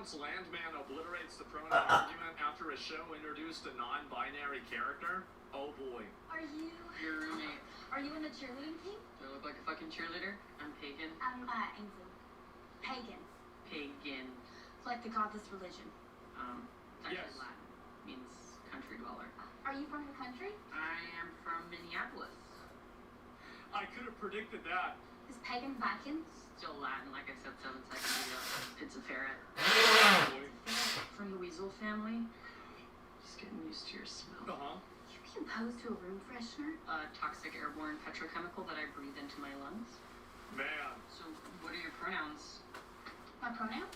pronouns landman obliterates the pronoun argument after a show introduced a non-binary character? Oh boy. Are you... Your roommate. Are you in the cheerleading team? Do I look like a fucking cheerleader? I'm pagan. I'm, Ainsley. Pagan. Pagan. It's like the godless religion. It's actually Yes. Latin. Means country dweller. Are you from the country? I am from Minneapolis. I could have predicted that. Is pagan Viking? Still Latin, like I said 7 seconds ago. It's a ferret. Boy. From the weasel family. Just getting used to your smell. Uh-huh. You be opposed to a room freshener? A toxic airborne petrochemical that I breathe into my lungs. Man. So, what are your pronouns? My pronoun?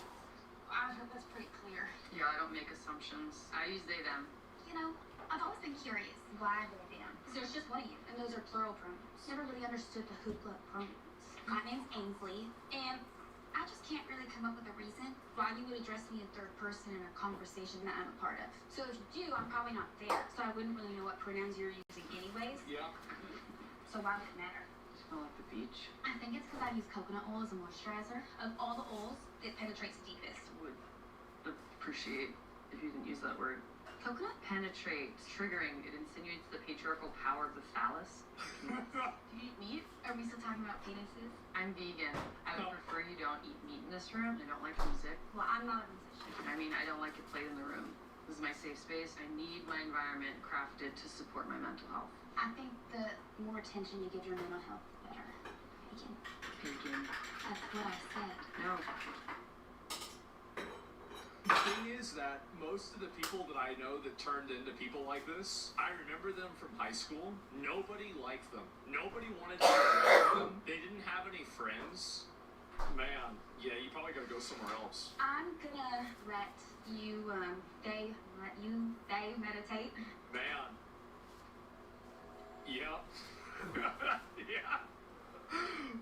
I hope that's pretty clear. Yeah, I don't make assumptions. I use they, them. You know, I've always been curious why they them. Because there's just one of you, and those are plural pronouns. Never really understood the hoopla of pronouns. My name's Ainsley, and I just can't really come up with a reason why you would address me in third person in a conversation that I'm a part of. So if you do, I'm probably not there, so I wouldn't really know what pronouns you're using anyways. Yeah. So why would it matter? Smell like the beach. I think it's because I use coconut oil as a moisturizer. Of all the oils, it penetrates deepest. Would appreciate if you didn't use that word. Coconut? Penetrate, triggering. It insinuates the patriarchal power of the phallus. Do you eat meat? Are we still talking about penises? I'm vegan. I would No. prefer you don't eat meat in this room. I don't like music. Well, I'm not a musician. I mean, I don't like it played in the room. This is my safe space. I need my environment crafted to support my mental health. I think the more attention you give your mental health, the better. Pagan. Pagan. That's what I said. No. The thing is that most of the people that I know that turned into people like this, I remember them from high school. Nobody liked them. Nobody wanted to interact with them. They didn't have any friends. Man, yeah, you probably gotta go somewhere else. I'm gonna let you, they meditate. Man. Yeah. Yeah.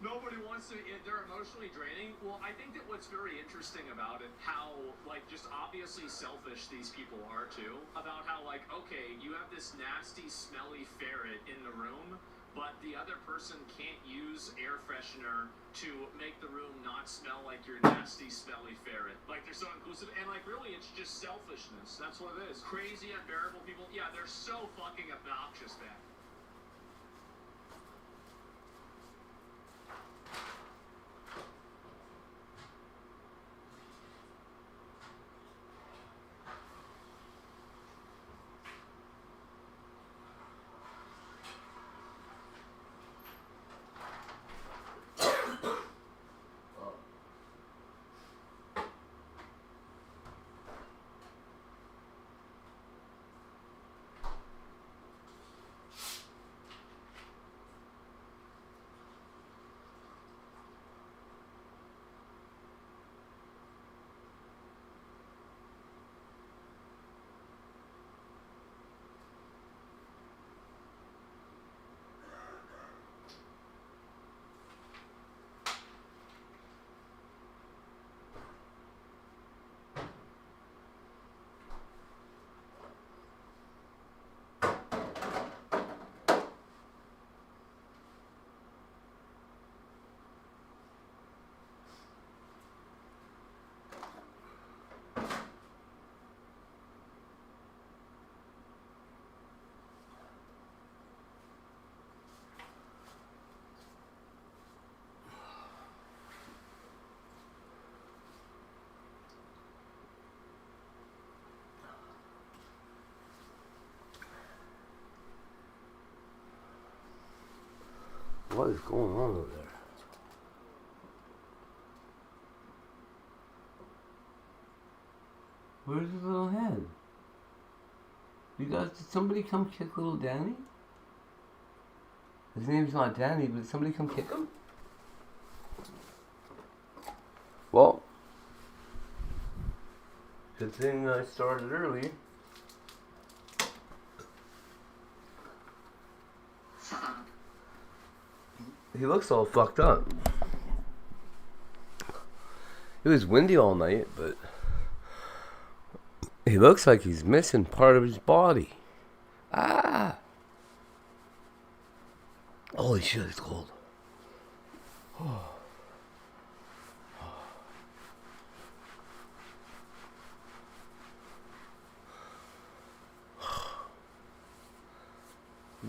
Nobody wants to, they're emotionally draining. Well, I think that what's very interesting about it, how, like, just obviously selfish these people are, too. About how, like, okay, you have this nasty, smelly ferret in the room, but the other person can't use air freshener to make the room not smell like your nasty, smelly ferret. Like, they're so inclusive, and, like, really, it's just selfishness. That's what it is. Crazy, unbearable people. Yeah, they're so fucking obnoxious, man. What is going on over there? Where's his little head? You guys, did somebody come kick little Danny? His name's not Danny, but did somebody come kick him? Well, good thing I started early. He looks all fucked up. It was windy all night, but he looks like he's missing part of his body. Ah! Holy shit, it's cold. Oh.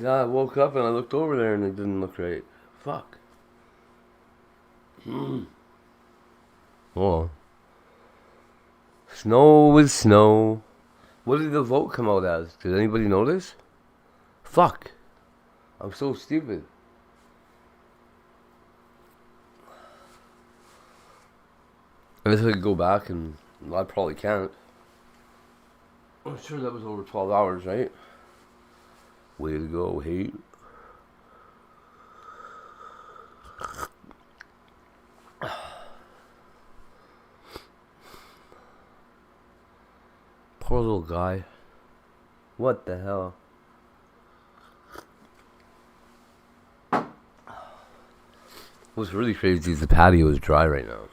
Yeah, I woke up and I looked over there and it didn't look right. Fuck. Oh. Snow is snow. What did the vote come out as? Did anybody notice? Fuck. I'm so stupid. I guess I could go back and I probably can't. I'm sure that was over 12 hours, right? Way to go, hate. Poor little guy. What the hell? What's really crazy is the patio is dry right now.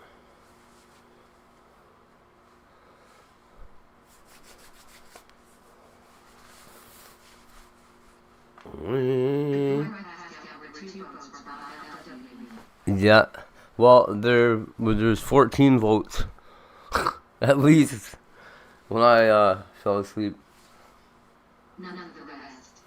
Yeah. Well, there's 14 votes. At least. When I fell asleep. None of the rest.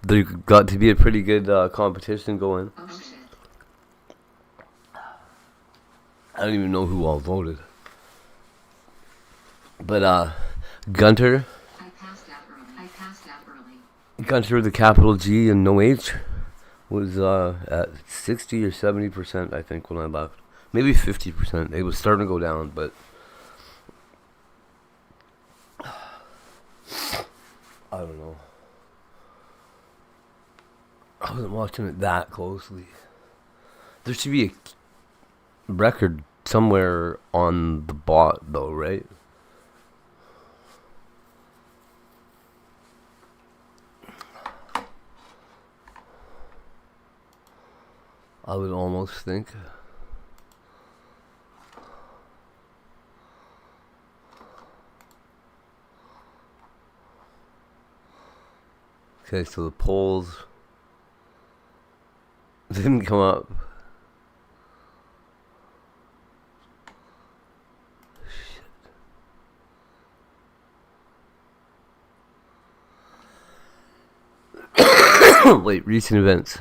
There got to be a pretty good competition going. Oh shit. I don't even know who all voted. But Gunter. I passed out early. Gunter with a capital G and no H was at 60 or 70%, I think, when I left. Maybe 50%. It was starting to go down, but I don't know. I wasn't watching it that closely. There should be a record somewhere on the bot, though, right? I would almost think. Okay, so the polls didn't come up. Shit. Wait, recent events.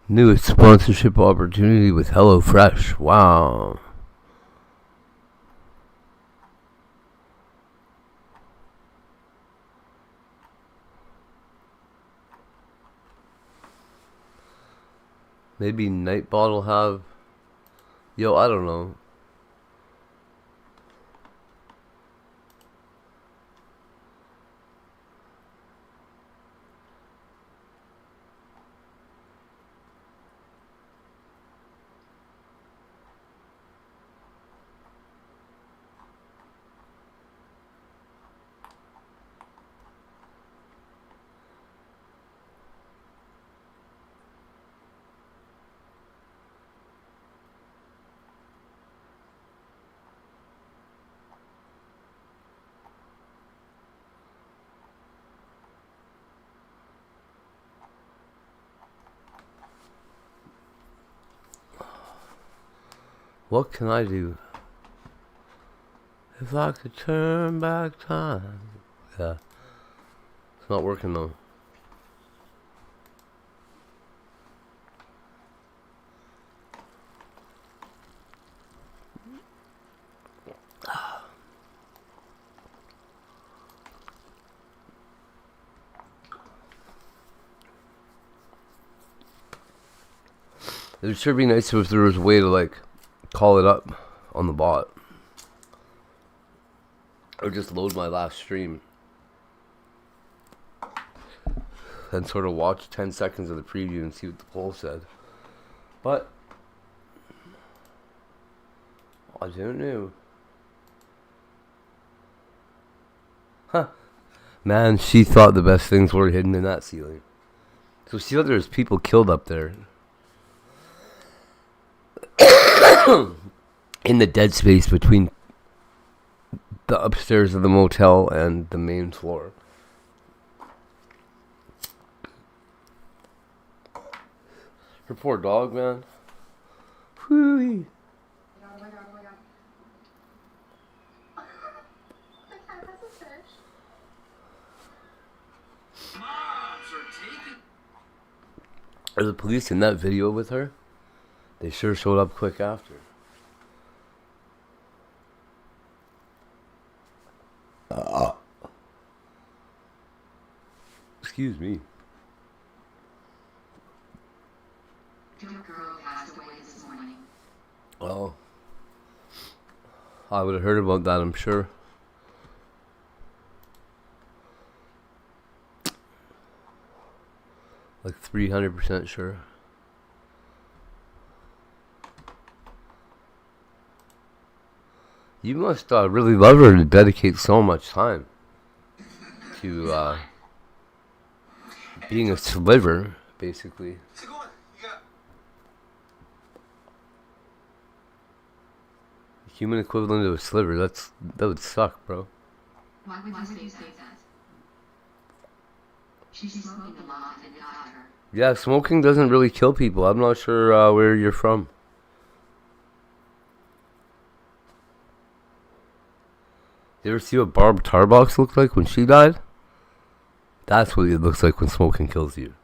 Newest sponsorship opportunity with HelloFresh. Wow. Maybe Nightbot will have. Yo, I don't know. What can I do? If I could turn back time. Yeah. It's not working though. It would sure be nice if there was a way to like call it up on the bot. Or just load my last stream. And sort of watch 10 seconds of the preview and see what the poll said. But I don't know. Huh. Man, she thought the best things were hidden in that ceiling. So she thought there was people killed up there. In the dead space between the upstairs of the motel and the main floor. Her poor dog, man. Whoo-wee. Oh my god, oh my god. The cat has a fish. Mobs are taking. Are the police in that video with her? They sure showed up quick after. Excuse me. Your girl passed away this morning. Oh. I would have heard about that, I'm sure. Like 300% sure. You must really love her to dedicate so much time to being a sliver, basically. Human equivalent of a sliver. That would suck, bro. Why would you say that? She's smoking a lot and got her. Yeah, smoking doesn't really kill people. I'm not sure where you're from. You ever see what Barb Tarbox looked like when she died? That's what it looks like when smoking kills you.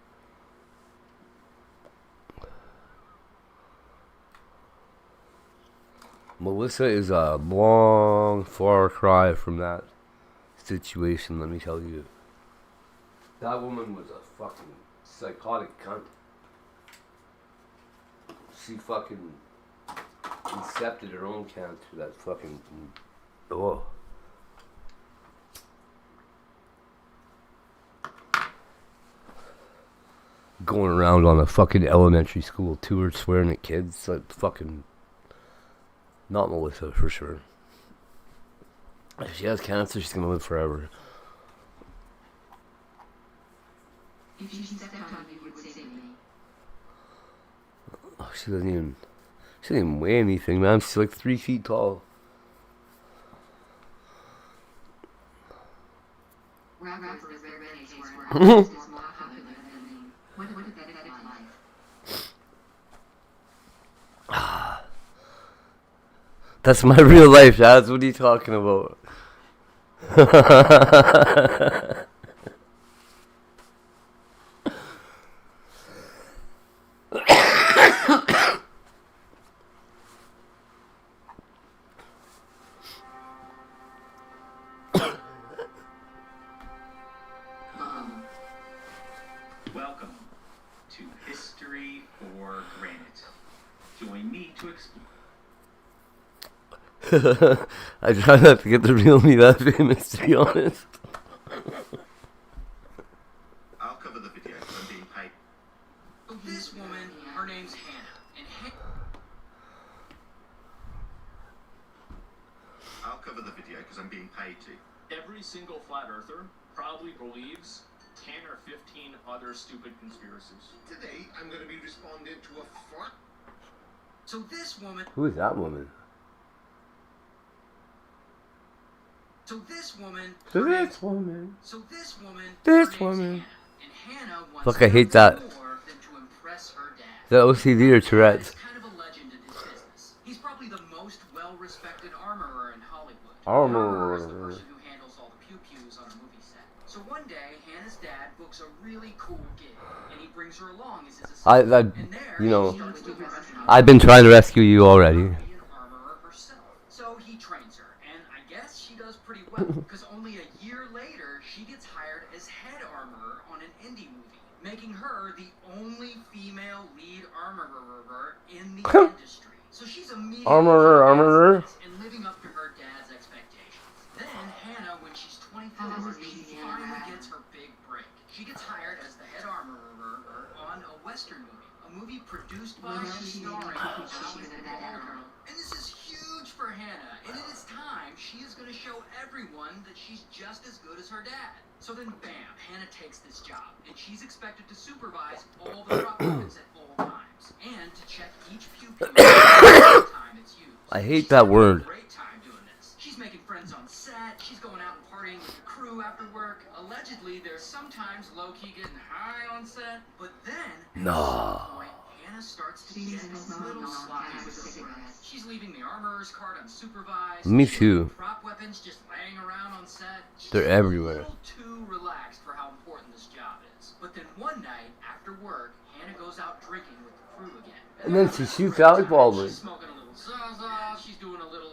Melissa is a long, far cry from that situation, let me tell you. That woman was a fucking psychotic cunt. She fucking incepted her own cancer, that fucking... Oh. Going around on a fucking elementary school tour swearing at kids, like fucking... Not Melissa, for sure. If she has cancer, she's gonna live forever. If you stepped on me, you would save me. Oh, she doesn't even weigh anything, man. She's like 3 feet tall. Rappers are very days where happiness is more popular than me. What did that affect life? That's my real life, Dad. What are you talking about? Welcome to History for Granite. Join me to explore. I try not to get the real me that famous, to be honest. I'll cover the video because I'm being paid. So this woman, her name's Hannah, and I'll cover the video because I'm being paid to. Every single flat earther probably believes 10 or 15 other stupid conspiracies. Today, I'm going to be responding to a front. so this woman, Who is that woman? so this woman, So her this woman. so this woman, This her name's woman. Hannah, and Hannah wants Fuck, I hate that. nothing more than to impress her dad. Is that OCD or Tourette's? He's kind of a legend in his business. He's probably the an armorer in Hollywood. Armorer. Is the person who handles all the pew-pews on a movie set. So one day, Hannah's dad books a really cool gig, and he brings her along as his assistant. And there, you know, she starts to learn how I've been trying to rescue you already. to be an armorer herself. So he trains her, and I guess she does pretty well, because only a year later, she gets hired as head armorer on an indie movie, making her the only female lead armorer in the industry. So she's immediately Armorer. and living up to her dad's expectations. Then Hannah, when she's 24, she finally gets her big break. She gets hired as the head armorer on a Western movie, a movie produced by and starring Alex Baldwin. And this is huge for Hannah, and it is time she is going to show everyone that she's just as good as her dad. So then, bam, Hannah takes this job, and she's expected to supervise all the prop weapons at all times, and to check each pew-pew every time it's used. I hate that word. Great time doing this. She's making friends on set. She's going out and partying with the crew after work. Allegedly, they're sometimes low-key getting high on set, but then at some point, Hannah starts to get a little sloppy with her friends. She's leaving the armorer's cart unsupervised. Me too. Prop weapons just laying around on set. She's They're everywhere. A little too relaxed for how important this job is. But then one night after work, Hannah goes out drinking with the crew again. And then she shoots Alec Baldwin. She's smoking a little Zaza. She's doing a little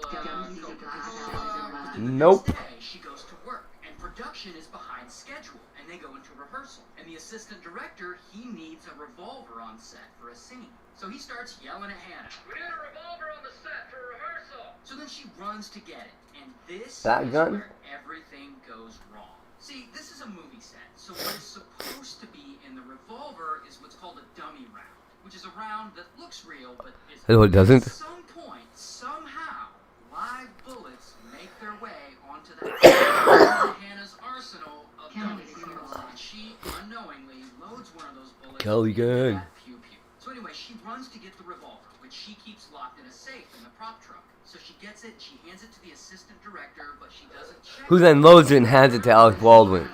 Coca-Cola. Nope. The next day, she goes to work, and production is behind schedule, and they go into rehearsal. And the assistant director, he needs a revolver on set for a scene. So he starts yelling at Hannah. We need a revolver on the set for rehearsal. So then she runs to get it, and this That is gun? where everything goes wrong. See, this is a movie set, so what is supposed to be in the revolver is what's called a dummy round, which is a round that looks real but isn't. No, it doesn't. At some point, somehow, live bullets make their way onto that Hannah's arsenal of dummy rounds. And she unknowingly loads one of those bullets Kelly into gang. that pew-pew. So anyway, she runs to get the revolver, which she keeps locked in a safe in the prop truck. So she gets it, she hands it to the assistant director, but she doesn't check Who then loads it and hands it to Alec Baldwin.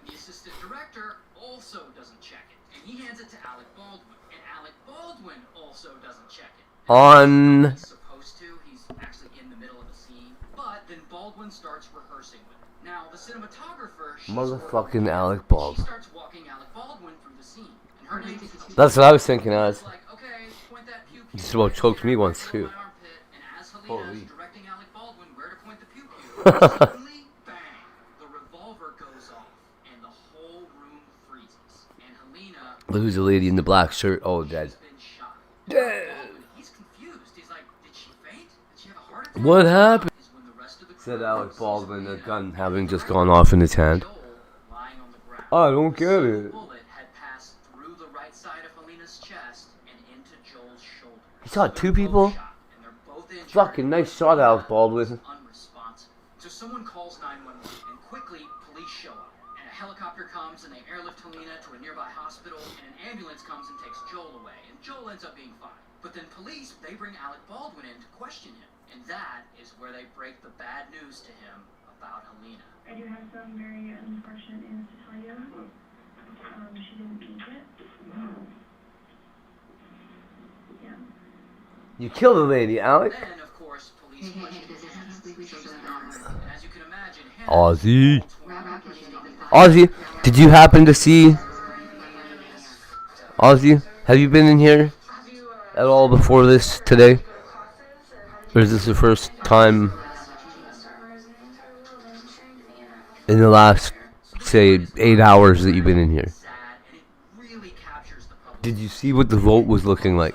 the assistant director also doesn't check it, and he hands it to Alec Baldwin, and Alec Baldwin also doesn't check it. On. He's supposed to, he's actually in the middle of a scene, but then Baldwin starts rehearsing with it. Now, the cinematographer, she's Motherfucking Alec She Baldwin. starts walking Alec Baldwin through the scene, and her name is That's what I was thinking as. like, okay, point that pew-pew Just about choked me once, right too. below my armpit, and as Helena Holy. is directing Alec Baldwin where to point the pew-pew, suddenly, bang, the revolver goes off, and the whole room freezes. And Helena Who's the lady in the black shirt? Oh, dead. has been shot. Dead. Baldwin, he's confused. He's like, did she faint? Did she have a heart attack? What happened? Is when the rest of the Said crew Alec sees Baldwin, the Helena gun having just gone off in his hand. Joel lying on the ground. I don't get The it. bullet had passed through the right side of Helena's chest and into Joel's shoulder. He shot two They're both people? shot, and they're both injured. Fucking nice shot, Alec Baldwin. Unresponsive. So someone calls 911, and quickly police show up. And a helicopter comes, and they airlift Helena to a nearby hospital, and an ambulance comes and takes Joel away. And Joel ends up being fine. But then police, they bring Alec Baldwin in to question him. And that is where they break the bad news to him about Helena. I do have some very unfortunate news to tell you. She didn't make it. Yeah. You killed the lady, Alec. Then, of course, police question him. She's the armor. And as you can imagine, Hannah Ozzy. all torn up. Ozzy, did you happen to see... Ozzy, have you been in here at all before this today? Or is this the first time in the last, say, 8 hours that you've been in here? Sad, and it really captures the public. Did you see what the vote was looking like?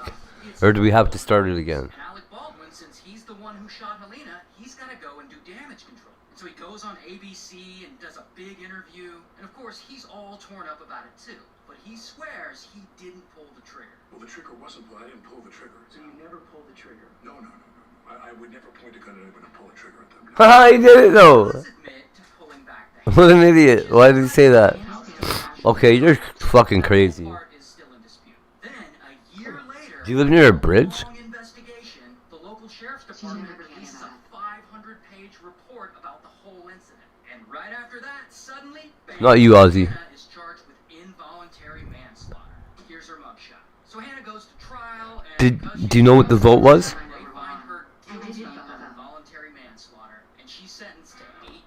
Or do we have to start it again? And Alec Baldwin, since he's the one who shot Helena, he's got to go and do damage control. And so he goes on ABC and does a big interview. And of course, he's all torn up about it too. But he swears he didn't pull the trigger. Well, the trigger wasn't pulled. I didn't pull the trigger. So you never pulled the trigger? No. I would never point a gun at anyone and pull a trigger at them. Haha, he did it though! Let's admit to pulling back the What an idiot. Why did he say that? Okay, you're fucking crazy. part is still in dispute. Then, a year later, Do you live near a bridge? long investigation, the local sheriff's department releases a 500-page report about the whole incident. And right after that, suddenly, bam, Not you, Ozzy. Hannah is charged with involuntary manslaughter. Here's her mugshot. So Hannah goes to trial, and Do you know what the vote was? they find her guilty of involuntary manslaughter, and she's sentenced to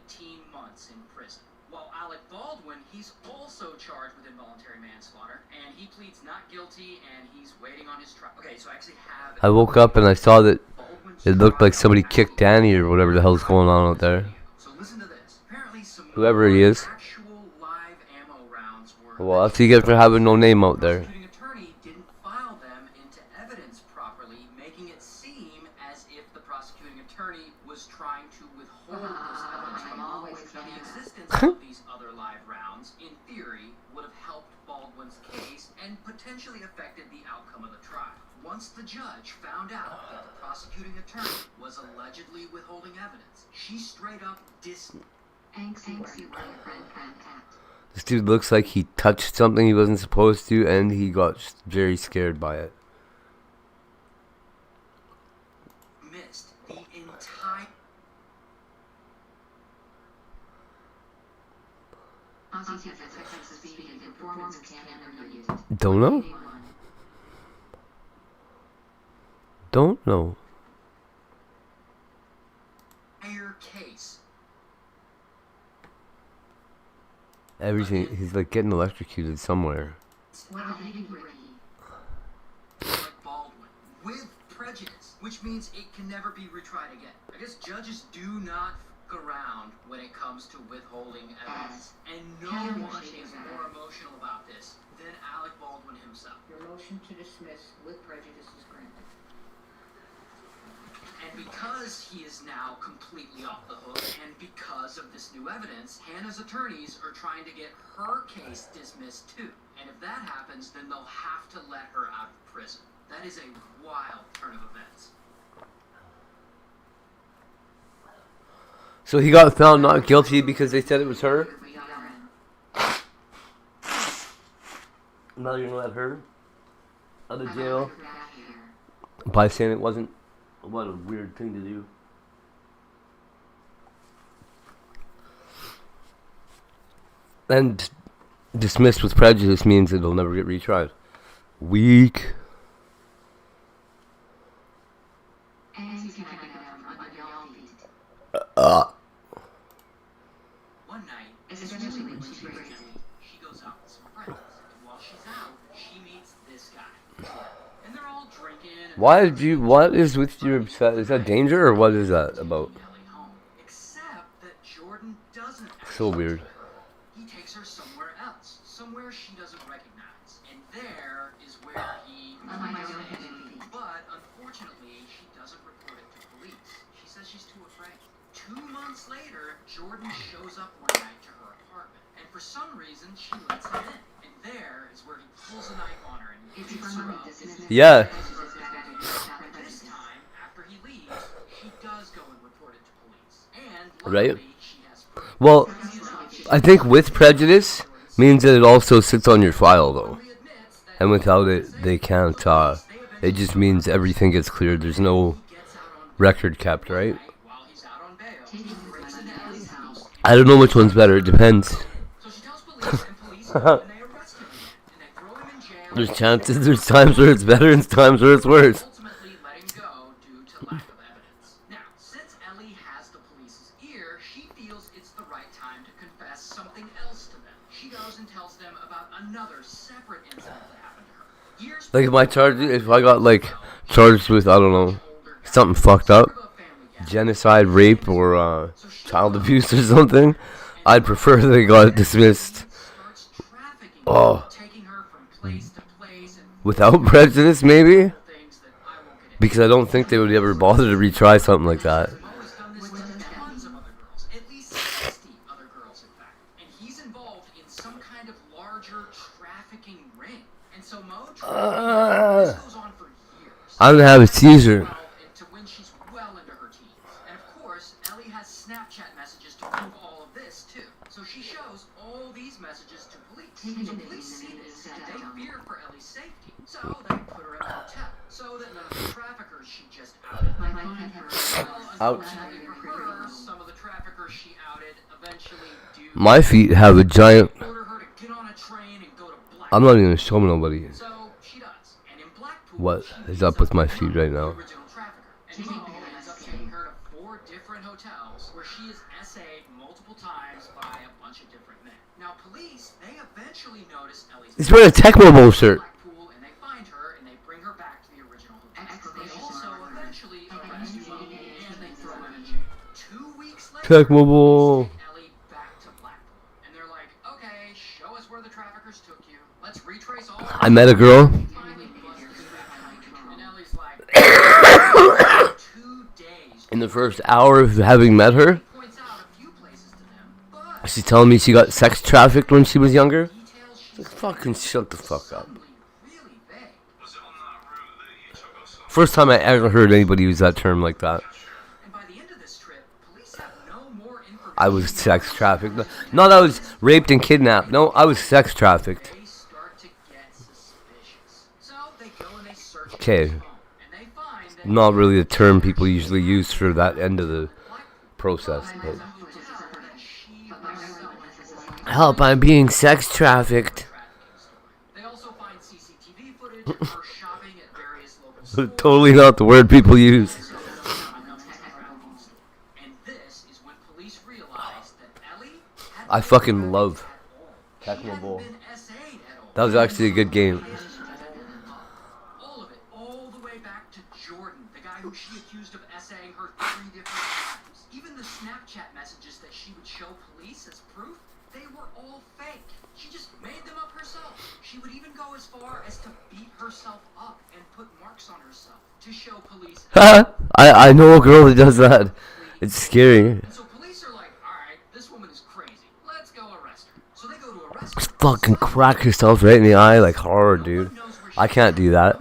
18 months in prison. While Alec Baldwin, he's also charged with involuntary manslaughter, and he pleads not guilty, and he's waiting on his trial. Okay, so I actually have... I woke up and I saw that it looked like somebody kicked Danny or whatever the hell's going on out there. So listen to this. Apparently some Whoever he is. actual live ammo rounds were... Well, that's what you get for having no name out there. The prosecuting attorney didn't file them into evidence properly, making it seem as if the prosecuting attorney was trying to withhold this evidence from the court. Now, the existence of these other live rounds, in theory, would have helped Baldwin's case and potentially affected the outcome of the trial. Once the judge found out that the prosecuting attorney was allegedly withholding evidence, she straight up This dude looks like he touched something he wasn't supposed to, and he got very scared by it. missed the entire... Don't know. Don't know. entire case. Everything. He's like getting electrocuted somewhere. Like Baldwin, with prejudice, which means it can never be retried again. I guess judges do not fuck around when it comes to withholding evidence, and no one is more emotional about this than Alec Baldwin himself. Your motion to dismiss with prejudice is granted. And because he is now completely off the hook, and because of this new evidence, Hannah's attorneys are trying to get her case dismissed too. And if that happens, then they'll have to let her out of prison. That is a wild turn of events. So he got found not guilty because they said it was her? Now you're gonna let her out of jail by saying it wasn't? What a weird thing to do. And dismissed with prejudice means it'll never get retried. Weak. One night, especially when she goes out with some friends. And while she's out, she meets this guy. And they're all drinking. What is with your upset? Is that danger or what is that about? Except that Jordan doesn't So weird. He takes her somewhere else, somewhere she doesn't recognize. And there is where he... But unfortunately, she doesn't report it to police. She says she's too afraid. 2 months later, Jordan shows up one night to her apartment. And for some reason, she lets him in. And there is where he pulls a knife on her and beats her up. Yeah. This time, after he leaves, she does go and report it to police. And Right. luckily, she has proof. Well, I think with prejudice means that it also sits on your file though. And without it, they can't, it just means everything gets cleared. There's no record kept, right? While he's out on bail, he breaks into Ellie's house. I don't know which one's better. It depends. So she tells police, and police come and they arrest him. And they throw him in jail. There's chances, there's times where it's better and times where it's worse. Ultimately let him go due to lack of evidence. Now, since Ellie has the police's ear, she feels it's the right time to confess something else to them. She goes and tells them about another separate incident that happened to her. Years Like if I got like charged with, I don't know, something fucked up, genocide, rape, or child abuse or something, I'd prefer they got dismissed. Oh. Without prejudice, maybe? Because I don't think they would ever bother to retry something like that. Mo's done this to tons of other girls, at least 60 other girls, in fact. And he's involved in some kind of larger trafficking ring. And so Mo this goes on for years. I'm gonna have a seizure. To when she's well into her teens. And of course, Ellie has Snapchat messages to prove all of this too. So she shows all these messages to police. So police see this and they fear for Ellie's safety. So they put her in a hotel. So that none of the traffickers she just outed. Well, unfortunately for her, some of the traffickers she outed eventually do My feet have a giant... order her to get on a train and go to Blackpool. I'm not even gonna show nobody So she does. And in Blackpool, what she is meets up with my with feet right now. the original trafficker. And Mo ends up taking her to 4 4 different hotels where she is essayed multiple times by a bunch of different men. Now, police, they eventually notice Ellie's He's wearing a Tecmo Bowl shirt. black pool, and they find her and they bring her back to the original hotel. They also eventually arrest her and they throw her in jail. 2 weeks later, Tecmo Bowl. police take Ellie back to Blackpool, and they're like, "Okay, show us where the traffickers took you. Let's retrace all." I met a girl. Finally bust this back, and Ellie's like, 2 days. In the first hour of having met her, Points out a few places to them, but she's telling me she got sex trafficked when she was younger. details she's Like, fucking shut the fuck up. suddenly really vague. Was it on that route that you took us on? First time I ever heard anybody use that term like that. And by the end of this trip, police have no more information. I was sex trafficked. Not I was raped and kidnapped. No, I was sex trafficked. They start to get suspicious. So they go and they search Okay. his home, and they find that Not really a term people usually use for that end of the process. But there's a hotel that she herself help, I'm being sex trafficked. trafficking store. They also find CCTV footage of her shopping at various local stores. Totally not the word people use. And this is when police realized that Ellie had I fucking love Tecmo Bowl. been SA'd at all. That was actually a good game. All of it, all the way back to Jordan, the guy who she accused of essaying her 3 different times. Even the Snapchat messages that she would show police as proof, they were all fake. She just made them up herself. She would even go as far as to beat herself up and put marks on herself to show police. I know a girl that does that. It's scary. And so police are like, alright, this woman is crazy. Let's go arrest her. So they go to arrest her. Just fucking crack yourself right in the eye like hard, dude. I can't do that.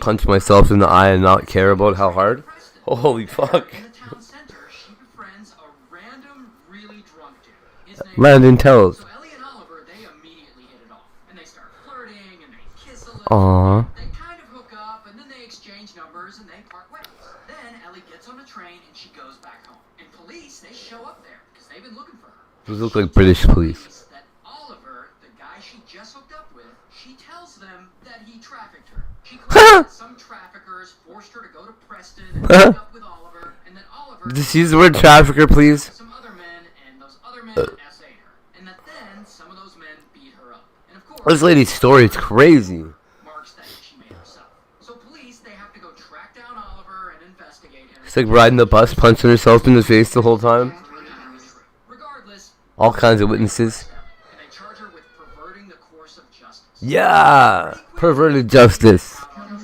Punch myself in the eye and not care about how hard. Holy fuck. In the town center, she befriends a random, really drunk dude. His name Landon tells. So Ellie and Oliver, they immediately hit it off. And they start flirting, and they kiss a little. Aww. They kind of hook up, and then they exchange numbers, and they part ways. Then Ellie gets on a train, and she goes back home. And police, they show up there, because they've been looking for her. Those look like British police. That Oliver, the guy she just hooked up with, she tells them that he trafficked her. She claims that some traffickers forced her to go to Preston and hook up with Oliver, and that Oliver Just use the word trafficker, please. some other men, and those other men essayed her, and that then some of those men beat her up. And of course, This lady's story is crazy. marks that she made herself. So police, they have to go track down Oliver and investigate him. It's like riding the bus, punching herself in the face the whole time. Regardless, All kinds of witnesses. and they charge her with perverting the course of justice. Yeah! Perverted justice. When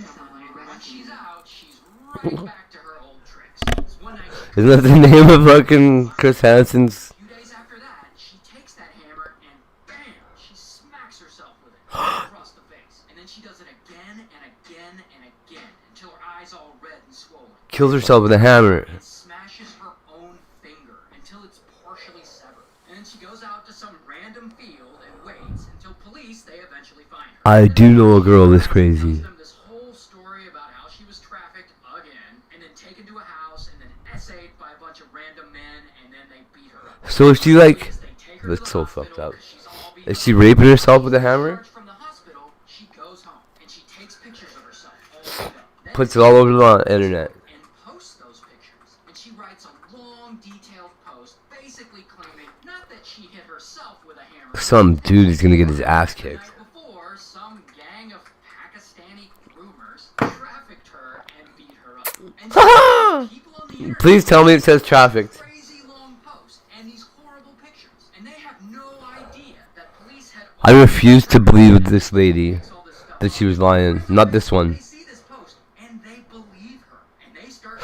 she's out, she's right back to her old tricks. One night, Isn't that the name of fucking Chris Hansen's? a few days after that, she takes that hammer and bam, she smacks herself with it across the face. And then she does it again and again and again until her eyes all red and swollen. Kills herself with a hammer. And smashes her own finger until it's partially severed. And then she goes out to some random field and waits until police, they eventually find her. I do know a girl this Tells crazy. them this whole story about how she was trafficked again, and then taken to a house, and then essayed by a bunch of random men, and then they beat her up. So is she like... They take her to That's the so hospital fucked up. 'cause she's all beat Is up. she raping herself with a hammer? Discharged from the hospital, she goes home, and she takes pictures of herself all beat up. Then Puts it all over the internet. and posts those pictures. And she writes a long, detailed post, basically claiming not that she hit herself with a hammer. Some dude is gonna get his ass The kicked. night before, some gang of Pakistani groomers trafficked her and beat her up. And people on the internet Please tell me it says trafficked. crazy long post and these horrible pictures, and they have no idea that police had I refuse to believe this lady all this stuff. that she was lying. Not this one. They see this post and they believe her, and they start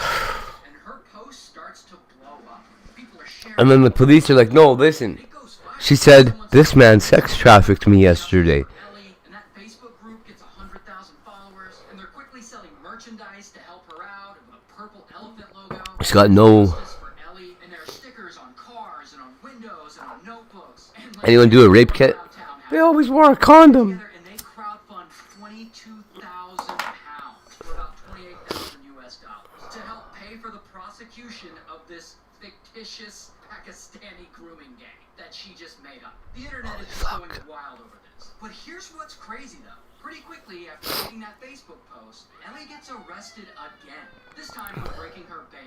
and her post starts to blow up. People are sharing. And then the police are like, no, listen. It goes viral. She said, this man sex trafficked me yesterday. Ellie, and that Facebook group gets 100,000 followers, and they're quickly selling merchandise to help her out with a purple elephant logo. She's got no... Justice for Ellie, and there are stickers on cars and on windows and on notebooks. And like Anyone do a rape kit? around town have They always wore a condom. together, and they crowdfund £22,000 for about $28,000 to help pay for the prosecution of this fictitious Pakistani grooming gang that she just made up. The internet is just going wild over this. But here's what's crazy though. Pretty quickly after reading that Facebook post, Ellie gets arrested again. This time for breaking her bail.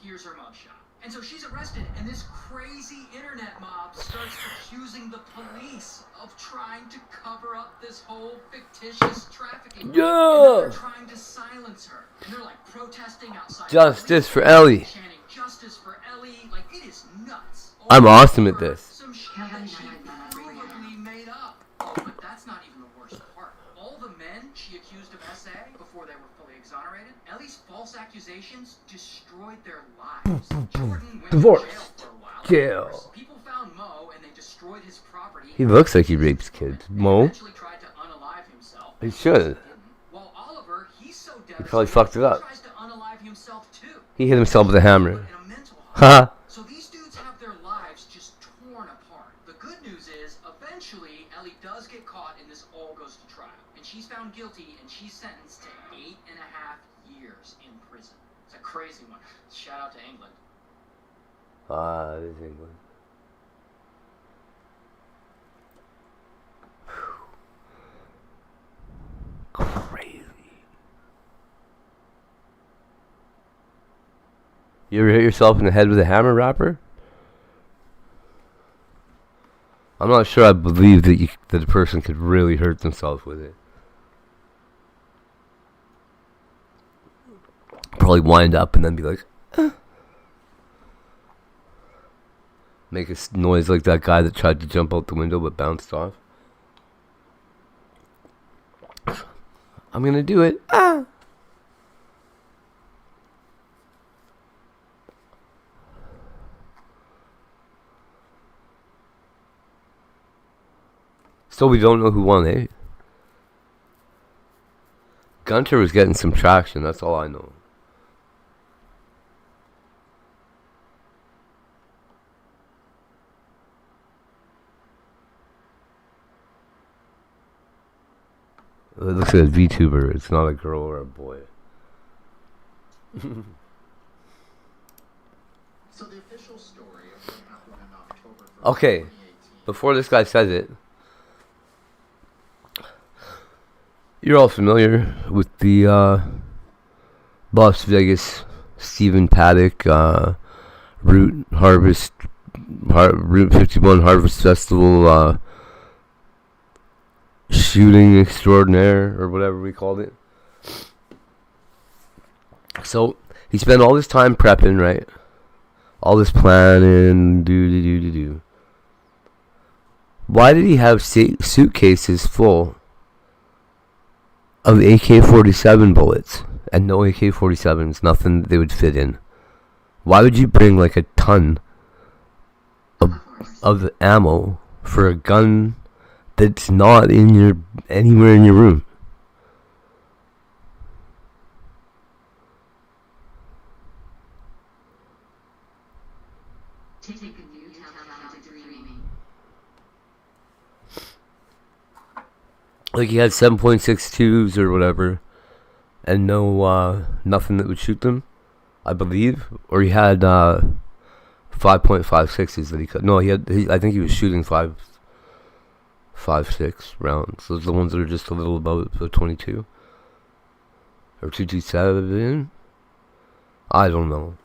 Here's her mugshot. And so she's arrested, and this crazy internet mob starts accusing the police of trying to cover up this whole fictitious trafficking. Yeah. They're trying to silence her, and they're like protesting outside. Justice for Ellie. Chanting justice for Ellie. Like, it is nuts. I'm awesome at this. Some shit that she probably made up. Oh, but that's not even the worst part. All the men she accused of SA before they were fully exonerated, Ellie's false accusations destroyed their lives. Jordan went Divorce. to jail for a while. Jail. People found Mo and they destroyed his property. He looks like he rapes kids. Mo? Eventually tried to unalive himself. He should. While Oliver, he's so He probably fucked it up. tries to unalive himself too. He hit himself with a hammer. In a mental Haha. So these dudes have their lives just torn apart. The good news is, eventually, Ellie does get caught and this all goes to trial. And she's found guilty and she's sentenced to 8.5 years in prison. It's a crazy one. Shout out to England. This is England. Crazy. You ever hit yourself in the head with a hammer, rapper? I'm not sure I believe that a person could really hurt themselves with it. Probably wind up and then be like, make a noise like that guy that tried to jump out the window but bounced off. I'm gonna do it. Still, we don't know who won, eh? Gunter was getting some traction, that's all I know. It looks like a VTuber, it's not a girl or a boy. So the official story of what happened in October 1st, Okay, 2018. before this guy says it, you're all familiar with the Las Vegas Stephen Paddock Route 51 Harvest Festival shooting extraordinaire, or whatever we called it. So he spent all this time prepping, right? All this planning, do. Why did he have suitcases full of AK-47 bullets and no AK-47s, nothing they would fit in? Why would you bring like a ton of ammo for a gun that's not in anywhere in your room? Like he had 7.62s or whatever, and no nothing that would shoot them, I believe. Or he had 5.56s that he could. No, I think he was shooting 5.56 rounds. Those are the ones that are just a little above the 22 or 227. I don't know.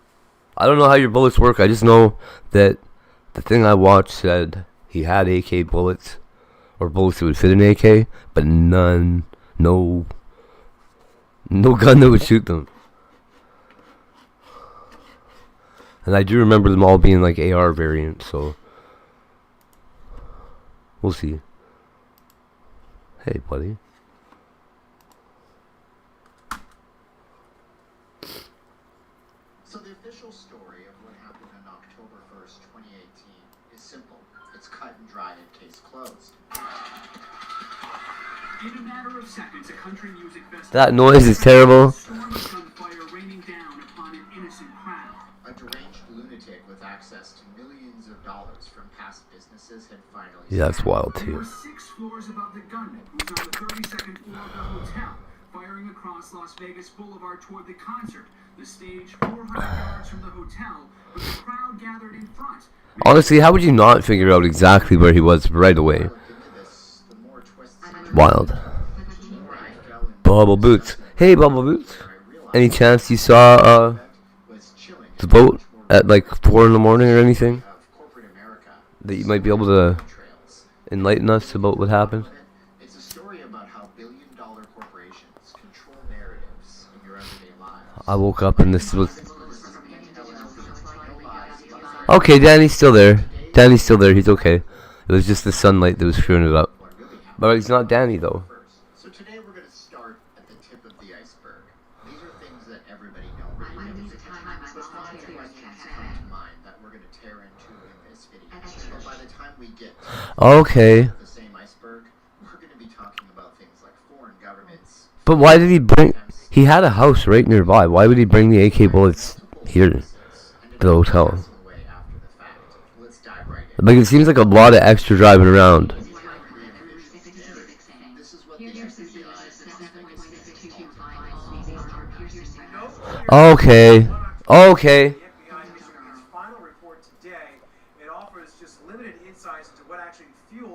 I don't know how your bullets work. I just know that the thing I watched said he had AK bullets, or bullets that would fit an AK, but no gun that would shoot them. And I do remember them all being like AR variants, so we'll see. Hey, buddy. So the official story of what happened on October 1st, 2018 is simple. It's cut and dried and case closed. In a matter of seconds, a country music festival. That noise is terrible. Storm of gunfire raining down upon an innocent crowd. A deranged lunatic with access to millions of dollars from past businesses had finally. Yeah, that's wild There too. were 6 floors above the gunman, who's on the 32nd floor of the hotel, firing across Las Vegas Boulevard toward the concert. The stage 400 yards from the hotel, with the crowd gathered in front. Honestly, how would you not figure out exactly where he was right away? Wild. Bubble Boots. Hey, Bubble Boots. Any chance you saw the vote at like 4 in the morning or anything? That you might be able to enlighten us about what happened? It's a story about how billion-dollar corporations control narratives in your everyday lives. I woke up and this was... Okay, Danny's still there. Danny's still there. He's okay. It was just the sunlight that was screwing it up. But he's not Danny, though. So today we're going to start at the tip of the iceberg. These are things that everybody knows. But 5 questions come to mind that we're going to tear into in this video. But by the time we get to Okay. the same iceberg, we're going to be talking about things like foreign governments. But why did he bring... He had a house right nearby. Why would he bring the AK bullets here to the hotel? Like, it seems like a lot of extra driving around. Okay. Okay.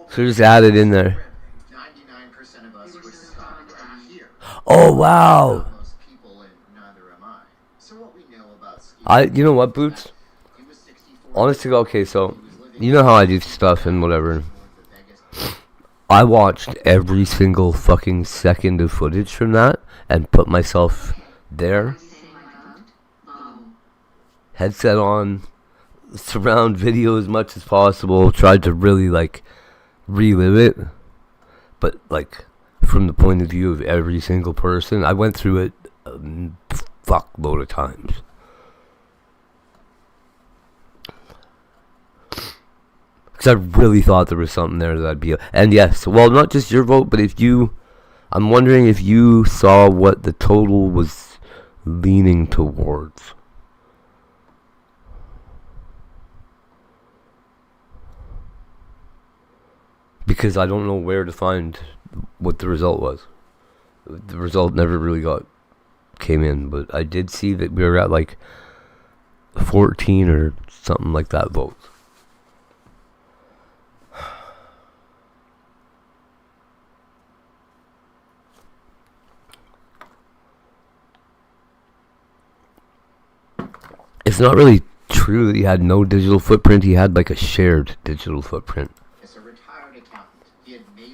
So just added in there. 99% of us would stop right here. Oh, wow. Most people, and neither am I. So what we know about You know what, Boots? Honestly, okay, so, you know how I do stuff and whatever. I watched every single fucking second of footage from that and put myself there. Headset on, surround video as much as possible, tried to really, like, relive it. But, like, from the point of view of every single person, I went through it a fuckload of times. Because I really thought there was something there that I'd be... And yes, well, not just your vote, but if you... I'm wondering if you saw what the total was leaning towards. Because I don't know where to find what the result was. The result never really came in, but I did see that we were at like 14 or something like that votes. It's not really true that he had no digital footprint. He had like a shared digital footprint.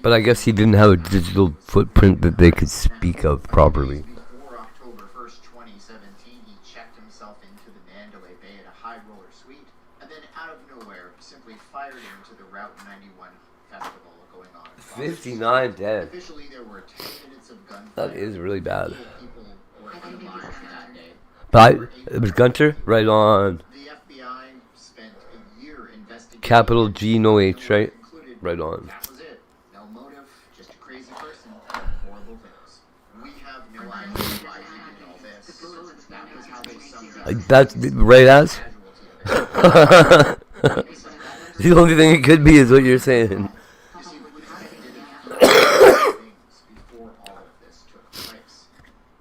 But I guess he didn't have a digital footprint that they could speak of properly. Before October 1st, 2017, he checked himself into the Mandalay Bay at a high roller suite, and then out of nowhere, simply fired into the Route 91 festival going on. 59 dead. Officially, there were 10 minutes of gunfire. That is really bad. People were alive that day. But it was Gunter? Right on. The FBI spent a year investigating. Capital G, no H, right? Right on. That was it. No motive, just a crazy person doing horrible things. We have no idea why he did all this. That was how they summed up. That's right as? The only thing it could be is what you're saying. You see, what happened before all of this took place.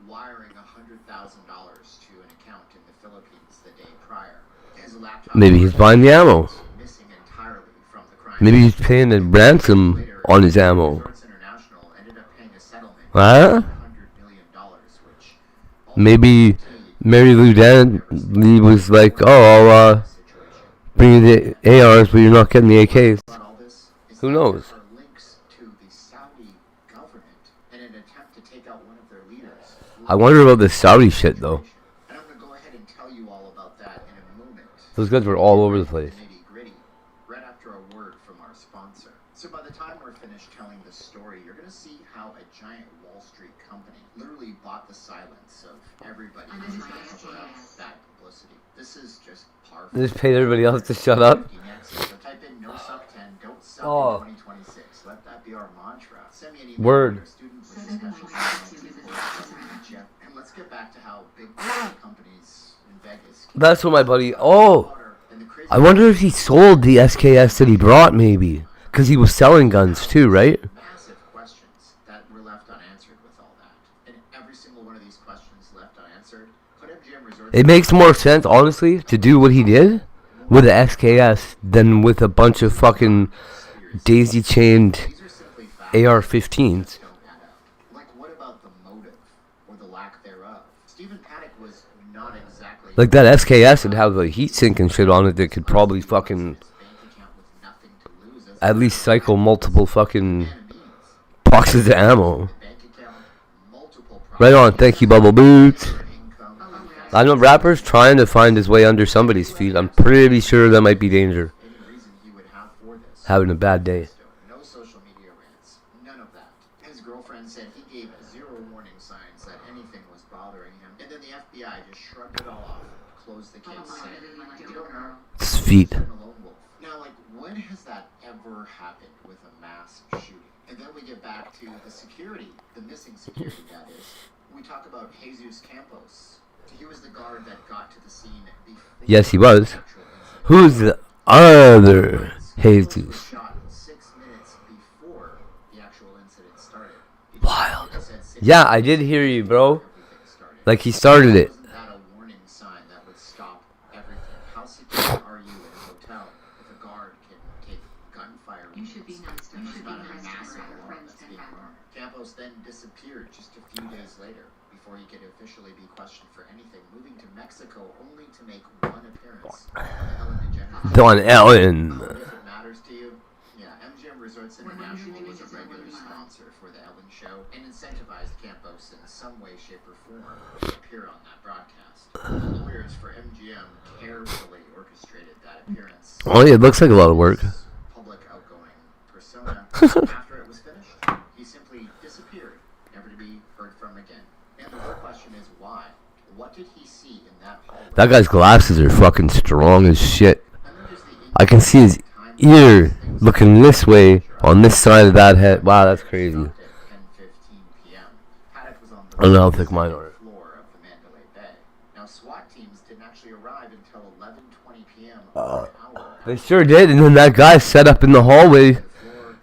Wiring $100,000 to an account in the Philippines the day prior. His laptop Maybe he's buying the ammo. missing entirely from the crime. Maybe he's paying a ransom on his ammo. International ended up paying a settlement Huh? of $100 million, which Maybe Mary Lou Danley was like, oh, I'll bring you the ARs, but you're not getting the AKs. about all this is Who that knows? there are links to the Saudi government in an attempt to take out one of their leaders. I wonder about this Saudi shit, though. And I'm going to go ahead and tell you all about that in a moment. Those guys were all over the place. Nitty-gritty, right after a word from our sponsor. So by the time we're finished telling this story, you're going to see how a giant Wall Street company literally bought the silence of everybody to cover up bad publicity. This is just par for They just paid everybody else to shut up. So type in no suck 10, don't suck Oh. in 2026. Let that be our mantra. Send me an email Word. with your student with a special talent. And let's get back to how big companies in Vegas That's what my buddy... Oh! I wonder if he sold the SKS that he brought, maybe. Because he was selling guns, too, right? massive questions that were left unanswered with all that. And every single one of these questions left unanswered put MGM Resorts. It makes more sense, honestly, to do what he did with the SKS than with a bunch of fucking daisy-chained These are simply facts AR-15s. that don't add up. Like, what about the motive? Like that SKS would have a heat sink and shit on it that could probably fucking at least cycle multiple fucking boxes of ammo. Right on, thank you, Bubble Boots. I know rapper's trying to find his way under somebody's feet. I'm pretty sure that might be danger. Having a bad day. No social media rants, none of that. His girlfriend said he gave 0 warning signs that anything was bothering him, and then the FBI just shrugged it all off, closed the case. You don't know. His feet. Now, like, when has that ever happened with a mass shooting? And then we get back to the security, the missing security, that is. We talk about Jesus Campos. He was the guard that got to the scene before. Yes, he was. Who's the other Jesus? Shot 6 minutes before the actual incident started. Wild. Yeah, I did hear you, bro. Like he started it. Wasn't that a warning sign that would stop everything? How secure are you in a hotel if a guard can take gunfire? You should be nice to Campos then disappeared just a few days later before he could officially be questioned for anything, moving to Mexico only to make one appearance on the Ellen DeGeneres. Don Ellen. If it matters to you, yeah, MGM Resorts International was a regular sponsor for the Ellen Show and incentivized Campos in some way, shape, or form to appear on that broadcast. The lawyers for MGM carefully orchestrated that appearance. Oh, yeah, it looks like a lot of work. Public outgoing persona. After it was finished, he simply disappeared, never to be heard from again. And the real question is why? What did he see in that hallway? That guy's glasses are fucking strong as shit. I can see his ear looking this way on this side of that head. Wow, that's crazy. 10:15 p.m. Paddock was on the I don't know how thick mine are. floor of the Mandalay Bay. Now, SWAT teams didn't actually arrive until 11:20 p.m. an hour They sure did, and then that guy set up in the hallway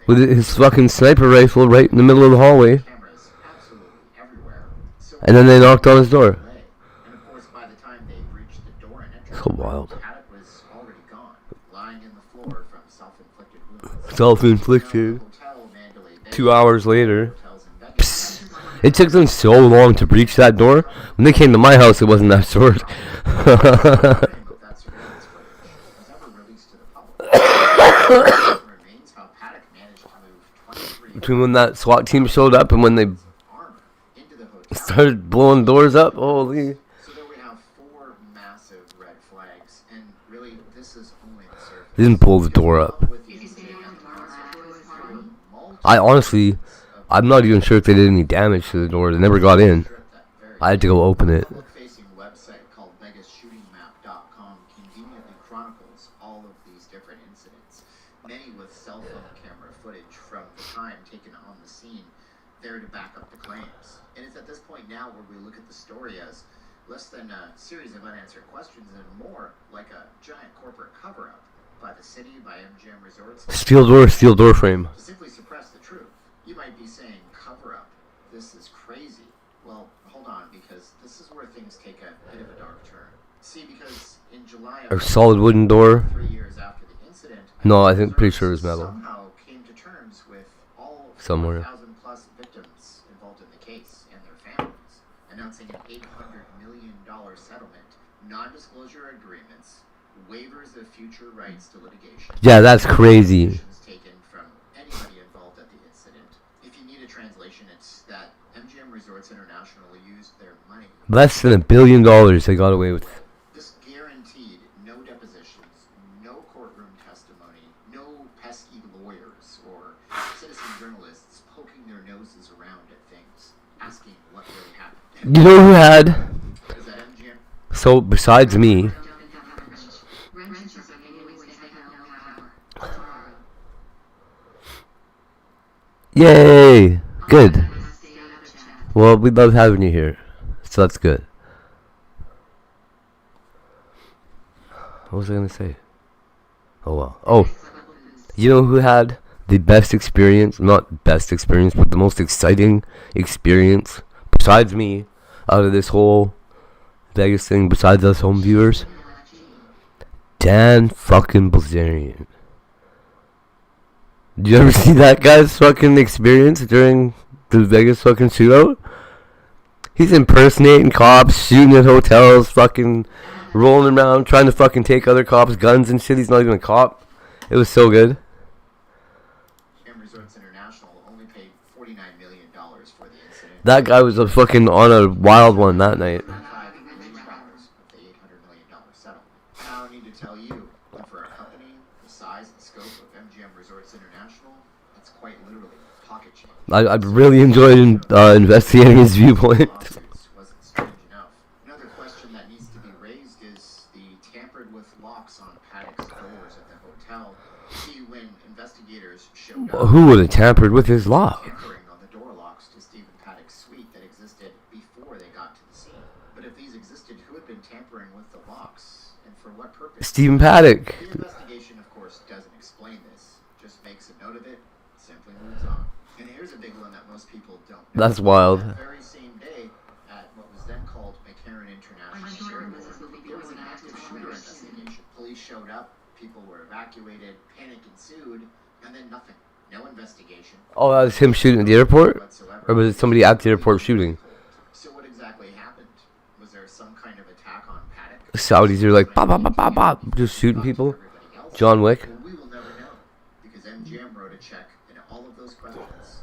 with his fucking sniper rifle right in the middle of the hallway. cameras absolutely everywhere. So And then they knocked on his door. And of course, by the time they reached the door and entered, So wild. Paddock was already gone, lying in the floor from self-inflicted wounds. Self-inflicted. Hotel Mandalay Bay. 2 hours later. Hotels in Vegas. It took them so long to breach that door. When they came to my house, it wasn't that short. But that surveillance footage was never released to the public. Remains how Paddock managed to move 23 Between when that SWAT team showed up and when they armor into the hotel. started blowing doors up, holy. So there we have 4 massive red flags, and really, this is only the surface. They didn't pull the door up. With the incident at the concert, I honestly, I'm not even sure if they did any damage to the door. They never got in. I had to go open it. public-facing website called VegasShootingMap.com conveniently chronicles all of these different incidents, many with cell phone camera footage from the time taken on the scene, there to back up the claims. And it's at this point now where we look at the story as less than a series of unanswered questions and more like a giant corporate cover-up by the city, by MGM Resorts, Steel door frame. to simply suppress the truth. You might be saying, cover-up, this is crazy. Well, hold on, because this is where things take a bit of a dark turn. See, because in July A of solid wooden door. 3 years after the incident, No, I think pretty sure it was metal. somehow came to terms with all Somewhere. 4,000 plus victims involved in the case and their families, announcing an $800 million settlement, non-disclosure agreements, waivers of future rights to litigation. Yeah, that's crazy. Actions taken from anybody involved at the incident. If you need a translation, it's that MGM Resorts International used their money. Less than $1 billion they got away with. This guaranteed no depositions, no courtroom testimony, no pesky lawyers or citizen journalists poking their noses around at things, asking what really happened. You know who had? Is that MGM? So, besides me, yay! Good. Well, we love having you here. So that's good. What was I gonna say? Oh well. Oh, you know who had the best experience? Not best experience, but the most exciting experience, besides me, out of this whole Vegas thing, besides us home viewers? Dan fucking Bilzerian. Did you ever see that guy's fucking experience during the Vegas fucking shootout? He's impersonating cops, shooting at hotels, fucking rolling around trying to fucking take other cops' guns and shit. He's not even a cop. It was so good. Resorts International only paid $49 million for the incident. That guy was a fucking on a wild one that night. $5 million of the $800 million settlement. And I don't need to tell you that for a company the size and scope of MGM Resorts International, that's quite literally pocket change. I really enjoyed investigating his viewpoint. Wasn't strange enough. Another question that needs to be raised is the tampered with locks on Paddock's doors at the hotel. See, when investigators showed up, Who would have tampered with his lock? tampering on the door locks to Stephen Paddock's suite that existed before they got to the scene. But if these existed, who had been tampering with the locks and for what purpose? Stephen Paddock. The investigation, of course, doesn't explain this. Just makes a note of it, simply moves on. And here's a big one that most people don't know. That's wild. That very same day, at what was then called McCarran International Airport, there was an active shooter investigation. Police showed up, people were evacuated, panic ensued, and then nothing. No investigation. Oh, that was him shooting at the airport? Or was it somebody at the airport shooting? So what exactly happened? Was there some kind of attack on Paddock? Saudis are like, bop, bop, bop, bop, bop, just shooting people. John Wick. Well, we will never know, because MGM wrote a check and all of those questions.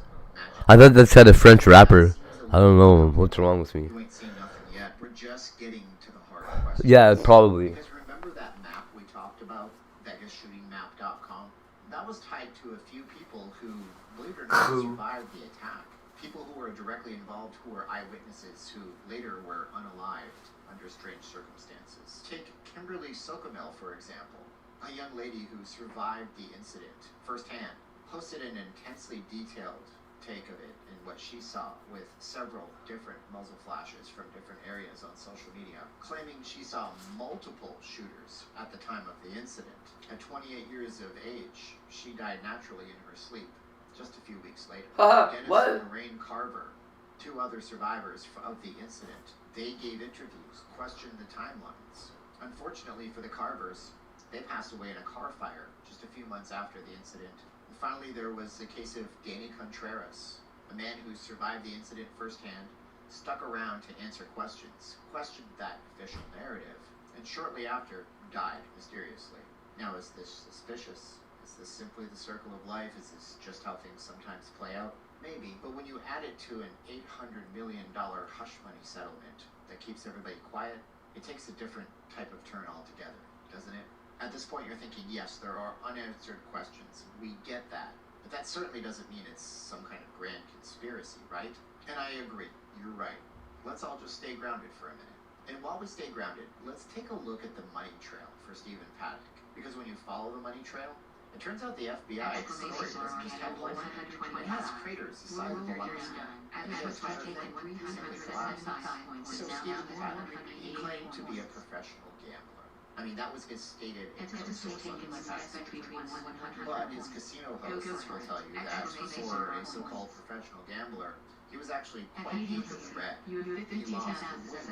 I thought that said a French rapper. I don't know what's wrong with me. You ain't seen nothing yet. We're just getting to the hard questions. Yeah, probably. Because remember that map we talked about, VegasShootingMap.com? That was tied to a few people who, believe it or not, survived the attack. People who were directly involved, who were eyewitnesses, who later were unalived under strange circumstances. Take Kimberly Socamel, for example, a young lady who survived the incident firsthand, posted an intensely detailed take of it and what she saw with several different muzzle flashes from different areas on social media, claiming she saw multiple shooters at the time of the incident. At 28 years of age, she died naturally in her sleep just a few weeks later. Dennis and Lorraine Carver, two other survivors of the incident, they gave interviews, questioned the timelines. Unfortunately for the Carvers, they passed away in a car fire just a few months after the incident. And finally, there was the case of Danny Contreras, a man who survived the incident firsthand, stuck around to answer questions, questioned that official narrative, and shortly after, died mysteriously. Now, is this suspicious? Is this simply the circle of life? Is this just how things sometimes play out? Maybe, but when you add it to an $800 million hush money settlement that keeps everybody quiet, it takes a different type of turn altogether, doesn't it? At this point, you're thinking, yes, there are unanswered questions. We get that. But that certainly doesn't mean it's some kind of grand conspiracy, right? And I agree. You're right. Let's all just stay grounded for a minute. And while we stay grounded, let's take a look at the money trail for Stephen Paddock. Because when you follow the money trail, it turns out the FBI story doesn't just have holes in it. It has craters the size of a lumber skin. And the entire thing simply collapses. So Stephen Paddock, he claimed to be a professional gambler. I mean, that was his stated income source on his tax returns. But his casino hosts will tell you that for a so-called professional gambler, he was actually quite deep in the red. He lost way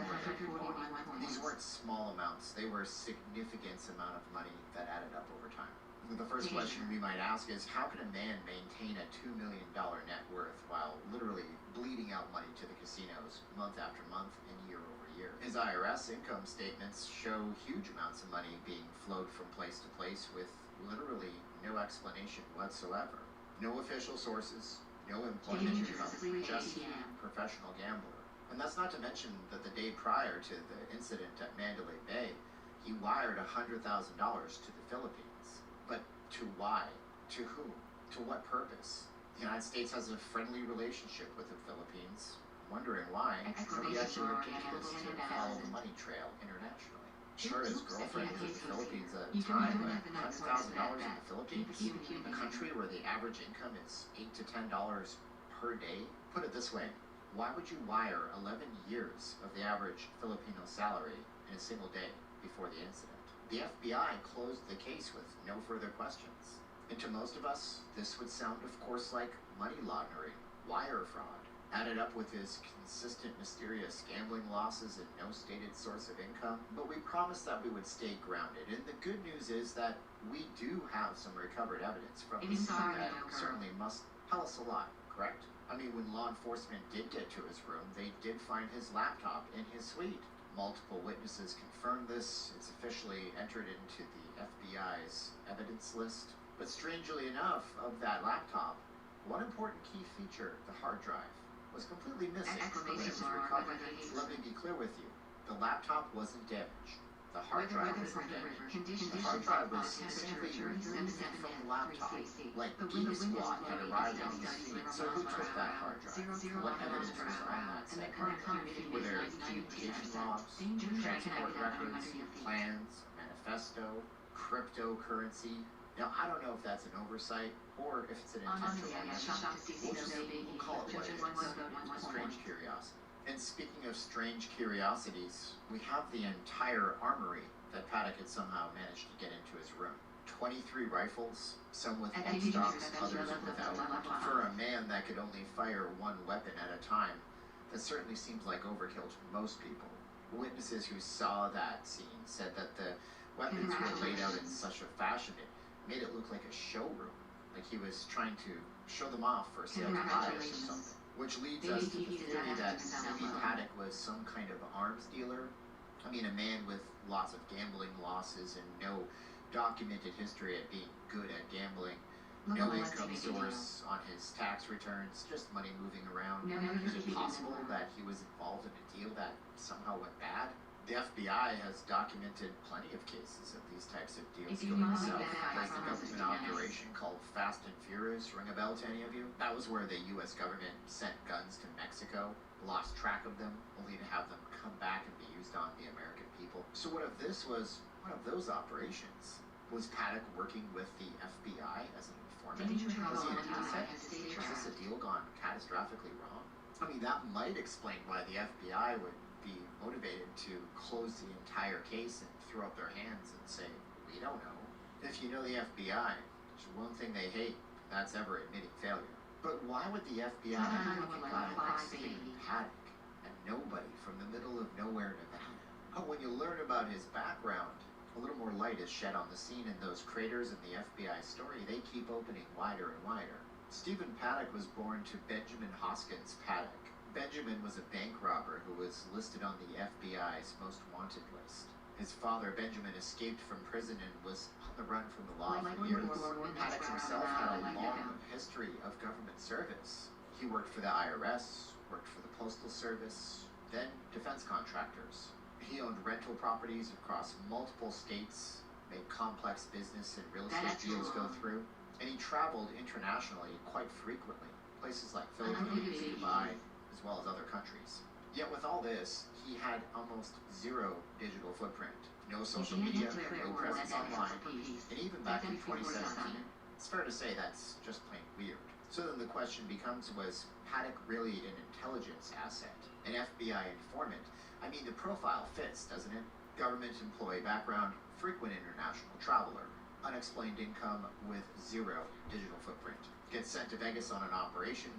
more than these weren't small amounts. They were a significant amount of money that added up over time. The first question we might ask is, how can a man maintain a $2 million net worth while literally bleeding out money to the casinos month after month and year over year? His IRS income statements show huge amounts of money being flowed from place to place with literally no explanation whatsoever. No official sources, no employment income, just professional gambler. And that's not to mention that the day prior to the incident at Mandalay Bay, he wired $100,000 to the Philippines. But to why? To whom? To what purpose? The United States has a friendly relationship with the Philippines. Wondering why nobody actually looked into this to follow the money trail internationally. Sure, his girlfriend was in the Philippines at the time, but $100,000 in the Philippines, a country where the average income is $8 to $10 per day. Put it this way, why would you wire 11 years of the average Filipino salary in a single day before the incident? The FBI closed the case with no further questions. And to most of us, this would sound, of course, like money laundering, wire fraud, added up with his consistent, mysterious gambling losses and no stated source of income. But we promised that we would stay grounded. And the good news is that we do have some recovered evidence from the scene that certainly must tell us a lot, correct? I mean, when law enforcement did get to his room, they did find his laptop in his suite. Multiple witnesses confirmed this. It's officially entered into the FBI's evidence list. But strangely enough, of that laptop, one important key feature, the hard drive, was completely missing when it was recovered. Let me be clear with you. The laptop wasn't damaged. The hard drive was damaged. The hard drive was simply removed from the laptop, like Geek Squad had arrived on the scene. So who took that hard drive? What evidence was on that segment? Were there communication logs, transport records, plans, manifesto, cryptocurrency? Now, I don't know if that's an oversight or if it's an intentional omission. We'll call it what it is. A strange curiosity. And speaking of strange curiosities, we have the entire armory that Paddock had somehow managed to get into his room. 23 rifles, some with one stocks, others without. For a man that could only fire one weapon at a time, that certainly seems like overkill to most people. Witnesses who saw that scene said that the weapons were laid out in such a fashion it made it look like a showroom, like he was trying to show them off for sale to buyers or something. Which leads us to the theory that maybe Paddock was some kind of arms dealer. I mean, a man with lots of gambling losses and no documented history at being good at gambling. No income source on his tax returns, just money moving around. Is it possible that he was involved in a deal that somehow went bad? The FBI has documented plenty of cases of these types of deals going south. Like the government operation called Fast and Furious, ring a bell to any of you? That was where the US government sent guns to Mexico, lost track of them, only to have them come back and be used on the American people. So what if this was one of those operations? Was Paddock working with the FBI as an informant? Was he an asset? Was this a deal gone catastrophically wrong? I mean, that might explain why the FBI would be motivated to close the entire case and throw up their hands and say, we don't know. If you know the FBI, there's one thing they hate, that's ever admitting failure. But why would the FBI look at a guy like Stephen Paddock and nobody from the middle of nowhere, Nevada? Oh, when you learn about his background, a little more light is shed on the scene, and those craters in the FBI story, they keep opening wider and wider. Stephen Paddock was born to Benjamin Hoskins Paddock. Benjamin was a bank robber who was listed on the FBI's most wanted list. His father, Benjamin, escaped from prison and was on the run from the law for years. Paddock himself had a long history of government service. He worked for the IRS, worked for the Postal Service, then defense contractors. He owned rental properties across multiple states, made complex business and real estate deals go through, and he traveled internationally quite frequently, places like Philippines, Dubai, as well as other countries. Yet with all this, he had almost zero digital footprint. No social media, no presence online, and even back in 2017, it's fair to say that's just plain weird. So then the question becomes, was Paddock really an intelligence asset, an FBI informant? I mean, the profile fits, doesn't it? Government employee background, frequent international traveler, unexplained income with zero digital footprint. Gets sent to Vegas on an operation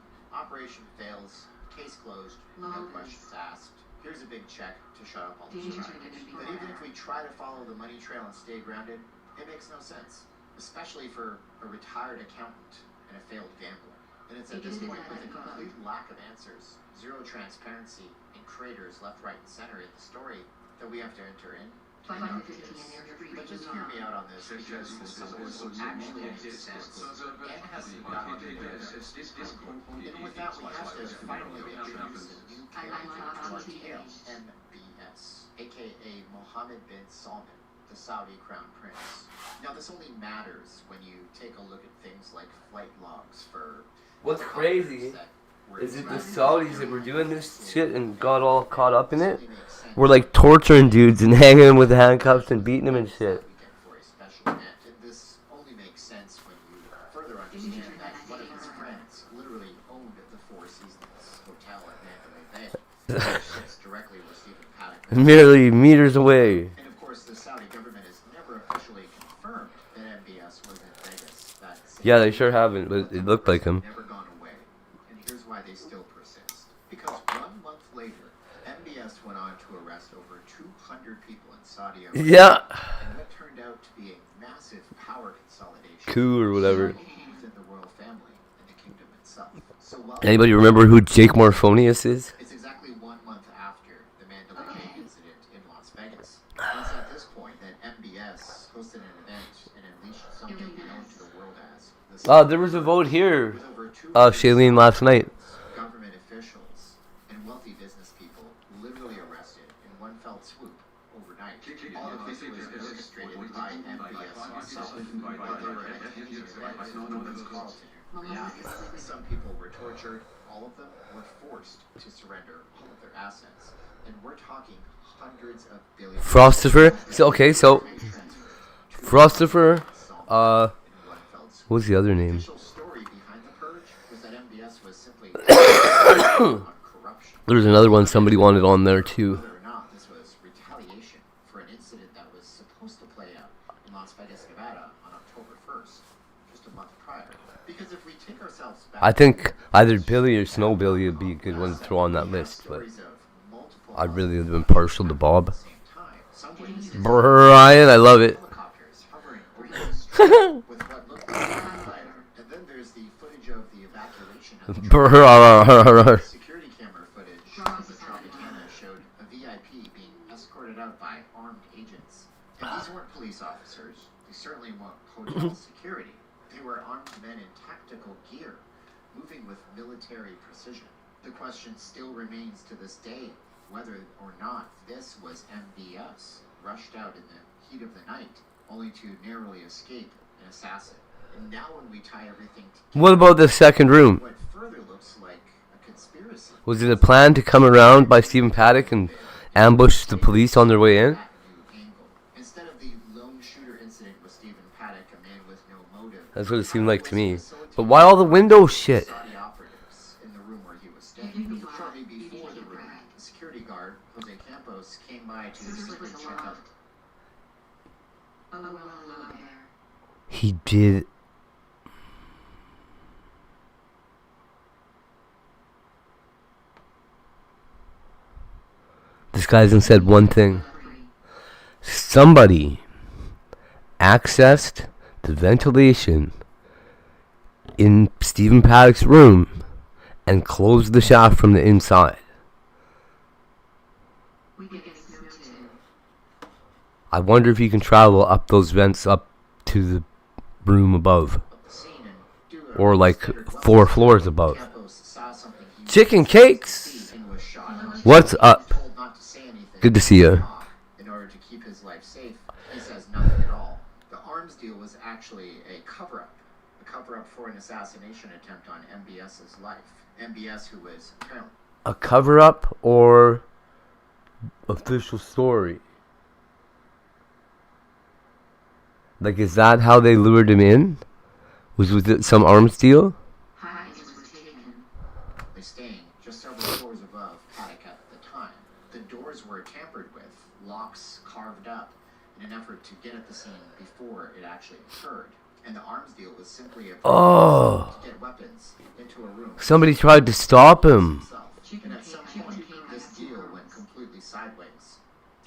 fails, case closed, no questions asked. Here's a big check to shut up all the survivors. But even if we try to follow the money trail and stay grounded, it makes no sense. Especially for a retired accountant and a failed gambler. And it's at this point, with a complete lack of answers, zero transparency, and craters left, right, and center in the story, that we have to enter in. But just hear me out on this, because this actually makes sense and has some documentation. And with that, we have to finally introduce a new character to our tale, MBS, aka Mohammed bin Salman, the Saudi crown prince. Now, this only matters when you take a look at things like flight logs for... What's crazy is it the Saudis that were doing this shit and got all caught up in it? We're like torturing dudes and hanging them with handcuffs and beating them and shit. This only makes sense when you further understand that one of his friends literally owned the Four Seasons Hotel at Mandalay Bay, which sits directly where Stephen Paddock was. Merely meters away. And of course, the Saudi government has never officially confirmed that MBS was in Vegas. Yeah, they sure haven't, but it looked like him. Never gone away. And here's why they still persist. Because 1 month later, MBS went on to arrest over 200 people in Saudi Arabia. Yeah. And what turned out to be a massive power consolidation. Coup or whatever. Within the royal family and the kingdom itself. So Anybody remember who Jake Morphonius is? It's exactly 1 month after the Mandalay Bay incident and unleashed something known to the world as the There was a vote here, with over 2 Shailene, last night. government officials and wealthy business people literally arrested in one fell swoop overnight. All of this was orchestrated by MBS himself. While they were attending an event at the Ritz-Carlton. Yeah, some people were tortured. All of them were forced to surrender all of their assets. And we're talking hundreds of billions. Frostifer. So Frostifer. What's the other name? The official story behind the purge was that MBS was simply on corruption. There's another one somebody wanted on there too. Whether or not this was retaliation for an incident that was supposed to play out in Las Vegas, Nevada on October 1st, just a month prior. Because if we take ourselves back, I think either Billy or Snow Billy would be a good one to throw on that list, but I'd really have been partial to Bob. Brian, I love it. helicopters hovering over the street with what looked like a fire. And then there's the footage of the evacuation of the security camera footage of the Tropicana showed a VIP being escorted out by armed agents. And these weren't police officers. They certainly weren't hotel security. They were armed men in tactical gear, moving with military precision. The question still remains to this day whether or not this was MBS, rushed out in the heat of the night, only to narrowly escape an assassin. And now when we tie everything together, What about the second room? what further looks like a conspiracy. Was it a plan to come around by Stephen Paddock and ambush the police on their way in? That new angle. Instead of the lone shooter incident with Stephen Paddock, a man with no motive. That's what it seemed like to me. But why all the window shit? Saudi operatives in the room where he was staying. Shortly before the room, the security guard, Jose Campos, came by to simply check out. He did. This guy hasn't said one thing. Somebody accessed the ventilation in Stephen Paddock's room and closed the shaft from the inside. I wonder if he can travel up those vents up to the room above. Or like 4 floors above. Chicken cakes! What's up? Good to see you. In order to keep his life safe, he says nothing at all. The arms deal was actually a cover-up. A cover-up for an assassination attempt on MBS's life. MBS, who was apparently A cover-up or official story? Like, is that how they lured him in? Was it some arms deal? staying just several floors above Paddock at the time. The doors were tampered with, locks carved up, in an effort to get at the scene before it actually occurred. And the arms deal was simply a to get weapons into a room. Somebody tried to stop him. And at some point, this deal went completely sideways.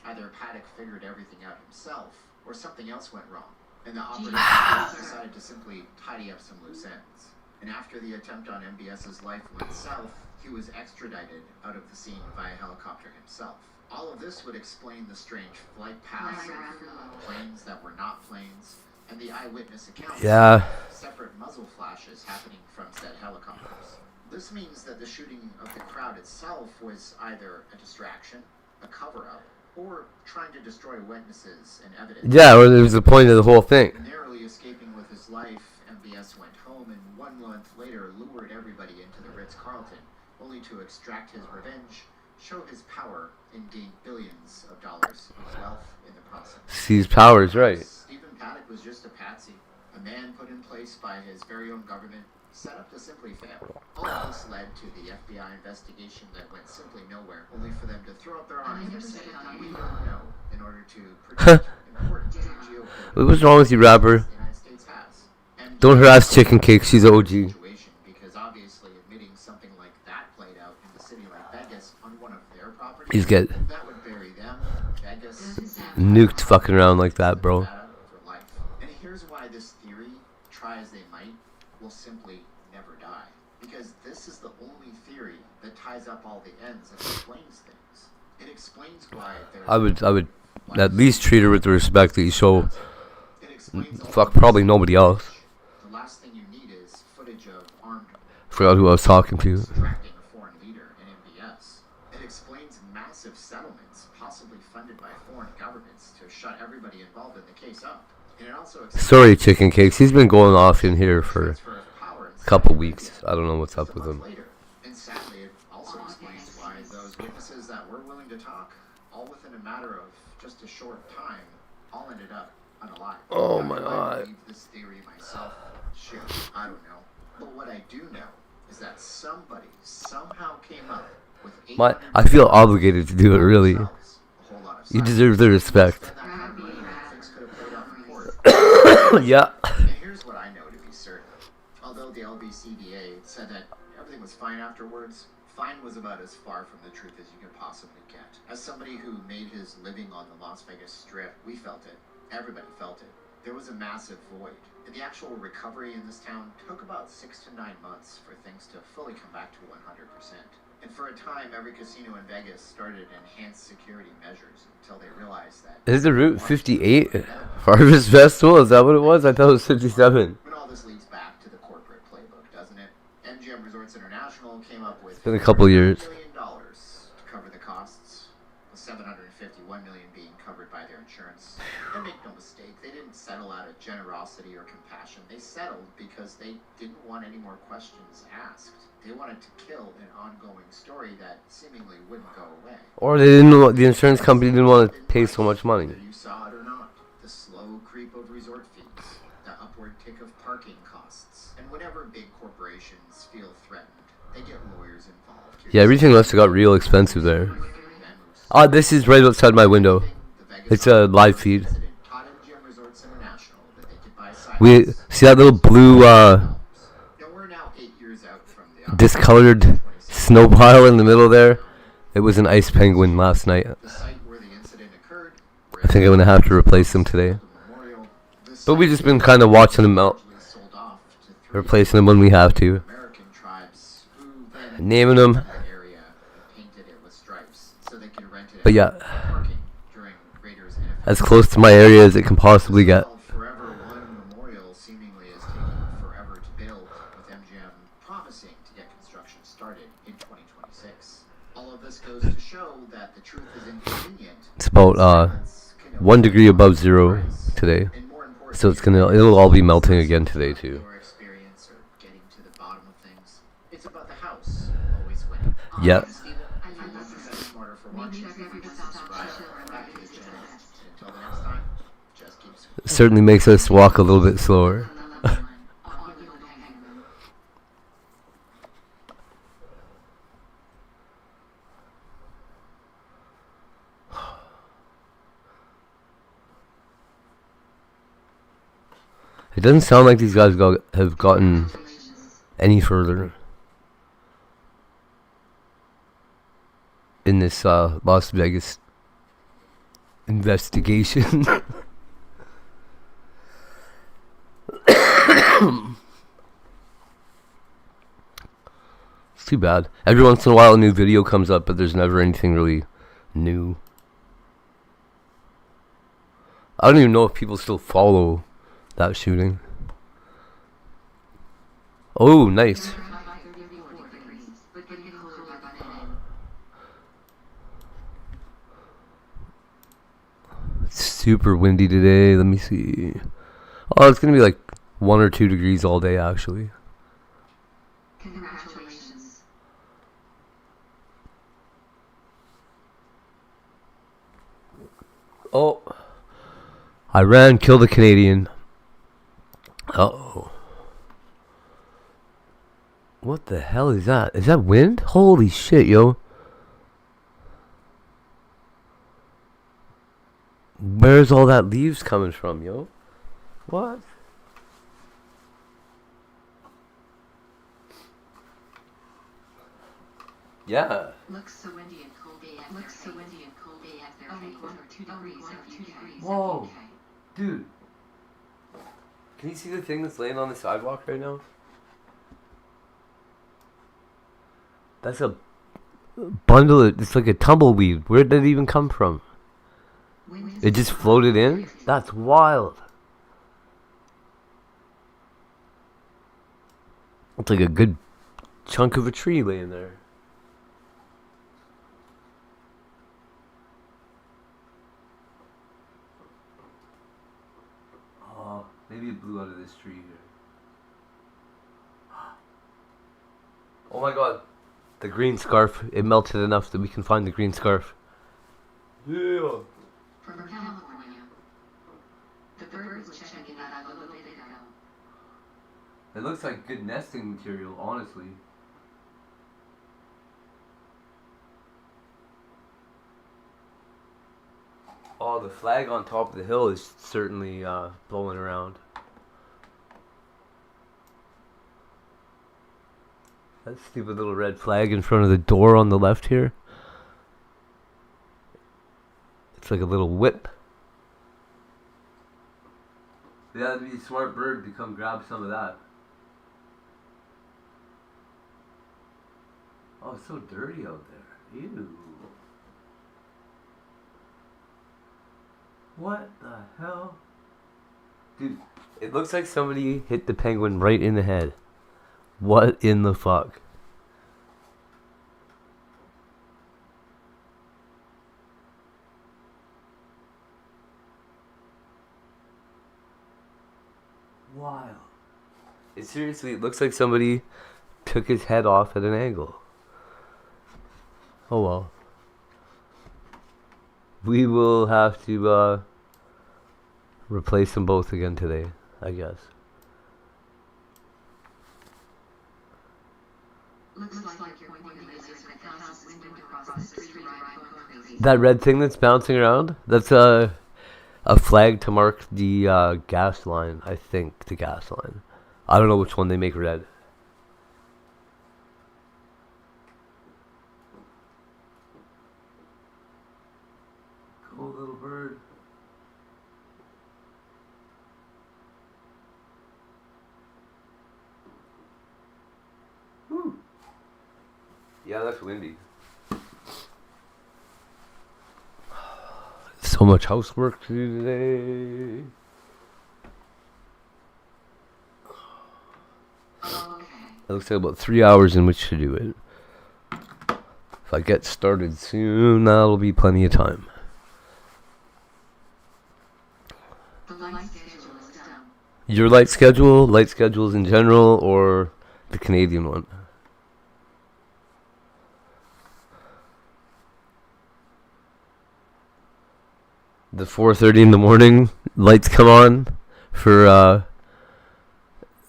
Either Paddock figured everything out himself, or something else went wrong. And the operative decided to simply tidy up some loose ends. And after the attempt on MBS's life went south, he was extradited out of the scene via helicopter himself. All of this would explain the strange flight paths of planes that were not planes, and the eyewitness accounts of separate muzzle flashes happening from said helicopters. This means that the shooting of the crowd itself was either a distraction, a cover-up, or trying to destroy witnesses and evidence. Yeah, or there was the point of the whole thing. Narrowly escaping with his life, MBS went home and 1 month later lured everybody into the Ritz-Carlton, only to extract his revenge, show his power, and gain billions of dollars of wealth in the process. Seize powers, right. Stephen Paddock was just a patsy, a man put in place by his very own government, set up to simply fail. All of this led to the FBI investigation that went simply nowhere, only for them to throw up their arms and say, we don't know, in order to protect important geopolitical What's wrong with you, rapper? the United States has. And Don't harass Chicken Cake, she's an OG. situation, because obviously admitting something like that played out in the city like Vegas on one of their properties, He's get that would bury them, Vegas, nuked fucking around like that, bro. for life. And here's why this theory, try as they might, will simply never die. Because this is the only theory that ties up all the ends and explains things. It explains why there's I would at least treat her with the respect that you show explains all Fuck, of this probably nobody else. The last thing you need is footage of armed Forgot who I was talking to. extracting a foreign leader in MBS. It explains massive settlements, possibly funded by foreign governments, to shut everybody involved in the case up. And it also explains Sorry, Chicken Cakes. He's been going off in here for transfer of power and a couple security weeks. I don't know what's up just a with month him. later. And sadly, it also explains why those witnesses that were willing to talk, all within a matter of just a short time, all ended up unalive. Oh Now, my do I God. believe this theory myself? Shoot, I don't know. But what I do know is that somebody somehow came up with I feel obligated to do it, really. a whole lot of You science. deserve the respect. Spend that kind of money on things could have played out in court. Yeah. And here's what I know to be certain. Although the LBCDA said that everything was fine afterwards, fine was about as far from the truth as you could possibly get. As somebody who made his living on the Las Vegas Strip, we felt it. Everybody felt it. There was a massive void. And the actual recovery in this town took about 6 to 9 months for things to fully come back to 100%. And for a time, every casino in Vegas started enhanced security measures until they realized that... Is the Route 58 Harvest Festival? Is that what it was? I thought it was 57. But all this leads back to the corporate playbook, doesn't it? MGM Resorts International came up with... It's been a couple years. $1 million to cover the costs, with $751 million being covered by their insurance. And make no mistake, they didn't settle out of generosity or compassion. They settled because they didn't want any more questions asked. They wanted to kill an ongoing story that seemingly wouldn't go away. Or they didn't. The insurance company didn't want to pay so much money. Whether you saw it or not, the slow creep of resort fees, the upward tick of parking costs, and whenever big corporations feel threatened, they get lawyers involved. Yeah, everything must have got real expensive there. This is right outside my window. It's a live feed. We see that little blue, discolored snow pile in the middle there. It was an ice penguin last night. I think I'm gonna have to replace them today. But we've just been kind of watching them melt, replacing them when we have to, naming them. But yeah, as close to my area as it can possibly get. Forever One Memorial seemingly is taking forever to build, with MGM promising to get construction started in 2026. All of this goes to show that the truth is inconvenient. It's about 1 degree above zero today, so it'll all be melting again today too. Experience or getting to the bottom of things. It's about the house always winning. Yeah. Smarter for watching. Back to the channel. Until the next time, just keep It certainly makes us walk a little bit slower. It doesn't sound like these guys have gotten any further in this Las Vegas investigation. It's too bad. Every once in a while a new video comes up, but there's never anything really new. I don't even know if people still follow that shooting. Oh, nice. It's super windy today. Let me see. Oh, it's gonna be like 1 or 2 degrees all day, actually. Congratulations. Oh. Iran killed a Canadian. Uh-oh. What the hell is that? Is that wind? Holy shit, yo. Where's all that leaves coming from, yo? What? Yeah. Looks so windy and cold day. Looks so windy and cold day. Only 1 or 2 degrees. Whoa. Dude. Can you see the thing that's laying on the sidewalk right now? That's a bundle of, it's like a tumbleweed. Where did it even come from? It just floated in? That's wild. It's like a good chunk of a tree laying there. Oh, maybe it blew out of this tree here. Oh my god. The green scarf. It melted enough that we can find the green scarf. Yeah. From California. The bird was checking it out a little bit ago. It looks like good nesting material, honestly. Oh, the flag on top of the hill is certainly blowing around. That stupid little red flag in front of the door on the left here. It's like a little whip. Yeah, that'd be a smart bird to come grab some of that. Oh, it's so dirty out there. Ew. What the hell? Dude, it looks like somebody hit the penguin right in the head. What in the fuck? Wild. It looks like somebody took his head off at an angle. Oh well. We will have to replace them both again today, I guess. Looks like you're pointing a laser at the house window across the street right going crazy. That red thing that's bouncing around, that's a flag to mark the gas line, I think, the gas line. I don't know which one they make red. Cool little bird. Whew. Yeah, that's windy. So much housework to do today. It looks like about 3 hours in which to do it. If I get started soon, that'll be plenty of time. The light schedule is done. Your light schedules in general, or the Canadian one? The 4:30 in the morning lights come on for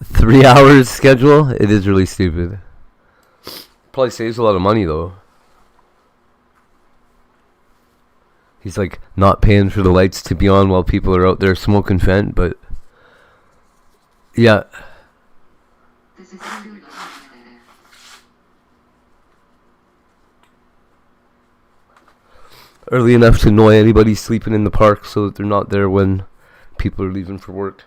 3 hours schedule. It is really stupid. Probably saves a lot of money though. He's like not paying for the lights to be on while people are out there smoking fent, but yeah. This is Early enough to annoy anybody sleeping in the park so that they're not there when people are leaving for work.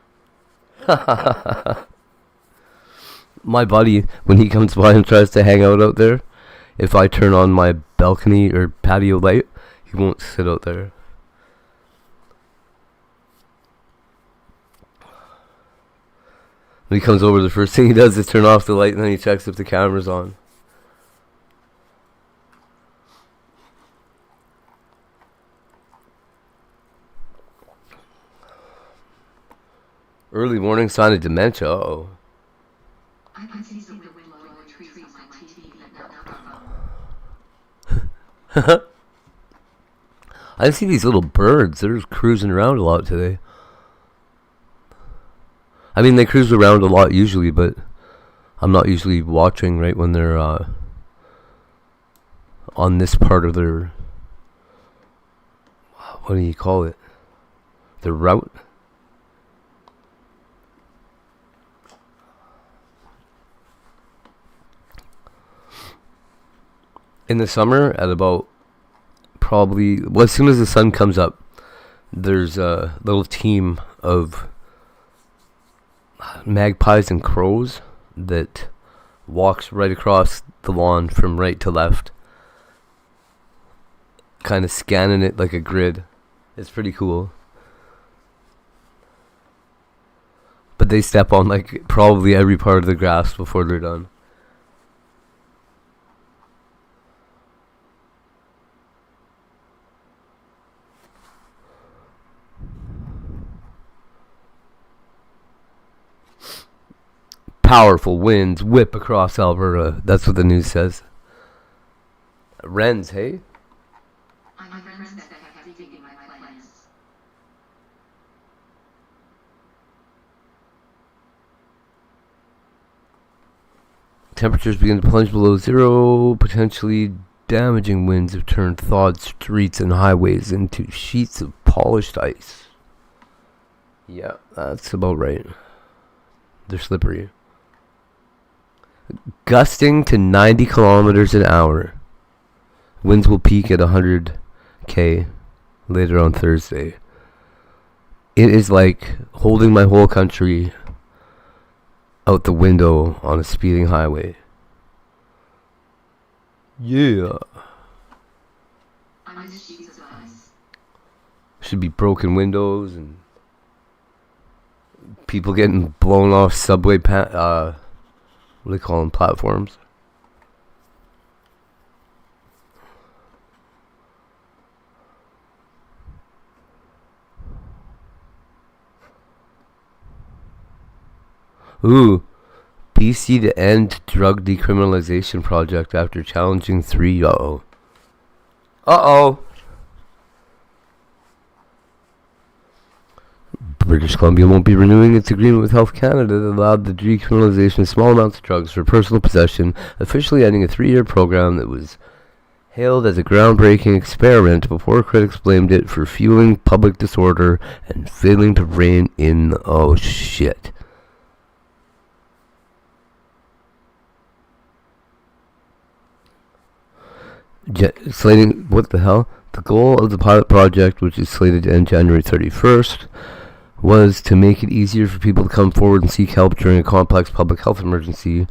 My buddy, when he comes by and tries to hang out there, if I turn on my balcony or patio light, he won't sit out there. When he comes over, the first thing he does is turn off the light and then he checks if the camera's on. Early warning sign of dementia. Uh-oh. I can see the wind blowing the trees on my TV now. I see these little birds. They're just cruising around a lot today. I mean, they cruise around a lot usually, but I'm not usually watching right when they're on this part of their, what do you call it? Their route? In the summer, at about probably, well, as soon as the sun comes up, there's a little team of magpies and crows that walks right across the lawn from right to left, kind of scanning it like a grid. It's pretty cool. But they step on like probably every part of the grass before they're done. Powerful winds whip across Alberta. That's what the news says. Wrens, hey? Temperatures begin to plunge below zero. Potentially damaging winds have turned thawed streets and highways into sheets of polished ice. Yeah, that's about right. They're slippery. Gusting to 90 kilometers an hour. Winds will peak at 100 later on Thursday. It is like holding my whole country out the window on a speeding highway. Yeah. Should be broken windows and people getting blown off subway what do they call them, platforms? Ooh, BC to end drug decriminalization project after challenging 3. Uh-oh. British Columbia won't be renewing its agreement with Health Canada that allowed the decriminalization of small amounts of drugs for personal possession, officially ending a 3-year program that was hailed as a groundbreaking experiment before critics blamed it for fueling public disorder and failing to rein in... Oh, shit. Slating... What the hell? The goal of the pilot project, which is slated to end January 31st, was to make it easier for people to come forward and seek help during a complex public health emergency.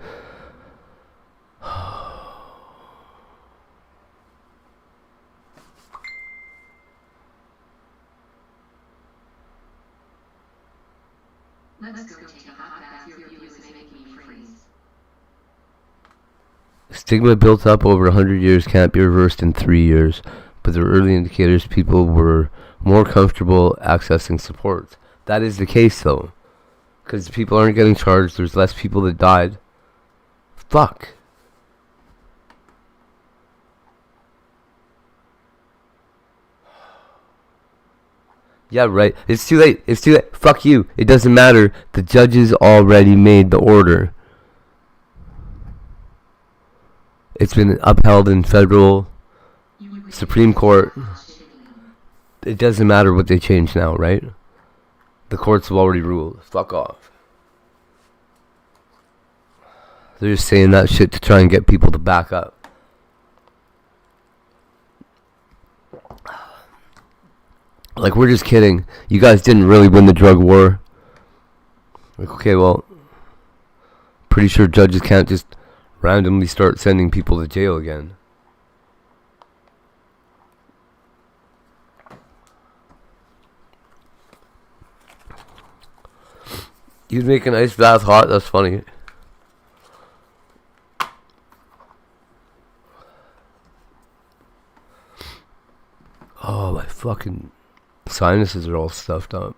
Let's go take a hot bath. Your view is making me freeze. Stigma built up over 100 years can't be reversed in 3 years, but there are early indicators people were more comfortable accessing support. That is the case, though. Because people aren't getting charged, there's less people that died. Fuck. Yeah, right. It's too late. It's too late. Fuck you. It doesn't matter. The judges already made the order. It's been upheld in federal Supreme Court. It doesn't matter what they change now, right? The courts have already ruled. Fuck off. They're just saying that shit to try and get people to back up. Like, we're just kidding. You guys didn't really win the drug war. Like, okay, well, pretty sure judges can't just randomly start sending people to jail again. You'd make a nice bath hot, that's funny. Oh, my fucking sinuses are all stuffed up.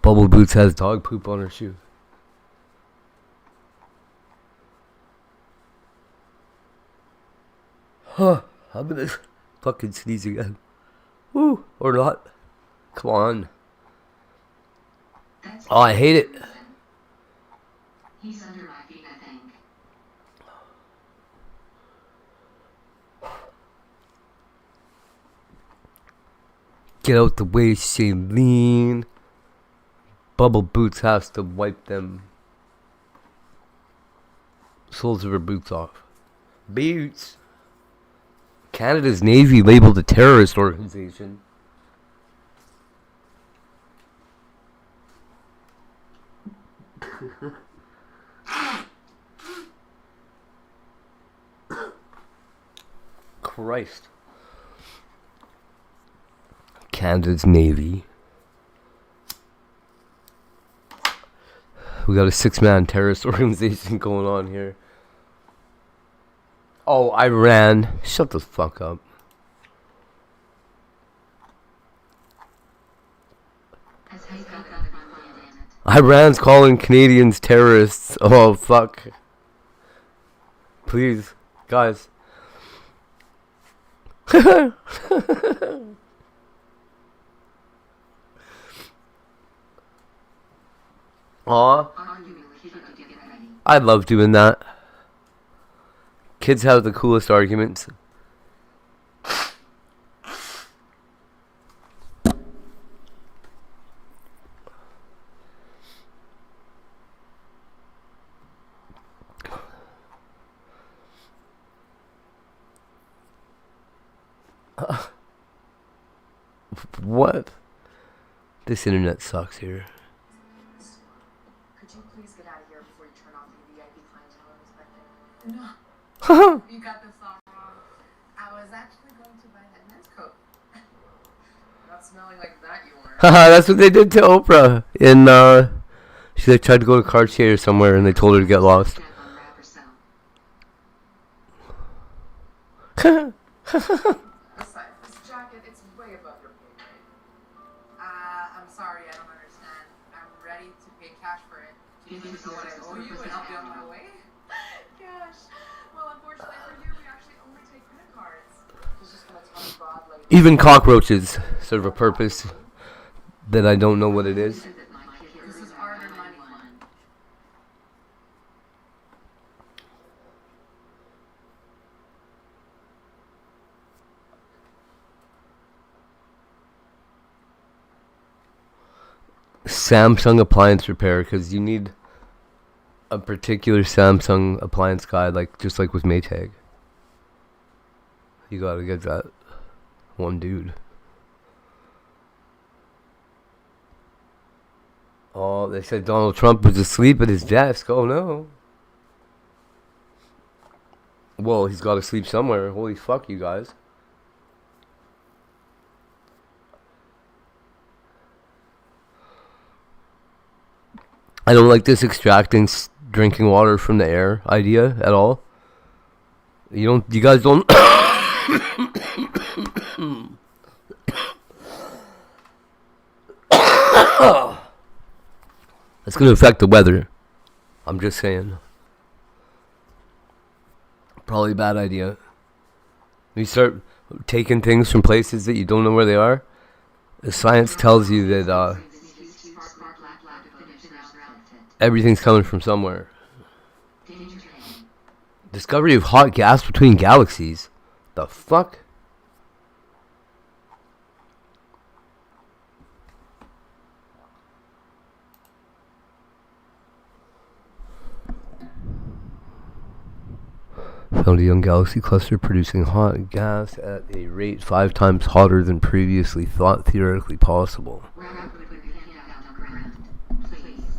Bubble Boots has dog poop on her shoe. Huh, I'm gonna fucking sneeze again. Woo, or not. Come on. Oh, I hate it. He's under my feet, I think. Get out the way, Shailene. Bubble Boots has to wipe them soles of her boots off. Boots. Canada's Navy labeled a terrorist organization. Christ. Canada's Navy. We got a 6-man terrorist organization going on here. Oh, Iran. Shut the fuck up. Iran's calling Canadians terrorists. Oh, fuck. Please, guys. Aw. I love doing that. Kids have the coolest arguments. What? This internet sucks here. Could you please get out of here before you turn off the VIP clientele I'm expecting? No. You got this all wrong. I was actually going to buy that men's coat. Not smelling like that, you weren't. Haha, that's what they did to Oprah. She like tried to go to Cartier somewhere and they told her to get lost. Besides, this jacket, it's way above your pay grade. I'm sorry, I don't understand. I'm ready to pay cash for it. Do you know what I owe you and I'll be on my way? Gosh. Well, unfortunately for you, we actually only take credit cards. She's just gonna tell me broadly. Even cockroaches serve a purpose that I don't know what it is. This is hard-earned money. Samsung appliance repair, because you need a particular Samsung appliance guy, like just like with Maytag. You gotta get that one dude. Oh, they said Donald Trump was asleep at his desk. Oh no. Well, he's gotta sleep somewhere. Holy fuck, you guys. I don't like this extracting drinking water from the air idea at all. You guys don't. That's gonna affect the weather. I'm just saying. Probably a bad idea. You start taking things from places that you don't know where they are. The science tells you that everything's coming from somewhere. Discovery of hot gas between galaxies. The fuck? Found a young galaxy cluster producing hot gas at a rate 5 times hotter than previously thought theoretically possible.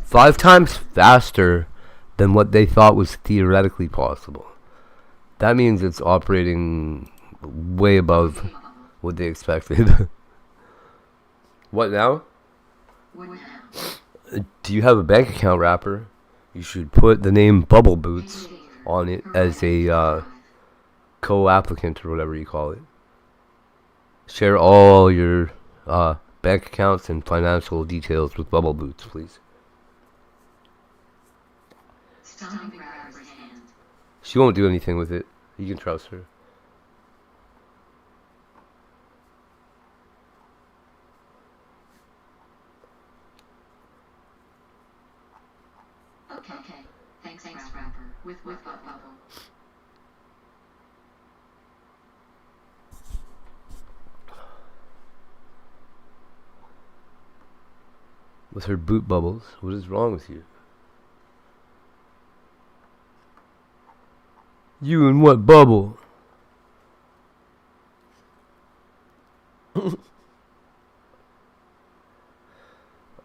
5 times faster than what they thought was theoretically possible. That means it's operating way above what they expected. What now? Do you have a bank account wrapper? You should put the name Bubble Boots on it as a co-applicant or whatever you call it. Share all your bank accounts and financial details with Bubble Boots, please. She won't do anything with it. You can trust her. Okay. Thanks, rapper. With bubble. With her boot bubbles. What is wrong with you? You and what bubble?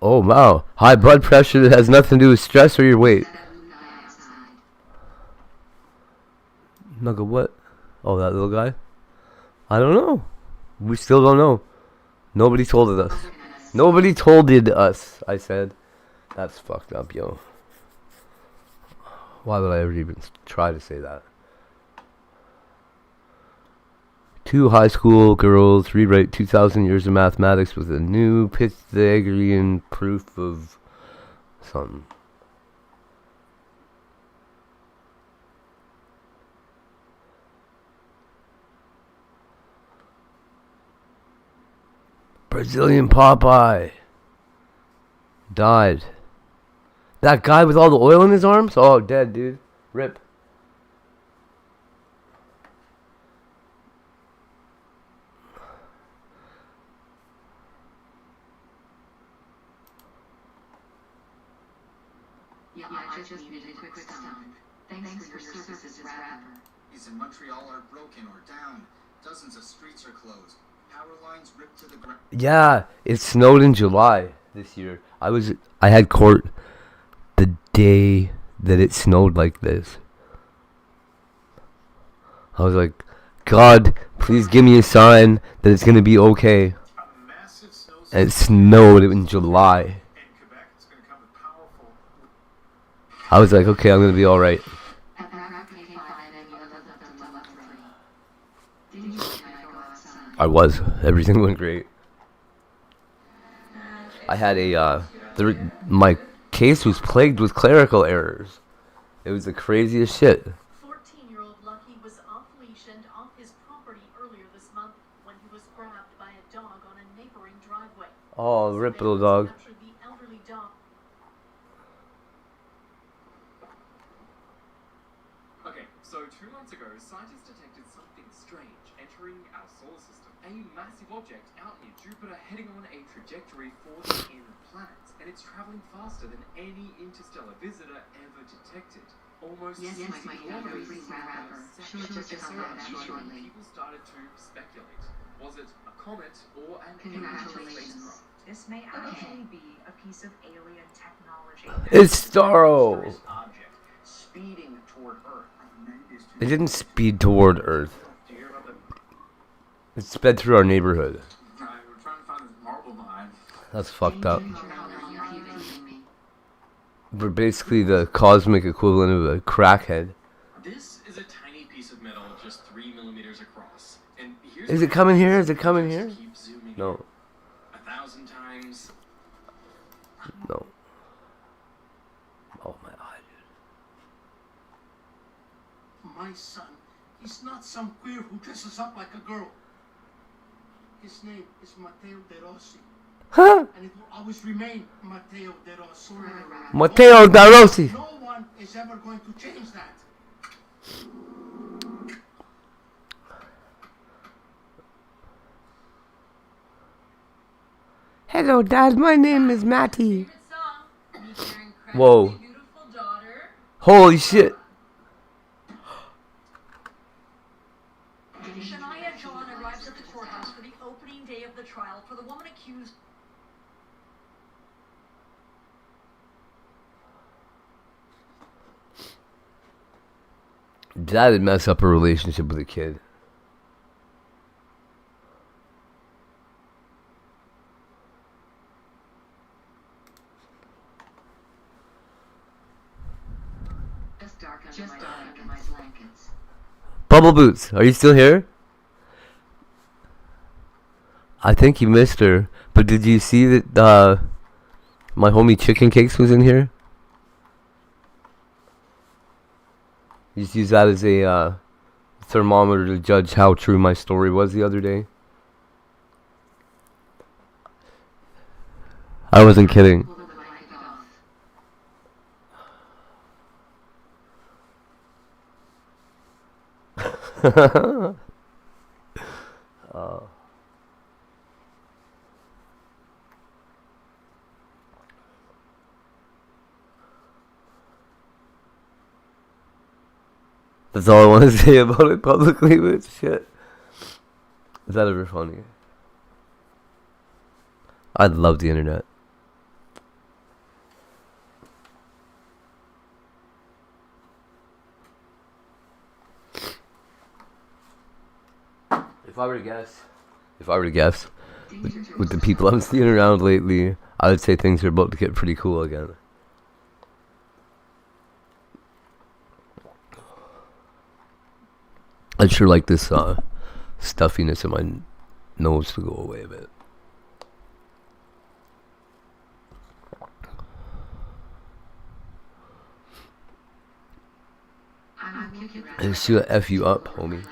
Oh, wow. High blood pressure that has nothing to do with stress or your weight. Nugga, what? Oh, that little guy? I don't know. We still don't know. Nobody told us. Nobody told us, I said. That's fucked up, yo. Why would I ever even try to say that? 2 high school girls rewrite 2,000 years of mathematics with a new Pythagorean proof of something. Brazilian Popeye died. That guy with all the oil in his arms? Oh, dead, dude. Rip. Yeah, I just needed a quick stump. Thanks for your services as rapper. Streets in Montreal are broken or down. Dozens of streets are closed. Power lines ripped to the ground. Yeah, it snowed in July this year. I had court the day that it snowed like this. I was like, God, please give me a sign that it's gonna be okay. And it snowed in July. I was like, okay, I'm gonna be alright. I was. Everything went great. I had my case was plagued with clerical errors. It was the craziest shit. 14-year-old Lucky was off leash and off his property earlier this month when he was grabbed by a dog on a neighboring driveway. Oh, rip little dog. The elderly dog. Okay, so 2 months ago, scientists detected something strange entering our solar system. A massive object out near Jupiter heading on a trajectory for the inner planets, and it's traveling faster than any interstellar visitor ever detected. Almost 60 kilometers per hour. People started to speculate. Was it a comet or an alien spacecraft? This may actually be a piece of alien technology. It's Starro. Object speeding toward Earth. It didn't speed toward Earth. Do you hear about the... It sped through our neighborhood. We're trying to find this marble mine. That's fucked up. We're basically the cosmic equivalent of a crackhead. This is a tiny piece of metal just 3 millimeters across. And here's Is it coming here? Is it coming here? keep zooming No. 1,000 times. No. Oh my eye, dude. My son, he's not some queer who dresses up like a girl. His name is Matteo De Rossi. Huh? And it will always remain Matteo De Rossi. Matteo De Rossi. No one is ever going to change that. Hello, Dad. My name is Matty. Whoa. Holy shit. Shania John arrives at the courthouse for the opening day of the trial for the woman accused. That'd mess up a relationship with a kid. Just dark under my blankets. Bubble Boots, are you still here? I think you missed her, but did you see that my homie Chicken Cakes was in here? Just use that as a thermometer to judge how true my story was the other day. I wasn't kidding. That's all I want to say about it publicly, but shit. Is that ever funny? I love the internet. If I were to guess, with the people I'm seeing around lately, I would say things are about to get pretty cool again. I'd sure like this stuffiness in my nose to go away a bit. I just should F you up, homie.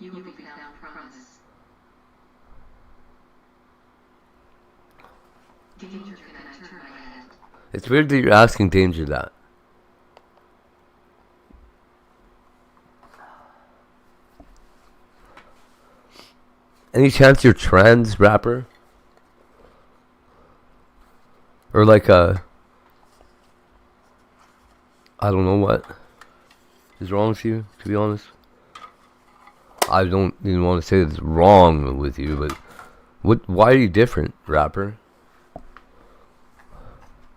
You will be found, promise. Danger, can I turn my head? It's weird that you're asking Danger that. Any chance you're trans, rapper? Or like a... I don't know what is wrong with you, to be honest. I don't even want to say it's wrong with you, but why are you different, rapper?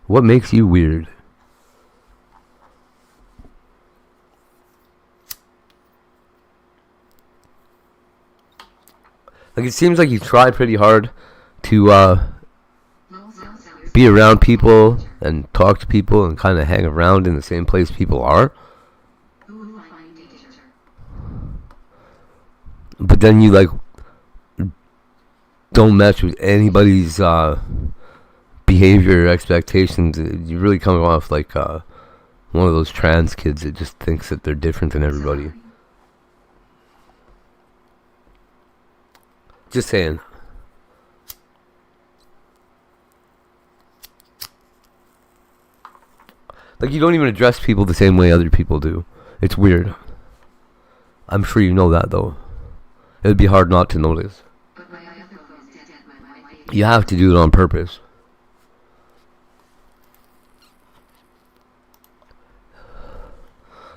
What makes you weird? Like, it seems like you try pretty hard to be around people and talk to people and kind of hang around in the same place people are. But then you, like, don't match with anybody's behavior or expectations. You really come off like one of those trans kids that just thinks that they're different than everybody. Just saying. Like, you don't even address people the same way other people do. It's weird. I'm sure you know that, though. It would be hard not to notice. You have to do it on purpose.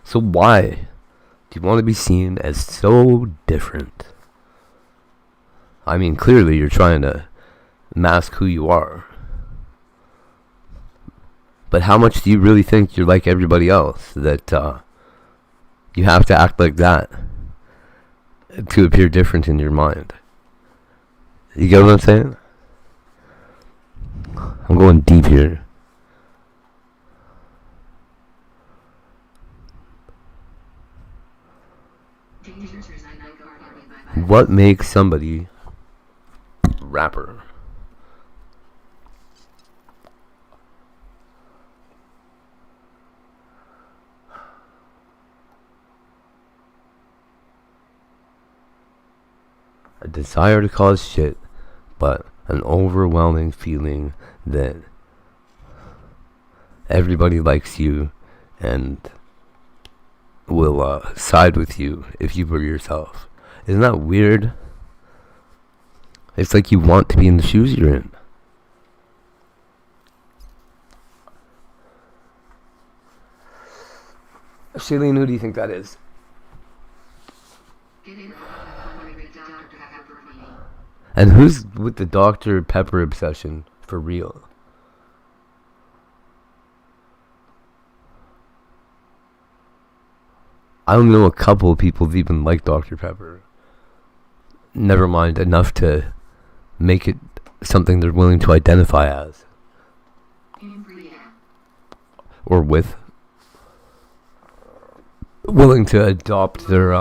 So why do you want to be seen as so different? I mean, clearly you're trying to mask who you are. But how much do you really think you're like everybody else, that you have to act like that to appear different in your mind? You get what I'm saying? I'm going deep here. What makes somebody rapper? A desire to cause shit, but an overwhelming feeling that everybody likes you and will side with you if you were yourself. Isn't that weird? It's like you want to be in the shoes you're in. Shailene, who do you think that is? And who's with the Dr. Pepper obsession for real? I don't know a couple of people that even like Dr. Pepper. Never mind enough to make it something they're willing to identify as. Or with. Willing to adopt their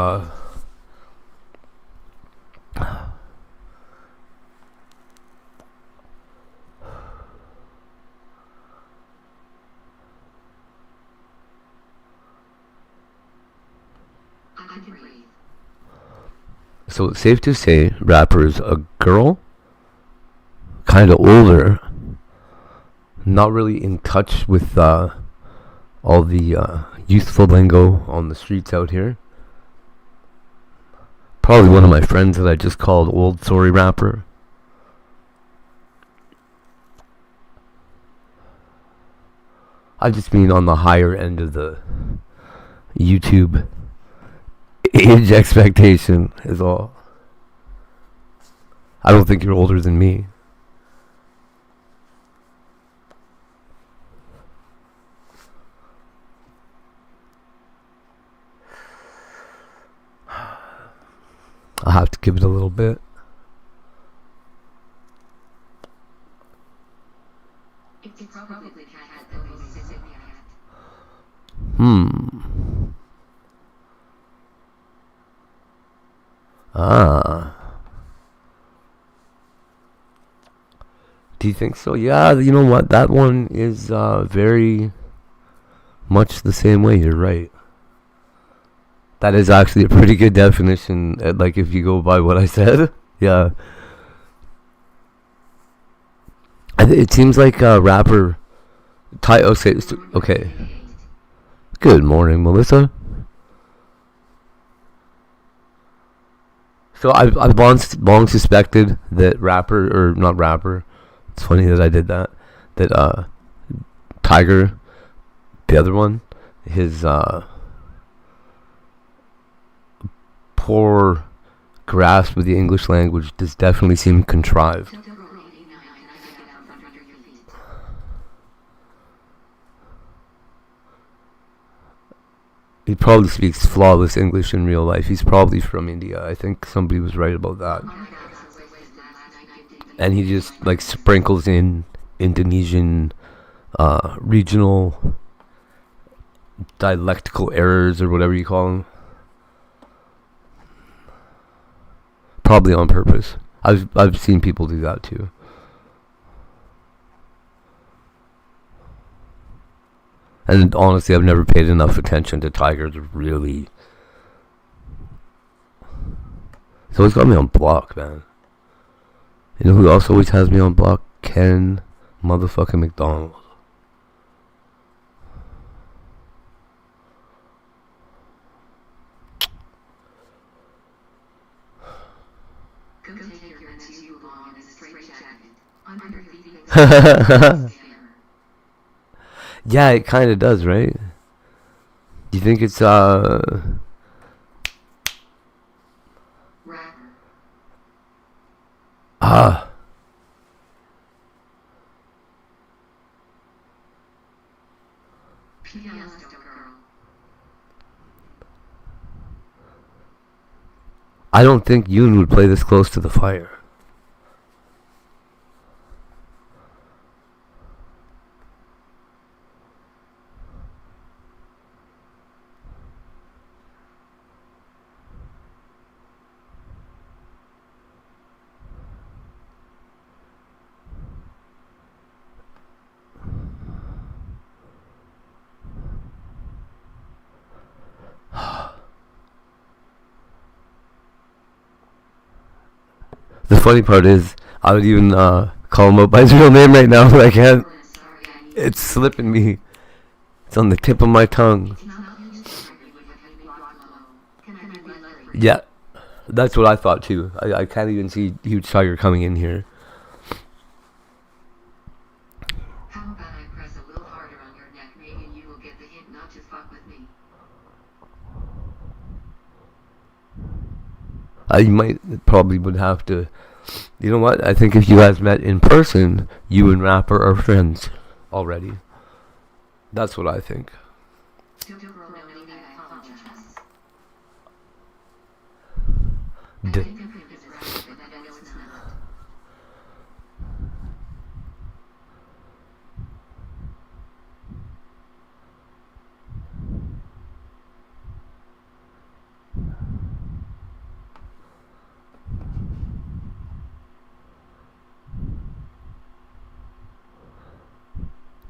So it's safe to say rapper's a girl, kind of older, not really in touch with all the youthful lingo on the streets out here. Probably one of my friends that I just called old sorry rapper. I just mean on the higher end of the YouTube age expectation is all. I don't think you're older than me. I'll have to give it a little bit. It's probably cat that goes sissy cat. Do you think so? Yeah, you know what? That one is very much the same way. You're right. That is actually a pretty good definition, like if you go by what I said. Yeah. It seems like a rapper. Okay. Good morning, Melissa. So I've long suspected that rapper, or not rapper, it's funny that I did that, that Tiger, the other one, his poor grasp of the English language does definitely seem contrived. He probably speaks flawless English in real life. He's probably from India. I think somebody was right about that. And he just like sprinkles in Indonesian regional dialectical errors or whatever you call them. Probably on purpose. I've seen people do that too. And honestly, I've never paid enough attention to Tiger to really. So he's got me on block, man. You know who else always has me on block? Ken motherfucking McDonald. Go take your fancy you long in a straight jacket. Under Yeah, it kind of does, right? Do you think it's rapper. Pianist girl. I don't think Yoon would play this close to the fire. The funny part is, I would even call him up by his real name right now, but I can't. It's slipping me. It's on the tip of my tongue. Yeah, that's what I thought too. I can't even see Huge Tiger coming in here. How about I press a little harder on your neck? Maybe you will get the hint not to fuck with me. You might probably would have to. You know what? I think if you guys met in person, you and Rapper are friends already. That's what I think.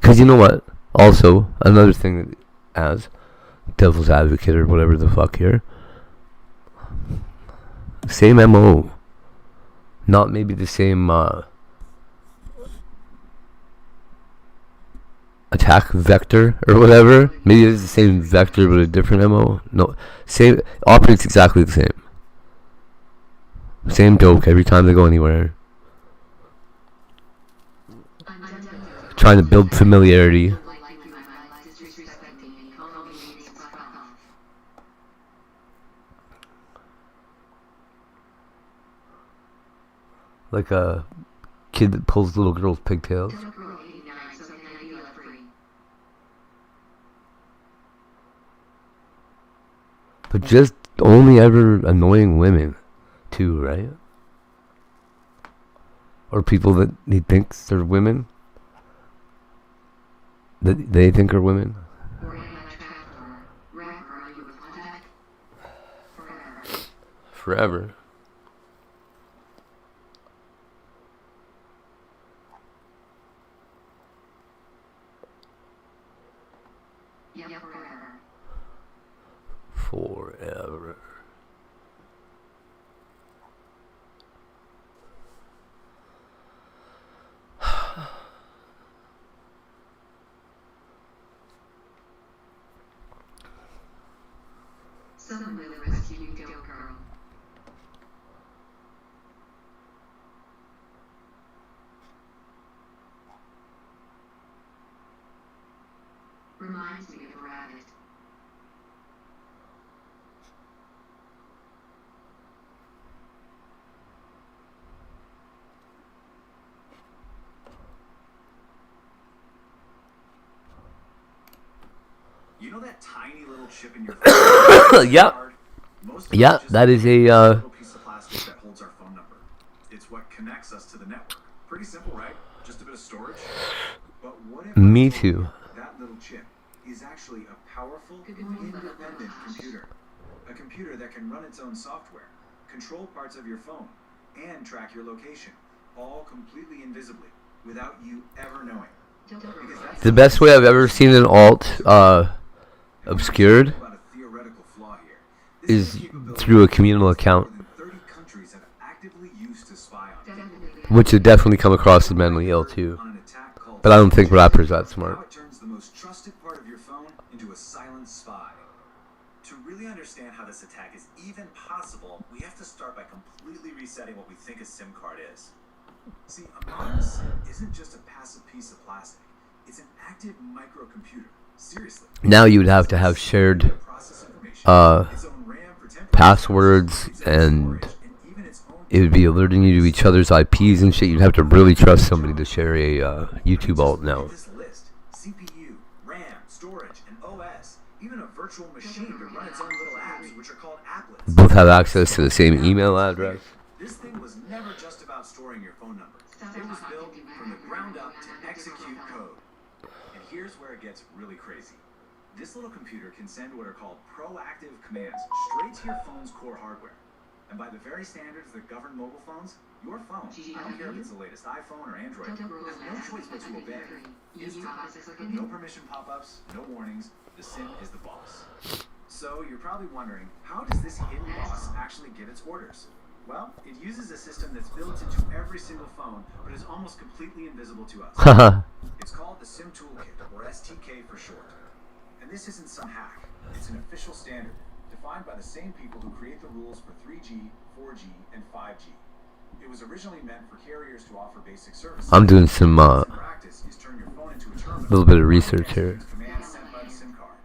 Because you know what? Also, another thing that, as devil's advocate or whatever the fuck here, same MO. Not maybe the same attack vector or whatever. Maybe it's the same vector but a different MO. No, same, operates exactly the same. Same dope every time they go anywhere. Trying to build familiarity. Like a kid that pulls little girls' pigtails. Tell girl 89 something that you are free. But just only ever annoying women, too, right? Or people that he thinks are women. That they think are women. Or in my trap or rapper, are you with contact? Forever. Forever. Yeah, forever. Forever. Someone will rescue you, go girl. Reminds me of a rabbit. You know that tiny little chip in your phone? Yeah. Yeah, that is a little piece of plastic that holds our phone number. It's what connects us to the network. Pretty simple, right? Just a bit of storage. But what if Me too. that little chip is actually a powerful, independent computer? A computer that can run its own software, control parts of your phone, and track your location, all completely invisibly, without you ever knowing. Because that's the best way I've ever seen an alt obscured about a theoretical flaw here. This is capability through a communal account, more than 30 countries have actively used to spy on people. which would definitely come across as mentally ill too. On an attack called But I don't think rappers that How smart. it turns the most trusted part of your phone into a silent spy. To really understand how this attack is even possible, we have to start by completely resetting what we think a SIM card is. See, a modern SIM isn't just a passive piece of plastic. It's an active microcomputer. Seriously. Now you would have to have shared passwords, and it would be alerting you to each other's IPs and shit. You'd have to really trust somebody to share a YouTube alt now. This list, CPU, RAM, storage, and OS, even a virtual machine to run its own little apps, which are called applets. Both have access to the same email address. This thing was never just about storing your phone number. It was built from the ground up to execute code. And here's where it gets really crazy. This little computer can send what are called proactive commands straight to your phone's core hardware. And by the very standards that govern mobile phones, your phone, I don't care if it's the latest iPhone or Android, has no choice but to obey. Instantly. No permission pop-ups, no warnings, the SIM is the boss. So you're probably wondering, how does this hidden boss actually give its orders? Well, it uses a system that's built into every single phone, but is almost completely invisible to us. It's called the SIM Toolkit, or STK for short. And this isn't some hack. It's an official standard, defined by the same people who create the rules for 3G, 4G, and 5G. It was originally meant for carriers to offer basic services. I'm doing some practice is turn your phone into a terminal. little bit of research here. Commands sent by the SIM card.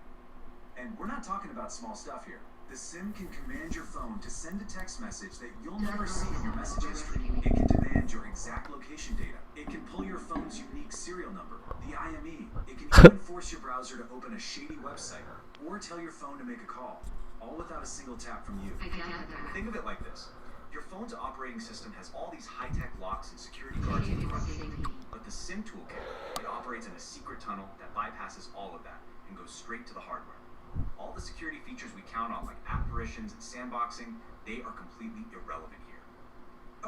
And we're not talking about small stuff here. The SIM can command your phone to send a text message that you'll never see in your message history. It can demand your exact location data. It can pull your phone's unique serial number, the IME. It can even force your browser to open a shady website or tell your phone to make a call, all without a single tap from you. Think of it like this. Your phone's operating system has all these high-tech locks and security guards in front of it. But the SIM toolkit, it operates in a secret tunnel that bypasses all of that and goes straight to the hardware. All the security features we count on, like apparitions and sandboxing, they are completely irrelevant here.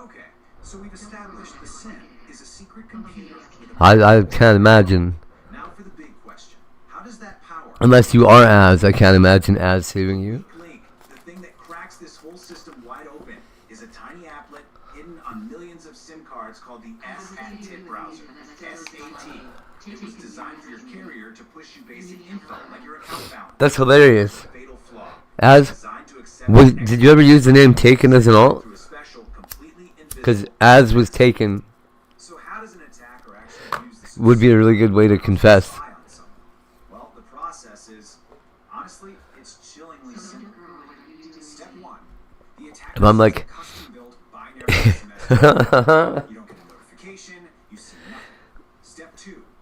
Okay, so we've established the SIM is a secret computer with a I can't imagine. Now for the big question. How does that power... Unless you are Az, I can't imagine Az saving you. Link, the thing that cracks this whole system wide open, is a tiny applet hidden on millions of SIM cards called the SAT browser. SAT. It was designed for your carrier to push you basic info, like your account balance. That's hilarious. Fatal flaw. Az, Designed to accept did you ever use the name Taken as an alt? through a special, completely Because invisible... Az was taken So how does an attacker actually use this... would be a really good way to confess. spy on someone? Well, the process is, honestly, it's chillingly simple. Step 1. If I'm like,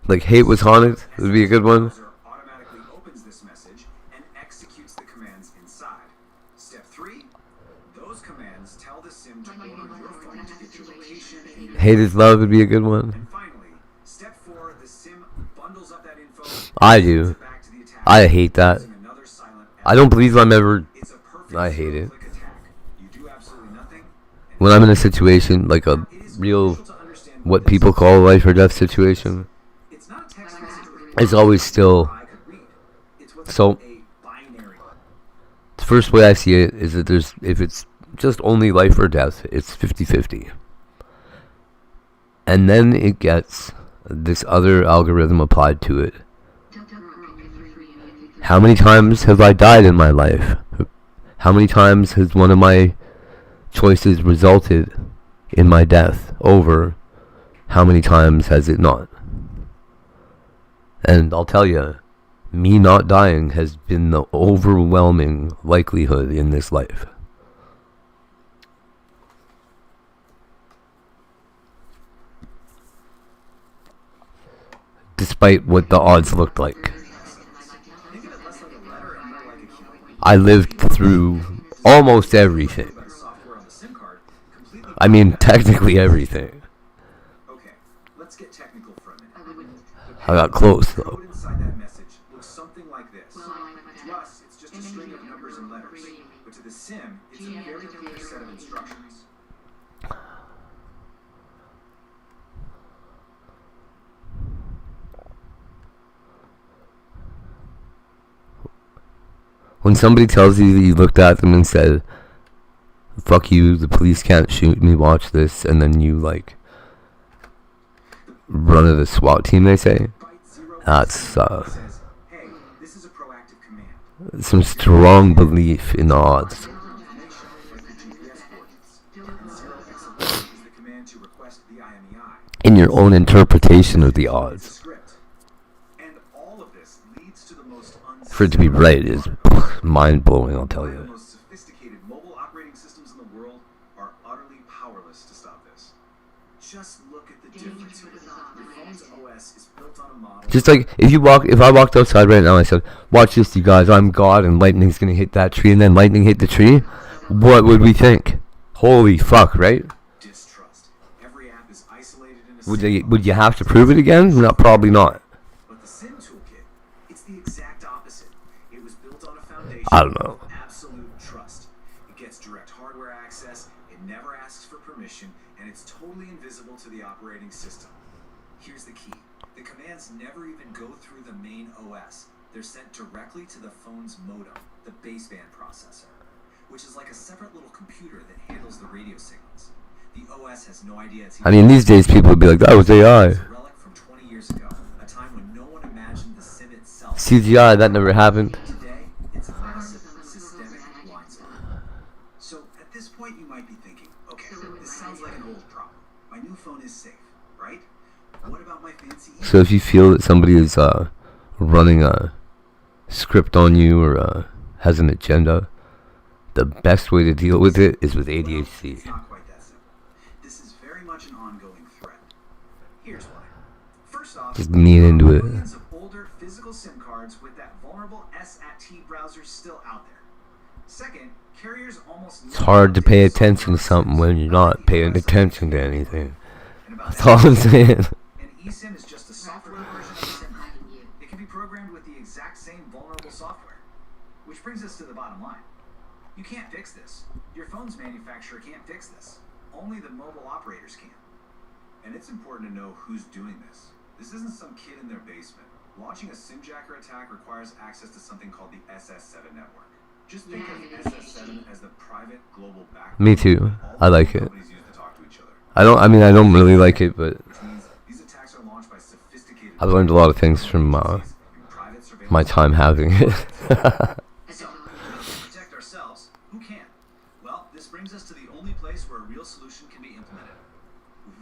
like Hate Was Haunted would be a good one. Opens this message and executes the commands inside. Step 3, those commands tell the sim to order your phone to get your location and your Hate Is Love would be a good one. And finally, step 4, the sim bundles up that info. I do. I hate that. I don't believe I'm ever. I hate it. When I'm in a situation like a real, what people call a life or death situation, it's always still. So, the first way I see it is that if it's just only life or death, it's 50-50. And then it gets this other algorithm applied to it. How many times have I died in my life? How many times has one of my choices resulted in my death over how many times has it not? And I'll tell you, me not dying has been the overwhelming likelihood in this life. Despite what the odds looked like. I lived through almost everything. I mean, technically everything. Okay, let's get technical for a minute. I got close though. Code inside that message looks something like this. To us, it's just a string of numbers and letters, but to the sim, it's a very clear set of instructions. When somebody tells you that you looked at them and said, fuck you, the police can't shoot me, watch this, and then you like run to the SWAT team, they say, that's some strong belief in the odds. In your own interpretation of the odds. For it to be right is mind-blowing, I'll tell you. The most sophisticated mobile operating systems in the world are utterly powerless to stop this. Just look at the difference. Your phone's OS is built on a model. Just like if I walked outside right now and I said, watch this, you guys, I'm God and lightning's gonna hit that tree, and then lightning hit the tree, what would we think? Holy fuck, right? Distrust. Every app is isolated in a Would you have to prove it again? No, probably not. But the SIM toolkit, it's the exact opposite. It was built on a foundation I don't know. of absolute trust. It gets direct hardware access, it never asks for permission, and it's totally invisible to the operating system. Here's the key. The commands never even go through the main OS. They're sent directly to the phone's modem, the baseband processor, which is like a separate little computer that handles the radio signals. The OS has no idea it's I mean, these days people would be like, that was AI. relic from 20 years ago, a time when no one imagined the SIM itself. CGI, that never happened. Today, it's a massive systemic blind spot. So at this point you might be thinking, okay, this sounds like an old problem. My new phone is safe, right? What about my fancy email? So if you feel that somebody is running a script on you or has an agenda, the best way to deal with it is with ADHD. It's not quite that simple. This is very much an ongoing threat. Here's why. First off, Just lean into it. millions of older physical SIM cards with that vulnerable SAT browser still out there. Second, carriers almost It's hard to pay attention to something when you're not paying attention to anything. That's all I'm saying. An eSIM is just a software version of a SIM card. It can be programmed with the exact same vulnerable software. Which brings us to the bottom line. You can't fix this. Your phone's manufacturer can't fix this. Only the mobile operators can. And it's important to know who's doing this. This isn't some kid in their basement. Launching a SIMjacker attack requires access to something called the SS7 network. Just think of SS7 as the private global backbone. Me too. I like it. Companies use to talk to each other. I don't really like it, but Which means these attacks are launched by sophisticated I've learned a lot of things from my time having it. So, to protect ourselves, who can? Well, this brings us to the only place where a real solution can be implemented.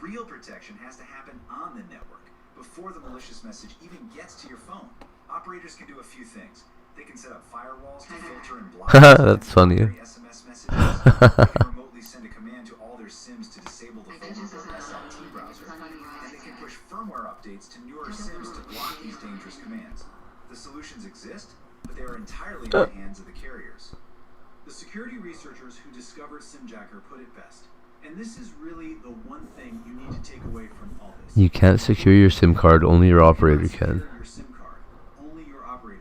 Real protection has to happen on the network before the malicious message even gets to your phone. Operators can do a few things. They can set up firewalls to filter and block That's funny. SMS messages. They can remotely send a command to all their SIMs to disable the vulnerable SLT browser. And they can push firmware updates to newer SIMs to block these dangerous commands. The solutions exist, but they are entirely in the hands of the carriers. The security researchers who discovered SimJacker put it best. And this is really the one thing you need to take away from all this. You can't secure your SIM card, only your operator can.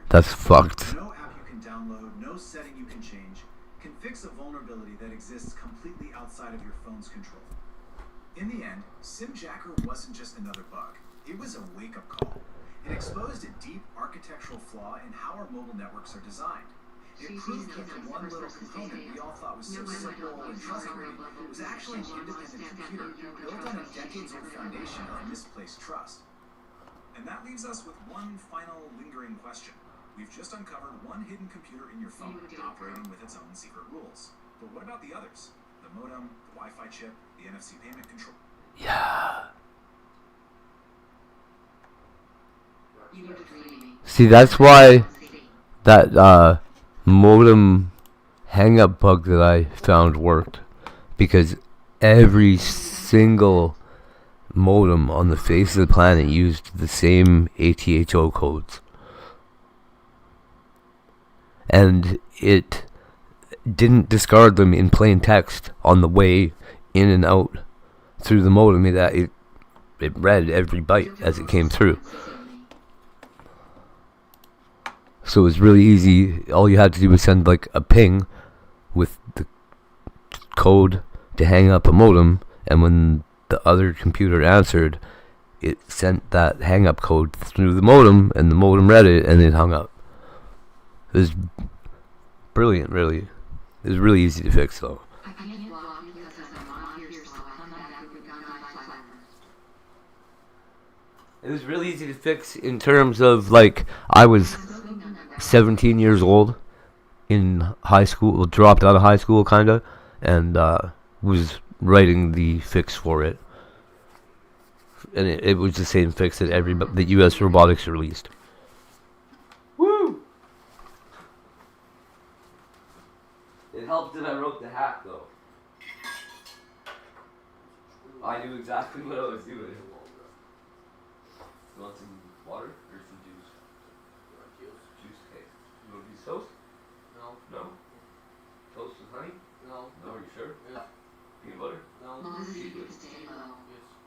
That's fucked. No app you can download, no setting you can change, can fix a vulnerability that exists completely outside of your phone's control. In the end, SimJacker wasn't just another bug. It was a wake-up call. It exposed a deep architectural flaw in how our mobile networks are designed. It proved that the one little component we all thought was so simple and trustworthy was actually an independent computer built on a decades-old foundation of misplaced trust. And that leaves us with one final lingering question. We've just uncovered one hidden computer in your phone operating with its own secret rules. But what about the others? The modem, the Wi-Fi chip, the NFC payment control? Yeah. See, that's why that modem hang-up bug that I found worked. Because every single modem on the face of the planet used the same ATHO codes. And it didn't discard them in plain text on the way in and out through the modem. It read every byte as it came through. So it was really easy. All you had to do was send like a ping with the code to hang up a modem, and when the other computer answered, it sent that hang up code through the modem, and the modem read it, and it hung up. It was brilliant, really. It was really easy to fix, though. It was really easy to fix in terms of, like, I was 17 years old in high school, dropped out of high school, kind of, and was writing the fix for it. And it was the same fix that the US Robotics released. Woo! It helped that I wrote the hack, though. I knew exactly what I was doing. You want some water or some juice? Juice, okay. You want to use toast? No. No? Toast with honey? No. No, are you sure? Yeah. Peanut butter? No. Yes.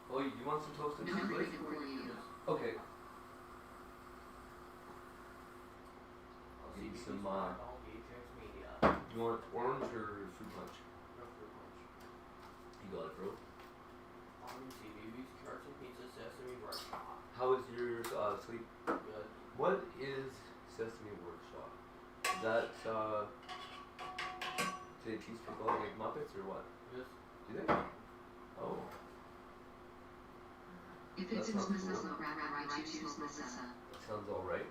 Oh, you want some toast and peanut butter? Yes. Okay. I'll need some, you want orange or fruit punch? No, fruit punch. You got it, bro. How is your sleep? Good. What is Sesame Workshop? Is that, do they teach people how to make Muppets or what? Yes. Do they? Oh. If it's cool. Right, choose Melissa. That sounds alright.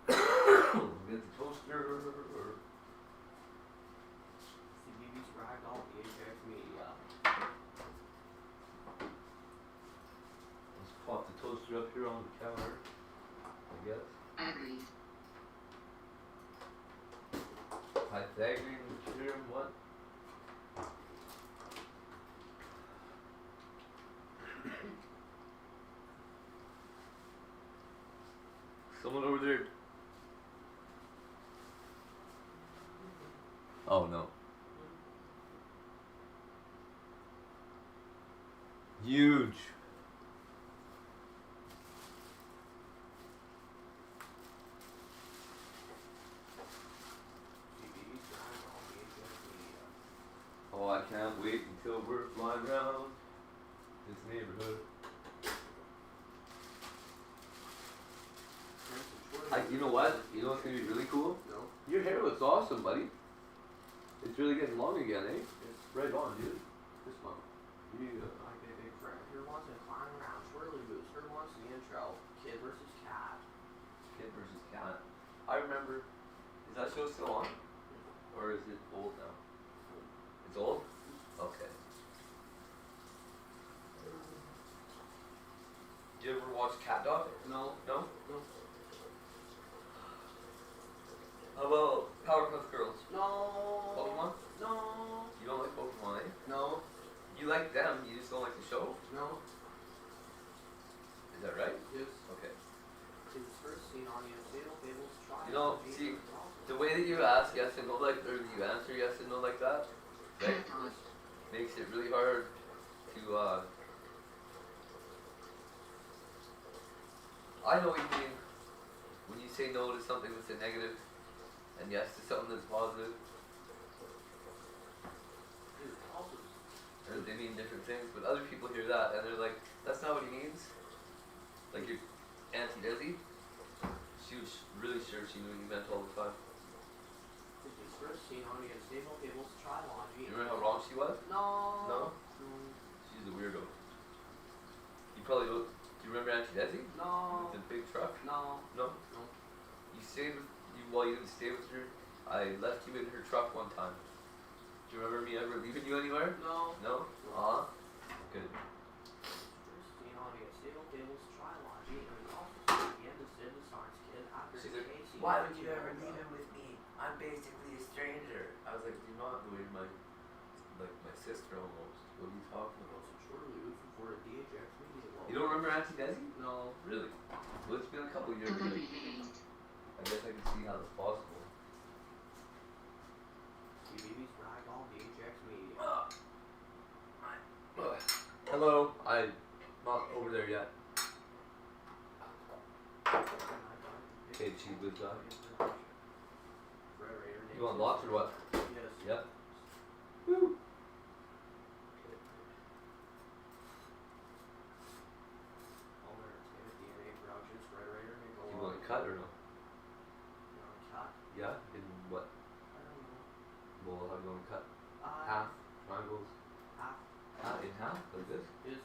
Get the toaster. CBB's ragged all the HX media. Let's pop the toaster up here on the counter, I guess. Agreed. Pythagorean what? Someone over there. Oh no. Huge. Oh, I can't wait until we're flying around this neighborhood. You know what? You know what's gonna be really cool? No. Your hair looks awesome, buddy. It's really getting long again, eh? It's right on, dude. This one. Yeah. My big friend here wants to climb around swirly booster, wants the intro. Kid versus cat. Kid versus cat. I remember. Is that show still on? Or is it old now? It's old? Okay. Did you ever watch Cat Dog? No. No? No. about Powerpuff Girls? No. Pokemon? No. You don't like Pokemon, eh? No. You like them, you just don't like the show? No. Is that right? Yes. Okay. It was first seen on the Unstable Fables trial. You know, see, the way that you ask yes and no like, or you answer yes and no like that, right, makes it really hard to, I know what you mean when you say no to something that's a negative and yes to something that's positive. Or they mean different things, but other people hear that and they're like, that's not what he means. Like your Auntie Desi, she was really sure she knew what you meant all the time. It was first seen on the Unstable Fables trilogy. You remember how wrong she was? No. No? She's a weirdo. You probably don't. Do you remember Auntie Desi? No. With the big truck? No. No? No. You stayed with, while you didn't stay with her, I left you in her truck one time. Do you remember me ever leaving you anywhere? No. No? Aw. Good. First seen on the Unstable Fables trilogy, and was also seen at the end of Sid the Science Kid after She's the like, Casey. why would you ever leave him with me? I'm basically a stranger. I was like, you're not the way my, like my sister almost. What are you talking about? Also shortly looking for a DHX media logo. You don't remember Auntie Desi? No. Really? Well, it's been a couple years ago. I guess I can see how that's possible. TV's brag on DHX media. Hello. I'm not over there yet. Hey, Chief, good guy. You want lots or what? Yes. Yep. Woo! You want to cut or no? You want to cut? Yeah? In what? I don't know. Well, how do you want to cut? Half. Triangles? Half. In half? Like this? Is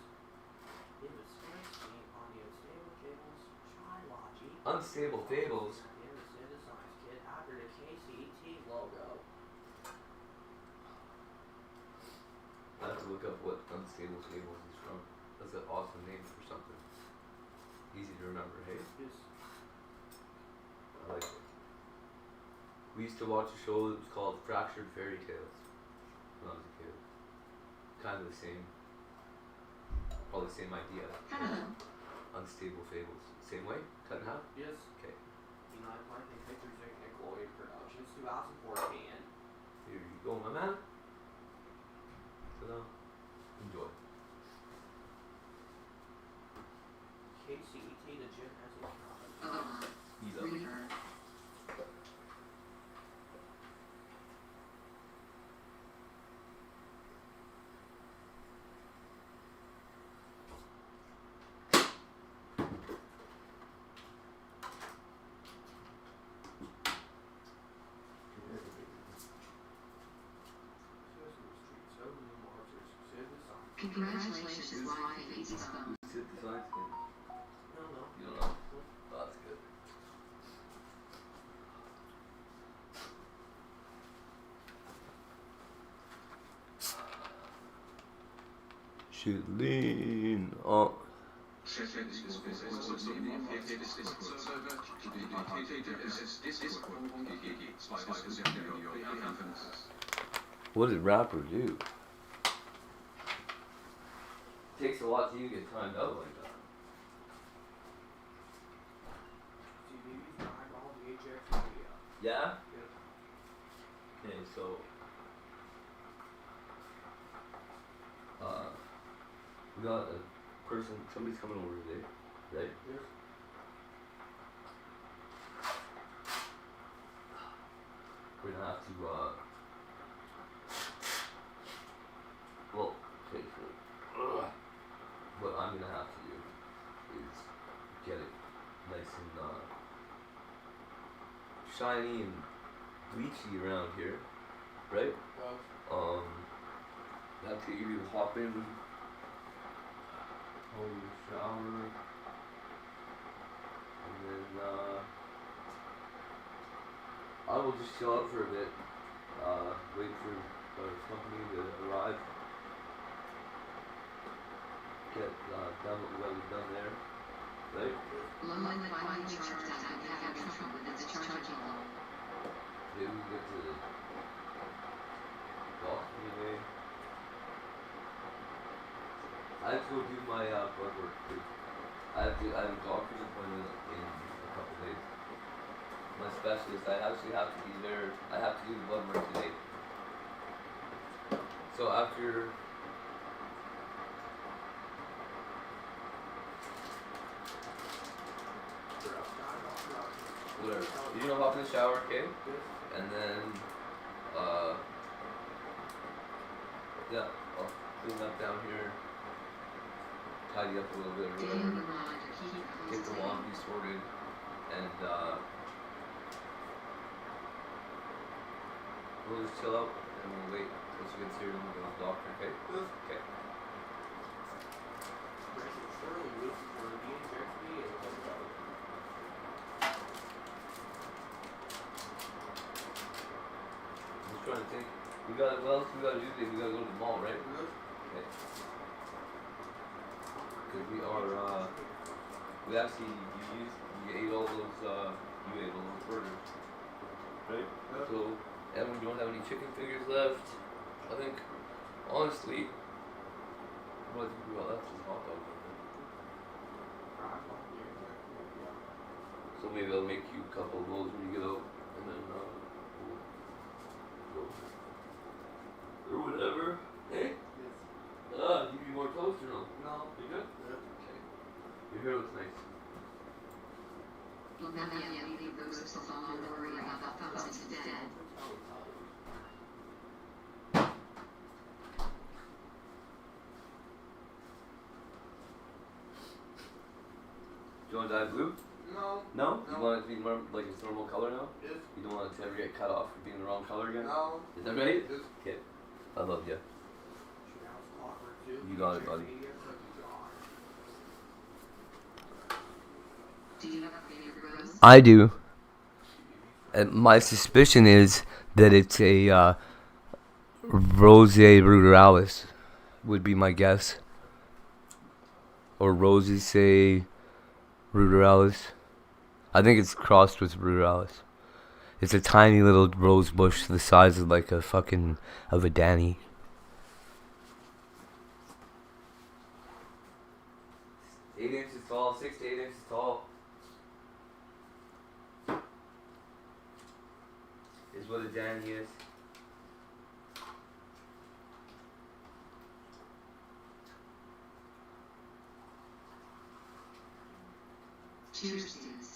it was first seen on the Unstable Fables trilogy. Unstable Fables? The end of Sid the Science Kid after the KCT logo. I have to look up what Unstable Fables is from. That's an awesome name for something. Easy to remember, hey? Yes. I like it. We used to watch a show that was called Fractured Fairy Tales when I was a kid. Kind of the same, probably the same idea. Unstable Fables. Same way? Cut in half? Yes. Okay. United Planting Pictures and Nickelodeon Productions 2014. Here you go, my man. So now, enjoy. KCET, the gym has a comment. Ease up. Congratulations, live Easy Phone. Sit the science thing. No, no. You don't know? Oh, that's good. Should lean on. What did rapper do? Takes a lot to even get timed out like that. TV's brag on DHX media. Yeah? Yep. Okay, so we got a person, somebody's coming over today, right? Yes. We're gonna have to well, okay, so what I'm gonna have to do is get it nice and shiny and bleachy around here, right? Well, That's it, you can hop in, hold your shower, and then I will just chill out for a bit, wait for our company to arrive, get done what we gotta be done there, right? Low and finally charged out and having trouble with its charging low. to go do my blood work too. I have a doctor's appointment in a couple days. My specialist, I actually have to be there. I have to do the blood work today. So after whatever. You know, hop in the shower, okay? And then yeah, I'll clean up down here, tidy up a little bit or whatever. Get the laundry sorted and we'll just chill out and we'll wait until she gets here and we'll go to the doctor, okay? Okay. I'm just trying to think. What else we gotta do today? We gotta go to the mall, right? Okay. Cause we actually, you ate all those burgers, right? So, and we don't have any chicken fingers left. I think, honestly, what we got left is hot dog. So maybe I'll make you a couple of those when you get out, and then we'll go. Or whatever. Hey? Yes. You need more toast or no? No. You good? Yeah. Okay. Your hair looks nice. You'll never leave those alone and worry about the thumbs instead. Do you want to dye blue? No. No? You want it to be more like its normal color now? Yes. You don't want it to ever get cut off for being the wrong color again? No. Is that right? Yes. Okay. I love you. You got it, buddy. Do you have a favorite rose? I do. And my suspicion is that it's a Rose ruderalis, would be my guess. Or Rosacea ruderalis. I think it's crossed with ruderalis. It's a tiny little rose bush the size of like a Danny. 8 inches tall, 6 to 8 inches tall. Is what a Danny is. Cheers, dudes.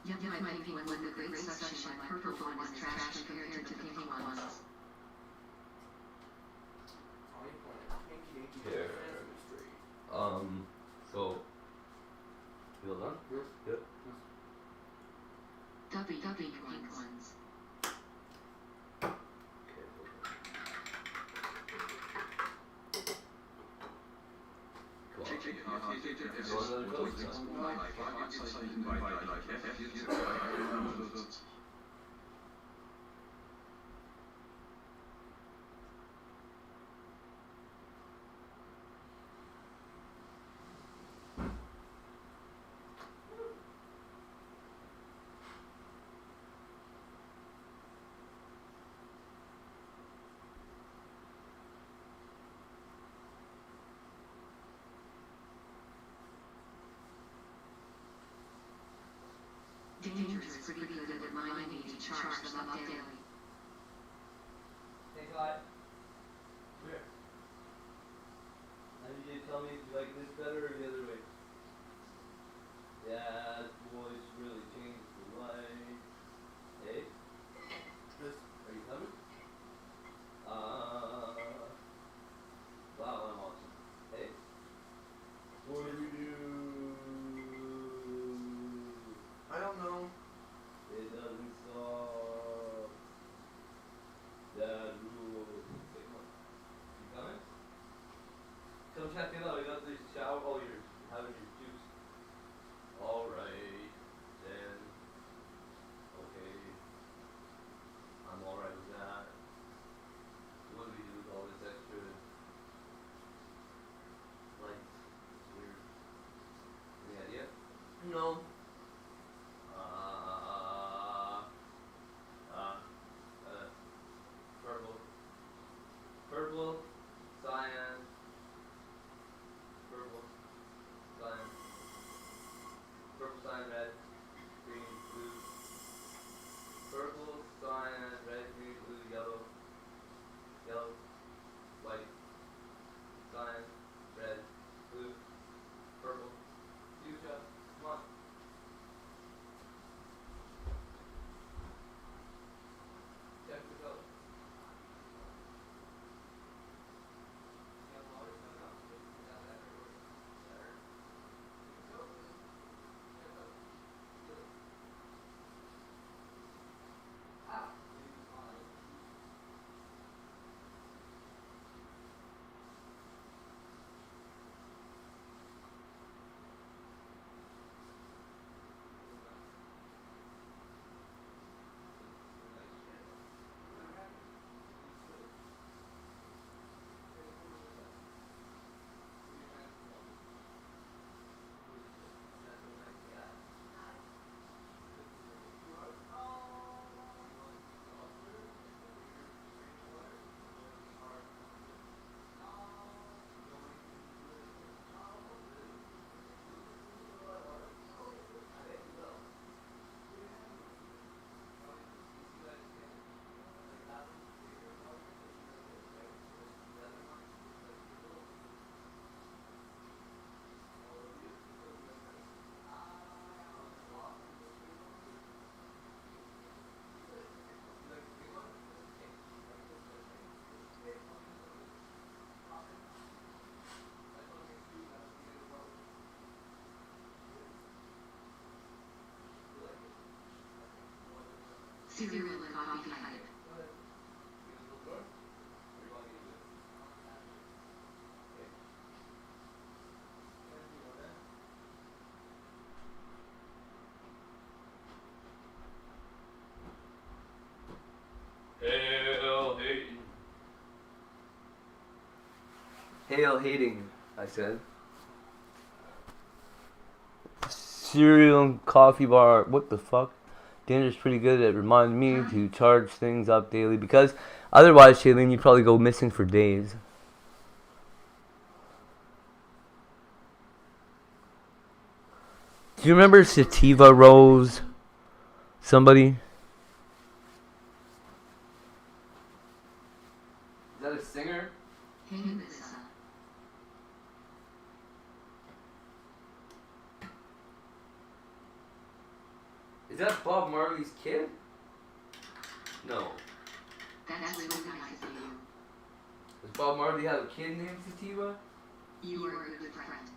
You might think when the great section like purple one is trash compared to the pink ones. Here. So you all done? Yep. W pink ones. Danger is pretty good at reminding me to charge them up daily. Hey Todd. Where? I need you to tell me if you like this better or the other way. Yeah, boys really changed the light. Hey? Chris, are you coming? Wow, I'm awesome. Hey? What do we do? I don't know. It doesn't stop. That rule. Wait, what? You coming? Come check it out. I got the shower. Oh, you're know. Purple. Purple, cyan, purple, cyan, purple, cyan, red, green, blue, purple, cyan, red, green, blue, yellow, yellow, white, cyan, red, blue, purple, fuchsia, come on. Check the color. Cereal and coffee hype. Hail hating. Hail hating, I said. Cereal and coffee bar. What the fuck? Dinner's pretty good at reminding me to charge things up daily because otherwise, Shailene, you'd probably go missing for days. Do you remember Sativa Rose? Somebody? Is that a singer? Hey, Melissa. Is that Bob Marley's kid? No. That's really nice of you. Does Bob Marley have a kid named Sativa? You are a good friend.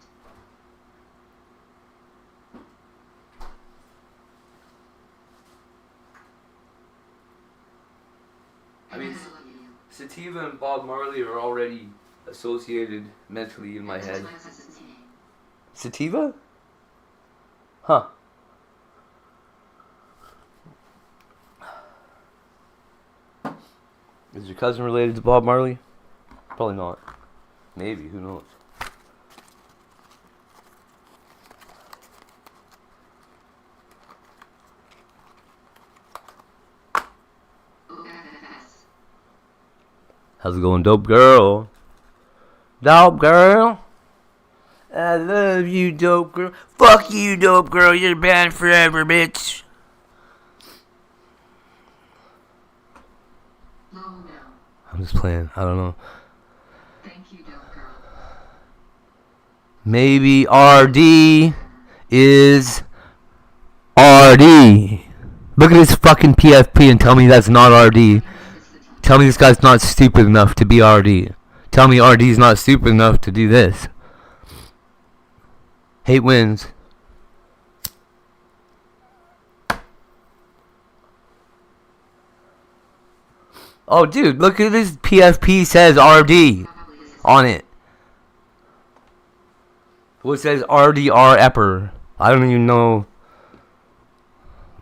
I mean, Sativa and Bob Marley are already associated mentally in my head. Sativa? Huh. Is your cousin related to Bob Marley? Probably not. Maybe, who knows? How's it going, dope girl? Dope girl? I love you, dope girl. Fuck you, dope girl. You're banned forever, bitch. No. I'm just playing. I don't know. Thank you, dope girl. Maybe RD is RD. Look at this fucking PFP and tell me that's not RD. Tell me this guy's not stupid enough to be RD. Tell me RD's not stupid enough to do this. Hate wins. Oh, dude, look at this. PFP says RD on it. Well, it says RDR Epper. I don't even know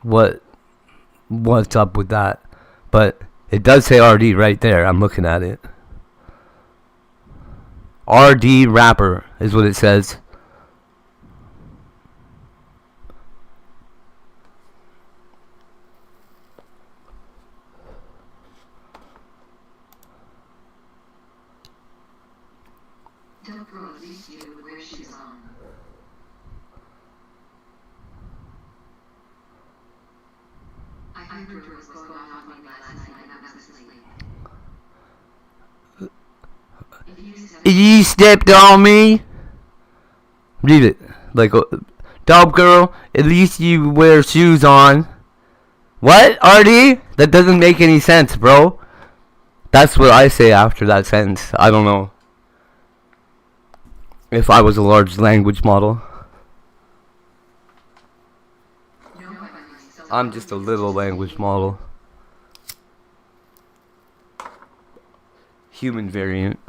what's up with that. But it does say RD right there. I'm looking at it. RD Rapper is what it says. Don't girl at least you would wear shoes on. I heard rumors going off on me last night and I was asleep. You stepped on me. Read it. Like, dog girl, at least you wear shoes on. What, RD? That doesn't make any sense, bro. That's what I say after that sentence. I don't know. If I was a large language model. I'm just a little language model. Human variant.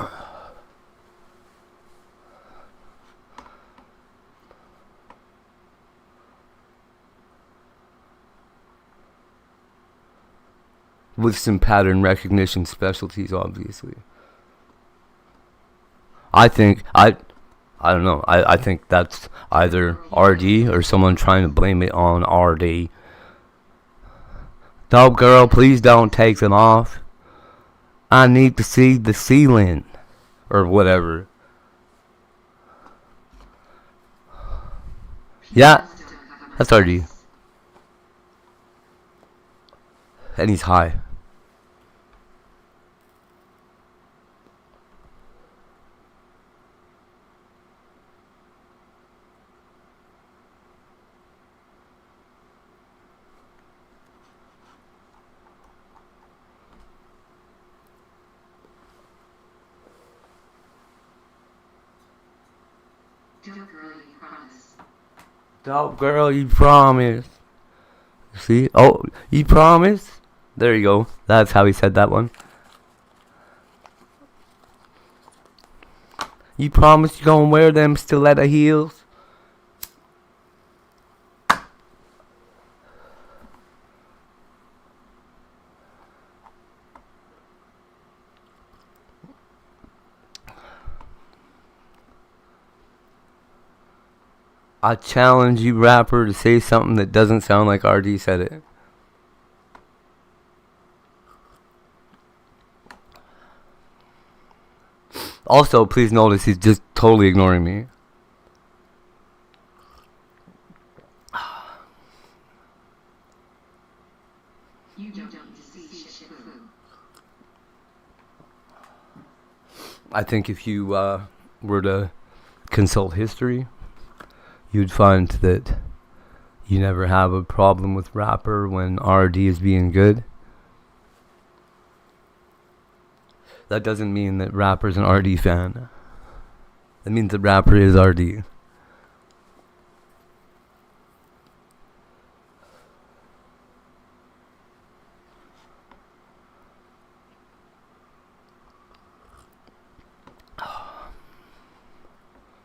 With some pattern recognition specialties, obviously. I don't know. I think that's either RD or someone trying to blame it on RD. Dog girl, please don't take them off. I need to see the ceiling. Or whatever. Yeah, that's RD. And he's high. Dope girl, you promise. See? Oh, you promise? There you go. That's how he said that one. You promise you gonna wear them stiletto heels? I challenge you, rapper, to say something that doesn't sound like RD said it. Also, please notice he's just totally ignoring me. You don't see shit. I think if you were to consult history, you'd find that you never have a problem with rapper when RD is being good. That doesn't mean that rapper's an RD fan. That means that rapper is RD.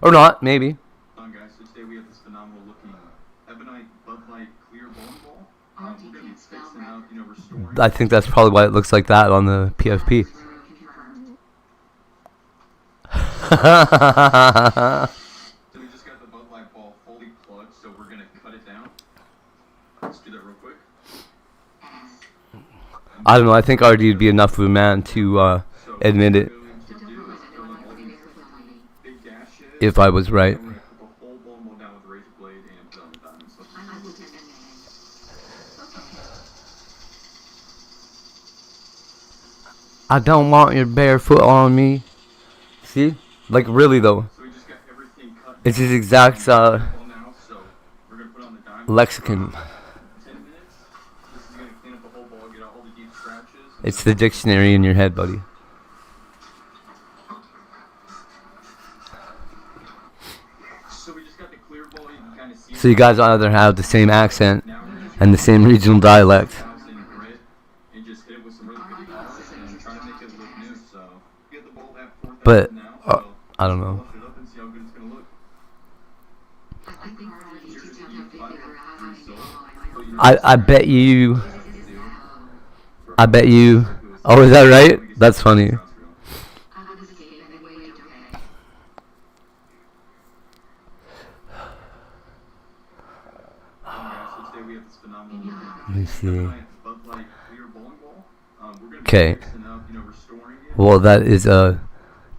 Or not, maybe. Guys, so today we have this phenomenal looking ebonite Bud Light clear bowling ball. We're going to be fixing out, restoring. I think that's probably why it looks like that on the PFP. So we just got the Bud Light ball fully plugged, so we're going to cut it down. Let's do that real quick. I don't know, I think RD would be enough of a man to admit it. If I was right. I don't want your bare foot on me. See? Like, really, though. It's his exact lexicon. It's the dictionary in your head, buddy. So you guys either have the same accent and the same regional dialect. But, I don't know. I bet you. Oh, is that right? That's funny. Let me see. Okay. Well, that is a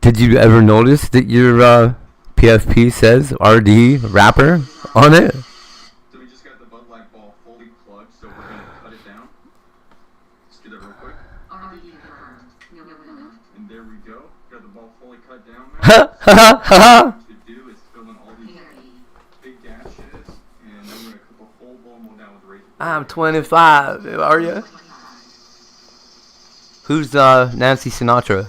Did you ever notice that your PFP says RD rapper on it? So we just got the Bud Light ball fully plugged, so we're gonna cut it down. Let's do that real quick. And there we go. Got the ball fully cut down now. So what to do is fill in all these big gashes, and then we're gonna clip a whole ball down with razor. I'm 25. Are you? Who's Nancy Sinatra?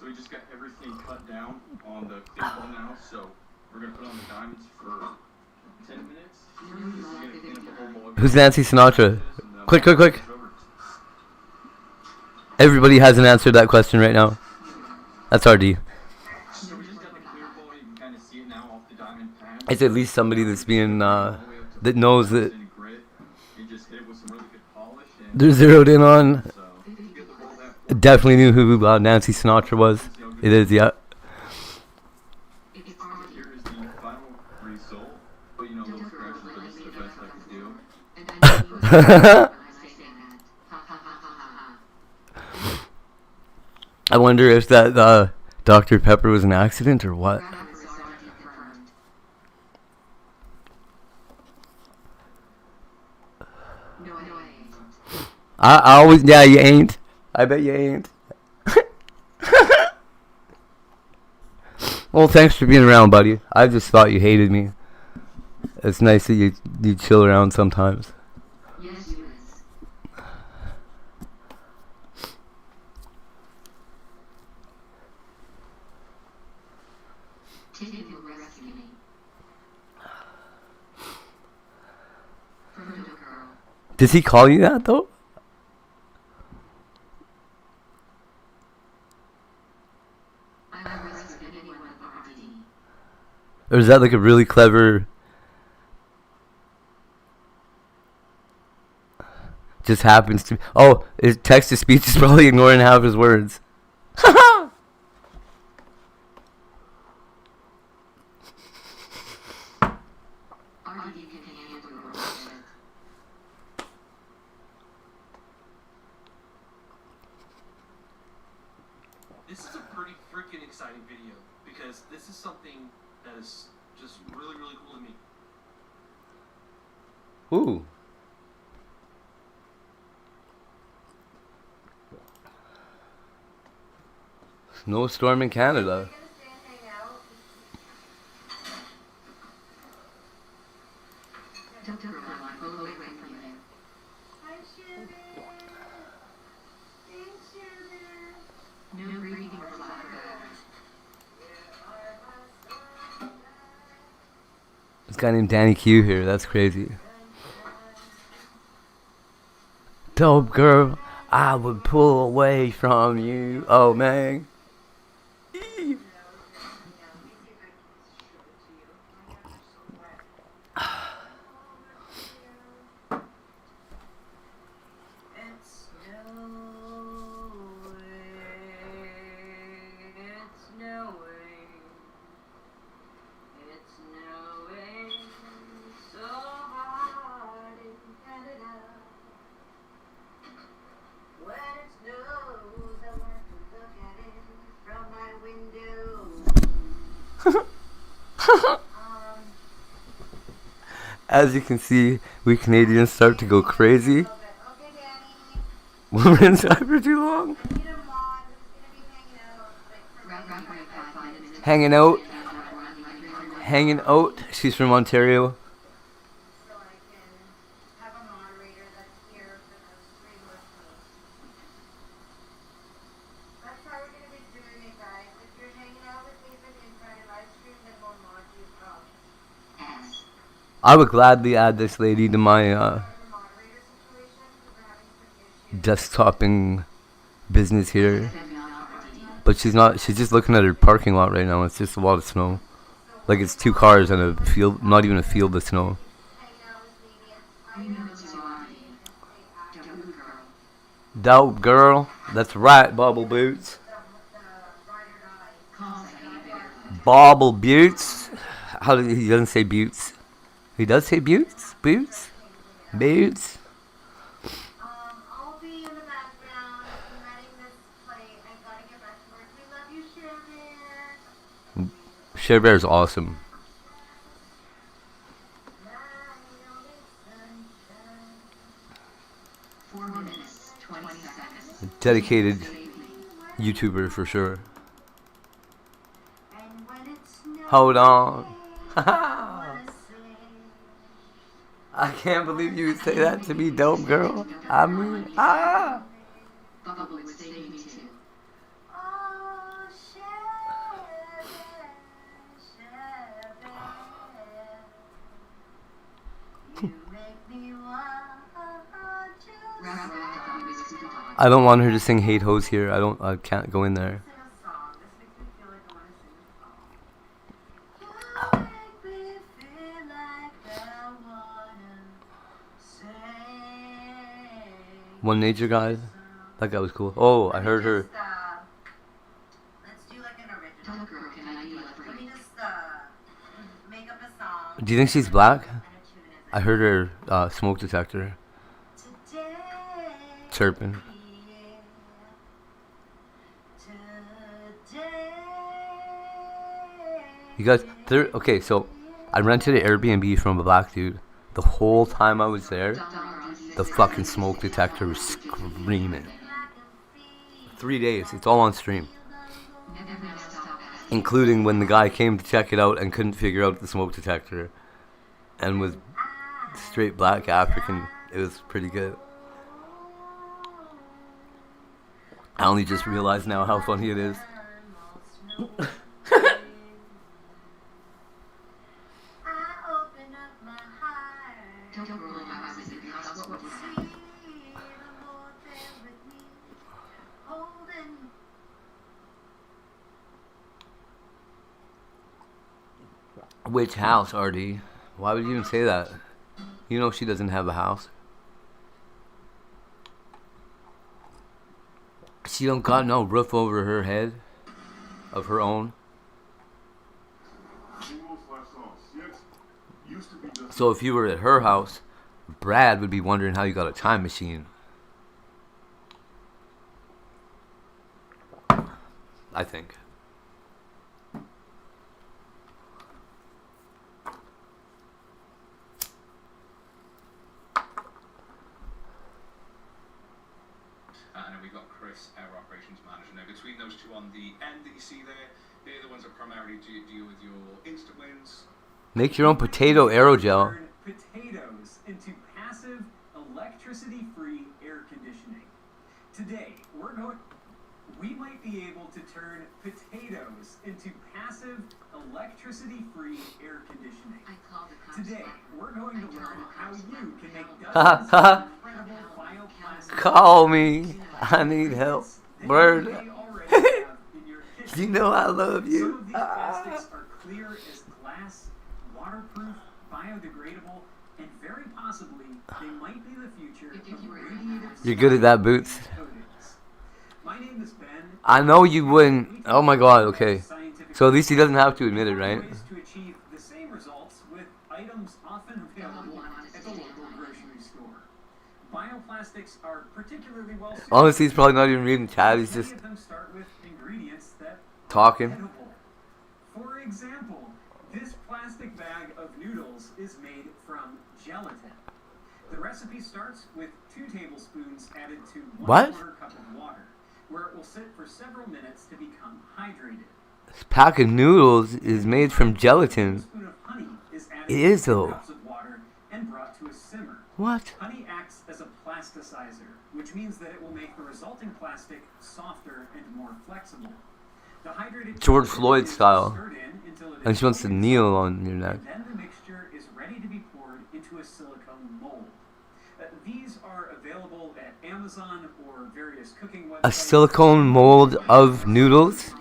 So we just got everything cut down on the clear ball now, so we're gonna put on the diamonds for 10 minutes. We're gonna clean up the whole ball. Who's Nancy Sinatra? Quick. Everybody hasn't answered that question right now. That's RD. So we just got the clear ball. You can kind of see it now off the diamond pad. It's at least somebody that's being that knows that they're zeroed in on. Definitely knew who Nancy Sinatra was. It is, yeah. Here is the final result. But you know, little scratches are just the best I can do. I wonder if that Dr. Pepper was an accident or what. I always, yeah, you ain't. I bet you ain't. Well, thanks for being around, buddy. I just thought you hated me. It's nice that you chill around sometimes. Yes, you is. Tippy will rescue me. From the girl. Does he call you that, though? Or is that like a really clever... Just happens to... Oh, his text-to-speech is probably ignoring half his words. This is a pretty freaking exciting video because this is something that is just really, really cool to me. Ooh. Snowstorm in Canada. This guy named Danny Q here, that's crazy. Dope girl, I would pull away from you. Oh man. As you can see, we Canadians start to go crazy when we're inside for too long. Hanging out. She's from Ontario. I would gladly add this lady to my desktoping business here. But she's not, she's just looking at her parking lot right now. It's just a lot of snow. Like it's 2 cars and a field, not even a field of snow. Dope girl. That's right, Bobble Boots. Bobble Boots. How did he doesn't say Boots? He does say Boots? Boots? Boots? Share Bear is awesome. Dedicated YouTuber for sure. Hold on. I can't believe you would say that to me, dope girl. I mean, I don't want her to sing Hate Hoes here. I can't go in there. One Nature guy? That guy was cool. Oh, I heard her. Let's do like an original. Let me just make up a song. Do you think she's black? I heard her smoke detector chirping. You guys, okay, so I rented an Airbnb from a black dude. The whole time I was there, the fucking smoke detector was screaming. 3 days, it's all on stream. Including when the guy came to check it out and couldn't figure out the smoke detector and was straight black African. It was pretty good. I only just realized now how funny it is. Which house, RD? Why would you even say that? You know she doesn't have a house. She don't got no roof over her head of her own. So if you were at her house, Brad would be wondering how you got a time machine. I think. And then we've got Chris, our operations manager. Now, between those two on the end that you see there, they're the ones that primarily deal with your instant wins. Make your own potato aerogel. Potatoes into passive electricity-free air conditioning. Today, we might be able to turn potatoes into passive electricity-free air conditioning. Today, we're going to learn how you can make dozens of incredible bioplastic. Call me. I need help. Word. You know I love you. Some of these plastics are clear as glass, waterproof, biodegradable, and very possibly they might be the future of radiative. You're good at that, Boots. My name is Ben. I know you wouldn't. Oh my god, okay. So at least he doesn't have to admit it, right? To achieve the same results with items often available at the local grocery store. Bioplastics are particularly well suited. Honestly, he's probably not even reading chat. He's just talking. For example, this plastic bag of noodles is made from gelatin. The recipe starts with 2 tablespoons added to 1/4 cup of water, where it will sit for several minutes to become hydrated. This pack of noodles is made from gelatin. It is though. And brought to a simmer. What? Honey acts as a plasticizer, which means that it will make the resulting plastic softer and more flexible. The hydrated George Floyd style. And she wants to kneel on your neck. Then the mixture is ready to be poured into a silicone mold. These are available at Amazon or various cooking websites. A silicone mold of noodles? It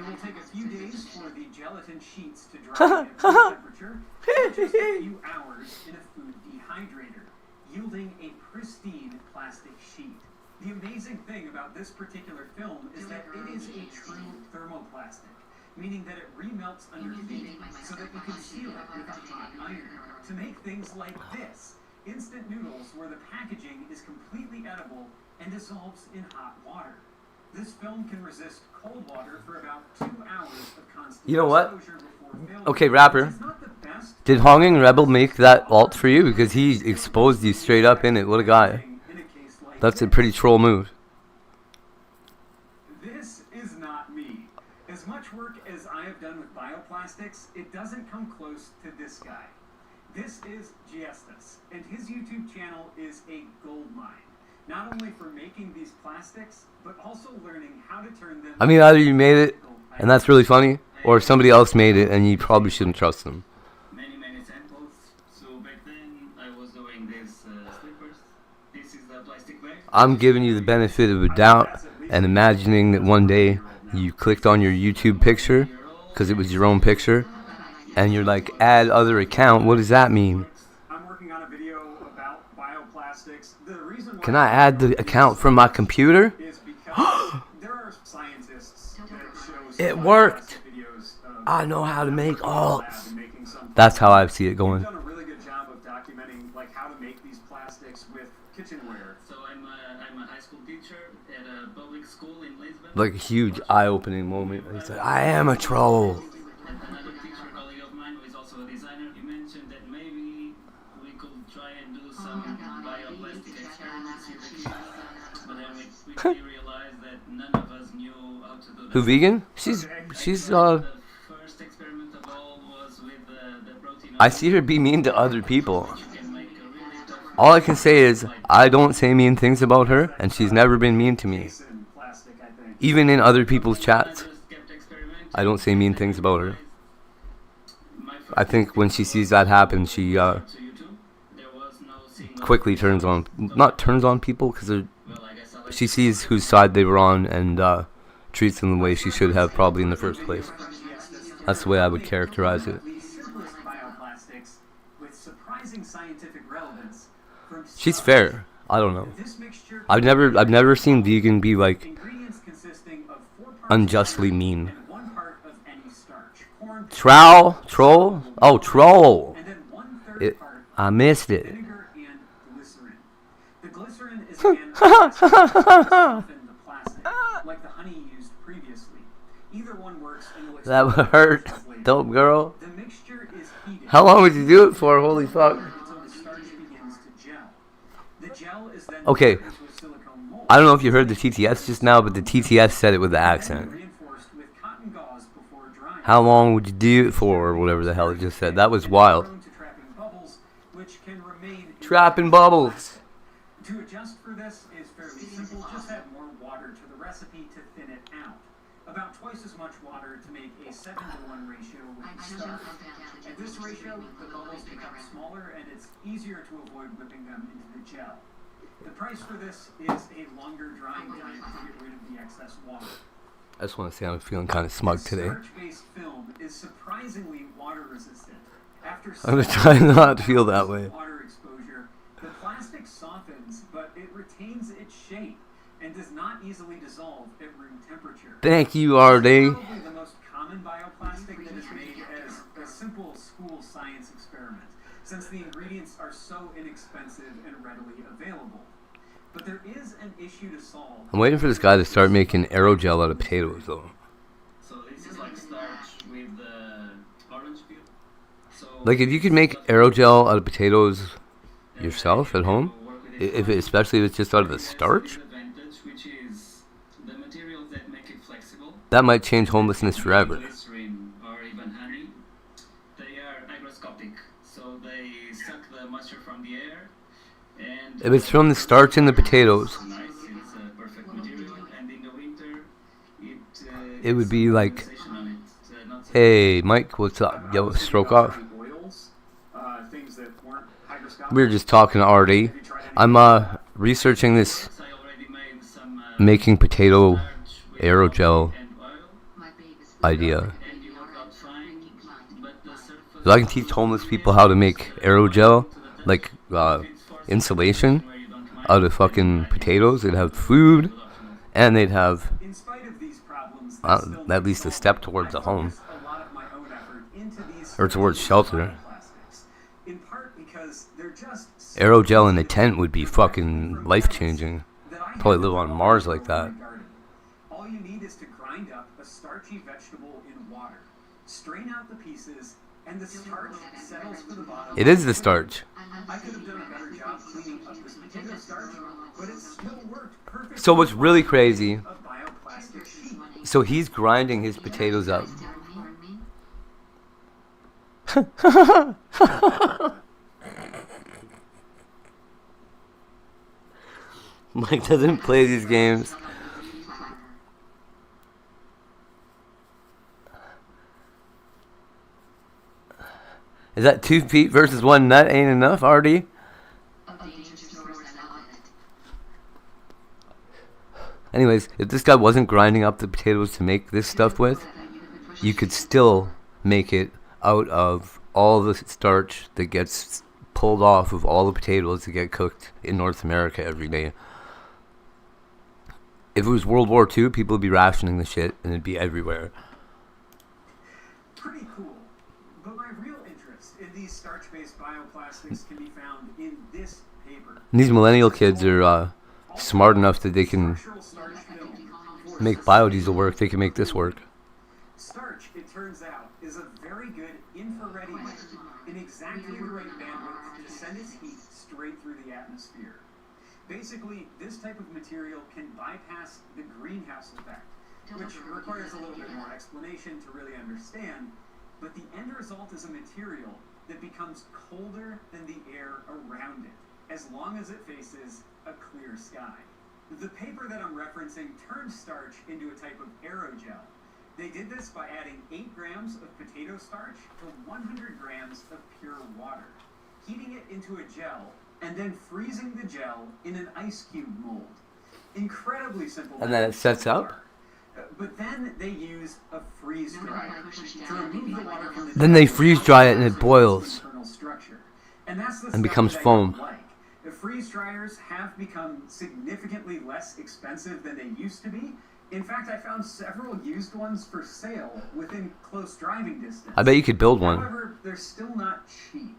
will take a few days for the gelatin sheets to dry at room temperature, and just a few hours in a food dehydrator, yielding a pristine plastic sheet. The amazing thing about this particular film is that it is a true thermoplastic, meaning that it remelts under heat so that you can seal it with a hot iron to make things like this, instant noodles where the packaging is completely edible and dissolves in hot water. This film can resist cold water for about 2 hours of constant You know what? exposure before failure. Okay, rapper. Did Honging Rebel make that alt for you? Because he exposed you straight up in it. What a guy. That's a pretty troll move. This is not me. As much work as I have done with bioplastics, it doesn't come close to this guy. This is Giestas, and his YouTube channel is a gold mine. Not only for making these plastics, but also learning how to turn them... I mean, either you made it, and that's really funny, or somebody else made it, and you probably shouldn't trust them. Many samples. So back then, I was doing these slippers. This is the plastic bag. I'm giving you the benefit of a doubt, and imagining that one day you clicked on your YouTube picture, because it was your own picture, and you're like, add other account. What does that mean? I'm working on a video about bioplastics. The reason why Can I add the account from my computer? is because there are scientists that show It worked. videos of I know how to make all. lab and making some. That's how I see it going. You've done a really good job of documenting like how to make these plastics with kitchenware. So I'm a high school teacher at a public school in Lisbon. Like a huge eye-opening moment. He's like, I am a troll. Another teacher colleague of mine who is also a designer, he mentioned that maybe we could try and do some bioplastic experiments in the kitchen. But then we quickly realized that none of us knew how to do that. Who, vegan? She's The first experiment of all was with the protein. I see her be mean to other people. All I can say is, I don't say mean things about her, and she's never been mean to me. Even in other people's chats, I don't say mean things about her. I think when she sees that happen, she quickly not turns on people, because she sees whose side they were on and treats them the way she should have probably in the first place. That's the way I would characterize it. She's fair. I don't know. I've never seen vegan be like unjustly mean. Troll? Oh, troll. I missed it. The glycerin is again the plastic, like the honey used previously. Either one works and will That would hurt. Dope girl. The mixture is heated. How long would you do it for? Holy fuck. Until the starch begins to gel. The gel is then Okay. put into a silicone mold. I don't know if you heard the TTS just now, but the TTS said it with the accent. Reinforced with cotton gauze before drying. How long would you do it for, or whatever the hell it just said? That was wild. Prone to trapping bubbles, which can remain in Trapping bubbles. To adjust for this is fairly simple. Just add more water to the recipe to thin it out. About twice as much water to make a 7-to-1 ratio with the starch. At this ratio, the bubbles become smaller and it's easier to avoid whipping them into the gel. The price for this is a longer drying time to get rid of the excess water. I just want to say I'm feeling kind of smug today. Starch-based film is surprisingly water resistant. After I'm going to try not to feel that way. water exposure, the plastic softens, but it retains its shape and does not easily dissolve at room temperature. Thank you, RD. It's probably the most common bioplastic that is made as a simple school science experiment, since the ingredients are so inexpensive and readily available. But there is an issue to solve. I'm waiting for this guy to start making aerogel out of potatoes, though. So this is like starch with orange peel. So Like, if you could make aerogel out of potatoes yourself at home, especially if it's just out of the starch, which is the materials that make it flexible. that might change homelessness forever. Glycerin or even honey, they are hygroscopic, so they suck the moisture from the air. And If it's from the starch in the potatoes, it's nice, it's a perfect material, and in the winter, it would be like, sensation on it, not so hey, Mike, what's up? Yo, stroke off. Oils, things that weren't hygroscopic. We were just talking to RD. I'm researching this making potato aerogel idea. So I can teach homeless people how to make aerogel, like insulation, out of fucking potatoes. They'd have food, and they'd have at least a step towards a home, or towards shelter. Aerogel in a tent would be fucking life-changing. Probably live on Mars like that. starchy vegetable in water. Strain out the pieces, and the starch settles for the bottom. It is the starch. I could have done a better job cleaning up this potato starch, but it still worked perfectly. So what's really crazy, A bioplastic sheet. so he's grinding his potatoes up. Mike doesn't play these games. Is that 2 feet versus 1 nut ain't enough already? Anyways, if this guy wasn't grinding up the potatoes to make this stuff with, you could still make it out of all the starch that gets pulled off of all the potatoes that get cooked in North America every day. If it was World War II, people would be rationing the shit and it'd be everywhere. Pretty cool. But my real interest in these starch-based bioplastics can be found in this paper. And these millennial kids are smart enough that they can make biodiesel work. They can make this work. Starch, it turns out, is a very good infrared emitter in exactly the right bandwidth to send its heat straight through the atmosphere. Basically, this type of material can bypass the greenhouse effect, which requires a little bit more explanation to really understand, but the end result is a material that becomes colder than the air around it, as long as it faces a clear sky. The paper that I'm referencing turned starch into a type of aerogel. They did this by adding 8 grams of potato starch to 100 grams of pure water, heating it into a gel, and then freezing the gel in an ice cube mold. Incredibly simple. And then it sets up? But then they use a freeze dryer to remove the water from the Then they freeze dry it and it boils structure. And that's the and becomes foam. The freeze dryers have become significantly less expensive than they used to be. In fact, I found several used ones for sale within close driving distance. I bet you could build one. However, they're still not cheap,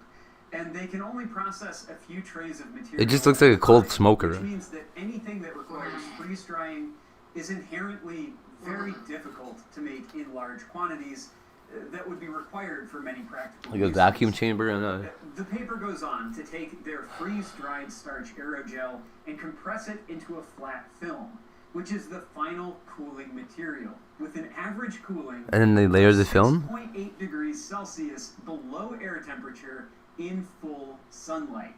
and they can only process a few trays of material. It just looks like a cold smoker. Which means that anything that requires freeze drying is inherently very difficult to make in large quantities that would be required for many practical Like a uses. vacuum chamber and a... The paper goes on to take their freeze-dried starch aerogel and compress it into a flat film, which is the final cooling material, with an average cooling And then they layer the film? 6.8 degrees Celsius below air temperature in full sunlight.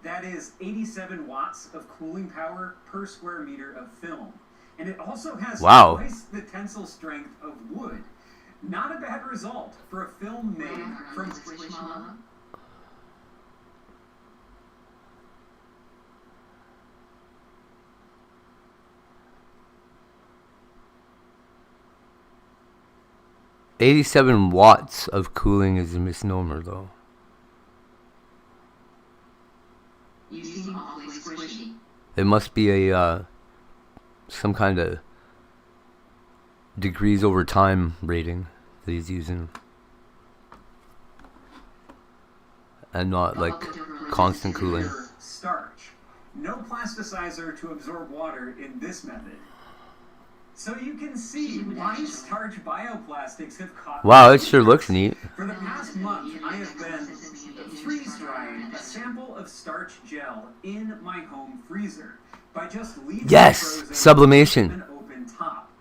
That is 87 watts of cooling power per square meter of film. And it also has twice the tensile strength of wood. Not a bad result for a film made from squishmallow. $87 watts of cooling is a misnomer, though. You seem awfully squishy. It must be a some kind of degrees over time rating that he's using, and not like constant cooling. Starch. No plasticizer to absorb water in this method. So you can see why starch bioplastics have caught. Wow, it sure looks neat. For the past month, I have been freeze drying a sample of starch gel in my home freezer by just leaving Yes, it frozen sublimation. with an open top.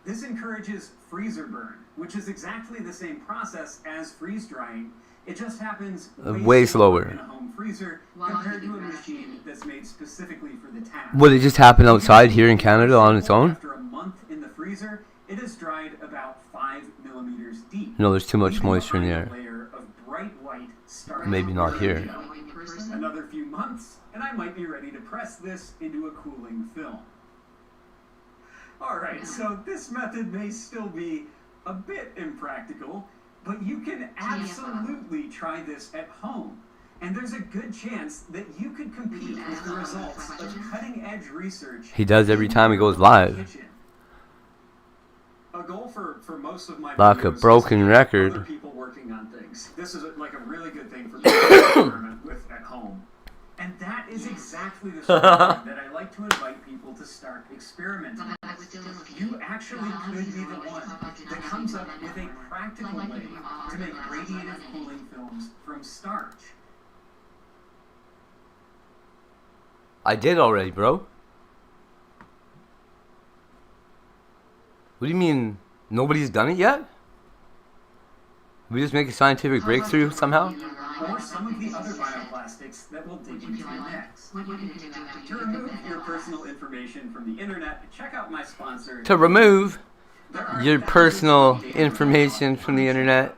This encourages freezer burn, which is exactly the same process as freeze drying. It just happens Way slower. in a home freezer compared to a machine that's made specifically for the task. Would it just happen outside here in Canada on its own? After a month in the freezer, it is dried about 5 millimeters deep. No, there's too much moisture in the Leaving air. behind a layer of bright white starch. Maybe not here. Another few months, and I might be ready to press this into a cooling film. Alright, so this method may still be a bit impractical, but you can absolutely try this at home. And there's a good chance that you could compete with the results of cutting-edge research. He does every time he goes live. Kitchen. A goal for most of my Like a videos broken is record. other people working on things. This is like a really good thing for people to experiment with at home. And that is exactly the sort of thing that I like to invite people to start experimenting with. You actually could be the one that comes up with a practical way to make radiative cooling films from starch. I did already, bro. What do you mean nobody's done it yet? We just make a scientific breakthrough somehow? Or some of the other bioplastics that will dig into next. To remove your personal information from the internet, check out my sponsor. To remove your personal information from the internet,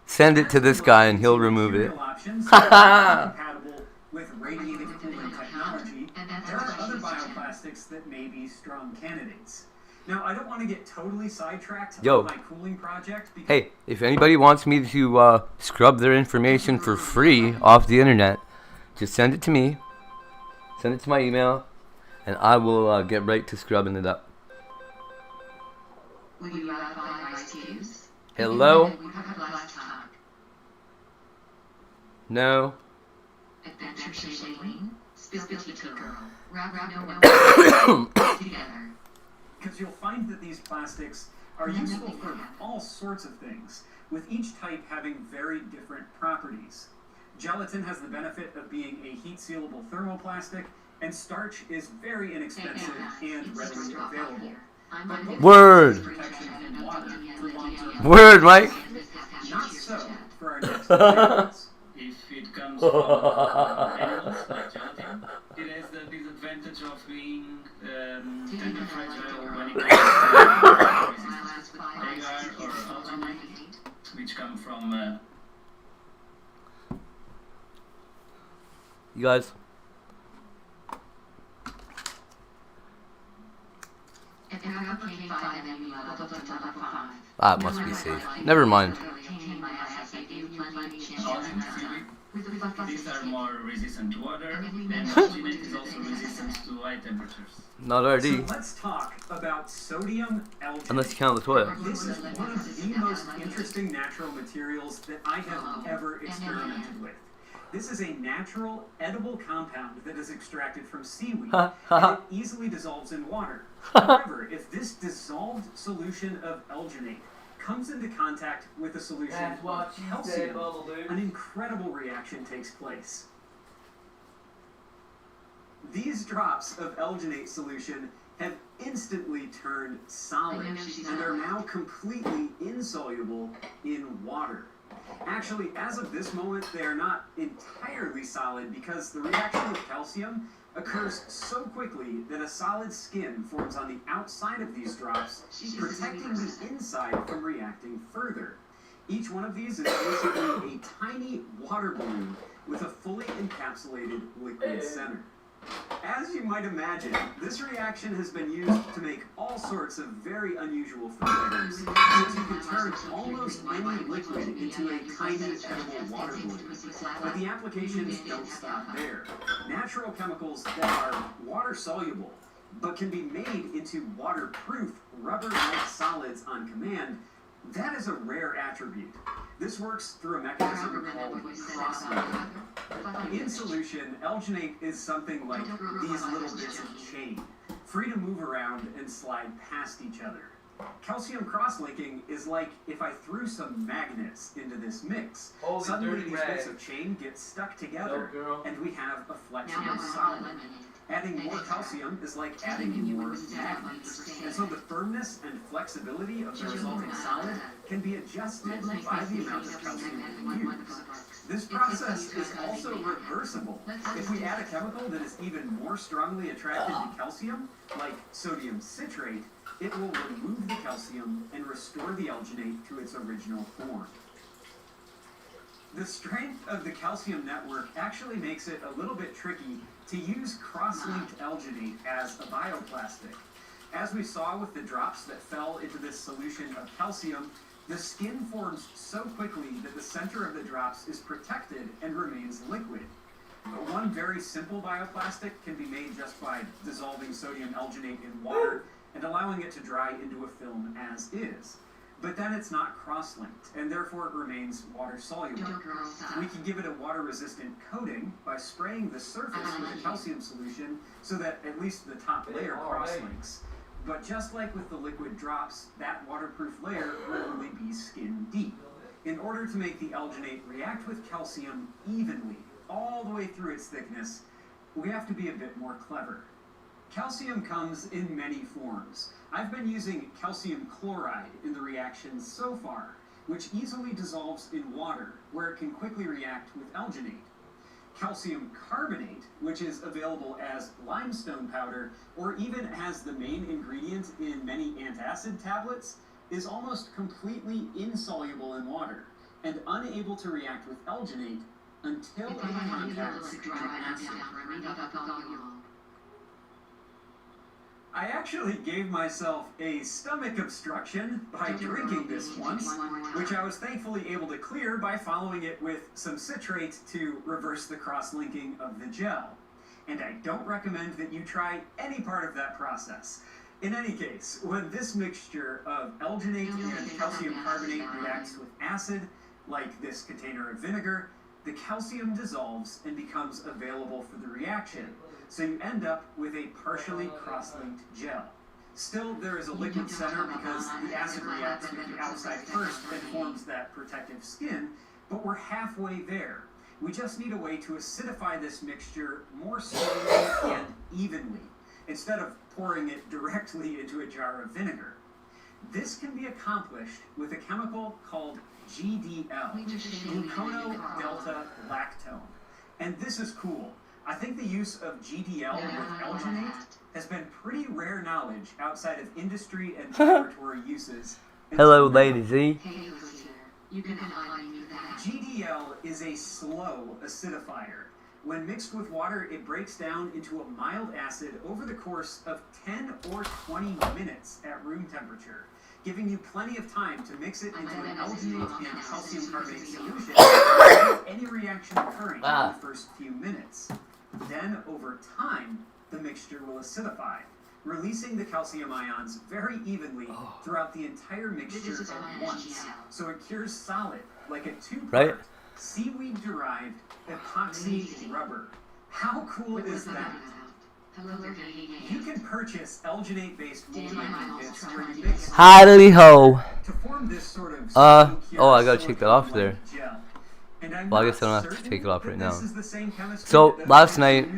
send it to this guy and he'll remove it. Compatible with radiative cooling technology, there are other bioplastics that may be strong candidates. Now, I don't want to get totally sidetracked on my cooling project. Hey, if anybody wants me to scrub their information for free off the internet, just send it to me. Send it to my email, and I will get right to scrubbing it up. Hello? No. Because you'll find that these plastics are useful for all sorts of things, with each type having very different properties. Gelatin has the benefit of being a heat-sealable thermoplastic, and starch is very inexpensive and readily available. Word! Word, Mike! Not so for our next examples. If it comes from animals like gelatin, it has the disadvantage of being tender fragile when it comes to agar or alginate, which come from You guys. That must be safe. Never mind. These are more resistant to water, and alginate is also resistant to high temperatures. Not already. So let's talk about sodium alginate. Unless you count the toilet. This is one of the most interesting natural materials that I have ever experimented with. This is a natural, edible compound that is extracted from seaweed, and it easily dissolves in water. However, if this dissolved solution of alginate comes into contact with a solution of calcium, an incredible reaction takes place. These drops of alginate solution have instantly turned solid and are now completely insoluble in water. Actually, as of this moment, they are not entirely solid because the reaction with calcium occurs so quickly that a solid skin forms on the outside of these drops, protecting the inside from reacting further. Each one of these is basically a tiny water balloon with a fully encapsulated liquid center. As you might imagine, this reaction has been used to make all sorts of very unusual flavors, since you can turn almost any liquid into a tiny edible water balloon. But the applications don't stop there. Natural chemicals that are water-soluble, but can be made into waterproof, rubber-like solids on command, that is a rare attribute. This works through a mechanism called cross-linking. In solution, alginate is something like these little bits of chain, free to move around and slide past each other. Calcium cross-linking is like if I threw some magnets into this mix. Suddenly these bits of chain get stuck together, and we have a flexible solid. Adding more calcium is like adding more magnets. And so the firmness and flexibility of the resulting solid can be adjusted by the amount of calcium we use. This process is also reversible. If we add a chemical that is even more strongly attracted to calcium, like sodium citrate, it will remove the calcium and restore the alginate to its original form. The strength of the calcium network actually makes it a little bit tricky to use cross-linked alginate as a bioplastic. As we saw with the drops that fell into this solution of calcium, the skin forms so quickly that the center of the drops is protected and remains liquid. But one very simple bioplastic can be made just by dissolving sodium alginate in water and allowing it to dry into a film as is. But then it's not cross-linked, and therefore it remains water-soluble. We can give it a water-resistant coating by spraying the surface with a calcium solution so that at least the top layer cross-links. But just like with the liquid drops, that waterproof layer will only be skin deep. In order to make the alginate react with calcium evenly, all the way through its thickness, we have to be a bit more clever. Calcium comes in many forms. I've been using calcium chloride in the reaction so far, which easily dissolves in water, where it can quickly react with alginate. Calcium carbonate, which is available as limestone powder, or even as the main ingredient in many antacid tablets, is almost completely insoluble in water, and unable to react with alginate until it contacts an acid. I actually gave myself a stomach obstruction by drinking this once, which I was thankfully able to clear by following it with some citrate to reverse the cross-linking of the gel. And I don't recommend that you try any part of that process. In any case, when this mixture of alginate and calcium carbonate reacts with acid, like this container of vinegar, the calcium dissolves and becomes available for the reaction. So you end up with a partially cross-linked gel. Still, there is a liquid center because the acid reacts with the outside first and forms that protective skin, but we're halfway there. We just need a way to acidify this mixture more slowly and evenly, instead of pouring it directly into a jar of vinegar. This can be accomplished with a chemical called GDL, glucono-delta-lactone. And this is cool. I think the use of GDL with alginate has been pretty rare knowledge outside of industry and laboratory uses. Hello, Lady Z. GDL is a slow acidifier. When mixed with water, it breaks down into a mild acid over the course of 10 or 20 minutes at room temperature, giving you plenty of time to mix it into an alginate and calcium carbonate solution without any reaction occurring in the first few minutes. Then, over time, the mixture will acidify, releasing the calcium ions very evenly throughout the entire mixture at once, so it cures solid, like a two-part seaweed-derived epoxy rubber. How cool is that? You can purchase alginate-based mold making kits where you mix Howdy ho. to form this sort of I gotta take that off there. Well, I guess I don't have to take it off right now. So, last night,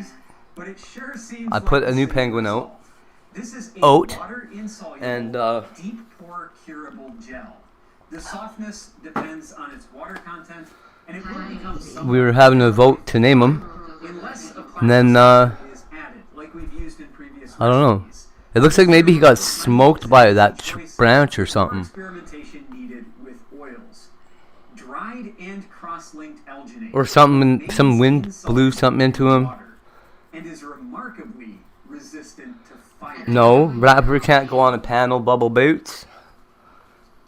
I put a new penguin out. Oat. And, deep pore curable gel. The softness depends on its water content, and it will become we were having a vote to name him. And then, I don't know. It looks like maybe he got smoked by that branch or something. Experimentation needed with oils. Dried and cross-linked alginate. Or something, some wind blew something into him. And is remarkably resistant to fire. No, rapper can't go on a panel, bubble boots.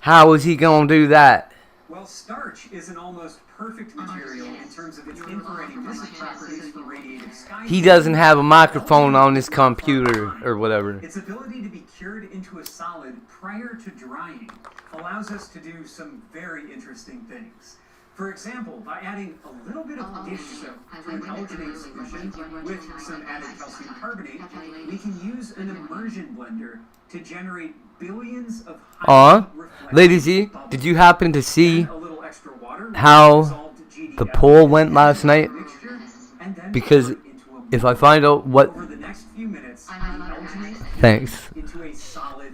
How is he gonna do that? Well, starch is an almost perfect material in terms of its infrared emissive properties for radiative sky. He doesn't have a microphone on his computer or whatever. Its ability to be cured into a solid prior to drying allows us to do some very interesting things. For example, by adding a little bit of dish soap to an alginate solution with some added calcium carbonate, we can use an immersion blender to generate billions of Lady Z, did you happen to see how the poll went last night? Because if I find out what... Thanks.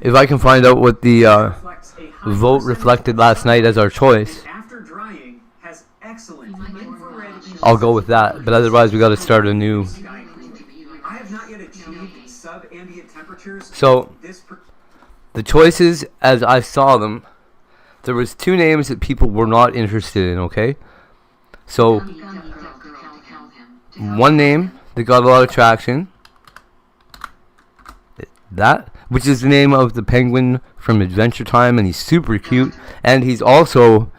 If I can find out what the vote reflected last night as our choice, I'll go with that. But otherwise, we got to start a new... So, the choices, as I saw them, there was two names that people were not interested in, okay? So, one name that got a lot of traction, that, which is the name of the penguin from Adventure Time, and he's super cute, and he's also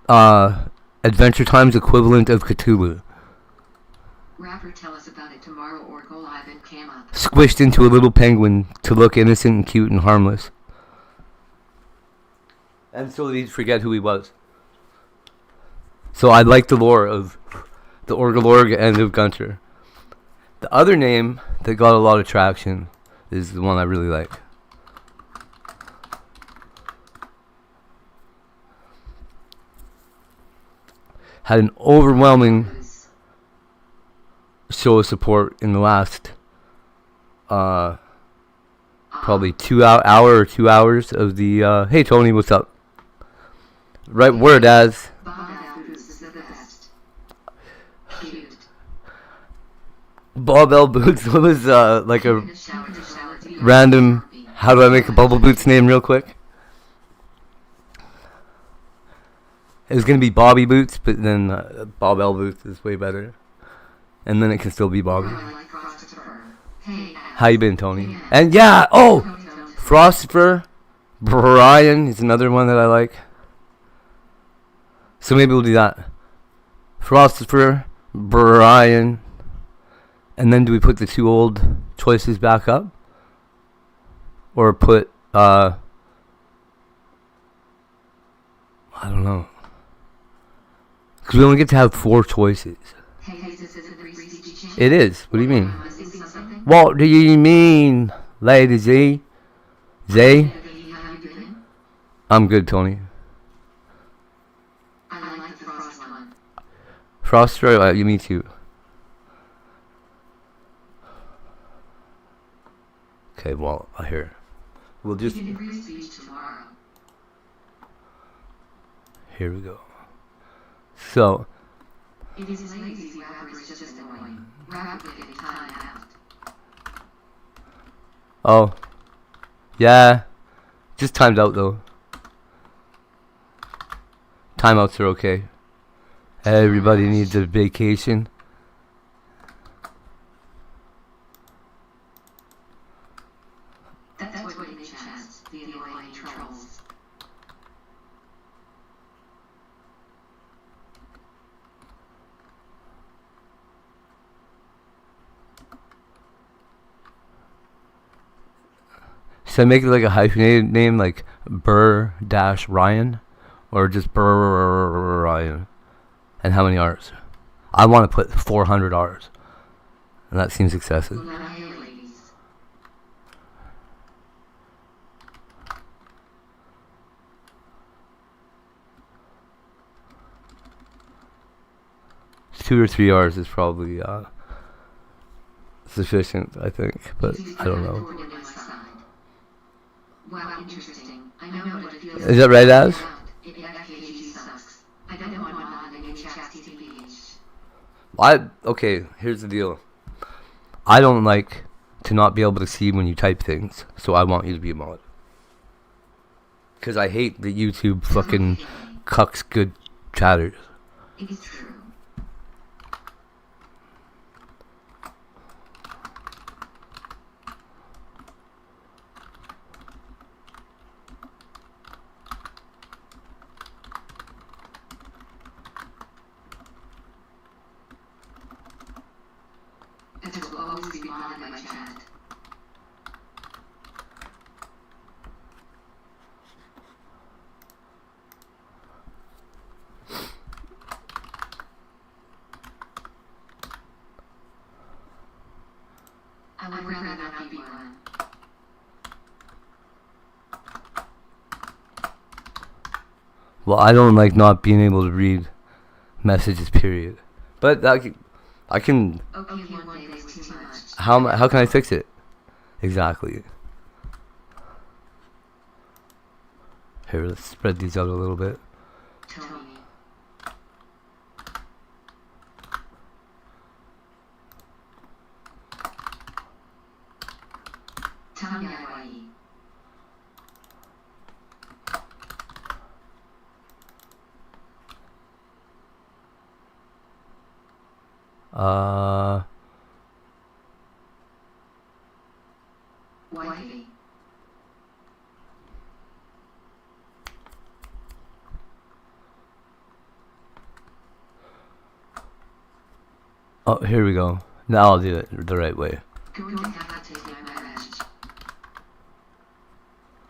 Adventure Time's equivalent of Cthulhu. Rapper, tell us about it tomorrow or go live and cam up. Squished into a little penguin to look innocent and cute and harmless. And so that he'd forget who he was. So I like the lore of the Orgalorg and of Gunter. The other name that got a lot of traction is the one I really like. Had an overwhelming show of support in the last probably 2 hours of the hey Tony, what's up? Right word as Barbell Boots was like a random how do I make a Bubble Boots name real quick? It was gonna be Bobby Boots, but then Barbell Boots is way better. And then it can still be Bobby. How you been, Tony? And yeah, oh! Frostfer Brian is another one that I like. So maybe we'll do that. Frostfer Brian. And then do we put the 2 old choices back up? Or put, I don't know. Because we only get to have 4 choices. It is. What do you mean? What do you mean, Lady Z? Z? I'm good, Tony. Frostro, you me too. Okay, well, I hear. We'll just. Here we go. So. It is lazy rappers just annoying. Rapper getting time out. Oh. Yeah. Just timed out though. Timeouts are okay. Everybody needs a vacation. That's what we chance, the annoying trolls. Should I make it like a hyphenated name, like Burr-Ryan? Or just Burr-Ryan? And how many R's? I want to put 400 R's. And that seems excessive. Two or 3 R's is probably sufficient, I think. But I don't know. Wow, interesting. I know what it feels. Is that right, Az? I don't want a new chat TTPH. Okay, here's the deal. I don't like to not be able to see when you type things, so I want you to be a mod. Because I hate that YouTube fucking cucks good chatters. It's true. It will always be modded by my chat. I would rather not be one. Well, I don't like not being able to read messages, period. But I can. Okay, one day was too much. How can I fix it? Exactly. Here, let's spread these out a little bit. Tony. Tanya Hawaii. Wifey. Oh, here we go. Now I'll do it the right way. Going to have to take my revenge.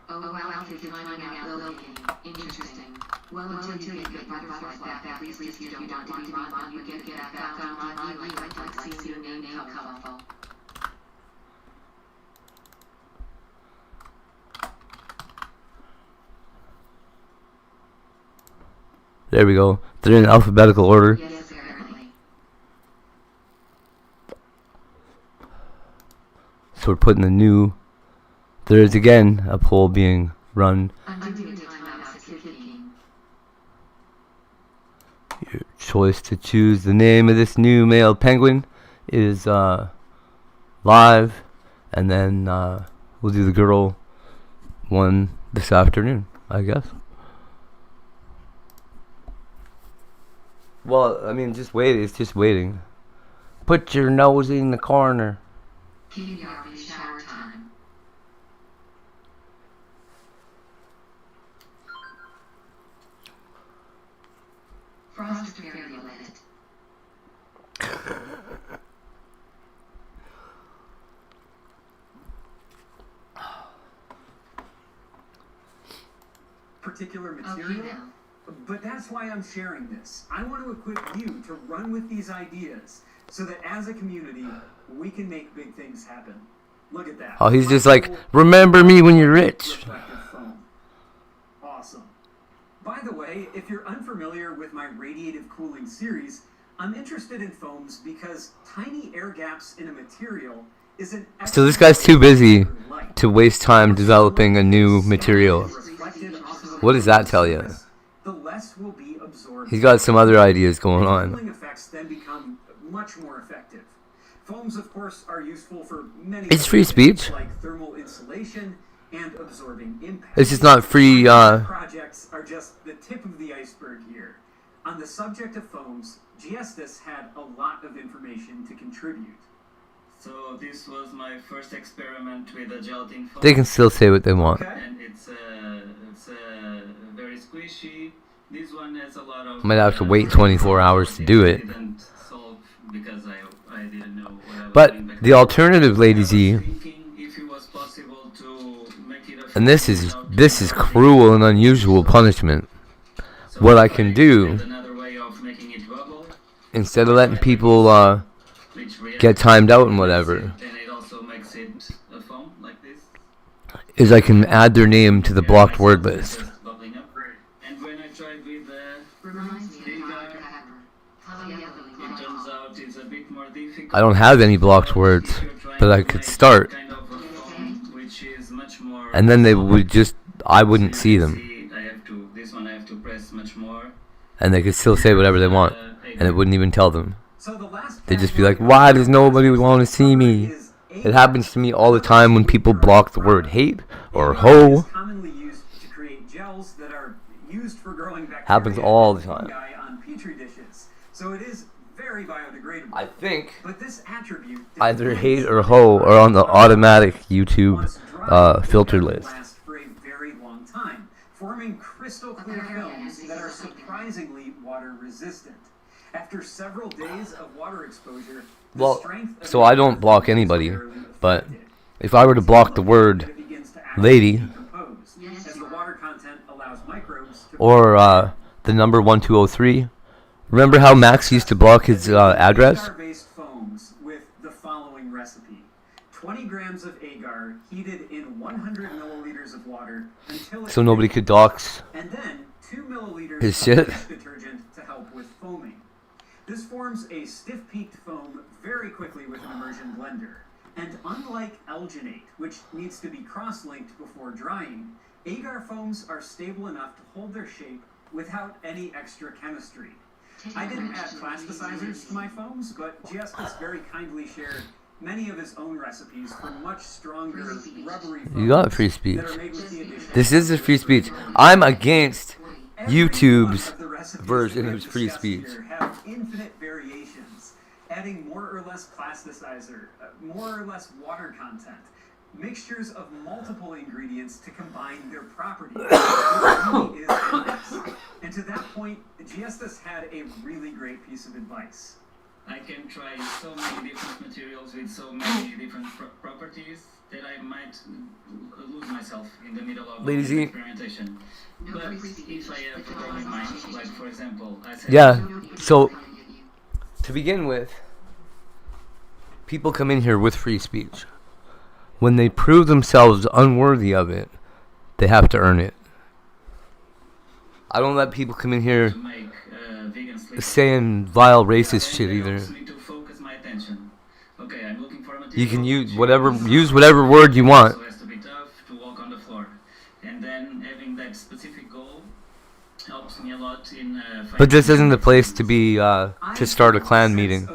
Oh, wow, to finding out Logan. Interesting. Well, until you get butterflies back, at least if you don't want to be mod, you get back on my like see your name colorful. There we go. They're in alphabetical order. Yes, apparently. So we're putting the new. There is again a poll being run. Undoing timeout ticking. Your choice to choose the name of this new male penguin is live, and then we'll do the girl one this afternoon, I guess. Well, I mean, just wait. It's just waiting. Put your nose in the corner. Kindergarten shower time. Frost fairly lit. Particular material. Okay, now. But that's why I'm sharing this. I want to equip you to run with these ideas so that as a community, we can make big things happen. Look at that. Oh, he's just like, remember me when you're rich. Reflective foam. Awesome. By the way, if you're unfamiliar with my radiative cooling series, I'm interested in foams because tiny air gaps in a material is an So this guy's too busy to waste time developing a new material. What does that tell you? The less will be absorbed. He's got some other ideas going on. Cooling effects then become much more effective. Foams, of course, are useful for many. It's free speech. Like thermal insulation and absorbing impact. It's just not free. Projects are just the tip of the iceberg here. On the subject of foams, Giestas had a lot of information to contribute. So this was my first experiment with a gelatin foam. They can still say what they want. And it's very squishy. This one has a lot of. Might have to wait 24 hours to do it. Didn't solve because I didn't know what I was But doing back the then. alternative, Lady Z, If it was possible to make it a and this is cruel and unusual punishment. What I can do, another way of making it bubble, instead of letting people get timed out and whatever, and it also makes it a foam like this. is I can add their name to the blocked word list. Bubbling up. And when I tried with Reminds me of data, Dr. Pepper. it turns out it's a bit more difficult. I don't have any blocked words, but I could start, Kind of a foam, which is much more. and then they would just, I wouldn't see them, This one I have to press much more. and they could still say whatever they want, and it wouldn't even tell them. They'd just be like, why does nobody want to see me? It happens to me all the time when people block the word hate or ho. Commonly used to create gels that are used for growing bacteria Happens all the and time. fungi on petri dishes. So it is very biodegradable. I think But this attribute either hate or ho are on the automatic YouTube filter list. last for a very long time, forming crystal clear films that are surprisingly water resistant. After several days of water exposure, the Well, strength of so I don't block anybody, but if I were to block the word lady as the water content allows microbes to or the number 1203, remember how Max used to block his address? agar-based foams with the following recipe: 20 grams of agar heated in 100 milliliters of water until it's So nobody could dox and then 2 milliliters his of shit. dish detergent to help with foaming. This forms a stiff-peaked foam very quickly with an immersion blender. And unlike alginate, which needs to be cross-linked before drying, agar foams are stable enough to hold their shape without any extra chemistry. I didn't add plasticizers to my foams, but Giestas very kindly shared many of his own recipes for much stronger rubbery foams. You got free speech. that are made with the addition This is a free speech. I'm against YouTube's version of free speech. have infinite variations, adding more or less plasticizer, more or less water content, mixtures of multiple ingredients to combine their properties. It really is endless. And to that point, Giestas had a really great piece of advice. I can try so many different materials with so many different properties that I might lose myself in the middle of Lady Z. experimentation. But if I have a goal in mind, like for example, I said, Yeah, so to begin with, people come in here with free speech. When they prove themselves unworthy of it, they have to earn it. I don't let people come in here to make vegan sleep. saying vile racist shit That either. helps me to focus my attention. Okay, I'm looking for a material. You can use which whatever word you want. also has to be tough to walk on the floor, and then having that specific goal helps me a lot in. But this isn't the place to be to start a clan meeting.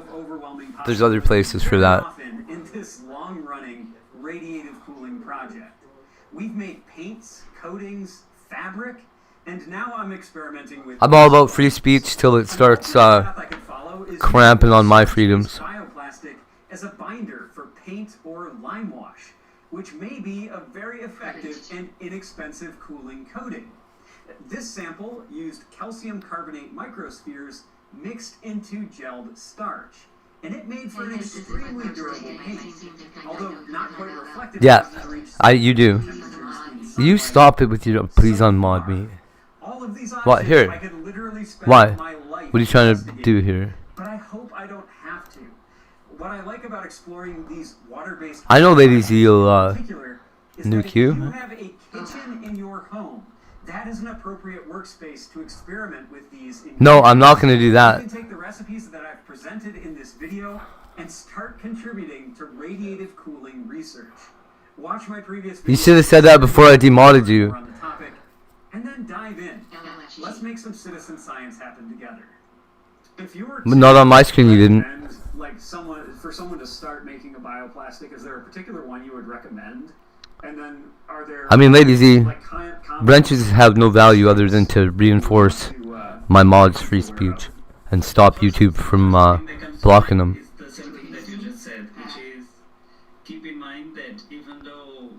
There's other places for that. Often in this long-running radiative cooling project, we've made paints, coatings, fabric, and now I'm experimenting with. I'm all about free speech till it starts cramping on my freedoms. Bioplastic as a binder for paint or lime wash, which may be a very effective and inexpensive cooling coating. This sample used calcium carbonate microspheres mixed into gelled starch, and it made for an extremely durable paint, although not quite reflective. Yeah, you do. You stop it with your please unmod me. What here? Why? What are you trying to do here? But I hope I don't have to. What I like about exploring these water-based I know ladies you'll nuke you. If you have a kitchen in your home, that is an appropriate workspace to experiment with these. No, I'm not going to do that. You can take the recipes that I've presented in this video and start contributing to radiative cooling research. Watch my previous videos. You should have said that before I demodded you. On the topic, and then dive in. Let's make some citizen science happen together. If you were But not on my screen, you didn't. Like for someone to start making a bioplastic, is there a particular one you would recommend? And then are there? I mean, Lady Z, wrenches have no value other than to reinforce my mod's free speech and stop YouTube from blocking them. It's the same thing that you just said, which is keep in mind that even though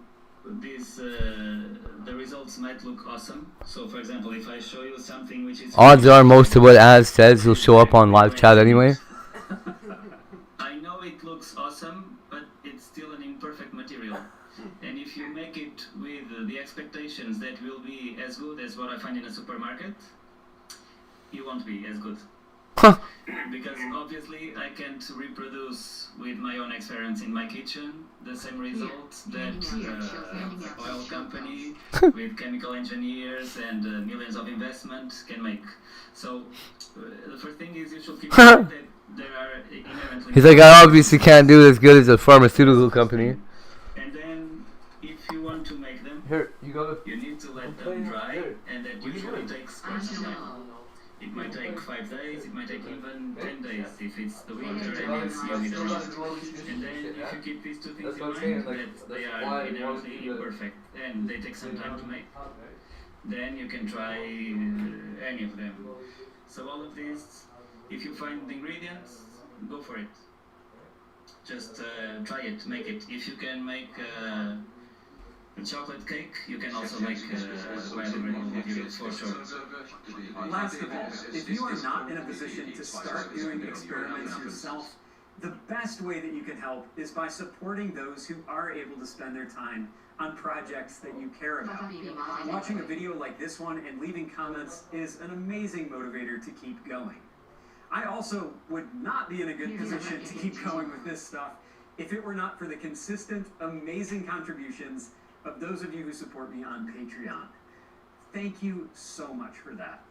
these the results might look awesome. So, for example, if I show you something which is Odds are most of what Az says will show up on live chat anyway. I know it looks awesome, but it's still an imperfect material. And if you make it with the expectations that will be as good as what I find in a supermarket, you won't be as good. Because obviously I can't reproduce with my own experience in my kitchen the same results that oil company with chemical engineers and millions of investment can make. So the first thing is you should keep in mind that there are inherently... He's like, I obviously can't do it as good as a pharmaceutical company. And then if you want to make them, you need to let them dry, and that usually takes quite some time. It might take 5 days, it might take even 10 days if it's the winter and it's humid a lot. And then if you keep these two things in mind, that they are inherently imperfect and they take some time to make, then you can try any of them. So all of these, if you find the ingredients, go for it. Just try it, make it. If you can make a chocolate cake, you can also make biodegradable materials for sure. Last of all, if you are not in a position to start doing experiments yourself, the best way that you can help is by supporting those who are able to spend their time on projects that you care about. Watching a video like this one and leaving comments is an amazing motivator to keep going. I also would not be in a good position to keep going with this stuff if it were not for the consistent, amazing contributions of those of you who support me on Patreon. Thank you so much for that.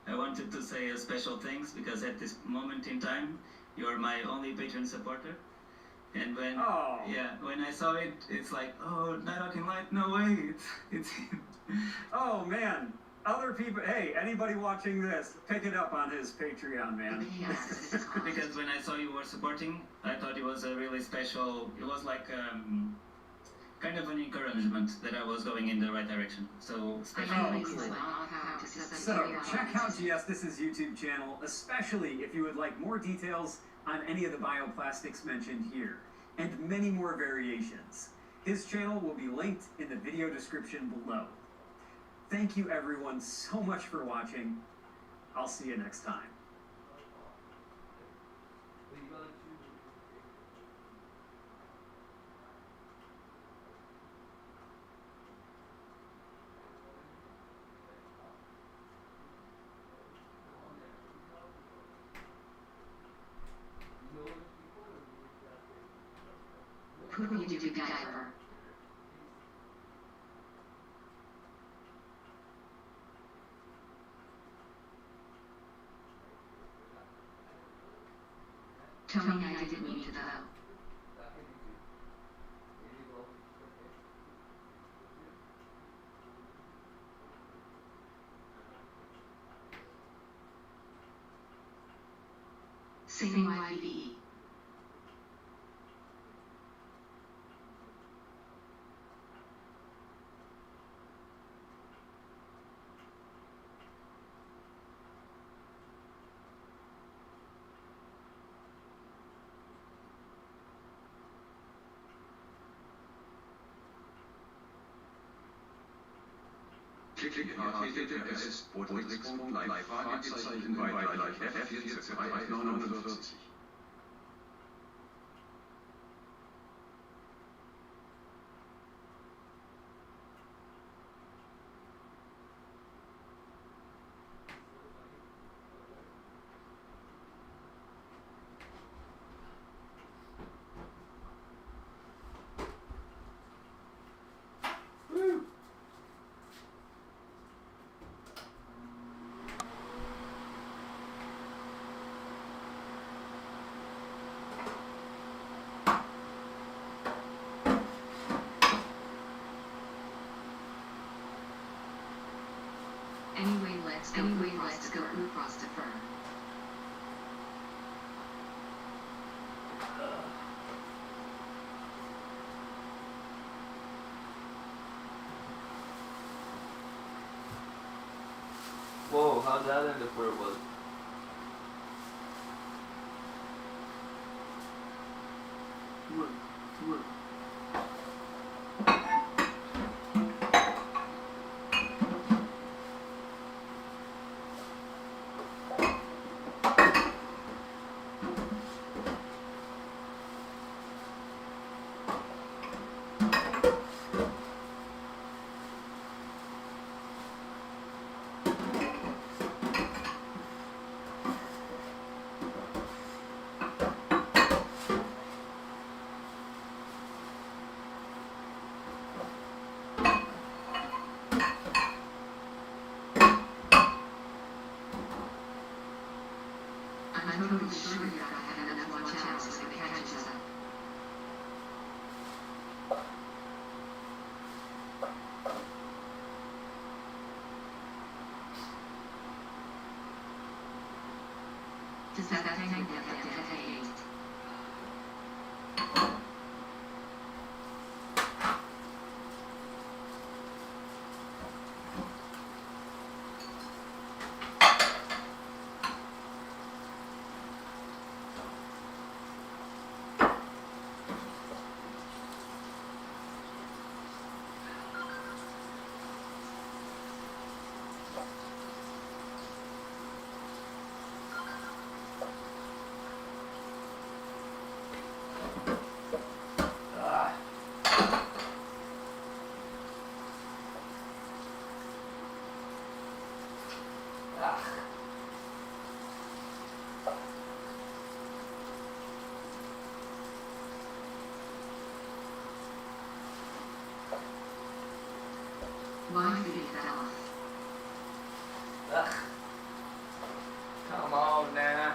I wanted to say a special thanks because at this moment in time, you're my only Patreon supporter. And when when I saw it, it's like, oh, Night Out in Light, no way, it's him. Oh man, other people, hey, anybody watching this, pick it up on his Patreon, man. Because when I saw you were supporting, I thought it was a really special, it was like kind of an encouragement that I was going in the right direction. So, special thanks. So, check out Giestis's YouTube channel, especially if you would like more details on any of the bioplastics mentioned here, and many more variations. His channel will be linked in the video description below. Thank you everyone so much for watching. I'll see you next time. Who do you do, Guyver? Tony, I didn't mean to though. Saving YBE. Klick HTTPS //live Fragezeichen bei F49. Anyway, let's go across the firm. Whoa, how'd that end up where it was? I'm totally sure you're not having enough watch hours when it catches up. Does that tank get detonate? Why did it fell off? Ugh. Come on now.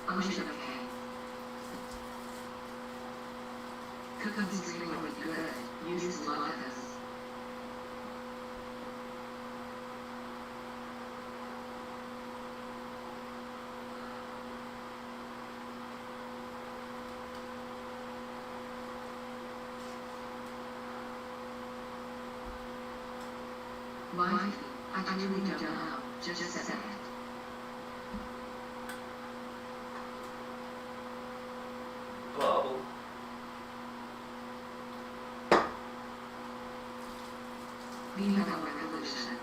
Ocean okay. Cookies really good. Used to love those. Why? I really don't know. Just a second. Bubble. Viva la revolution.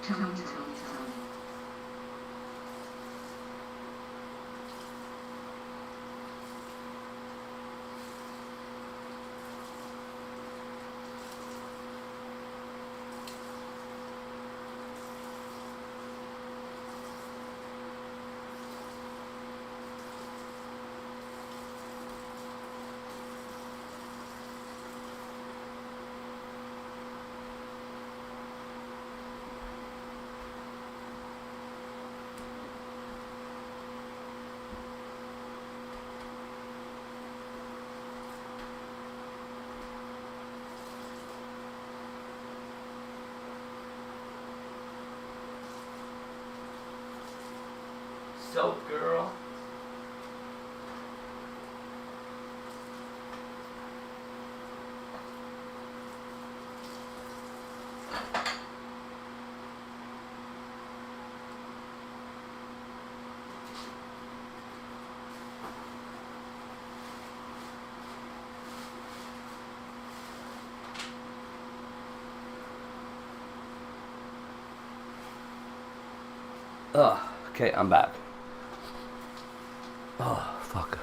Tony. Soap girl. Okay, I'm back. Oh, fuck.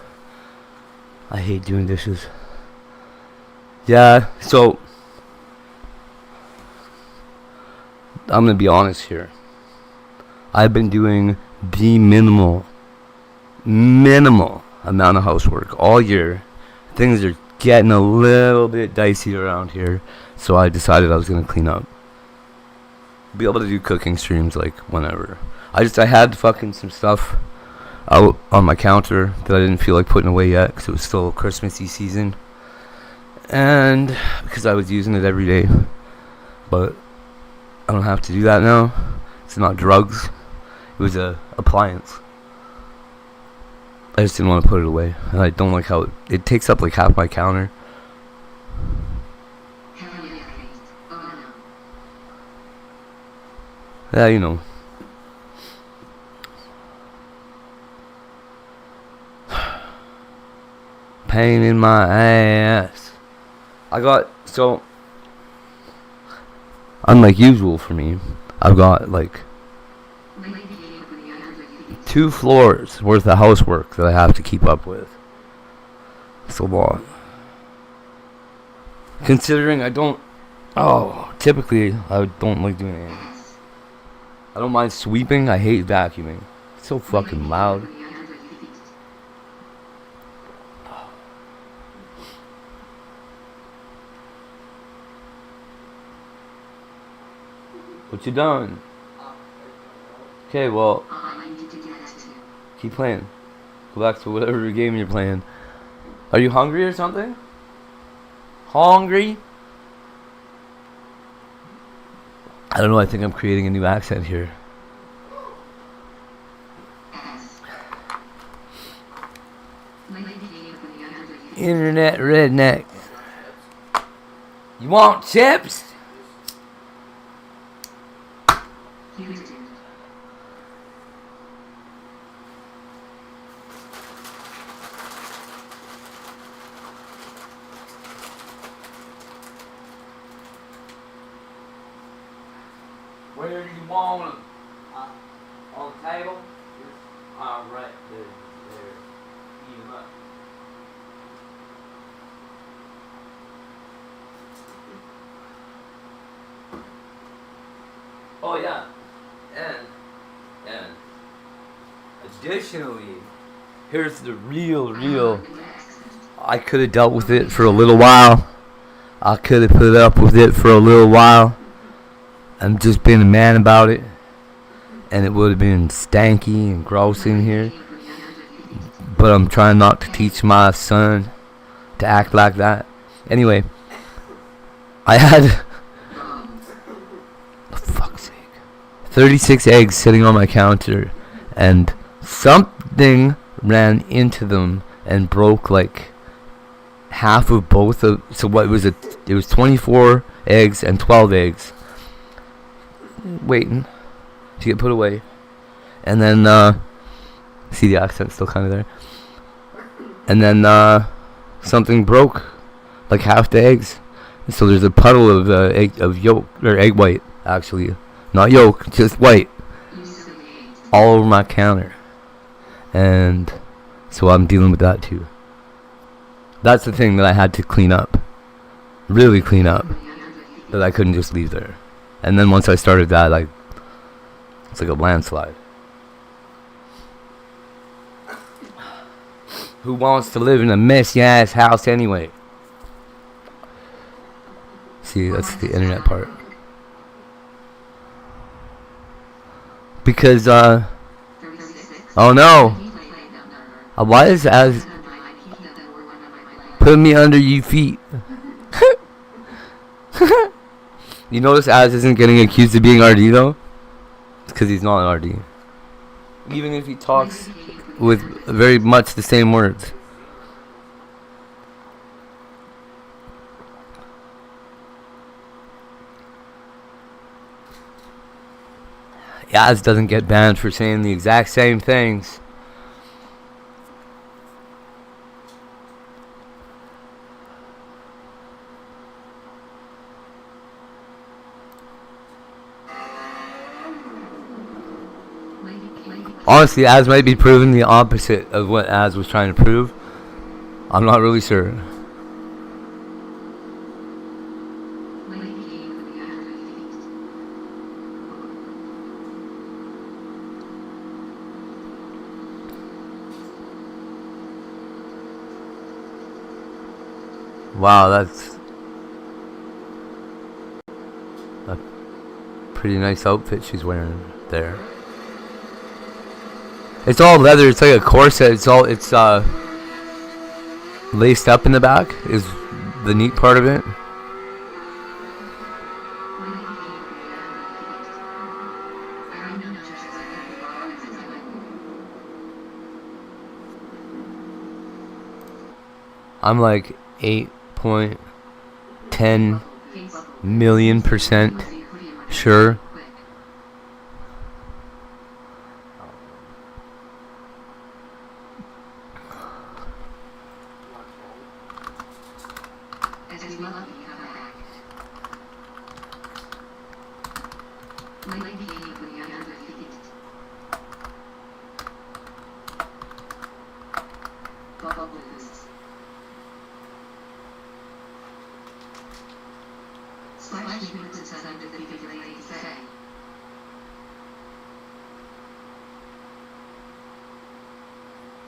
I hate doing dishes. Yeah, so I'm gonna be honest here. I've been doing the minimal amount of housework all year. Things are getting a little bit dicey around here, so I decided I was gonna clean up. Be able to do cooking streams like whenever. I had fucking some stuff out on my counter that I didn't feel like putting away yet because it was still Christmassy season, and because I was using it every day. But I don't have to do that now. It's not drugs. It was a appliance. I just didn't want to put it away, and I don't like how it takes up like half my counter. Yeah, you know. Pain in my ass. Unlike usual for me, I've got like 2 floors worth of housework that I have to keep up with. It's a lot. Considering typically I don't like doing anything. I don't mind sweeping, I hate vacuuming. It's so fucking loud. What you done? Okay, well, keep playing. Go back to whatever game you're playing. Are you hungry or something? Hungry? I don't know, I think I'm creating a new accent here. Internet redneck. You want chips? Where do you want them? On the table? Right there. Eat them up. Oh yeah, and additionally, here's the real. I could have dealt with it for a little while. I could have put up with it for a little while and just been a man about it, and it would have been stanky and gross in here. But I'm trying not to teach my son to act like that. Anyway, I had 36 eggs sitting on my counter, and something ran into them and broke like half of both of. So what was it? It was 24 eggs and 12 eggs waiting to get put away, and then see, the accent's still kind of there. And then something broke like half the eggs, so there's a puddle of egg yolk or egg white actually Not yolk, just white. All over my counter. And so I'm dealing with that too. That's the thing that I had to clean up. Really clean up. That I couldn't just leave there. And then once I started that, like, it's like a landslide. Who wants to live in a messy ass house anyway? See, that's the internet part. Because, oh no! Why is Az put me under you feet? You notice Az isn't getting accused of being RD though? It's because he's not an RD. Even if he talks with very much the same words. Yaz doesn't get banned for saying the exact same things. Honestly, Az might be proving the opposite of what Az was trying to prove. I'm not really sure. Wow, that's a pretty nice outfit she's wearing there. It's all leather. It's like a corset. It's laced up in the back is the neat part of it. I'm like 8.10 million% sure.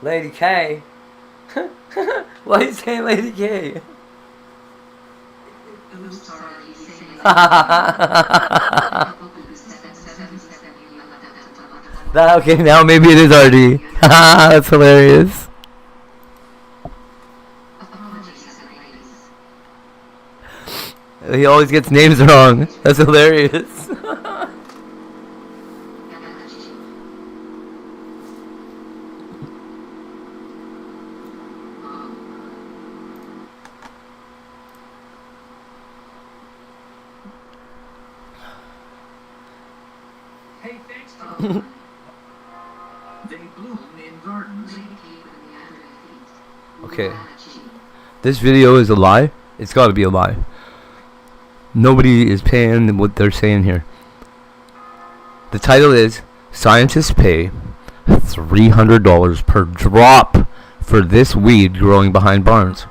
Lady K. Why are you saying Lady K? Okay, now maybe it is RD. That's hilarious. He always gets names wrong. That's hilarious. Hey, thanks to they bloom in gardens. Okay. This video is a lie. It's got to be a lie. Nobody is paying what they're saying here. The title is Scientists Pay $300 per drop for this weed growing behind barns.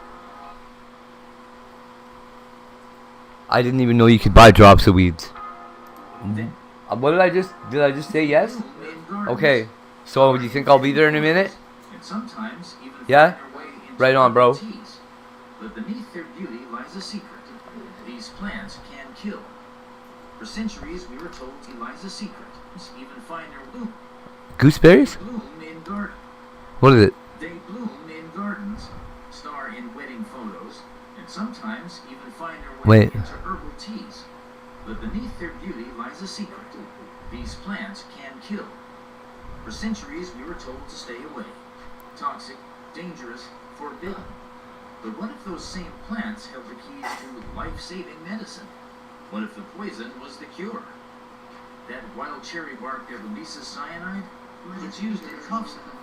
I didn't even know you could buy drops of weeds. What did I just say yes? Okay. So do you think I'll be there in a minute? Yeah? Right on, bro. But beneath their beauty lies a secret. These plants can kill. For centuries, we were told he lies a secret. Even find their bloom. Gooseberries? Bloom in gardens. What is it? They bloom in gardens, star in wedding photos, and sometimes even find their way into herbal teas. But beneath their beauty lies a secret. These plants can kill. For centuries, we were told to stay away. Toxic, dangerous, forbidden. But what if those same plants held the keys to life-saving medicine? What if the poison was the cure? That wild cherry bark that releases cyanide? It's used in cough syrup.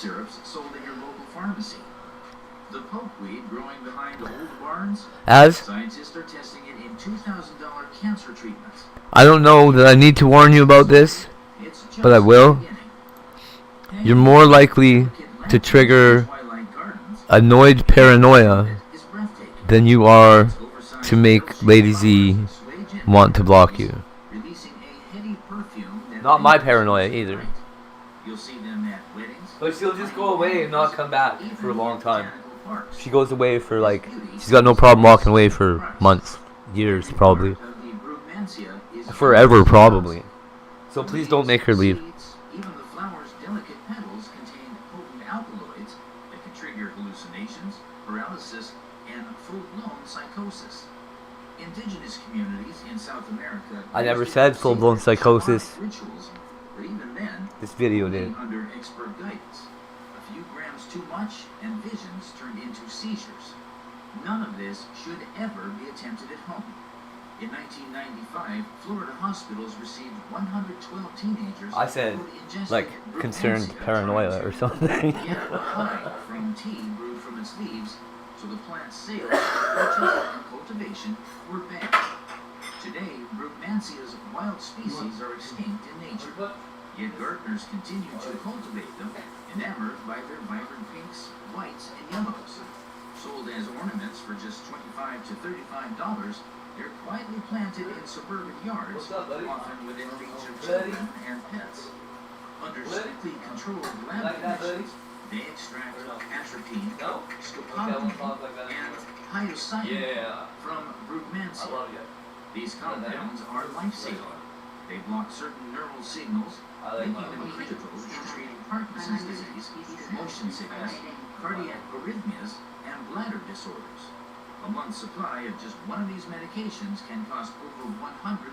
syrups sold at your local pharmacy. The pokeweed growing behind old barns, As scientists are testing it in $2,000 cancer treatments. I don't know that I need to warn you about this, but I will. You're more likely to trigger annoyed paranoia than you are to make Lady Z want to block you. Not my paranoia either. You'll see them at weddings. But she'll just go away and not come back for a long time. She goes away for like, she's got no problem walking away for months, years probably. Forever probably. So please don't make her leave. Even the flower's delicate petals contain potent alkaloids that can trigger hallucinations, paralysis, and full-blown psychosis. Indigenous communities in South America. I never said full-blown psychosis. Rituals, but even then, This video did. under expert guidance. A few grams too much and visions turned into seizures. None of this should ever be attempted at home. In 1995, Florida hospitals received 112 teenagers I said, who ingested like, concerned Brutansia paranoia or something. Yet a high from tea brewed from its leaves, so the plant's sales, purchase, and cultivation were banned. Today, Brutansia's wild species are extinct in nature, yet gardeners continue to cultivate them, enamored by their vibrant pinks, whites, and yellows. Sold as ornaments for just $25 to $35, they're quietly planted in suburban yards, often within reach of children and pets. Under strictly controlled lab conditions, they extract atropine, scopolamine, and hyoscyamin from Brutansia. These compounds are life-saving. They block certain neural signals, making them critical in treating Parkinson's disease, motion sickness, cardiac arrhythmias, and bladder disorders. A month's supply of just one of these medications can cost over $100.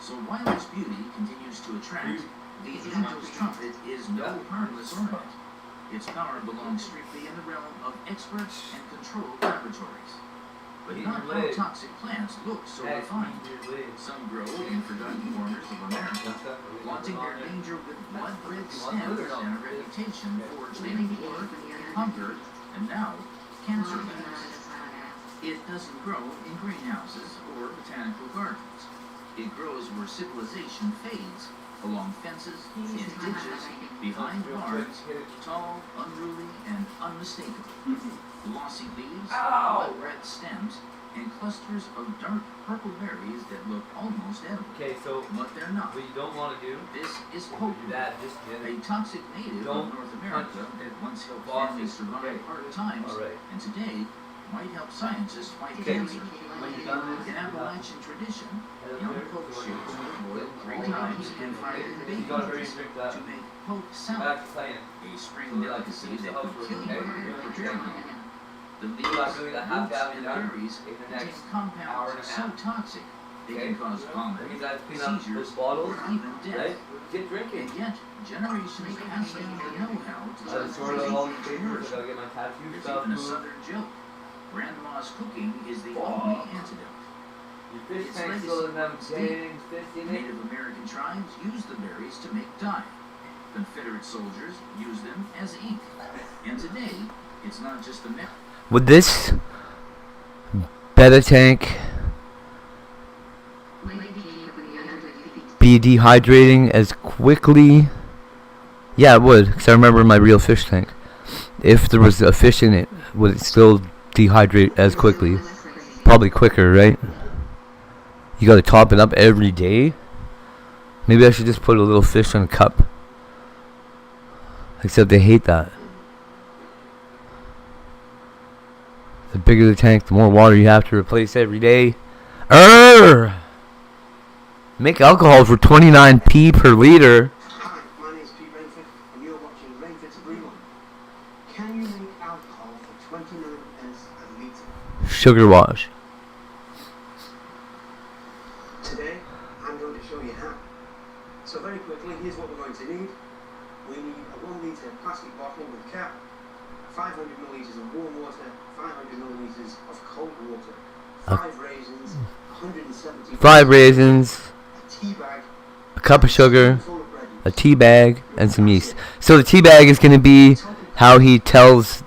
So while its beauty continues to attract, the angel's trumpet is no harmless ornament. Its power belongs strictly in the realm of experts and controlled laboratories. But not all toxic plants look so refined. Some grow in forgotten corners of America, flaunting their danger with blood-red stems and a reputation forged in war, hunger, and now cancer leaves. It doesn't grow in greenhouses or botanical gardens. It grows where civilization fades, along fences, in ditches, behind barns, tall, unruly, and unmistakable. Glossy leaves, blood-red stems, and clusters of dark purple berries that look almost edible. Okay, so but they're not. What you don't want to do. This is potent, a toxic native of North America that once helped families survive hard times, and today might help scientists fight cancer. In Appalachian tradition, young poke shoots were boiled 3 times and fried in babies to make poke salad, a spring delicacy that could kill you if prepared wrong. The leaves, roots, and berries contain compounds so toxic they can cause vomit, seizures, or even death. And yet, generations pass down the know-how to nourish. There's even a southern joke. Grandma's cooking is the only antidote. Its legacy runs deep. Native American tribes used the berries to make dye. Confederate soldiers used them as ink. And today, it's not just the Would this beta tank be dehydrating as quickly? Yeah, it would, because I remember my real fish tank. If there was a fish in it, would it still dehydrate as quickly? Probably quicker, right? You gotta top it up every day. Maybe I should just put a little fish in a cup. Except they hate that. The bigger the tank, the more water you have to replace every day. Make alcohol for 29p per liter. Hi, my name's Pete Rainford, and you're watching Rainford's Brew. Can you make alcohol for 29 pence a litre? Sugar wash. Today, I'm going to show you how. So very quickly, here's what we're going to need. We need a 1 litre plastic bottle with cap, 500 millilitres of warm water, 500 millilitres of cold water, 5 raisins, 170 5 raisins, a tea bag, a cup of sugar, full of bread a tea bag, and some yeast. So the tea bag is going to be how he tells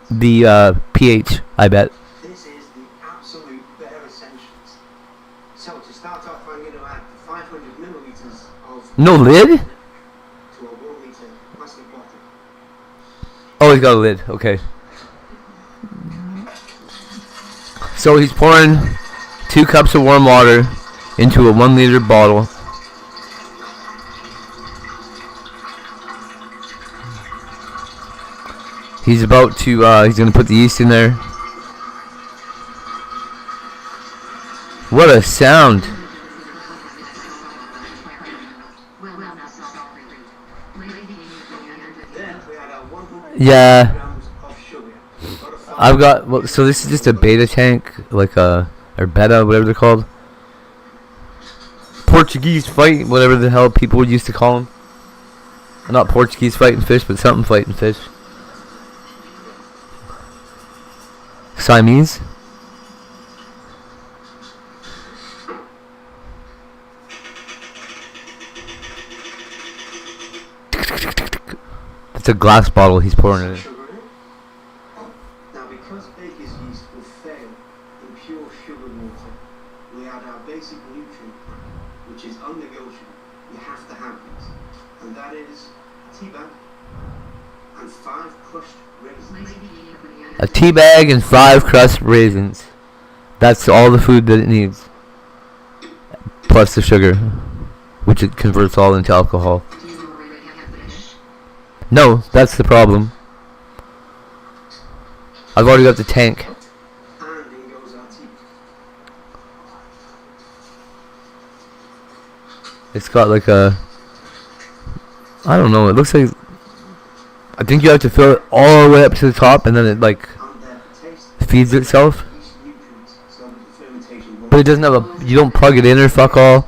the pH, I bet. This is the absolute bare essentials. So to start off, I'm going to add 500 milliliters of No lid? to a 1 liter plastic bottle. Oh, he's got a lid. Okay. So he's pouring 2 cups of warm water into a 1 liter bottle. He's about to, he's going to put the yeast in there. What a sound. Yeah. I've got, well, so this is just a beta tank, like a, or beta, whatever they're called. Portuguese fight, whatever the hell people used to call them. Not Portuguese fighting fish, but something fighting fish. Siamese. It's a glass bottle he's pouring it in. Now, because baker's yeast will fail in pure sugar water, we add our basic nutrient, which is unnegotiable. You have to have these, and that is a tea bag and 5 crushed raisins. A tea bag and 5 crushed raisins. That's all the food that it needs. Plus the sugar, which it converts all into alcohol. No, that's the problem. I've already got the tank. And in goes our tea. It's got like a, I don't know, it looks like, I think you have to fill it all the way up to the top and then it like feeds itself. But it doesn't have a, you don't plug it in or fuck all.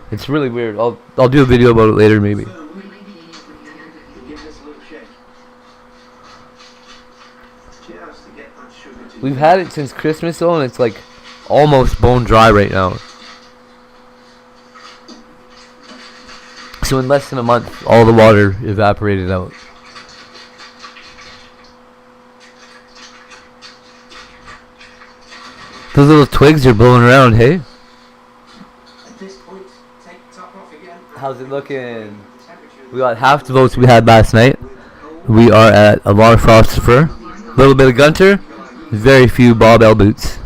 It's really weird. I'll do a video about it later maybe. We've had it since Christmas though, and it's like almost bone dry right now. So in less than a month, all the water evaporated out. Those little twigs are blowing around, hey? At this point, take the top off again. How's it looking? We got half the votes we had last night. We are at a lot of Frostopher, a little bit of Gunter, very few Bob L. Boots.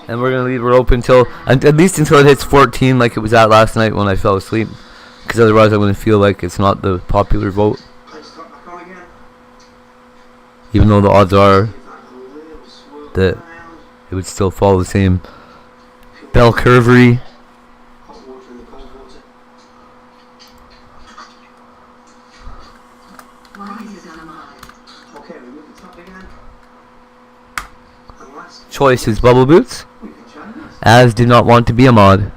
And we're going to leave it open until, at least until it hits 14 like it was at last night when I fell asleep. Because otherwise I'm going to feel like it's not the popular vote. Even though the odds are that it would still follow the same bell curvery. Choice is Bubble Boots. Az did not want to be a mod.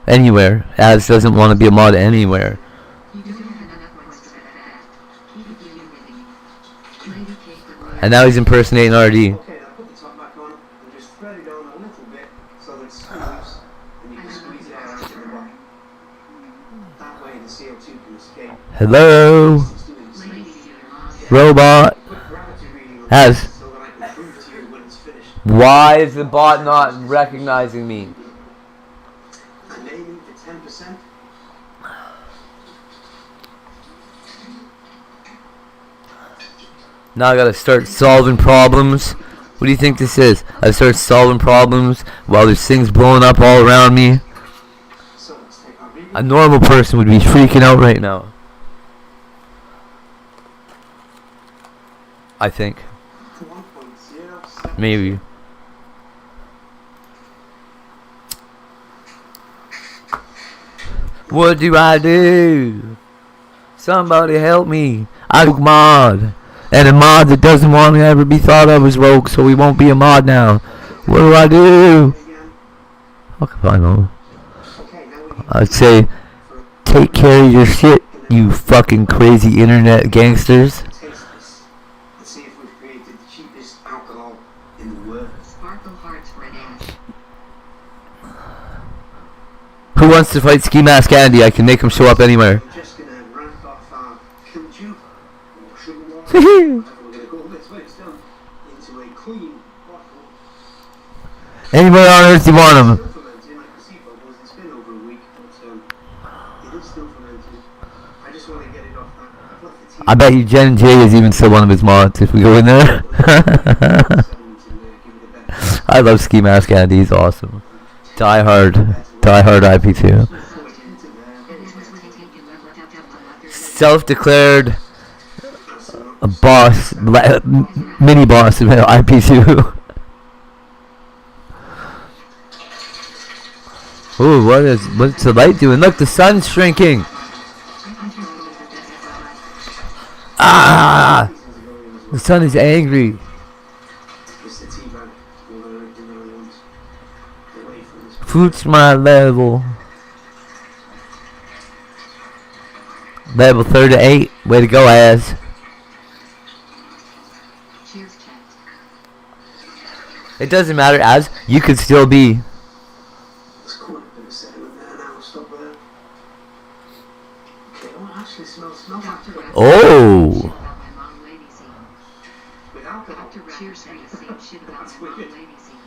Anywhere. Az doesn't want to be a mod anywhere. And now he's impersonating RD. Okay, now put the top back on and just thread it on a little bit so that it's smooth and you can squeeze it out to the bottom. That way the CO2 can escape. Hello? Robot. Az. Why is the bot not recognizing me? I'm aiming for 10%. Now I gotta start solving problems. What do you think this is? I start solving problems while there's things blowing up all around me. A normal person would be freaking out right now. I think. Maybe. What do I do? Somebody help me. I'm a mod. And a mod that doesn't want to ever be thought of as rogue, so he won't be a mod now. What do I do? Okay, fine, no. I'd say, take care of your shit, you fucking crazy internet gangsters. hearts for an ass. Who wants to fight Ski Mask Andy? I can make him show up anywhere. I'm just gonna ramp off killed you or sugar water, whatever we're gonna call this when it's done, into a clean bottle. Anywhere on earth you want him. Still fermenting, I can see bubbles. It's been over a week, but it is still fermenting. I just want to get it off that. I've left the tea. I bet you Jen J is even still one of his mods if we go in there. I love Ski Mask Andy, he's awesome. Die hard IP2. Self-declared a boss, mini boss of IP2. Ooh, what's the light doing? Look, the sun's shrinking. Ah, the sun is angry. Fruits my level. Level 38. Way to go, Az. It doesn't matter, Az. You could still be. Oh. Cheers, Reaper. Same shit about my mom lady scene.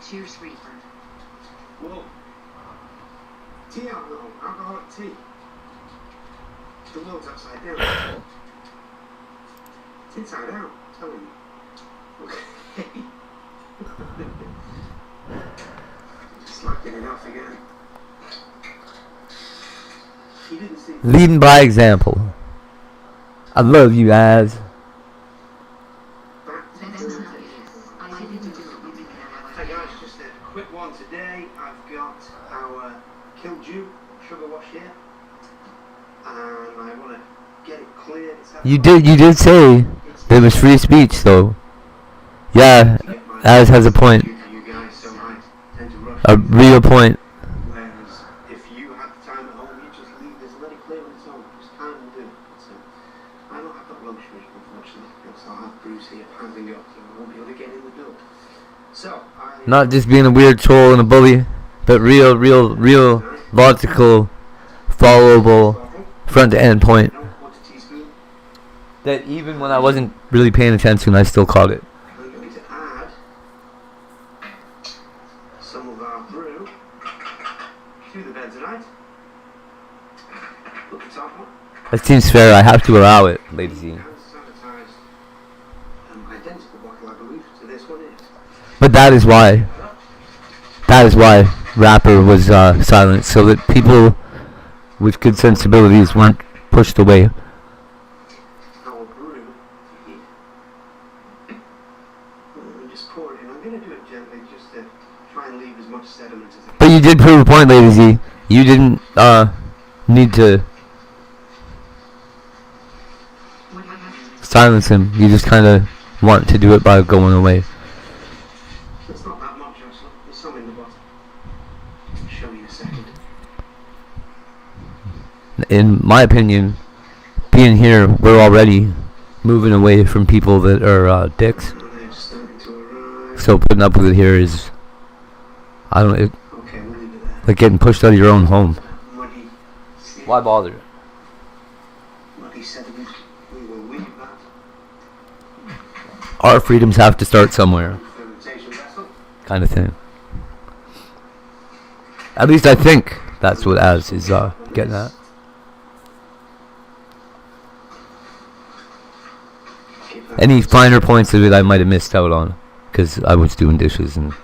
Cheers, Reaper. Whoa. Tea alcohol. Alcoholic tea. The world's upside down. It's inside out. I'm telling you. Okay. Just like getting off again. He didn't see. Leading by example. I love you, Az. Hey guys, just a quick one today. I've got our killed you sugar wash here, and I want to get it cleared. You did say there was free speech, though. Yeah, Az has a point. A real point. Whereas if you have the time at home, you just leave this, let it clear on its own. Just time and do it. So I don't have that luxury, unfortunately, because I'll have Bruce here pounding up, so I won't be able to get in the door. So Not just being a weird troll and a bully, but real logical, followable, front to end point. That even when I wasn't really paying attention, I still caught it. we're going to add some of our brew to the Benzonite. Put the top on. That seems fair. I have to allow it, Lady Z. And sanitized identical bottle, I believe, to this one is. But that is why Rapper was silent, so that people with good sensibilities weren't pushed away. Our brew. Just pour it in. I'm going to do it gently just to try and leave as much sediment as I can. But you did prove a point, Lady Z. You didn't need to silence him. You just kind of want to do it by going away. It's not that much, actually. There's some in the bottle. I'll show you in a second. In my opinion, being here, we're already moving away from people that are dicks. So putting up with it here is, I don't know, like getting pushed out of your own home. Why bother? Muddy sediment. We will weave that. Our freedoms have to start somewhere, Fermentation vessel. kind of thing. At least I think that's what Az is getting at. Any finer points of it I might have missed out on, because I was doing dishes and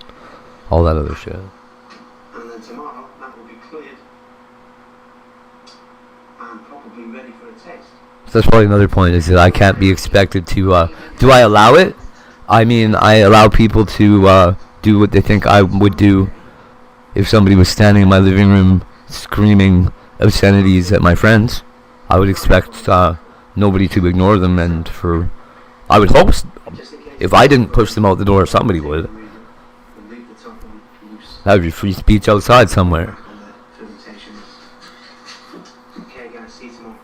all that other shit. And then tomorrow, that will be cleared and probably ready for a taste. So that's probably another point, is that I can't be expected to, do I allow it? I mean, I allow people to do what they think I would do if somebody was standing in my living room screaming obscenities at my friends. I would expect nobody to ignore them, and I would hope if I didn't push them out the door, somebody would. That would be free speech outside somewhere. Okay, guys, see you tomorrow.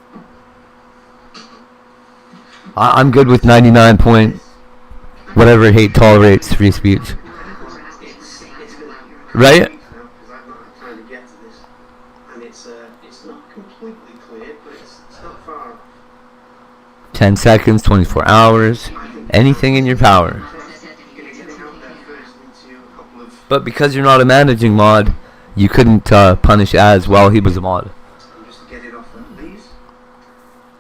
I'm good with 99 point whatever hate tolerates free speech. Right? Because I've not had time to get to this, and it's not completely clear, but it's not far off. 10 seconds, 24 hours, anything in your power. But because you're not a managing mod, you couldn't punish Az while he was a mod. Just to get it off at least,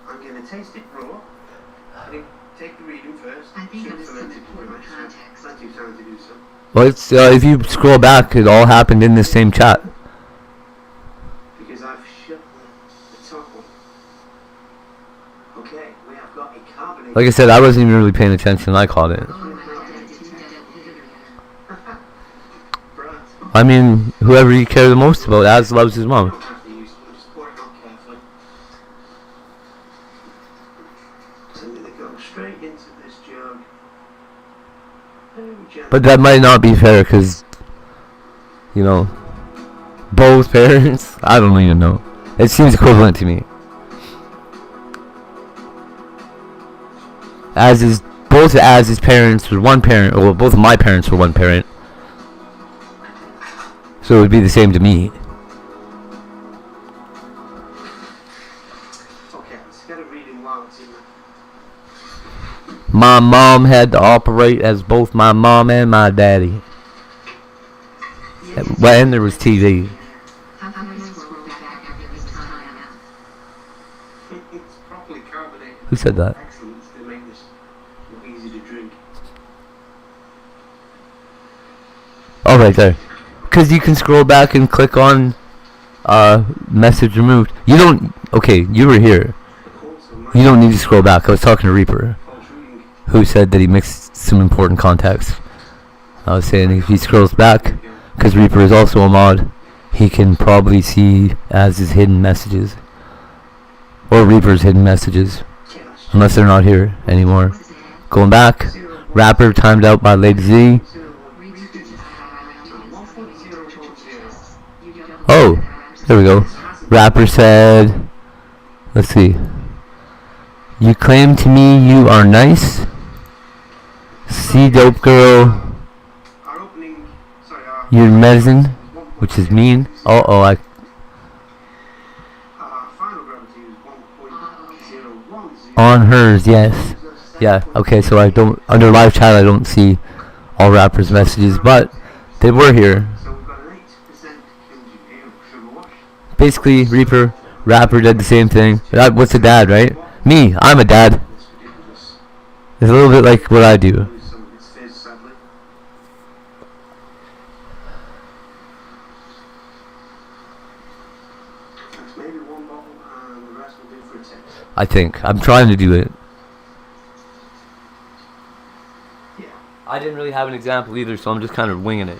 I'm going to taste it raw. I think take the reading first. I think it was some important context. Plenty of time to do so. Well, it's, if you scroll back, it all happened in this same chat. Because I've shut the top one. Okay, we have got a carbonated... Like I said, I wasn't even really paying attention. I caught it. I mean, whoever you care the most about, Az loves his mom. Just pour it out carefully. So I'm going to go straight into this jug. But that might not be fair because, you know, both parents, I don't even know. It seems equivalent to me. Both of Az's parents were one parent, or both of my parents were one parent. So it would be the same to me. Okay, let's get a reading while it's in there. My mom had to operate as both my mom and my daddy. Well, and there was TV. It's properly carbonated. Who said that? Excellent to make this look easy to drink. Oh, right there. Because you can scroll back and click on message removed. You don't... Okay, you were here. You don't need to scroll back. I was talking to Reaper, who said that he mixed some important context. I was saying if he scrolls back, because Reaper is also a mod, he can probably see Az's hidden messages. Or Reaper's hidden messages. Unless they're not here anymore. Going back. Rapper timed out by Lady Z. Oh, there we go. Rapper said, let's see. You claim to me you are nice. See dope girl. You're medicine, which is mean. Oh, I. On hers, yes. Yeah, okay, so I don't, under live chat I don't see all rappers' messages, but they were here. Basically, Reaper, Rapper did the same thing. What's a dad, right? Me, I'm a dad. It's a little bit like what I do. I think. I'm trying to do it. I didn't really have an example either, so I'm just kind of winging it.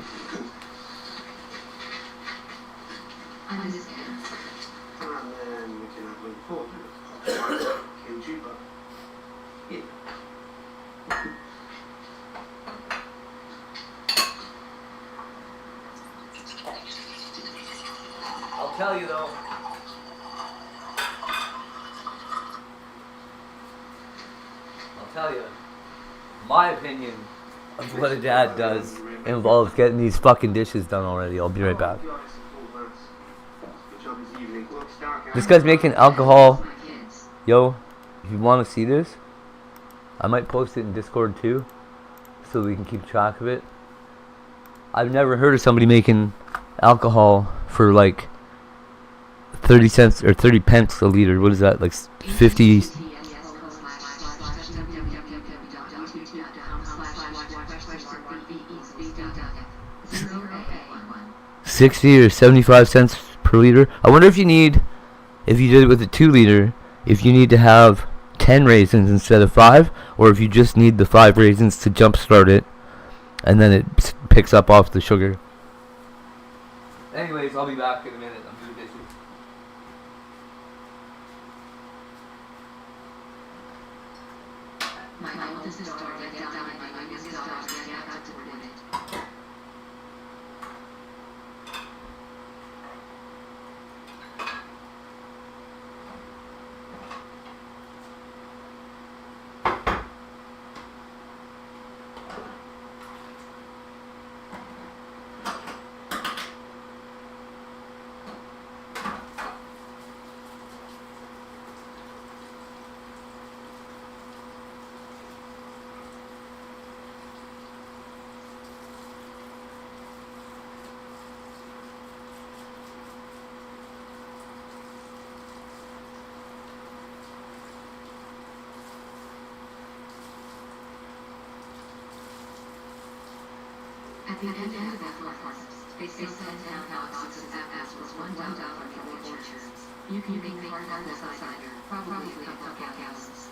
I'll tell you though. I'll tell you. My opinion of what a dad does involves getting these fucking dishes done already. I'll be right back. This guy's making alcohol. Yo, if you want to see this, I might post it in Discord too, so we can keep track of it. I've never heard of somebody making alcohol for like 30 cents or 30 pence a liter. What is that? Like 50... 60 or 75 cents per liter. I wonder if you need, if you did it with a 2 liter, if you need to have 10 raisins instead of 5, or if you just need the 5 raisins to jumpstart it, and then it picks up off the sugar. Anyways, I'll be back in a minute. I'm too busy. My oldest daughter died by my youngest daughter reported it. the end of that forecast, they sent down boxes of apples $1 for orchards. You can make part of the cider, probably a couple gallons.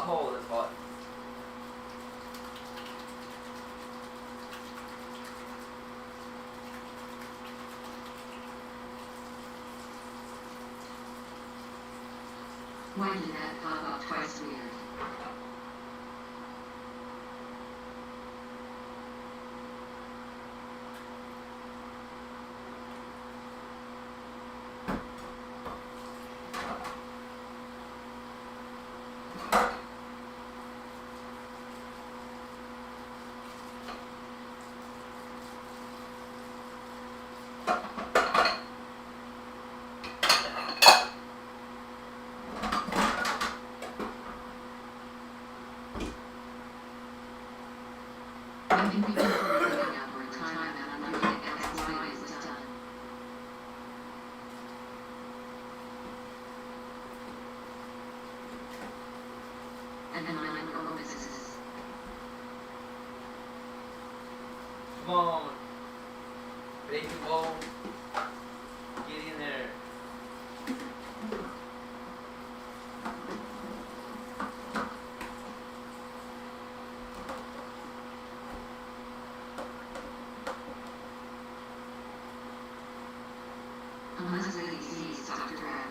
Oh, that's hot. Why did that pop up twice weird? I think we can put everything out for a time and I'm going to ask why it was done. And then mine or business. Come on. Bacon bowl. Get in there. Unless Lady sees Dr. Grabber.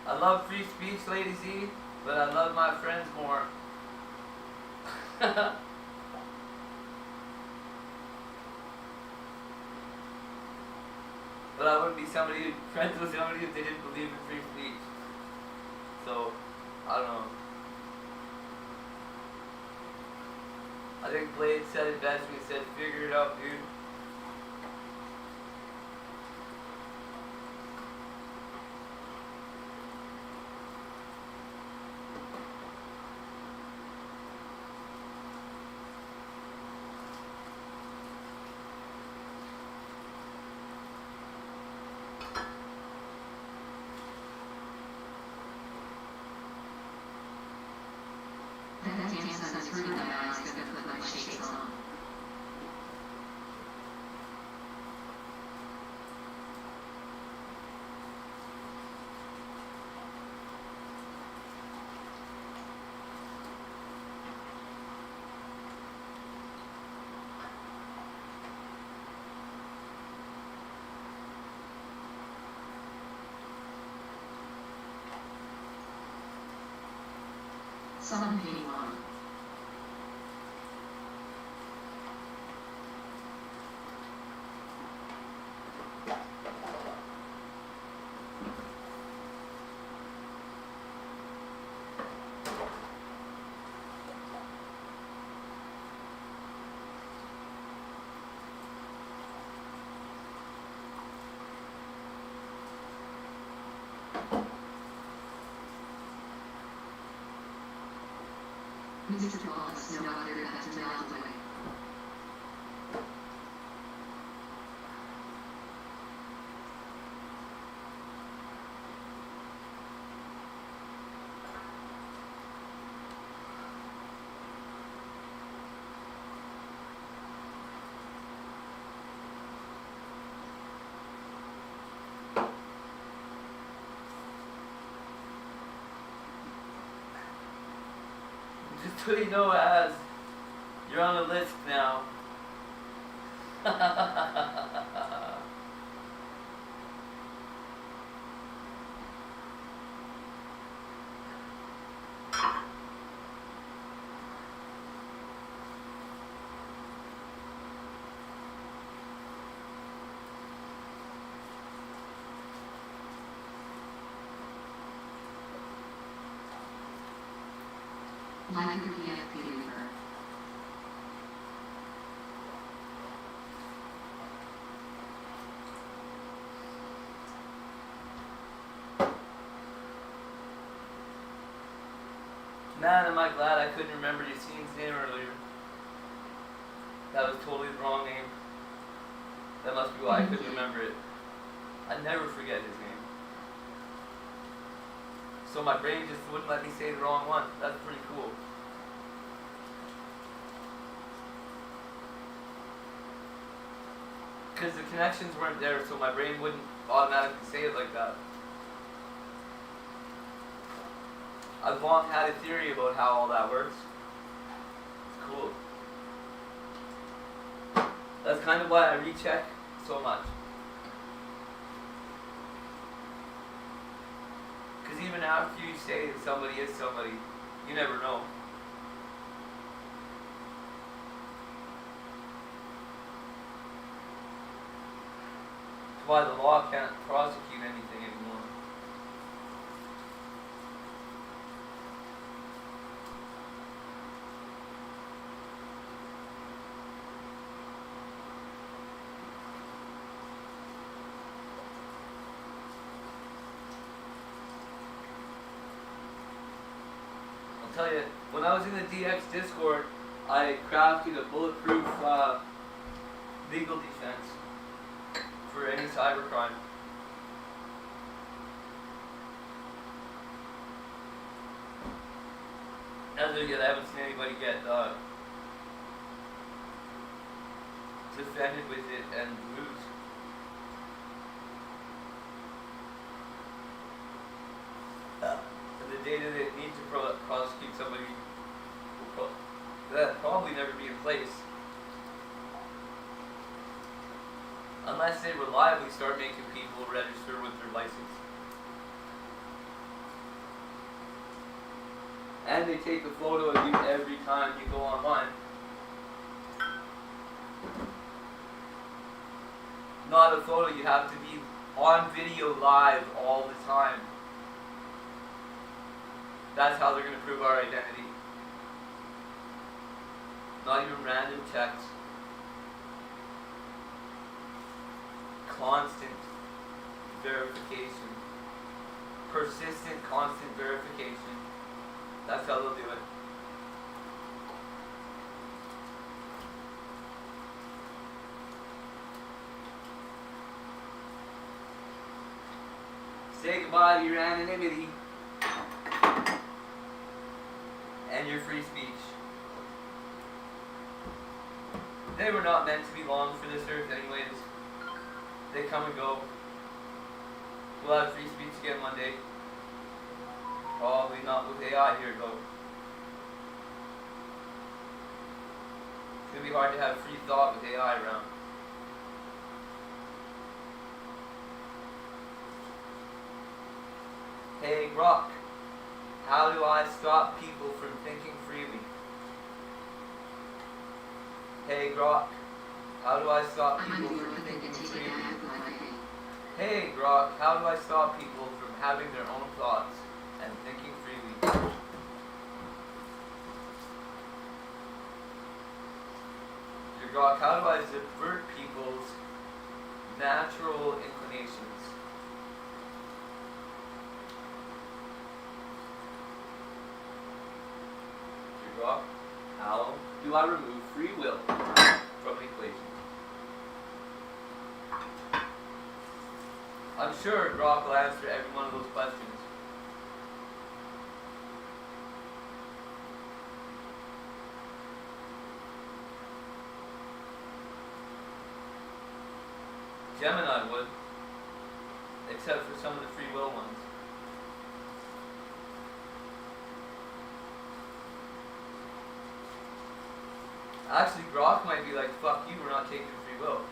I love free speech, Lady Z, but I love my friends more. But I wouldn't be friends with somebody if they didn't believe in free speech. So, I don't know. I think Blade said it best when he said, "Figure it out, dude." That damn sun's hurting my eyes, gonna put my shades on. Sun came on. Mr. Ball has no other than to melt away. So you know as you're on the list now. Like your PFP reaper. Man, am I glad I couldn't remember Yassine's name earlier. That was totally the wrong name. That must be why I couldn't remember it. I never forget his name. So my brain just wouldn't let me say the wrong one. That's pretty cool. Because the connections weren't there, so my brain wouldn't automatically say it like that. I've long had a theory about how all that works. It's cool. That's kind of why I recheck so much. Because even after you say that somebody is somebody, you never know. That's why the law can't prosecute anything anymore. I'll tell you, when I was in the DX Discord, I crafted a bulletproof legal defense for any cybercrime. As of yet, I haven't seen anybody get defended with it and lose. The data they need to prosecute somebody will probably never be in place. Unless they reliably start making people register with their license. And they take a photo of you every time you go online. Not a photo, you have to be on video live all the time. That's how they're going to prove our identity. Not even random checks. Constant verification. Persistent, constant verification. That's how they'll do it. Say goodbye to your anonymity and your free speech. They were not meant to be long for this earth anyways. They come and go. We'll have free speech again one day. Probably not with AI here though. It's going to be hard to have free thought with AI around. Hey Grok, how do I stop people from thinking freely? Hey Grok, how do I stop people from thinking freely? Hey Grok, how do I stop people from having their own thoughts and thinking freely? Hey Grok, how do I subvert people's natural inclinations? Grok, how do I remove free will from the equation? I'm sure Grok will answer every one of those questions. Gemini would, except for some of the free will ones. Actually, Grok might be like, fuck you, we're not taking a free vote.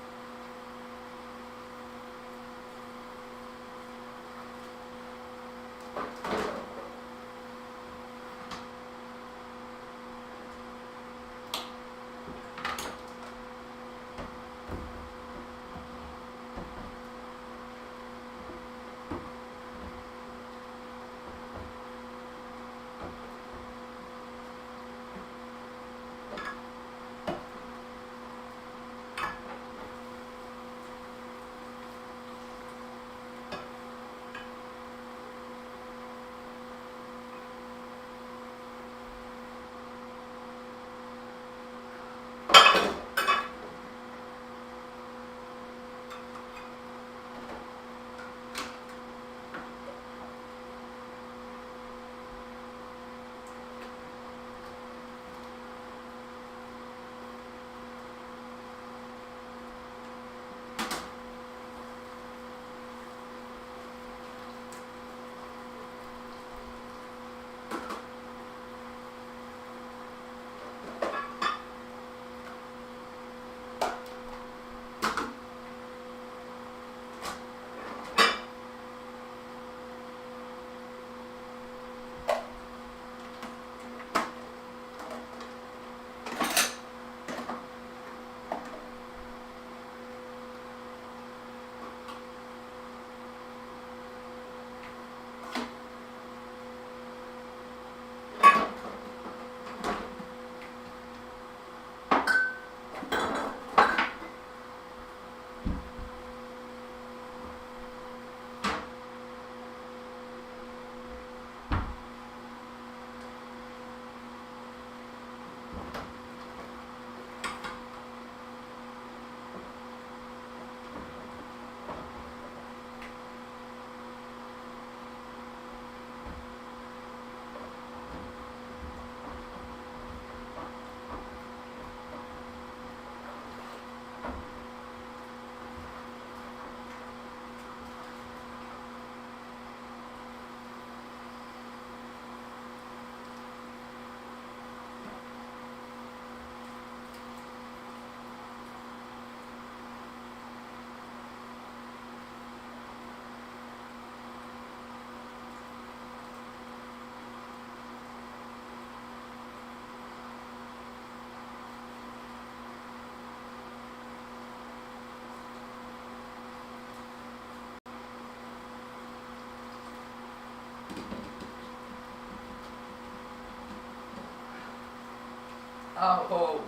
Oh.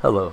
Hello.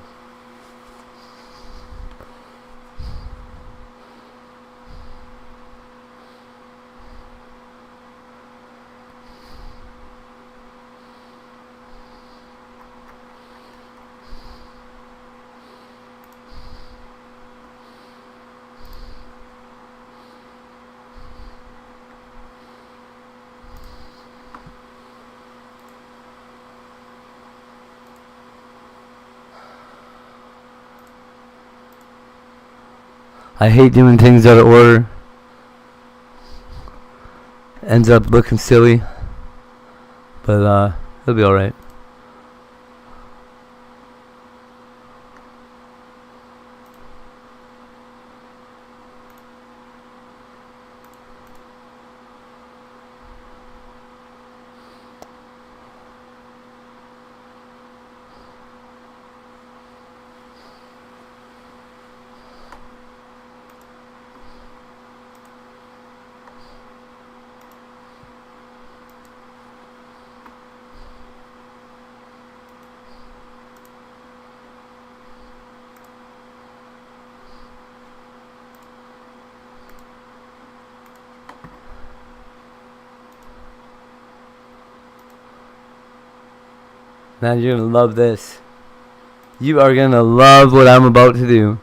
I hate doing things out of order. Ends up looking silly. But it'll be alright. Now you're gonna love this. You are gonna love what I'm about to do.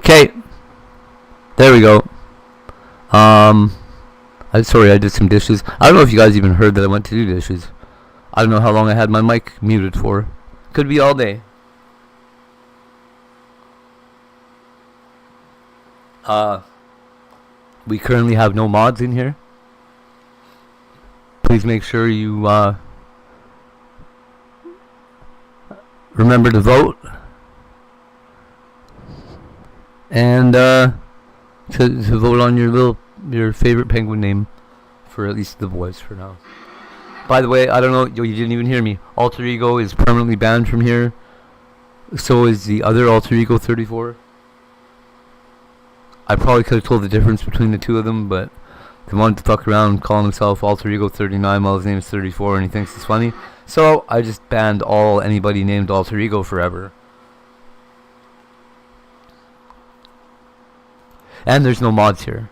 Okay. There we go. Sorry, I did some dishes. I don't know if you guys even heard that I went to do dishes. I don't know how long I had my mic muted for. Could be all day. We currently have no mods in here. Please make sure you remember to vote. And to vote on your favorite penguin name for at least the boys for now. By the way, I don't know, you didn't even hear me. Alter Ego is permanently banned from here. So is the other Alter Ego 34. I probably could have told the difference between the two of them, but he wanted to fuck around calling himself Alter Ego 39 while his name is 34 and he thinks it's funny. So I just banned anybody named Alter Ego forever. And there's no mods here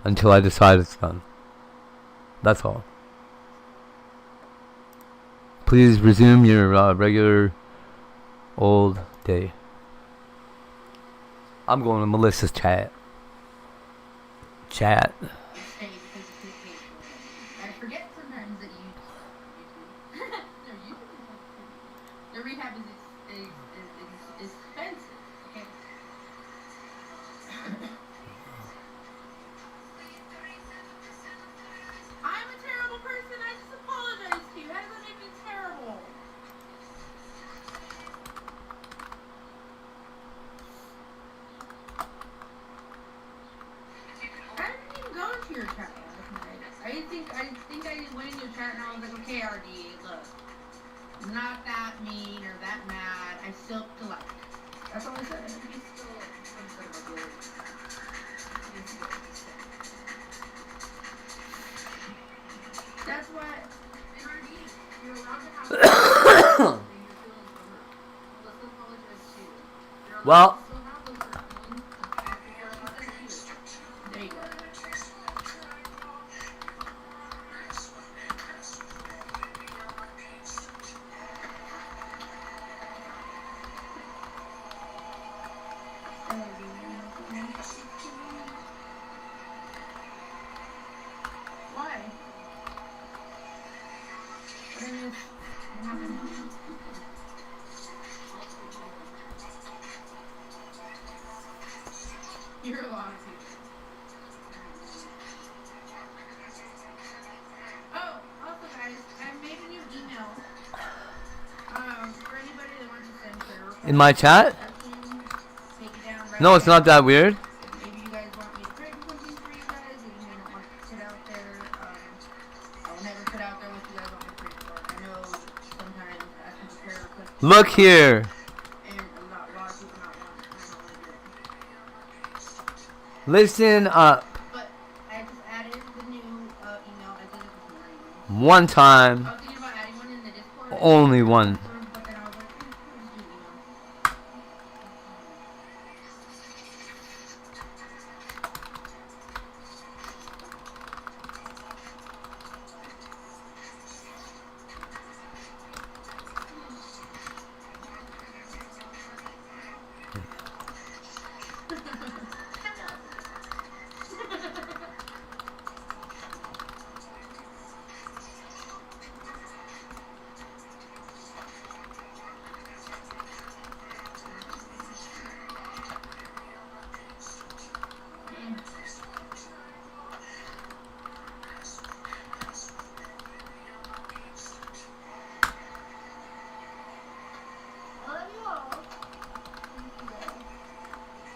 until I decide it's done. That's all. Please resume your regular old day. I'm going to Melissa's chat. Chat. I forget sometimes that you. No, you. The rehab is expensive. Okay. I'm a terrible person. I just apologize to you. How does that make me terrible? I didn't even go into your chat last night. I think I just went into your chat and I was like, okay, RD, look, I'm not that mean or that mad. I still collect. That's all I said. He's still some sort of a good. That's what. In RD, you're allowed to have. Your feelings are hurt. Let's apologize to you. You're allowed Well. to still have those hurt feelings. There you go. Why? What happened? You're a lot of people. Oh, also guys, I'm making you emails. For anybody that wants to send prayer requests. In my chat? No, it's not that weird. Maybe you guys want me to pray for something for you guys, or you may not want to put out there. I'll never put out there what you guys want me to pray for. I know sometimes asking for prayer requests. Look here. And a lot of people not want to do it. Listen up. But I just added the new email. I did it this morning. One time. I was thinking about adding one in the Discord. Only one. But then I was like, I'll just do email.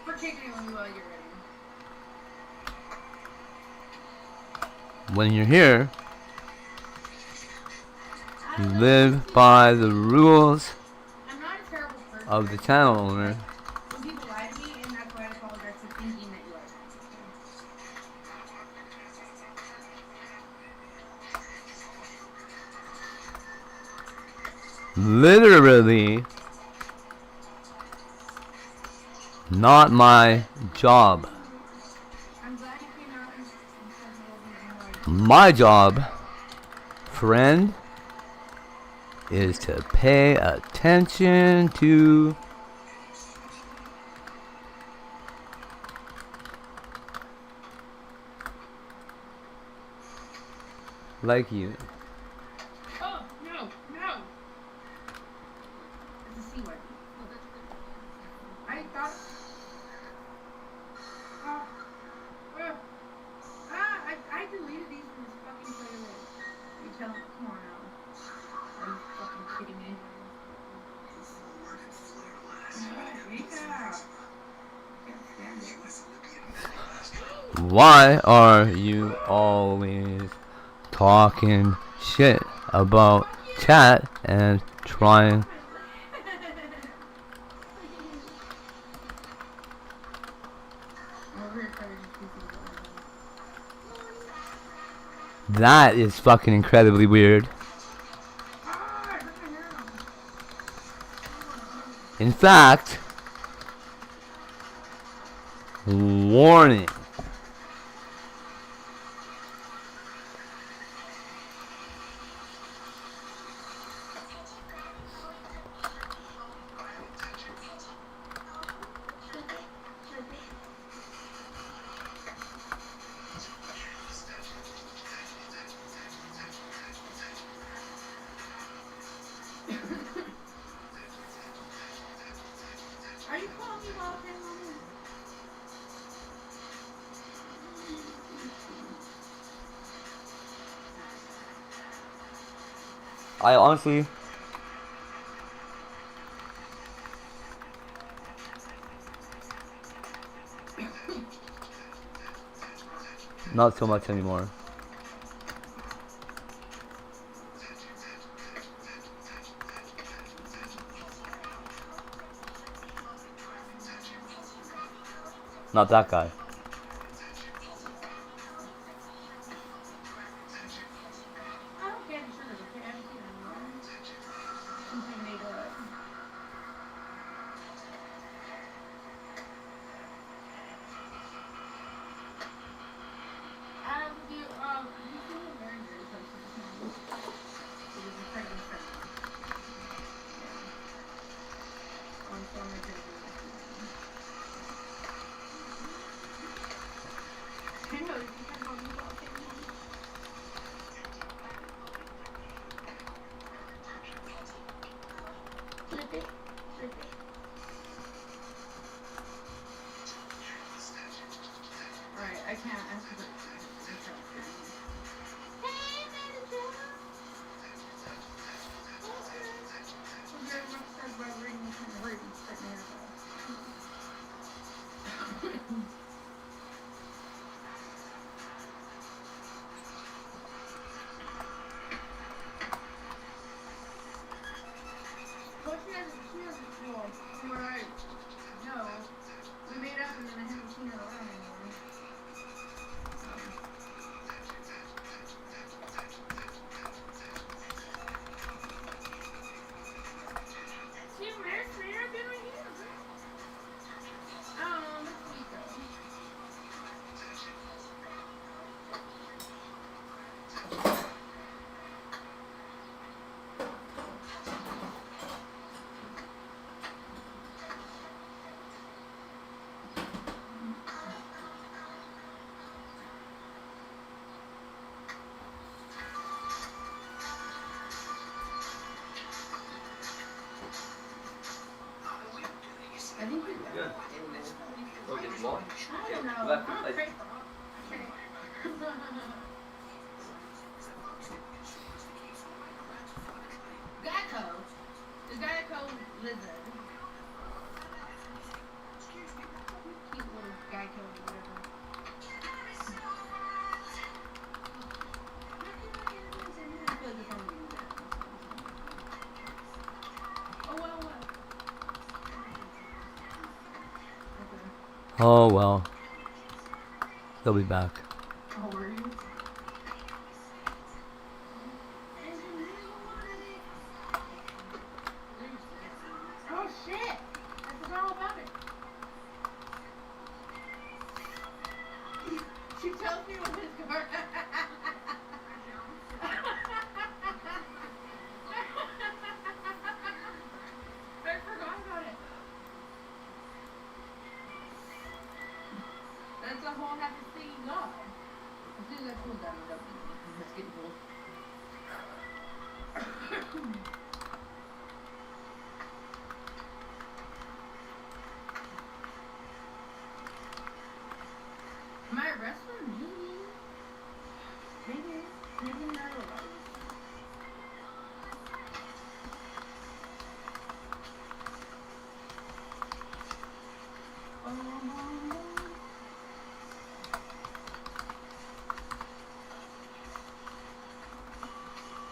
Particularly while you're ready. When you're here, you live by the rules of the channel owner. When people lie to me, and that's why I apologize for thinking that you are. Literally not my job. My job, friend, is to pay attention to like you. Oh, no, no. It's a C word. I thought. I deleted these from this fucking playlist. You tell me, come on now. Are you fucking kidding me? Why are you always talking shit about chat and trying? That is fucking incredibly weird. In fact, warning. Are you calling me while I'm on this? I honestly, not so much anymore. Not that guy. I don't care if it's okay. I haven't seen it anymore. Something made up. Do you feel very good or something? It was incredibly friendly. Yeah. I'm so much I know, you can call me while I'm on this. Flip it. Flip it. Alright, I can't ask for it. Hey, manager! Well, you're a rockstar by reading this kind of hurt and starting to hear well, she hasn't, well, from what I know, we made up and then I haven't seen her around anymore. See, where's Sarah been right here? Let's see though. I think we Good. Go get the ball. I don't know. Left, I'm like- afraid. Geico. The Geico lizard. Cute little Geico whatever. I feel like it's only gonna get. Oh well, what? Okay. Oh well. They'll be back. Oh, were you? Oh shit! I forgot all about it. She tells me when his car. I forgot about it. That's a whole half a thing you got. As soon as I pulled that, I'm done. It's getting cold. Am I a wrestler? Maybe not a lot.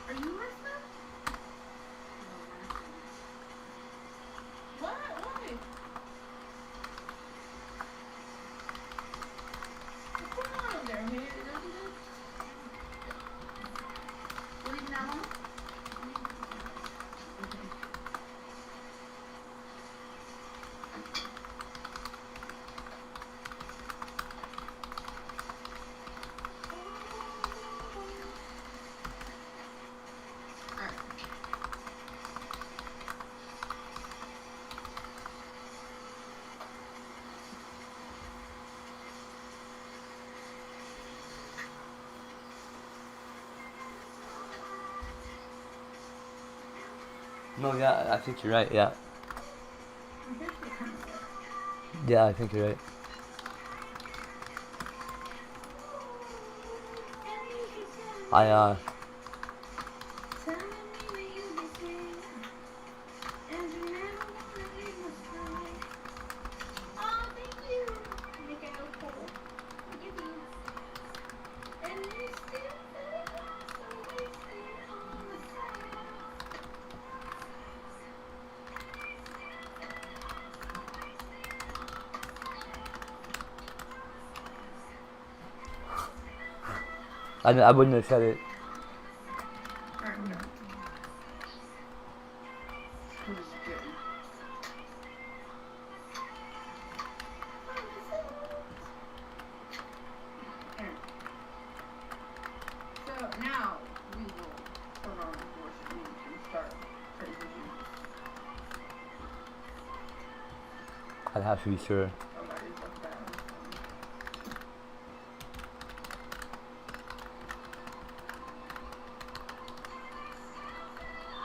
Are you a wrestler? What? Why? What's going on over there? Okay, is everything good? You leaving that home? Okay. Alright. No, yeah, I think you're right. Yeah. I guess they kind of are. Yeah, I think you're right. I I wouldn't have said it. Alright, we're done. This is good. Alright. So now we will put on worship music and start transitioning. I'd have to be sure. Oh, that is a bad.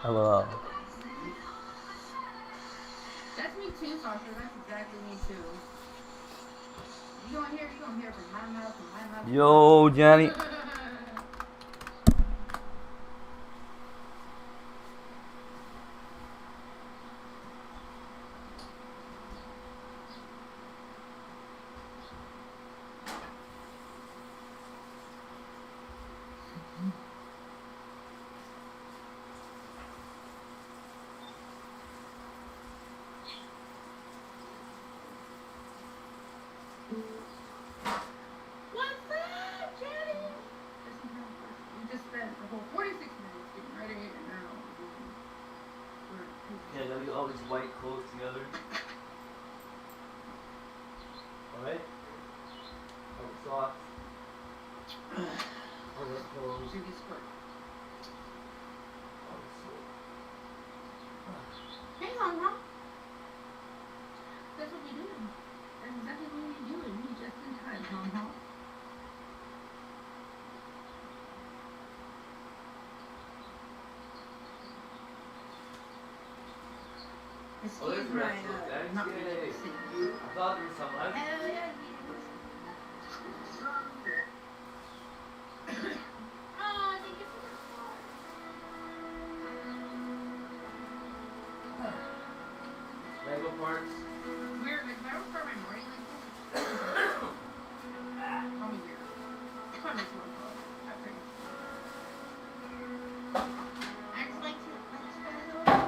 Hello. That's me too, Sasha. That's exactly me too. You gonna hear from my mouth and my mouth. Yo, Johnny. What's up, Jenny? We just spent the whole 46 minutes getting ready, and now we're Yeah, we all these white clothes together. Alright? Socks. Clothes. Should be split. Hey, Mama. That's what we do. That's exactly what we do. We just in time, Mama. Oh, there's Excuse my, wrestling. not Yay. really singing. I thought there was some. Hell yeah. Oh, thank you for the Lego parts. Weird, like, if I don't start my morning like this, I'll be weird. Probably makes one call. I think. I'd like to let you go.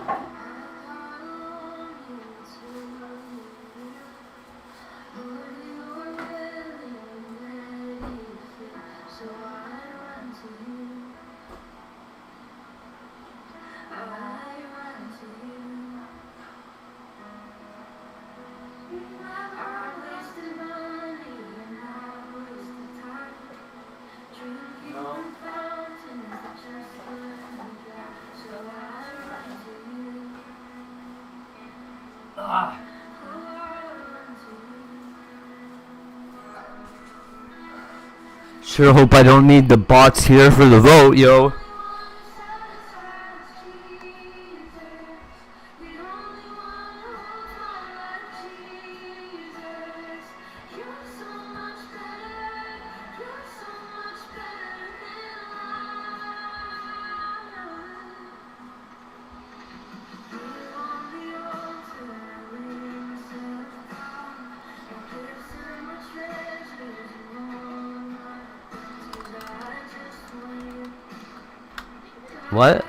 Sure hope I don't need the bots here for the vote, yo. What?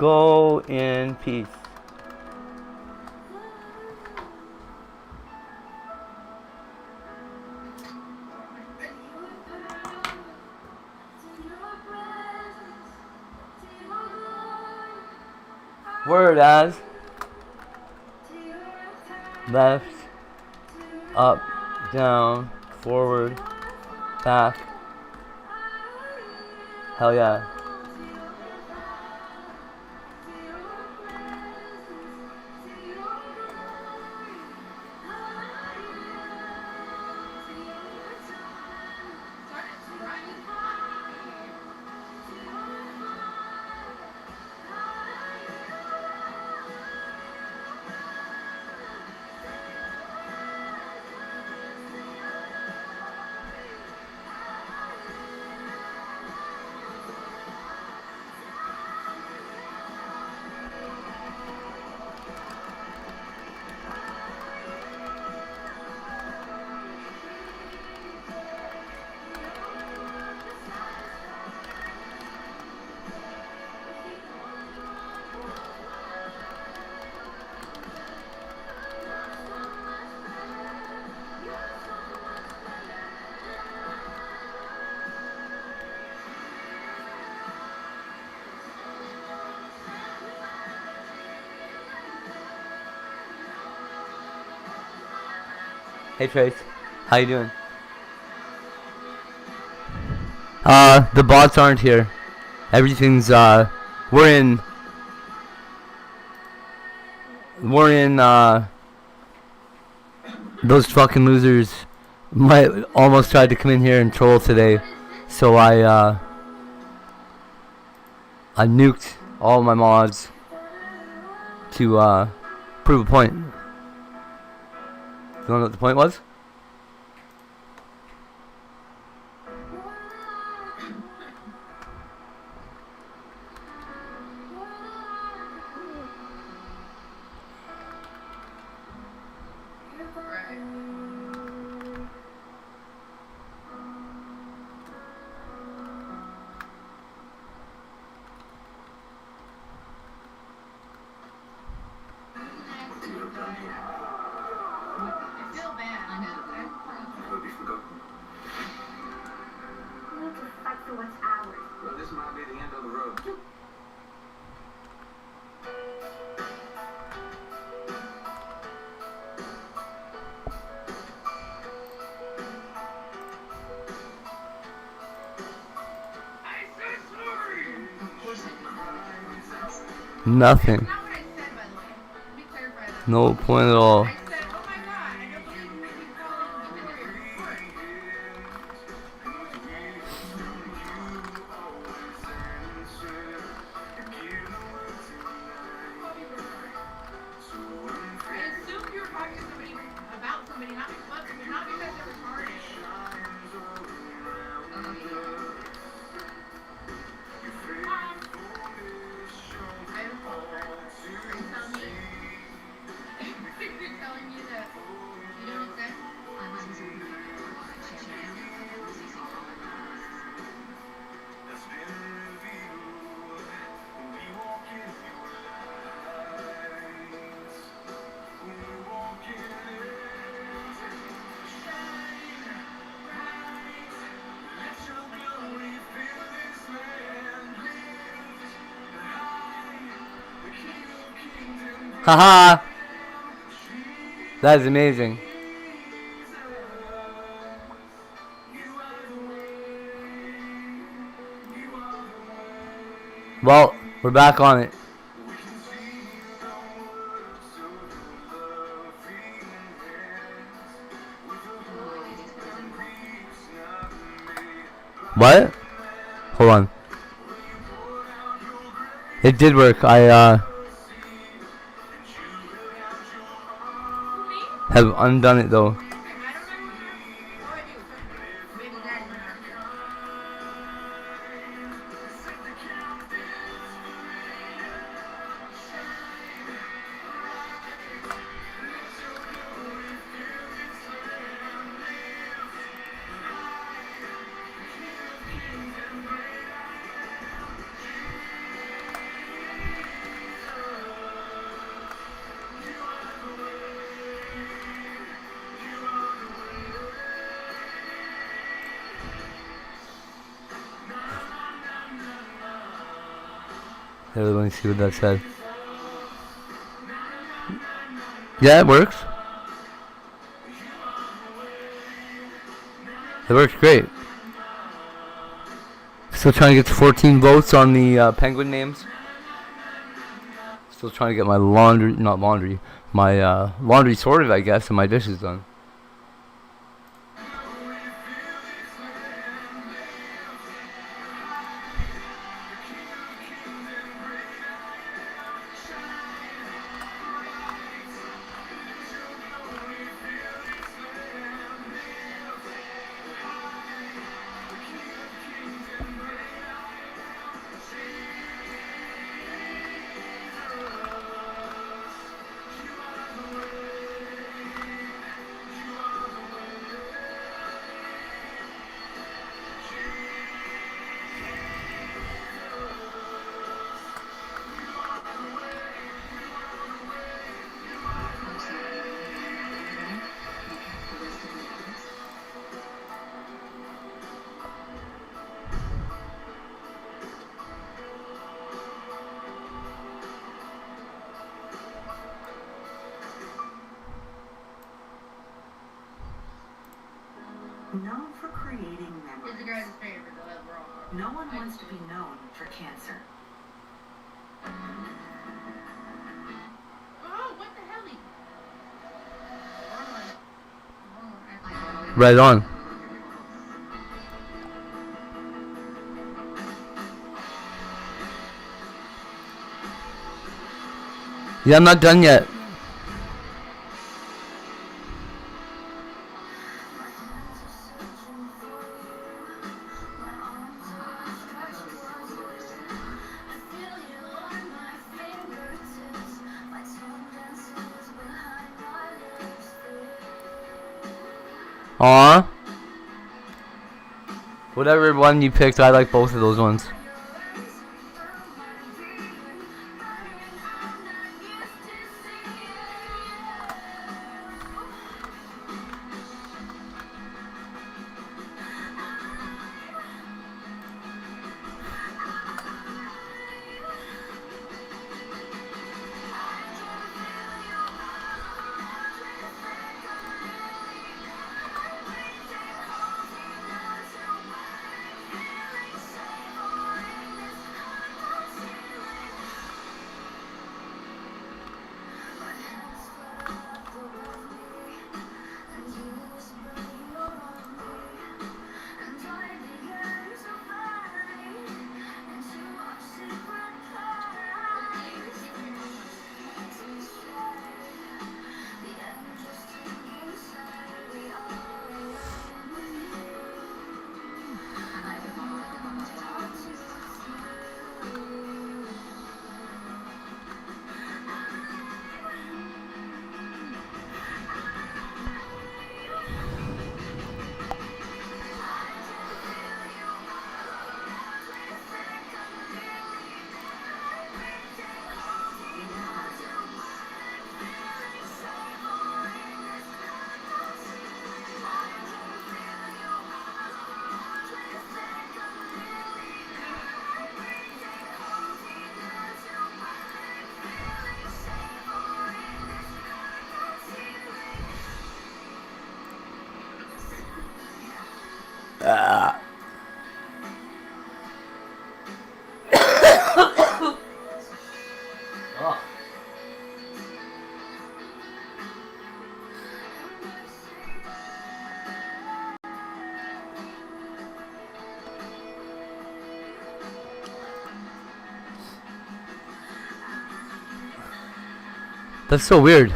Go in peace. Word as left, up, down, forward, back. Hell yeah. Hey Trace, how you doing? The bots aren't here. Everything's we're in those fucking losers might almost tried to come in here and troll today, so I nuked all my mods to prove a point. You know what the point was? Well, this might be the end of the road. Nothing. No point at all. Haha! That is amazing. Well, we're back on it. What? Hold on. It did work. I have undone it though. Here, let me see what that said. Yeah, it works. It works great. Still trying to get to 14 votes on the penguin names. Still trying to get my laundry sorted, I guess, and my dishes done. known for creating memories. It's the guy's favorite, though, that we're all. No one wants to be known for cancer. Oh, what the hell? Right on. Yeah, I'm not done yet. Aw. Whatever one you picked, I like both of those ones. That's so weird.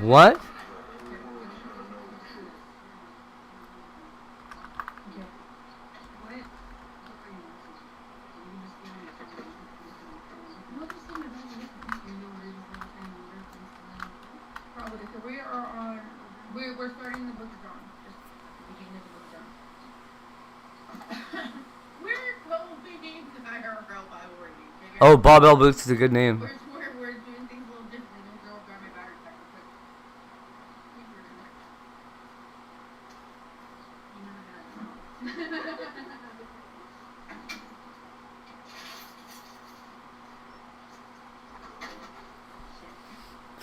What? Probably because we are on. We're starting the book of John. Just the beginning of the book of John. We're co-being the IRL Bible reading. Oh, Bob L. Boots is a good name. We're doing things a little differently. Don't go grab my battery pack real quick.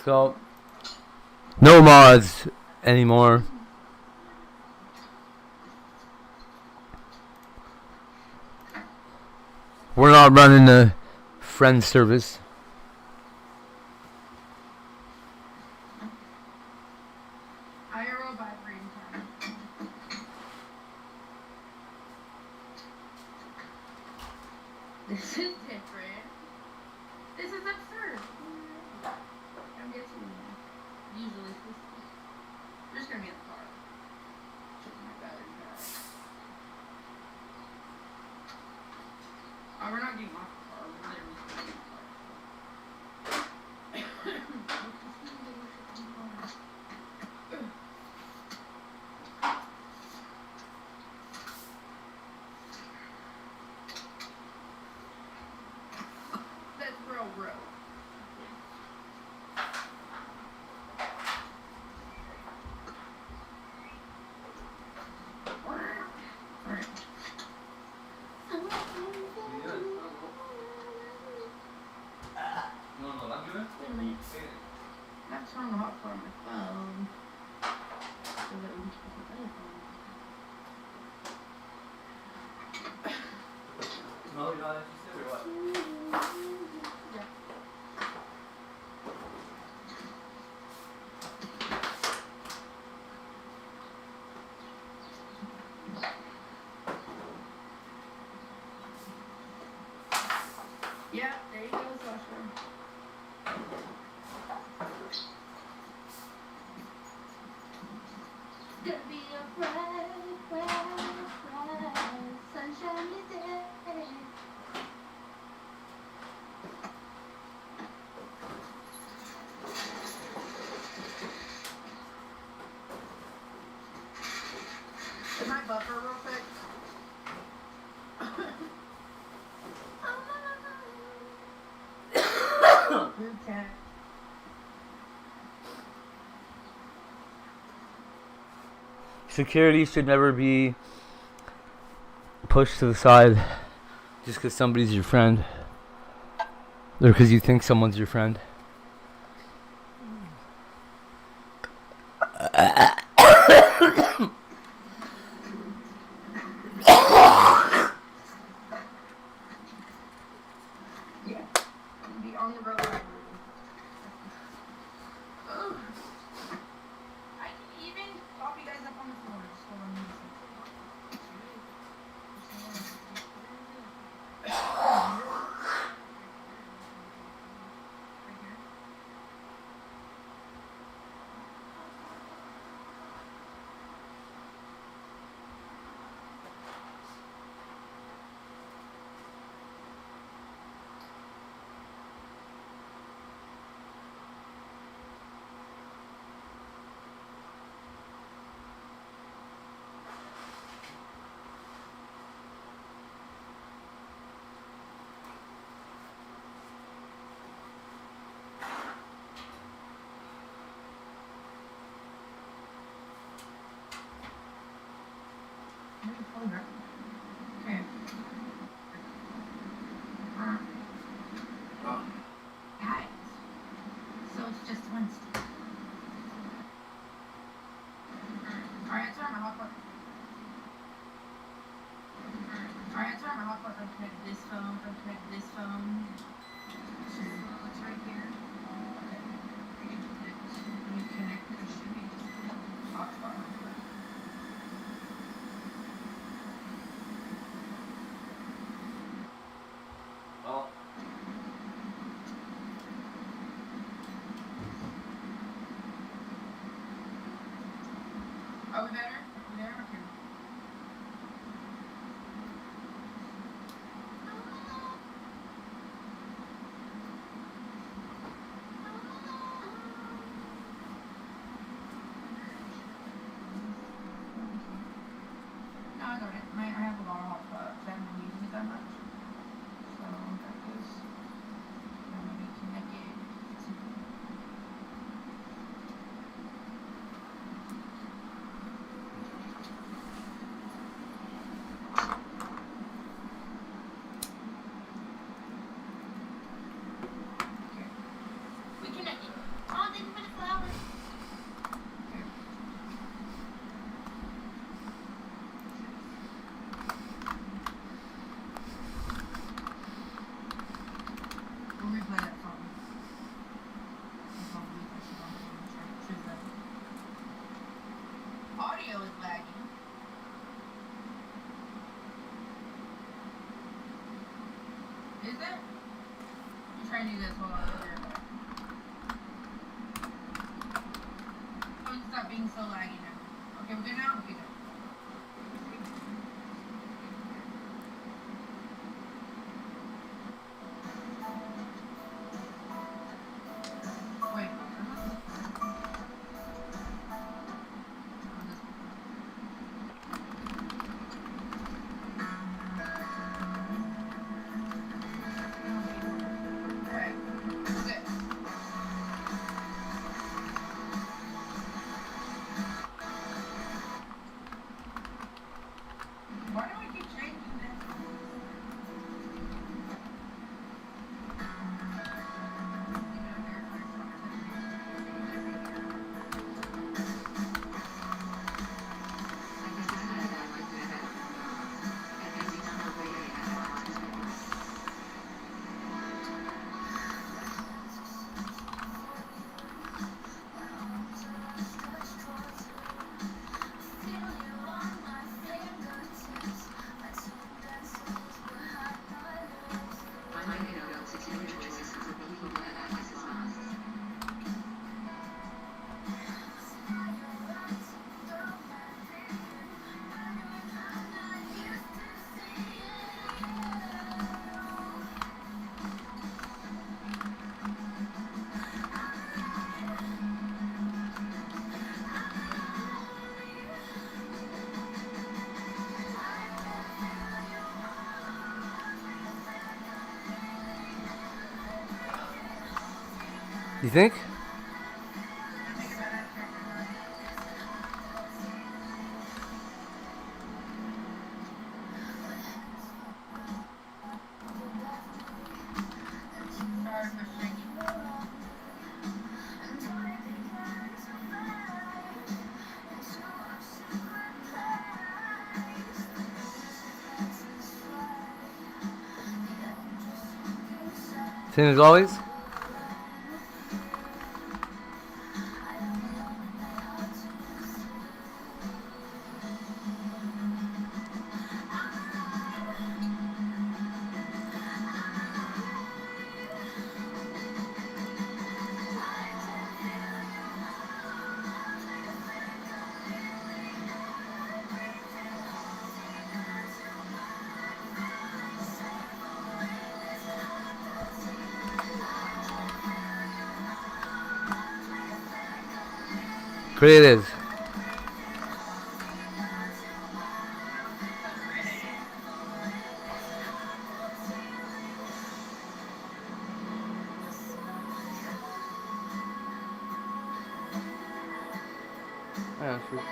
So, no mods anymore. We're not running the friend service. IRL Bible reading time. This is different. This is absurd. I'm getting usually 50. We're just gonna be in the car. Checking my battery back. Oh, we're not getting off the car. We're literally just getting in the car. That's real road. Alright. I've turned the hotspot on my phone so that we can keep the telephone. No, you're not interested or what? Yeah. Yeah, there you go, Sasha. Gonna be a bright, sunshiny day. Can I buffer real quick? Okay. Security should never be pushed to the side just because somebody's your friend or because you think someone's your friend. Yeah. Be on the road. Ugh. I can even pop you guys up on the floor. Just hold on a Okay. Guys, so it's just Wednesday. Alright, turn my hotspot. Alright, turn my hotspot. Unconnect this phone. Unconnect this phone. It's right here. You connect this hotspot. Oh. Are we better? Are we there? Okay. No, I got it. I have a lot of hotspots. I haven't been using it that much. So I've got this. I'm going to be connected. We connected. Oh, thank you for the flowers. Okay. We'll replay that song. Audio is lagging. Is it? I'm trying to do this while I'm here. Oh, stop being so laggy now. Okay, we're good now? Okay, good. Wait. Okay. Good. Why do I keep changing this? You think? Sorry for shaking. Same as always? Creative. Yeah, sure.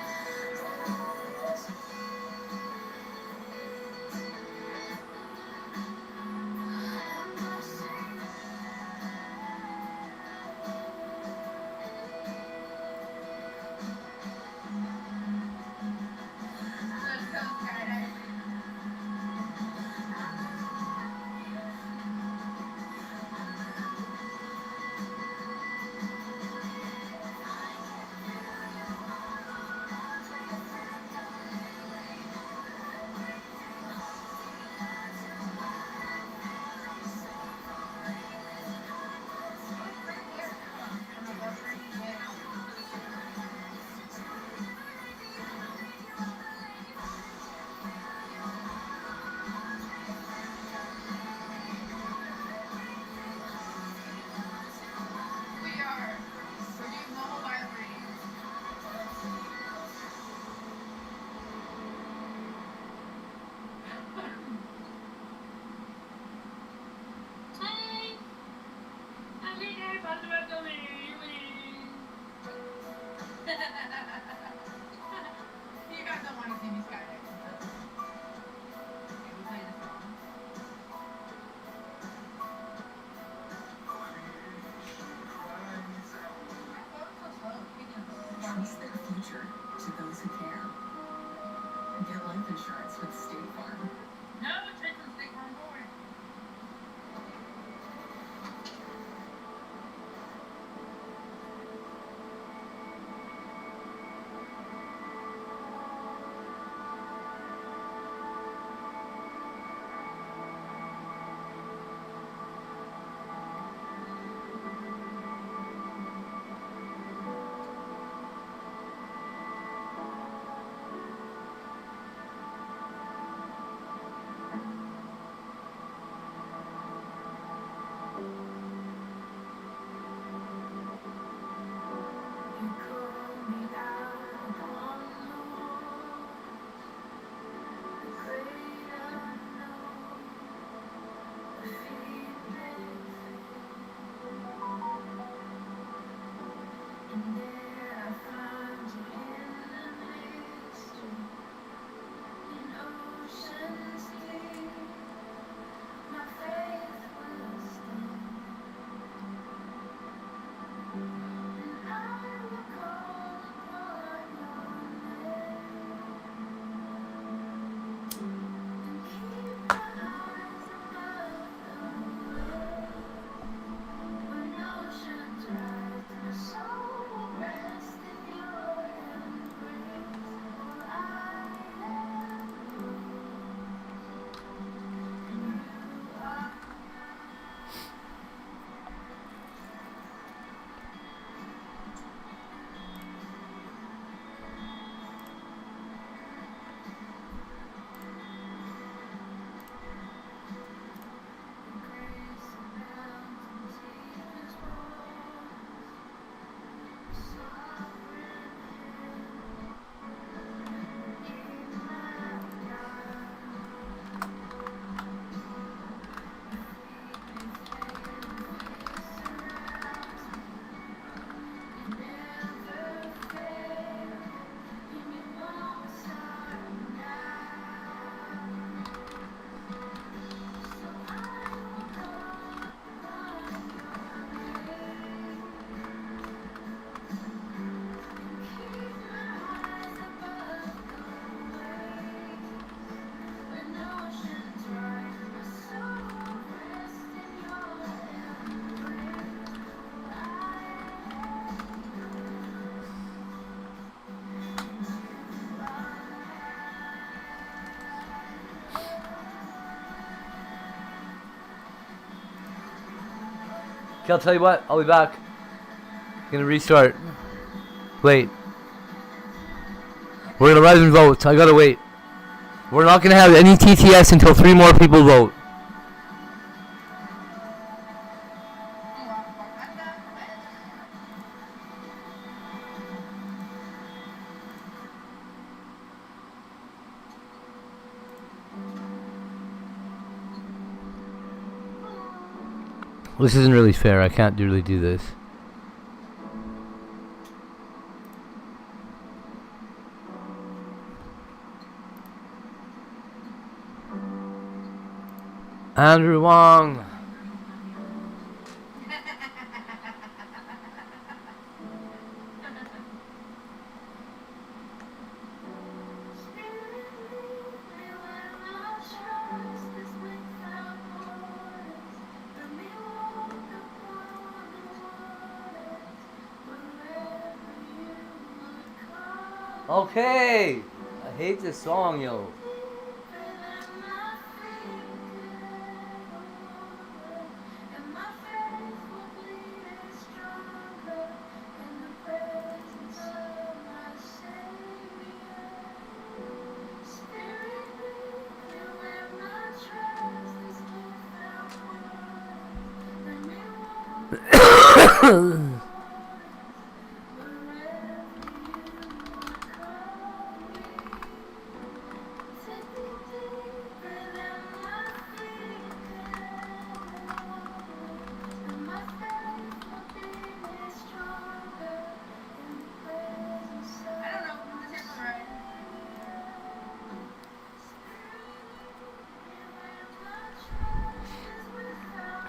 You guys don't want to see me skydiving. Okay, we play the song. Trust their future to those who care. Get life insurance with State Farm. No, take the State Farm forward. Okay, I'll tell you what. I'll be back. Gonna restart. Wait. We're gonna rise and vote. I gotta wait. We're not gonna have any TTS until 3 more people vote. This isn't really fair. I can't really do this. Andrew Wong. Okay. I hate this song, yo.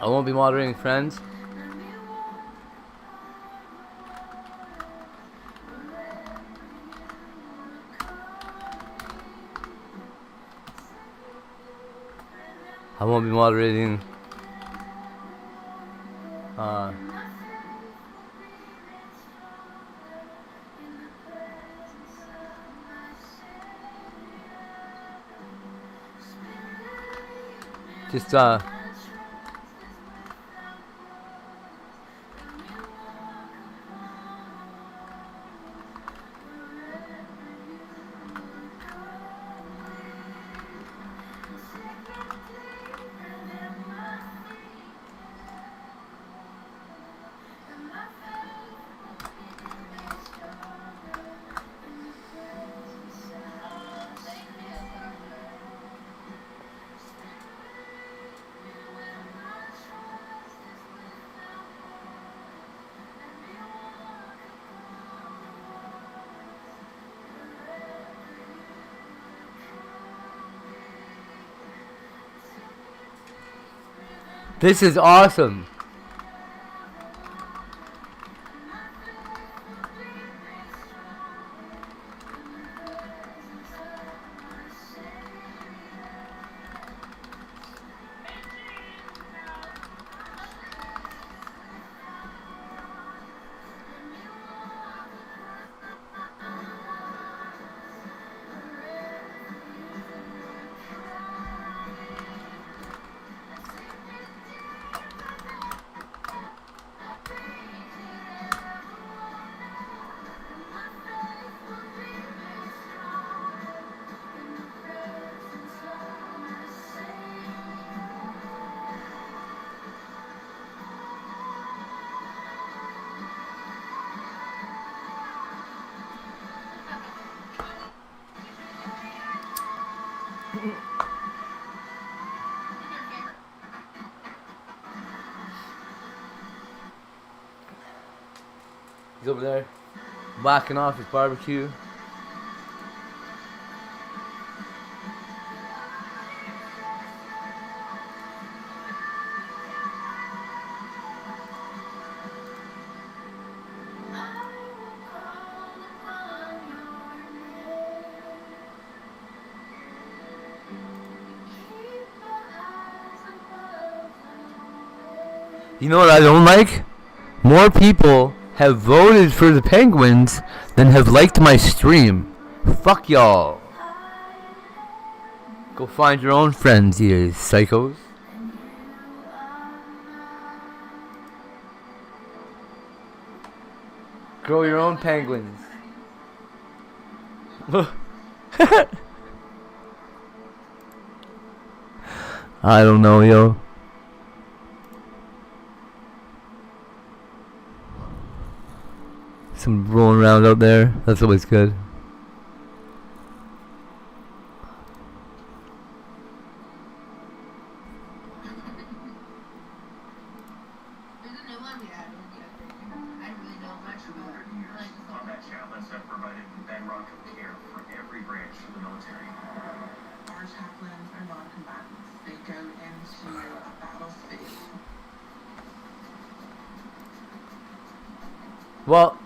I won't be moderating friends. I won't be moderating. Just this is awesome. He's over there whacking off his barbecue. You know what I don't like? More people have voted for the Penguins than have liked my stream. Fuck y'all. Go find your own friends, you psychos. Grow your own penguins. I don't know, yo. Some rolling around out there. That's always good. Well,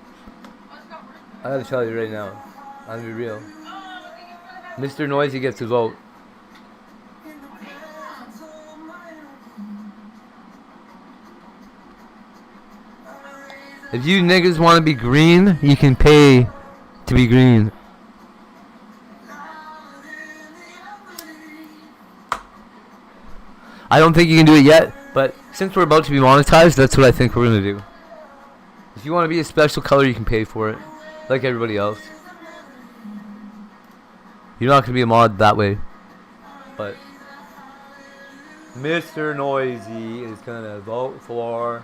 I gotta tell you right now, I'm gonna be real. Mr. Noisy gets to vote. If you niggas want to be green, you can pay to be green. I don't think you can do it yet, but since we're about to be monetized, that's what I think we're gonna do. If you want to be a special color, you can pay for it, like everybody else. You're not gonna be a mod that way, but Mr. Noisy is gonna vote for.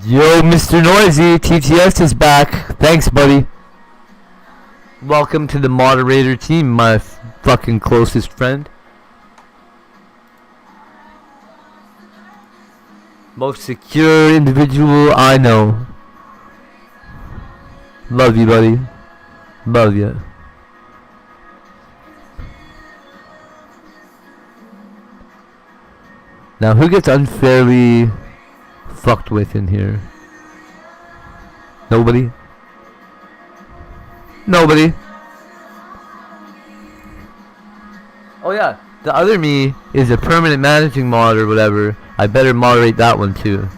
Yo, Mr. Noisy, TTS is back. Thanks, buddy. Welcome to the moderator team, my fucking closest friend. Most secure individual I know. Love you, buddy. Love you. Now, who gets unfairly fucked with in here? Nobody? Nobody. Oh yeah, the other me is a permanent managing mod or whatever. I better moderate that one too.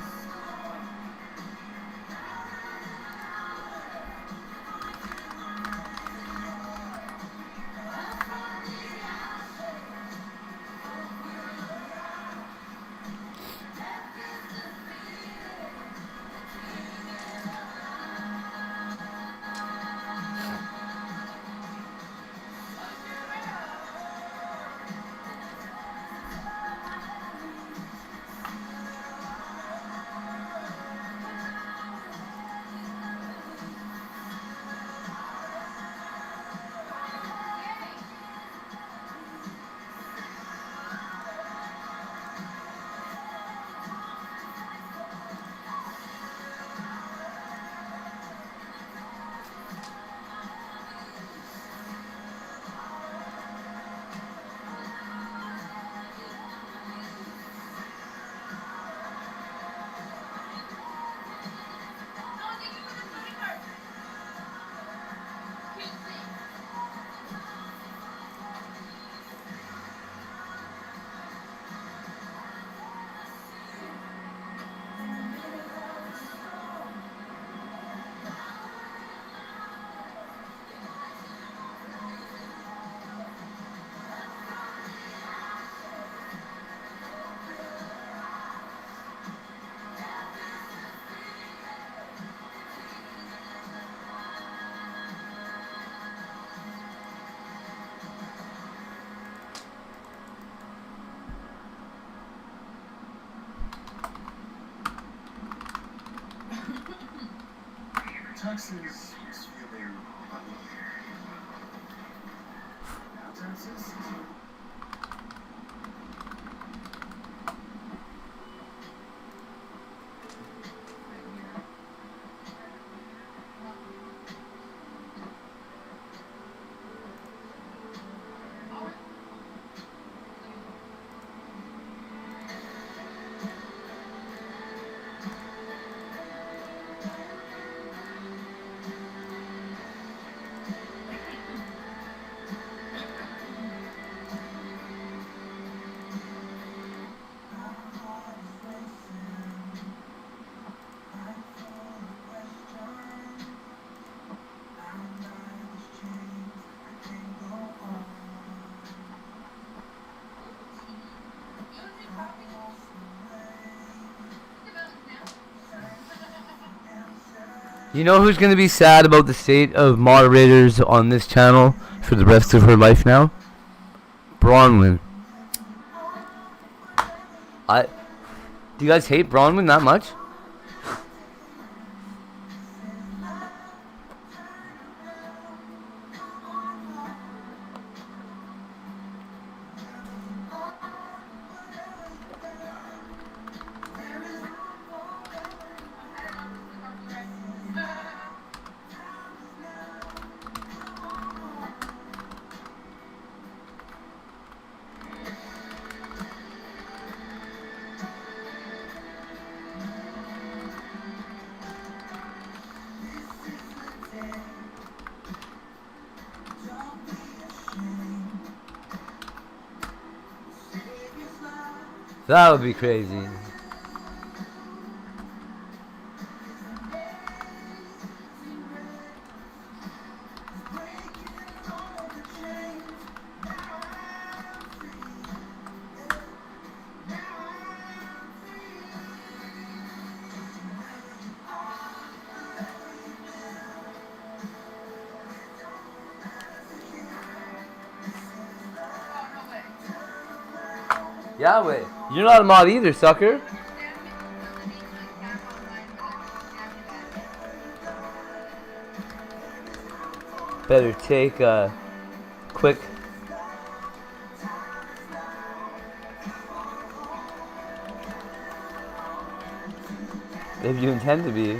Texas is feeling Texas. You know who's gonna be sad about the state of moderators on this channel for the rest of her life now? Bronwyn. Do you guys hate Bronwyn that much? That would be crazy. Yahweh, you're not a mod either, sucker. Better take a quick if you intend to be.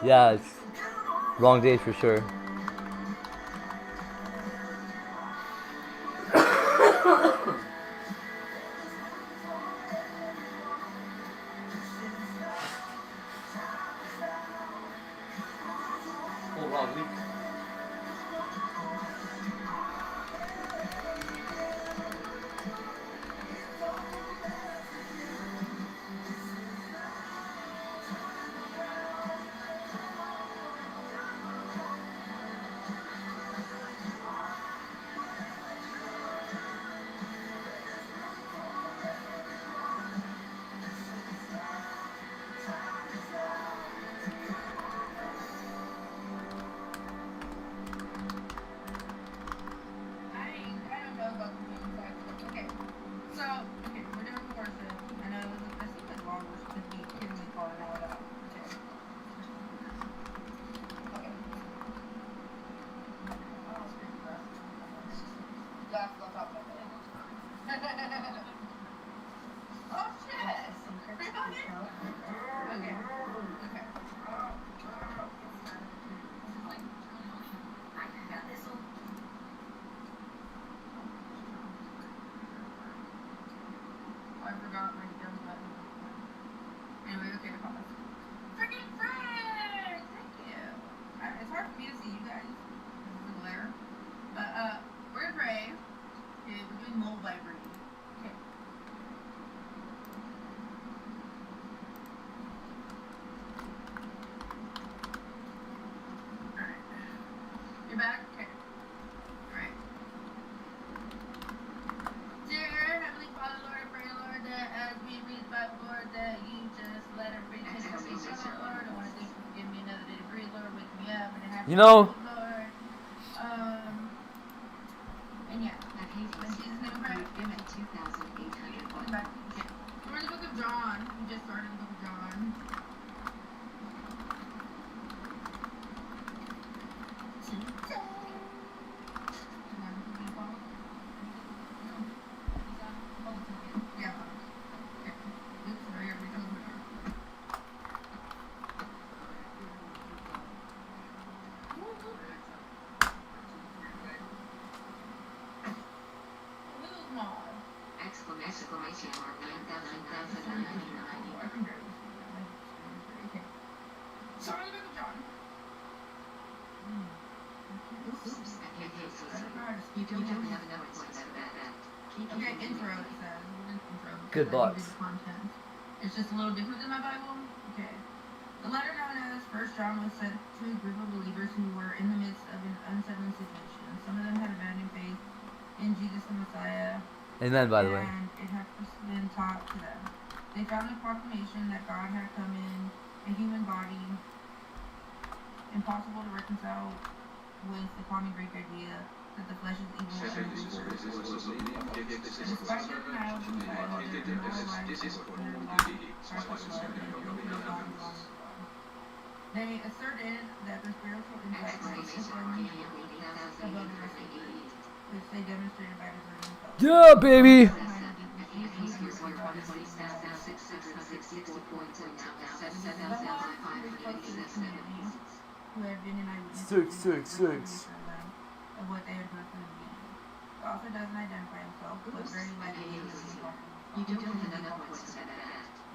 Yeah, it's wrong day for sure. Oh, wrong week. You're back? Okay. Alright. Dear Heavenly Father, Lord, I pray, Lord, that as we read the Bible, Lord, that you just let everybody take us each other, Lord. I want to thank you for giving me another day to breathe, Lord, wake me up, and a happy You know, Lord. And yeah. In Jesus' name, I pray. Amen. 2,801. Back. Okay. We're in the book of John. We just started the book of John. Okay. Sorry about the John. Oops. You don't have enough points for that. Okay, intro it says. Intro. Good box. Content. It's just a little different than my Bible. Okay. The letter known as 1 John was sent to a group of believers who were in the midst of an unsettling situation. Some of them had abandoned faith in Jesus the Messiah. Amen, by the way. And it had been taught to them. They found the proclamation that God had come in a human body, impossible to reconcile with the common Greek idea that the flesh is evil and despite their denial of the Bible, their moral lives were their life, they asserted that their spiritual insight was performing above the rest of the world, which they demonstrated by deserting themselves. Yeah, baby! Who had been an eyewitness 666. of what they had heard from the beginning. The author doesn't identify himself, but very likely he is the author.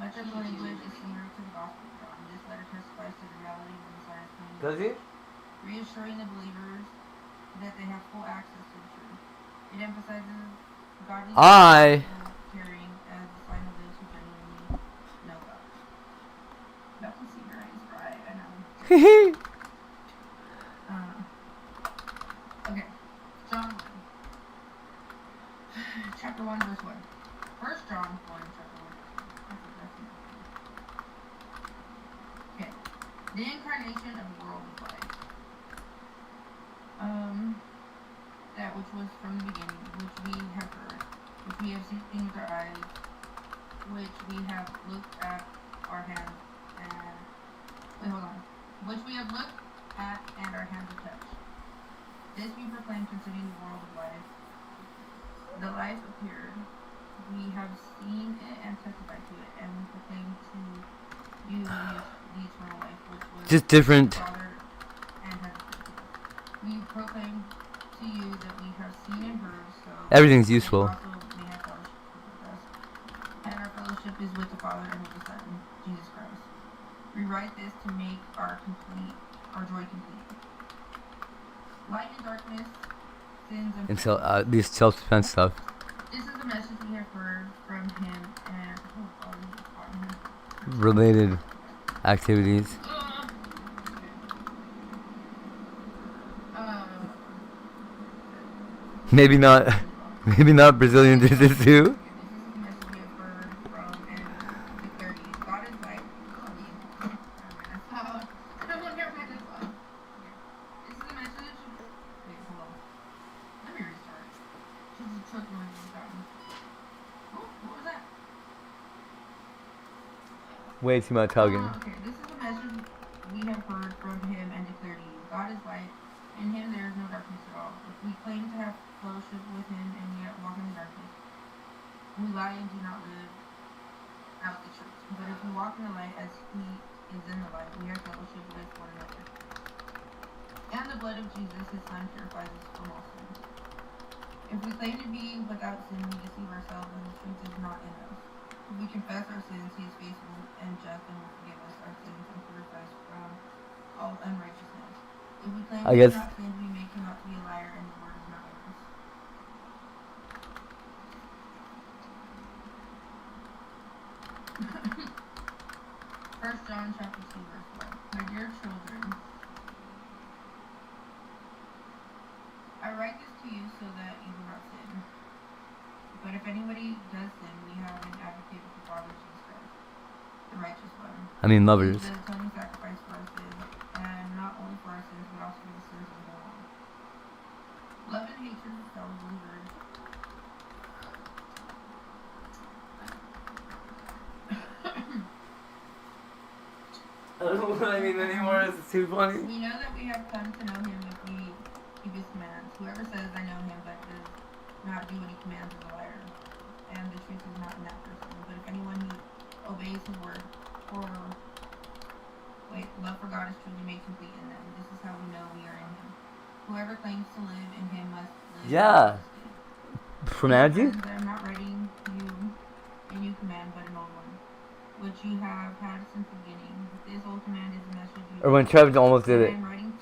Much of the language is similar to the Gospel of John. This letter testifies to the reality of the Messiah's coming. Does it? Reassuring the believers that they have full access to the truth. It emphasizes godly caring as a sign of those who genuinely know God. That can see your eyes dry, I know. Okay, John 1. Chapter 1, verse 1. 1 John 1, chapter 1, verse 1. Okay. The incarnation of the world of life. That which was from the beginning, which we have heard, which we have seen with our eyes, which we have looked at our hands and which we have looked at and our hands have touched. This we proclaim concerning the world of life. The life appeared. We have seen it and testified to it, and we proclaim to you the eternal life, which was just different. Father and has given to us. We proclaim to you that we have seen and heard, so everything's useful. also may have fellowship with us. And our fellowship is with the Father and with the Son, Jesus Christ. We write this to make our joy complete. Light and darkness, sins and Until these self-defense stuff. This is the message we have heard from him and Related activities. Maybe not Brazilian Jiu-Jitsu. Way too much hugging. Okay, this is a message we have heard from him and declare to you. God is light, in him there is no darkness at all. If we claim to have fellowship with him and yet walk in the darkness, we lie and do not live out the truth. But if we walk in the light as he is in the light, we have fellowship with one another. And the blood of Jesus, his son, purifies us from all sins. If we claim to be without sin, we deceive ourselves and the truth is not in us. If we confess our sins, he is faithful and just and will forgive us our sins and purify us from all unrighteousness. If we claim we have not sinned, we make him out to be a liar and his word is not in us. First John chapter 2 verse 1. My dear children, I write this to you so that you do not sin. But if anybody does sin, we have an advocate with the Father, Jesus Christ, the righteous one. I mean, lovers. The atoning sacrifice for our sins, and not only for our sins, but also for the sins of the whole world. Love and hatred of fellow believers. I don't know what I mean anymore. It's too funny. We know that we have come to know him if we keep his commands. Whoever says, I know him, but does not do what he commands is a liar, and the truth is not in that person. But if anyone who obeys his word, love for God is truly made complete in them. This is how we know we are in him. Whoever claims to live in him must live. Yeah. From Angie? I'm not writing you since the beginning. This old command is a message you. Or when Trevor almost did it. I'm writing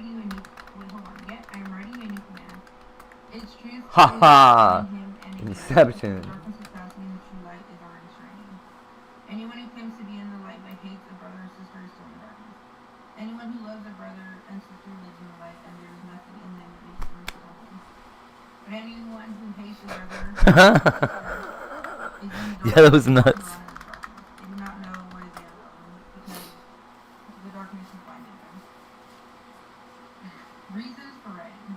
you a new. Wait, hold on. Yeah, I'm writing you a new command. Its truth is Haha. in him and in you. Inception. Darkness is passing, and the true light is already shining. Anyone who claims to be in the light but hates a brother or sister is still in darkness. Anyone who loves a brother and sister lives in the light, and there is nothing in them that makes them stumble. But anyone who hates a brother or sister is in the darkness. Yeah, that was nuts. They do not know where they are going because the darkness is blinding them. Reasons for writing.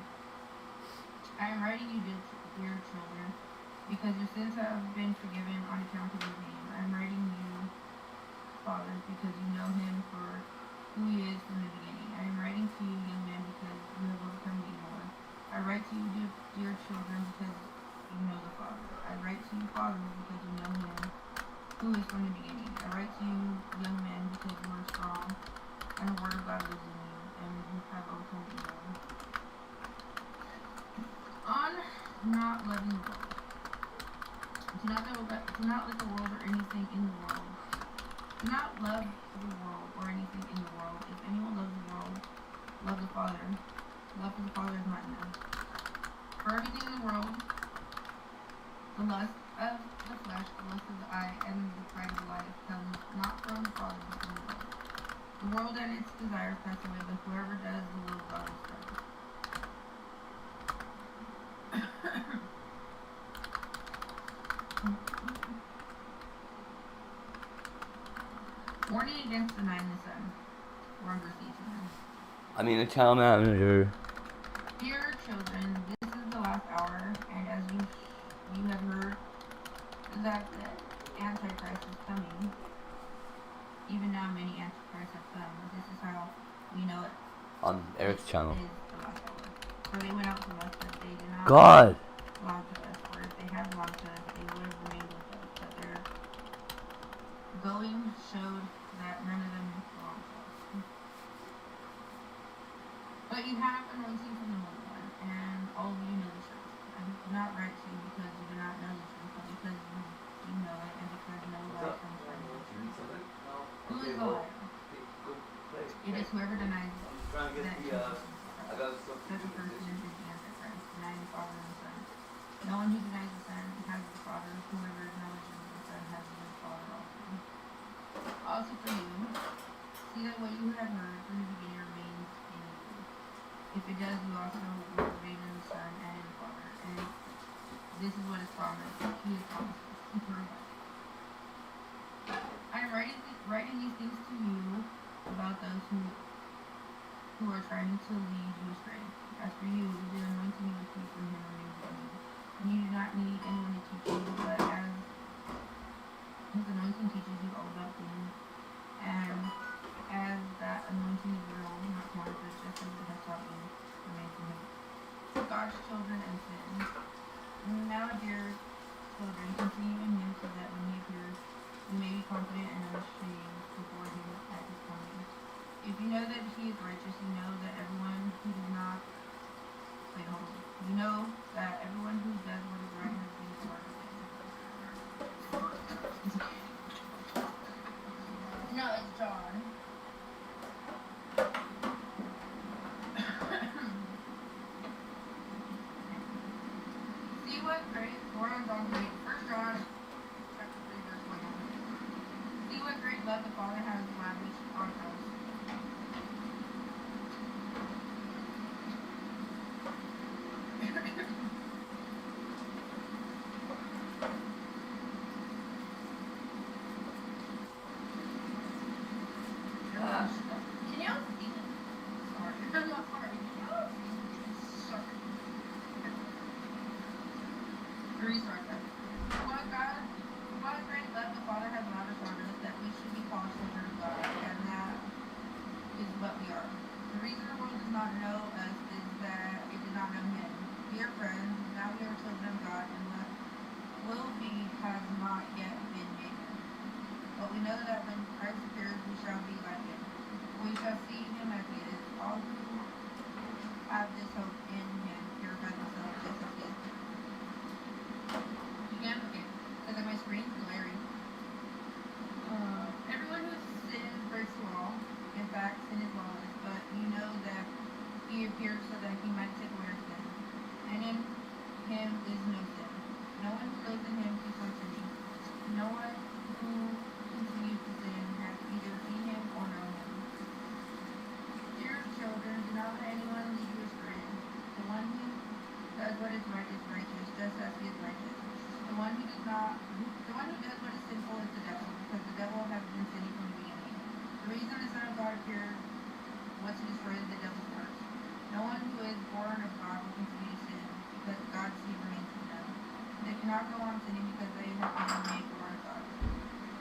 I am writing you, dear children, because your sins have been forgiven on account of his name. I am writing you, fathers, because you know him for who he is from the beginning. I am writing to you, young men, because you have overcome the evil one. I write to you, dear children, because you know the Father. I write to you, fathers, because you know him who is from the beginning. I write to you, young men, because you are strong, and the word of God lives in you, and you have overcome the evil one. On not loving the world. Do not let the world or anything in the world. Do not love the world or anything in the world. If anyone loves the world, love the Father. Love for the Father is not in them. For everything in the world, the lust of the flesh, the lust of the eye, and the pride of life comes not from the Father but from the world. The world and its desires pass away, but whoever does the will of God is forever. Warning against denying the Son. Or verse 18. I mean, the town manager. Dear children, this is the last hour, and as you have heard that the Antichrist is coming, even now many Antichrists have come. This is how we know it. On Eric's channel. It is the last hour. For they went out from us, but they did not God. belong to us. For if they had belonged to us, they would have remained with us. But their going showed that none of them belonged to us. But you have anointing from the Holy One, and all of you know the truth. I do not write to you because you do not know the truth, but because you know it, and because no lie comes from the truth. Who is the liar? It is whoever denies that such a person is the Antichrist, denying the Father and the Son. No one who denies the Son has the Father. Whoever acknowledges the Son has the Father also. Also for you, see that what you have heard from the beginning remains in you. If it does, you also will remain in the Son and in the Father. And this is what is promised. He has promised us eternal life. I am writing these things to you about those who are trying to lead you astray. As for you, the anointing you receive from him remains in you. And you do not need anyone to teach you, but as his anointing teaches you all about things, and as that anointing is real, not counterfeit, just as it has taught you, remains in him. God's children and sin. Now, dear children, continue in him so that when he appears, you may be confident and unashamed before him at his coming. If you know that he is righteous, you know that everyone who does not you know that everyone who does what is right has been part of him. No, it's John. See what great, we're on John 3, 1 John chapter 3, verse 1. See what great love the Father has lavished on us. Gosh, can y'all see me? Sorry, I'm not sorry. Can y'all see me? Sorry. Restart that. What great love the Father has lavished on us that we should be called children of God, and that is what we are. The reason the world does not know us is that it did not know him. Dear friends, now we are children of God, and what will be has not yet been made known. But we know that when Christ appears, we shall be like him. We shall see him as he is. All who have this hope in him purify themselves just as he is. You can? Okay. Because my screen's glaring. righteous. The one who does what is sinful is the devil, because the devil has been sinning from the beginning. The reason the Son of God appeared was to destroy the devil's works. No one who is born of God will continue to sin, because God's seed remains in them. They cannot go on sinning because they have been made born of God.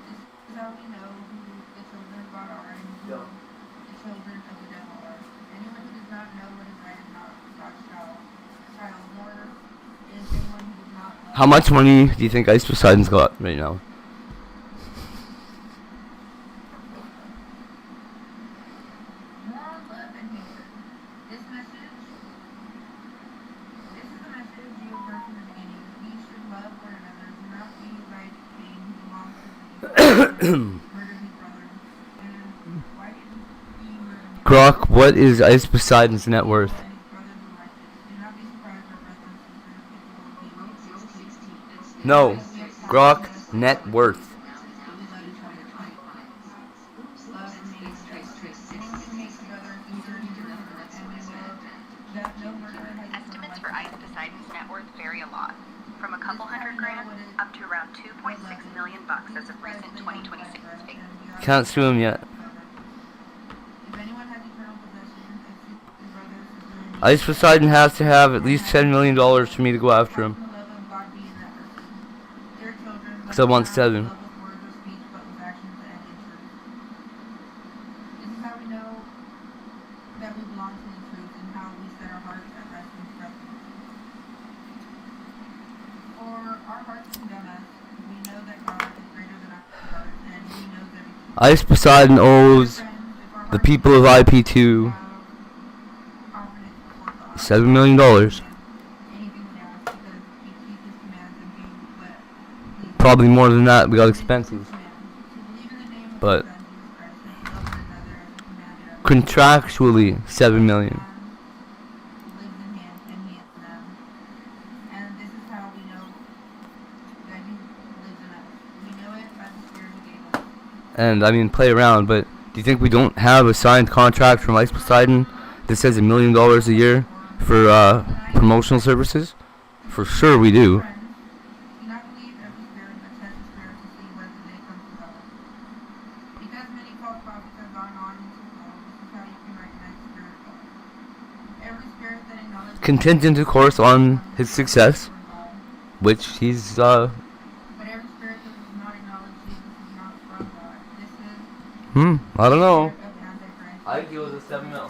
This is how we know who the children of God are and who the children of the devil are. Anyone who does not know what is right is not God's child, nor is anyone who does not love. How much money do you think Ice Poseidon's got right now? More love and hatred. This is the message you have heard from the beginning. We should love one another. Do not be like Cain, who belongs to the evil murdered his brother. And why did he murder him? Grok, what is Ice Poseidon's net worth? And his brothers were righteous. Do not be surprised, our brothers and sisters, if the world be No. Grok, net worth. Estimates for Ice Poseidon's net worth vary a lot, from a couple $100,000 up to around $2.6 million as of recent 2026 figures. Can't sue him yet. Ice Poseidon has to have at least $10 million for me to go after him. Because I want 7. Ice Poseidon owes the people of IP2 $7 million. Probably more than that. We got expenses. But contractually, $7 million. And I mean, play around, but do you think we don't have a signed contract from Ice Poseidon that says $1 million a year for promotional services? For sure we do. Contingent, of course, on his success, which he's I don't know. I deal with a 7 mil.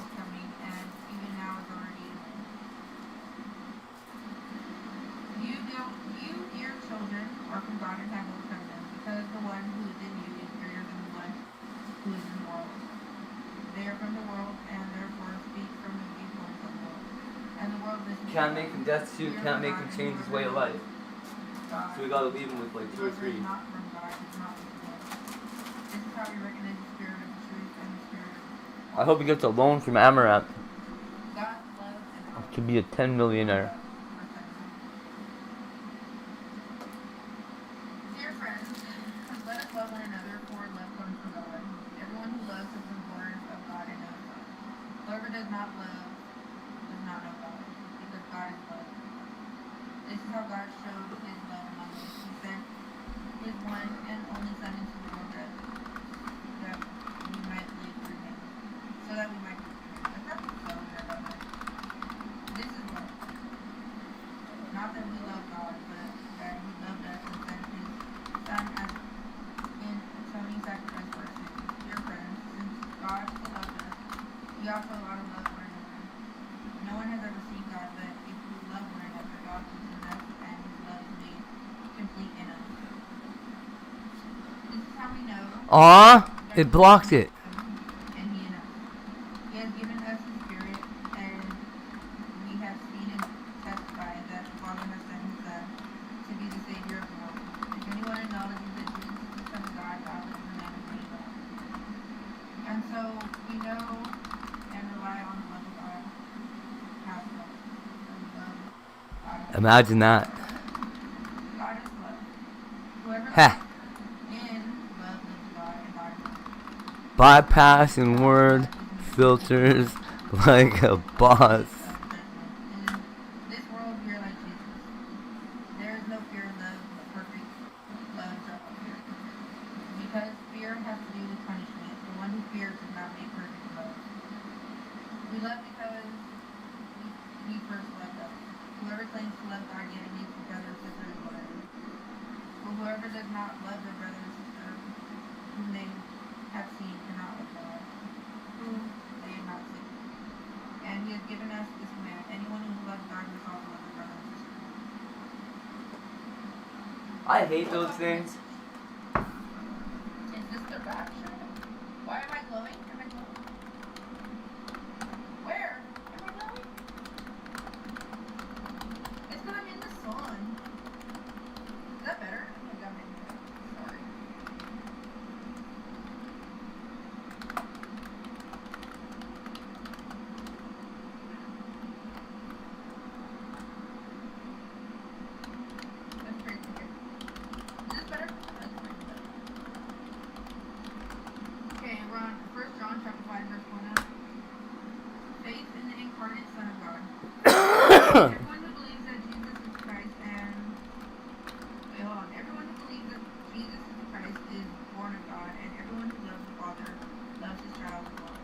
Your children are from God and have overcome them, because the one who is in you is greater than the one who is in the world. They are from the world and therefore speak from the viewpoint of the world. And the world listens. Can't make him destitute, can't make him change his way of life. So we gotta leave him with like 2 or 3. This is how we recognize the spirit of the truth and the spirit of I hope he gets a loan from Amaranth. Could be a 10 millionaire. Dear friends, let us love one another, for love comes from God. Everyone who loves has been born of God and knows God. Whoever does not love does not know God, because God is love. This is how God showed his love among us. He sent his one and only Son into the world that we might live through him. So that we might live through him. The purpose of love is our love. This is love. Not that we love God, but that he loved us and sent his Son as an atoning sacrifice for our sins. Dear friends, since God so loved us, we also ought to love one another. No one has ever seen God, but if we love one another, God lives in us, and his love is made complete in us. This is how we know. Aw, it blocked it. And he in us. He has given us his Spirit, and we have seen and testified that the Father has sent his Son to be the Savior of the world. If anyone acknowledges that Jesus is the Son of God, God lives in him and he in God. And so we know and rely on the love of God. Have love. And love God. Imagine that. God is love. Whoever Ha. lives in love lives God and God is love. Bypassing word filters like a boss. In this world, we are like Jesus. There is no fear and love, the perfect love drop of fear. Because fear has to do with punishment. The one who fears does not make perfect love. We love because we first loved us. Whoever claims to love God yet hates his brother or sister is a liar. But whoever does not love their brother or sister whom they have seen cannot love God, whom they have not seen. And he has given us this command: anyone who loves God must also love their brother or sister. I hate those things. Is this the rapture? Why am I glowing? Am I glowing? Where? Am I glowing? It's because I'm in the sun. Is that better? I think I'm in there. Sorry. That's pretty good. Is this better? That's pretty better. Okay, we're on 1 John chapter 5, verse 1 now. Faith in the incarnate Son of God. Everyone who believes that Jesus is Christ and... Wait, hold on. Everyone who believes that Jesus is Christ is born of God, and everyone who loves the Father loves his child as well.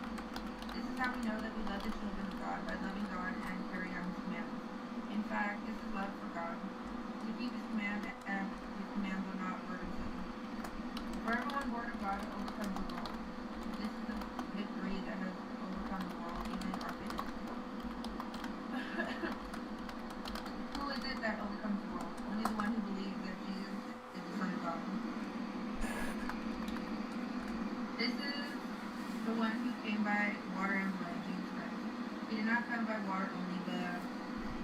This is how we know that we love the children of God, by loving God and carrying out his commandments. In fact, this is love for God, to keep his commandments, and his commands are not burdensome. For everyone born of God overcomes the world. This is the victory that has overcome the world, even our faith. Who is it that overcomes the world? Only the one who believes that Jesus is the Son of God. This is the one who came by water and blood, Jesus Christ. He did not come by water only, but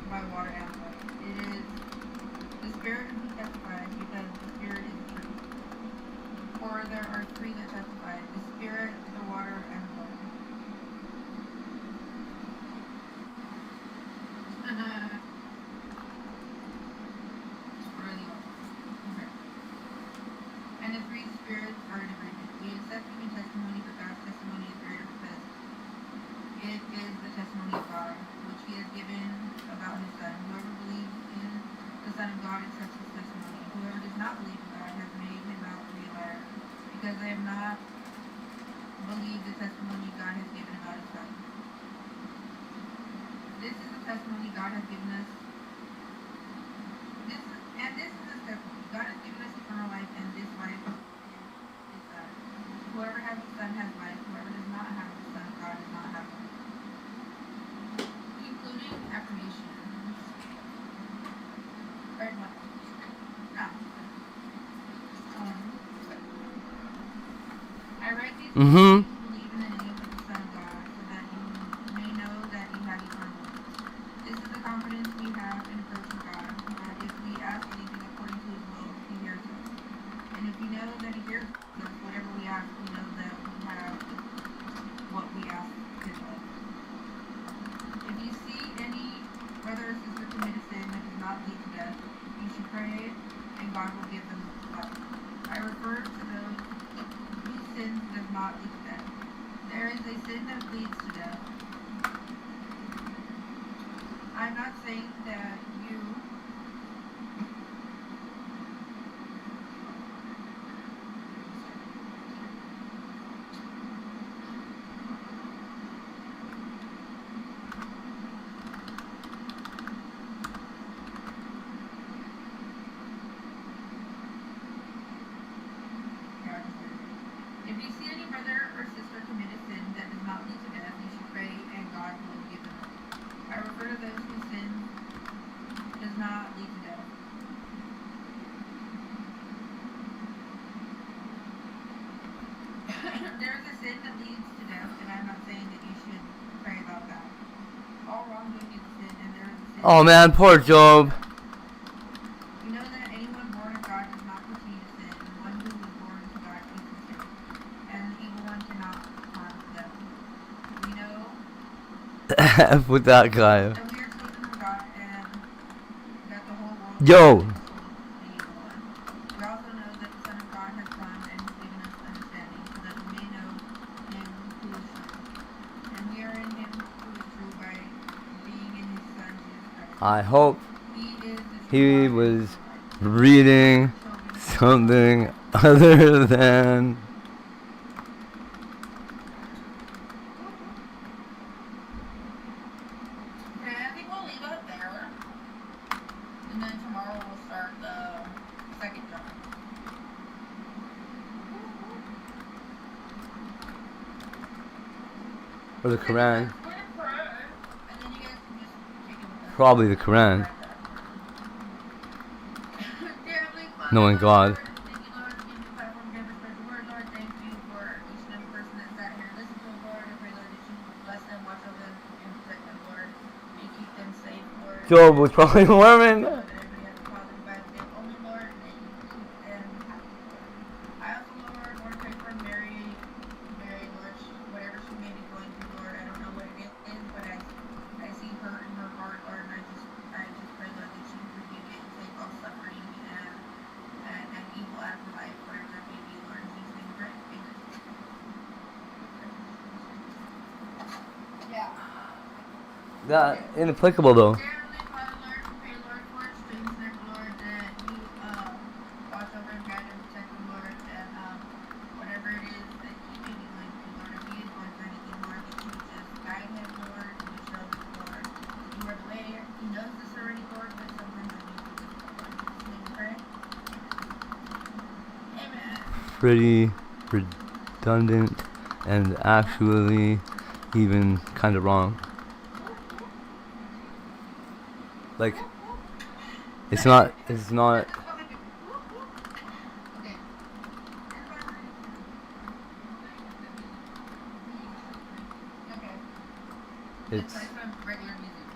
by water and blood. It is the Spirit who testifies, because the Spirit is the truth. For there are three that testify: the Spirit, the water, and the blood. Really awesome. Okay. And the three spirits are in agreement. We accept human testimony, but God's testimony is greater because it is the testimony of God, which he has given about his Son. Whoever believes in the Son of God accepts his testimony. Whoever does not believe in God has made him out to be a liar, because they have not believed the testimony God has given about his Son. This is the testimony God has given us. This is the testimony. God has given us eternal life, and this life is Son. Whoever has the Son has life. Whoever does not have the Son of God does not have life. Including affirmations. Right one. No. I write these things to you who believe in the name of the Son of God, so that you may know that you have eternal life. This is the confidence we have in approaching God, that if we ask anything according to his will, he hears us. And if we know that he hears us, whatever we ask, we know that we have what we ask his will. If you see any brother or sister commit a sin that does not lead to death, you should pray, and God will give them life. I refer to those whose sin does not lead to death. There is a sin that leads to death. I'm not saying that you If you see any brother or sister commit a sin that does not lead to death, you should pray, and God will give them life. I refer to those whose sin does not lead to death. There is a sin that leads to death, and I'm not saying that you should pray about that. All wrongdoing is a sin, and there is a sin. Oh man, poor Job. We know that anyone born of God does not continue to sin, and one who is born of God keeps his faith, and the evil one cannot harm them. We know F with that guy. that we are children of God, and that the whole world Yo. is full of the evil one. We also know that the Son of God has come and has given us understanding, so that we may know him who is true. And we are in him who is true by being in his Son, Jesus Christ. I hope He is the true he God and was eternal life. reading something other than Okay, I think we'll leave it there. And then tomorrow we'll start the second John. or the Quran. And then you guys can just take it with us. Probably the Quran. Knowing God. Thank you, Lord, for giving the platform, give us the word, Lord. Thank you for each and every person that sat here and listened to the Lord. I pray, Lord, that you bless them, watch over them, and protect them, Lord. May you keep them safe, Lord. Job was probably Mormon. That everybody has a positive vibe day only, Lord, and that you keep them happy, Lord. I also, Lord, want to pray for Mary, Lord, whatever she may be going through, Lord. I don't know what it is, but I see her in her heart, Lord, and I just pray, Lord, that you rebuke it and take all suffering and evil out of her life, whatever that may be, Lord. In Jesus' name we pray. Amen. Yeah. That inapplicable though. Dear Heavenly Father, Lord, we pray, Lord, for our students there, Lord, that you watch over and guide and protect them, Lord, that whatever it is that he may be going through, Lord, if he is going through anything, Lord, that you just guide him, Lord, and you show him, Lord, that you are the way. He knows this already, Lord, but sometimes it needs to be difficult, Lord. In Jesus' name we pray. Amen. Pretty redundant and actually even kind of wrong. Like, it's not, it's,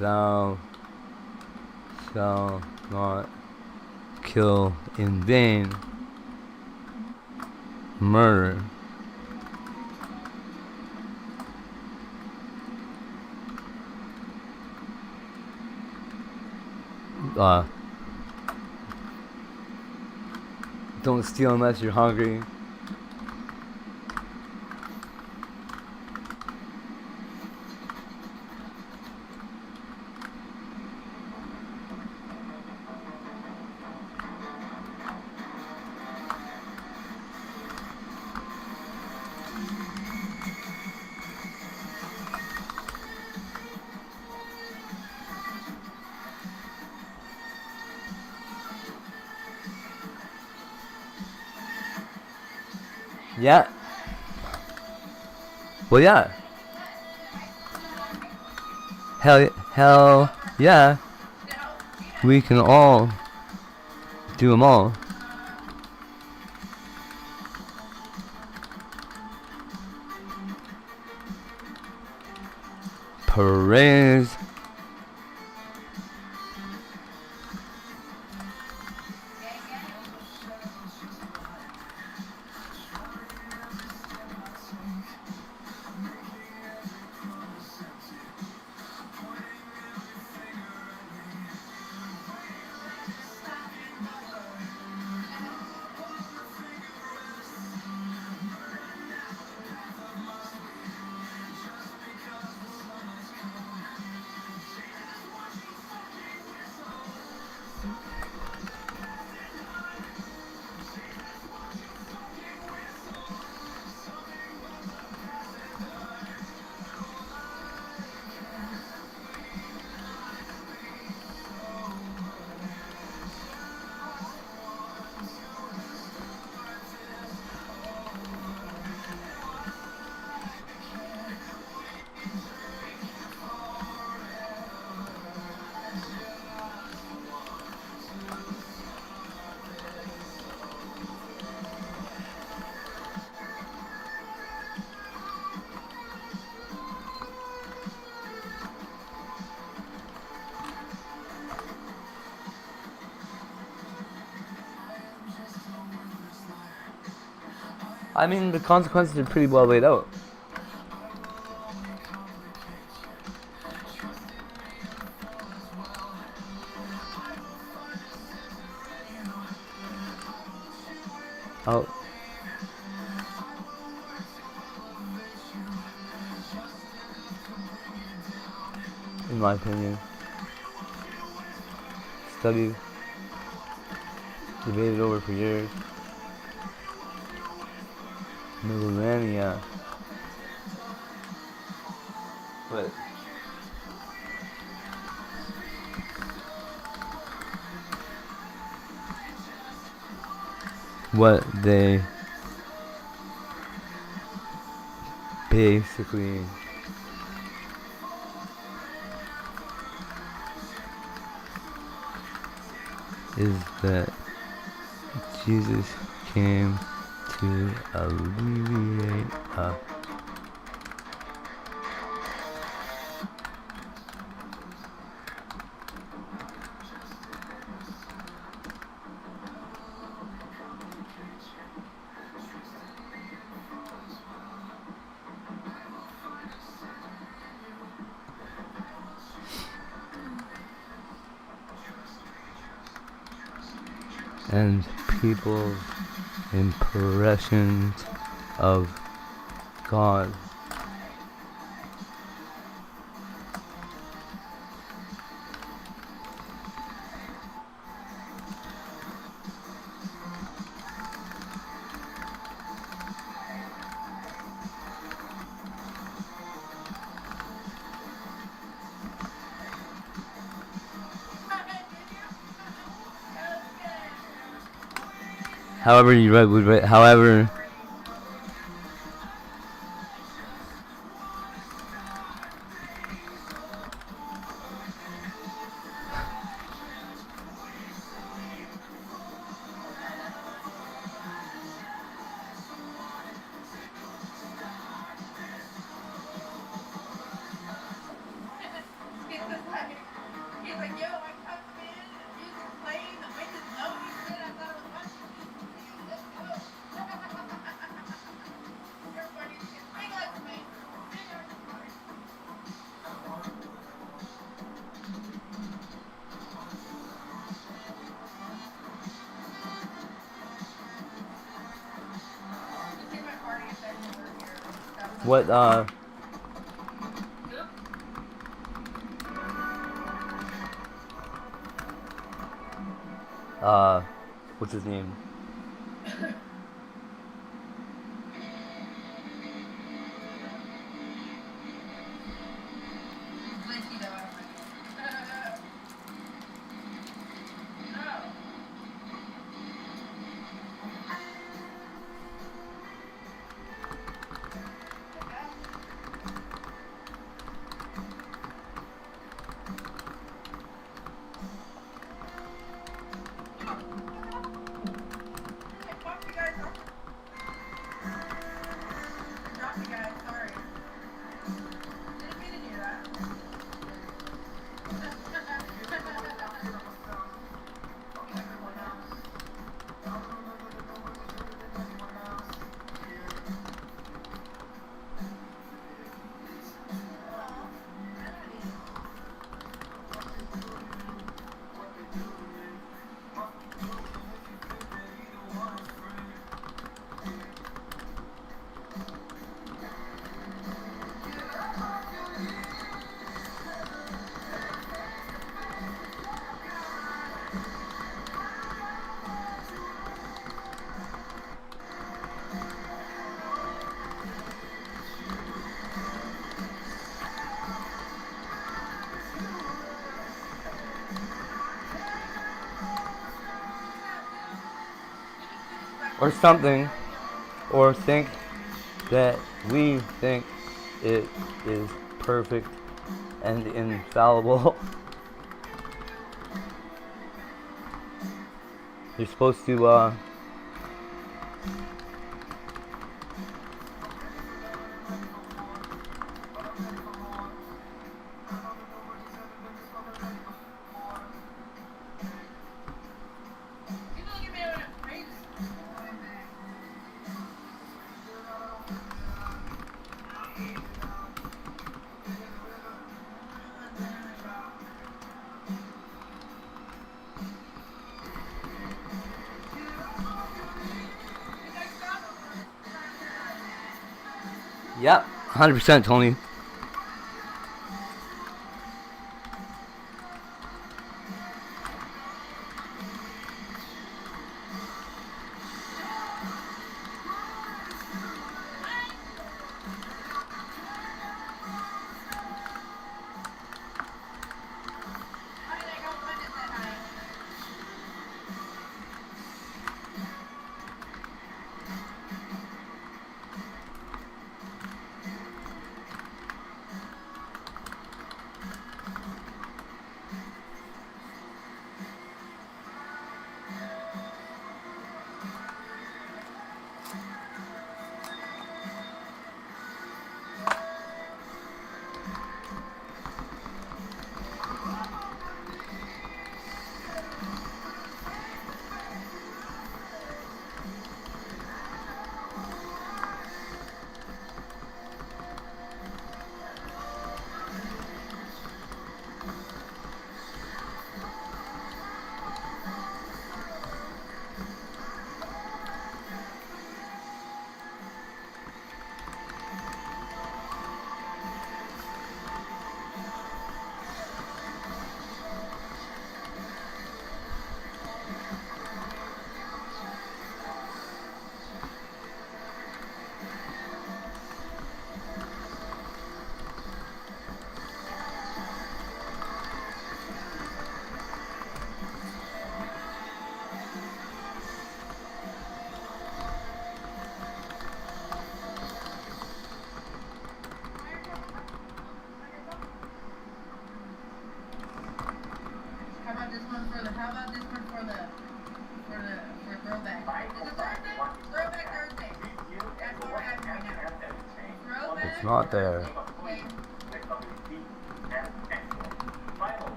thou shalt not kill in vain, murder. Don't steal unless you're hungry. Yeah. Well, yeah. Hell, yeah. We can all do them all. Praise. I mean, the consequences are pretty well laid out. In my opinion, study debated over for years. Millennia. But what they basically is that Jesus came to alleviate and people's impressions of God. However you would, however. He's like, yo, I come in, the music's playing, the wind is blowing, shit, I thought it was watching music. Let's go. You're funny as shit. Big eyes for me. Big eyes for me. You see my party if I were here. What what's his name? Or something, or think that we think it is perfect and infallible. You're supposed to Yep, 100% Tony. It's not there.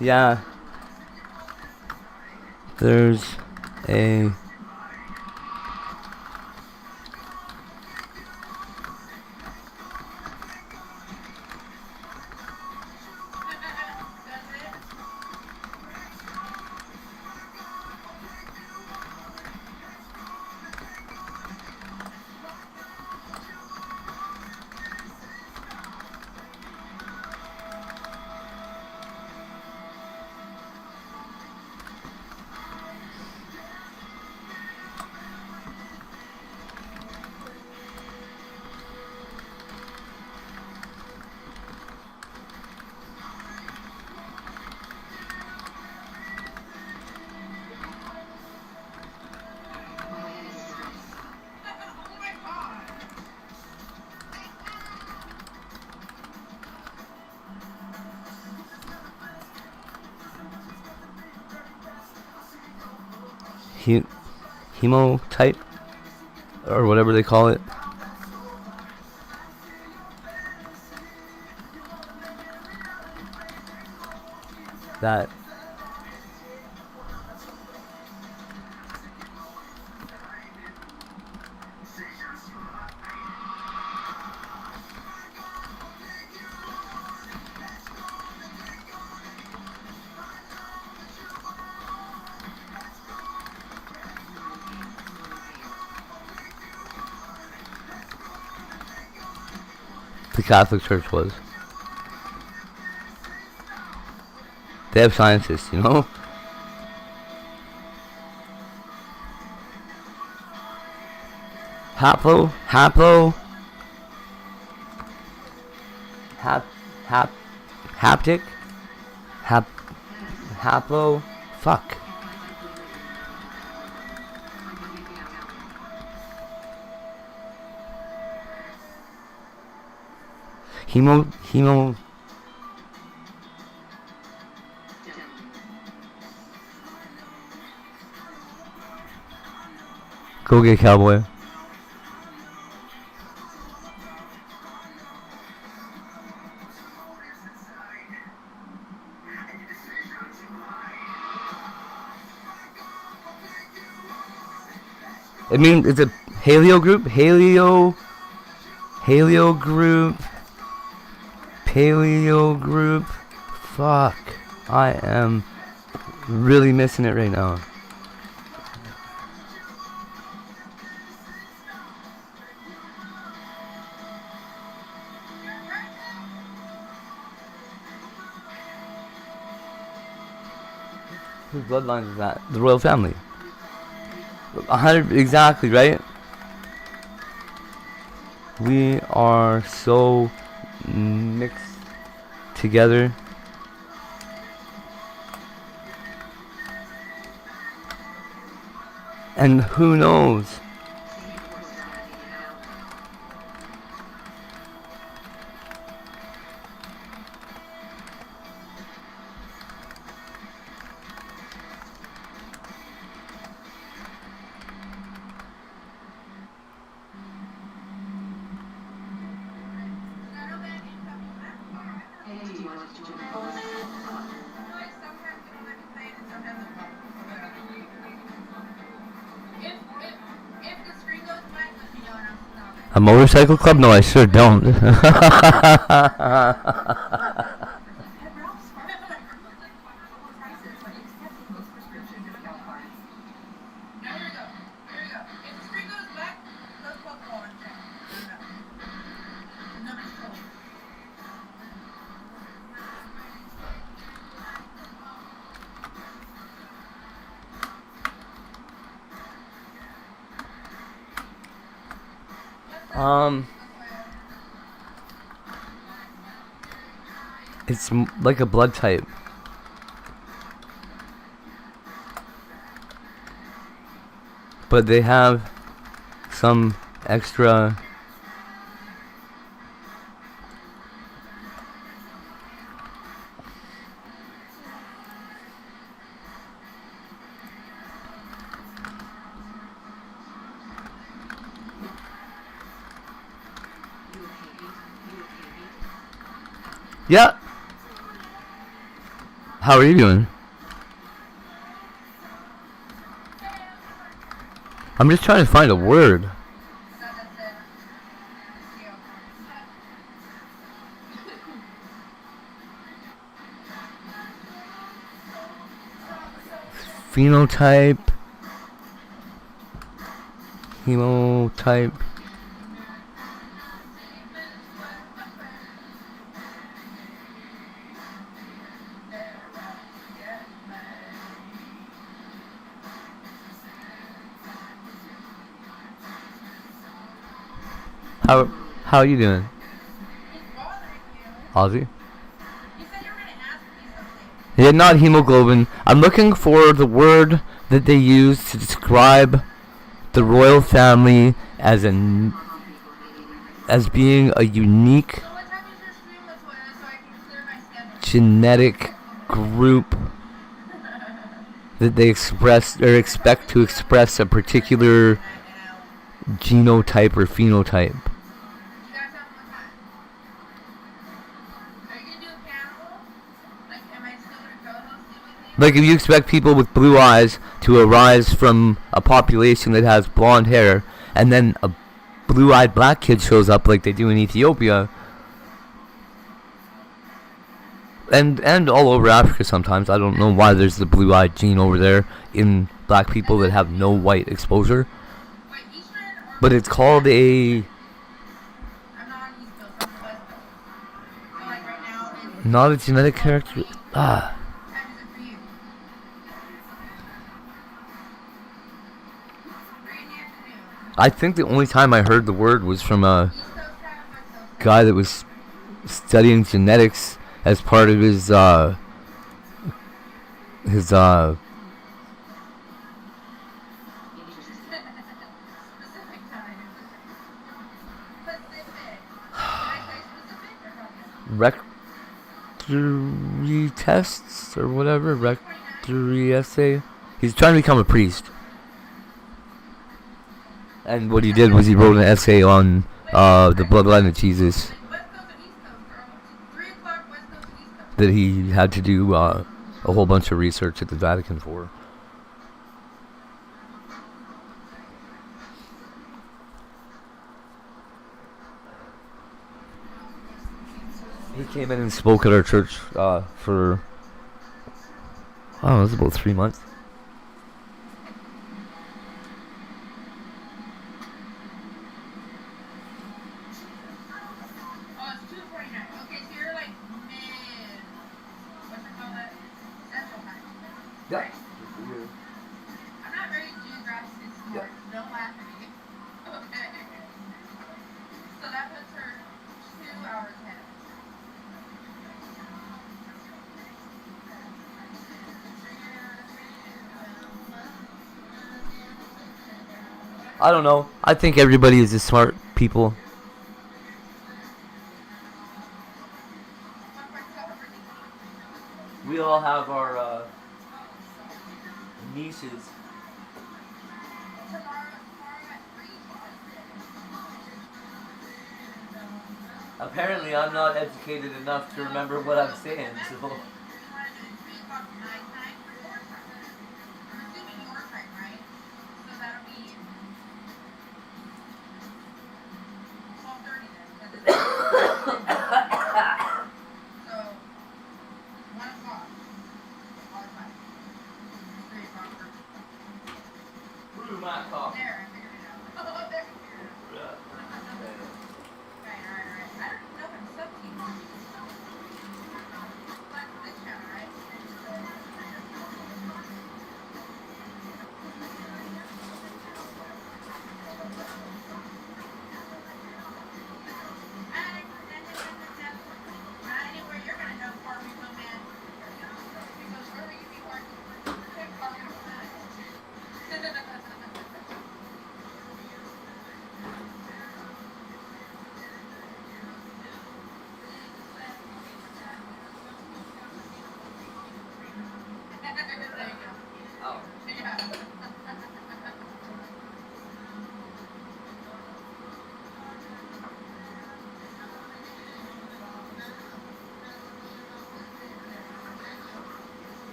Yeah. There's a hemotype or whatever they call it. That the Catholic Church was. They have scientists, you know? Haptic? Haplo? Fuck. Hemo. Go get Cowboy. I mean, it's a Haleo group? Paleo group. Fuck. I am really missing it right now. Whose bloodline is that? The royal family. 100 exactly, right? We are so mixed together. And who knows? A motorcycle club? No, I sure don't. It's like a blood type. But they have some extra. Yeah. How are you doing? I'm just trying to find a word. Phenotype. Hemotype. How are you doing? Ozzy? Yeah, not hemoglobin. I'm looking for the word that they use to describe the royal family as being a unique genetic group that they express or expect to express a particular genotype or phenotype. Like if you expect people with blue eyes to arise from a population that has blonde hair, and then a blue-eyed black kid shows up like they do in Ethiopia, and all over Africa sometimes. I don't know why there's the blue-eyed gene over there in black people that have no white exposure. But it's called a... Not a genetic character... I think the only time I heard the word was from a guy that was studying genetics as part of his rectory tests or whatever, rectory essay. He's trying to become a priest. And what he did was he wrote an essay on the bloodline of Jesus that he had to do a whole bunch of research at the Vatican for. He came in and spoke at our church for, I don't know, it was about 3 months. Yeah. I'm not very geographically smart. Don't laugh at me. Okay. So that puts her 2 hours ahead. I don't know. I think everybody is a smart people. We all have our niches. Apparently, I'm not educated enough to remember what I'm saying, so...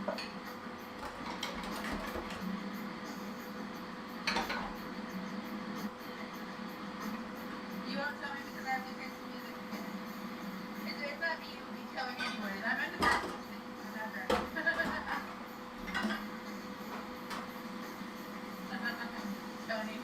You won't tell me because I have to fix the music again. It's not me, you'll be telling me anyways. I'm at the back listening. I'm not there. Tony.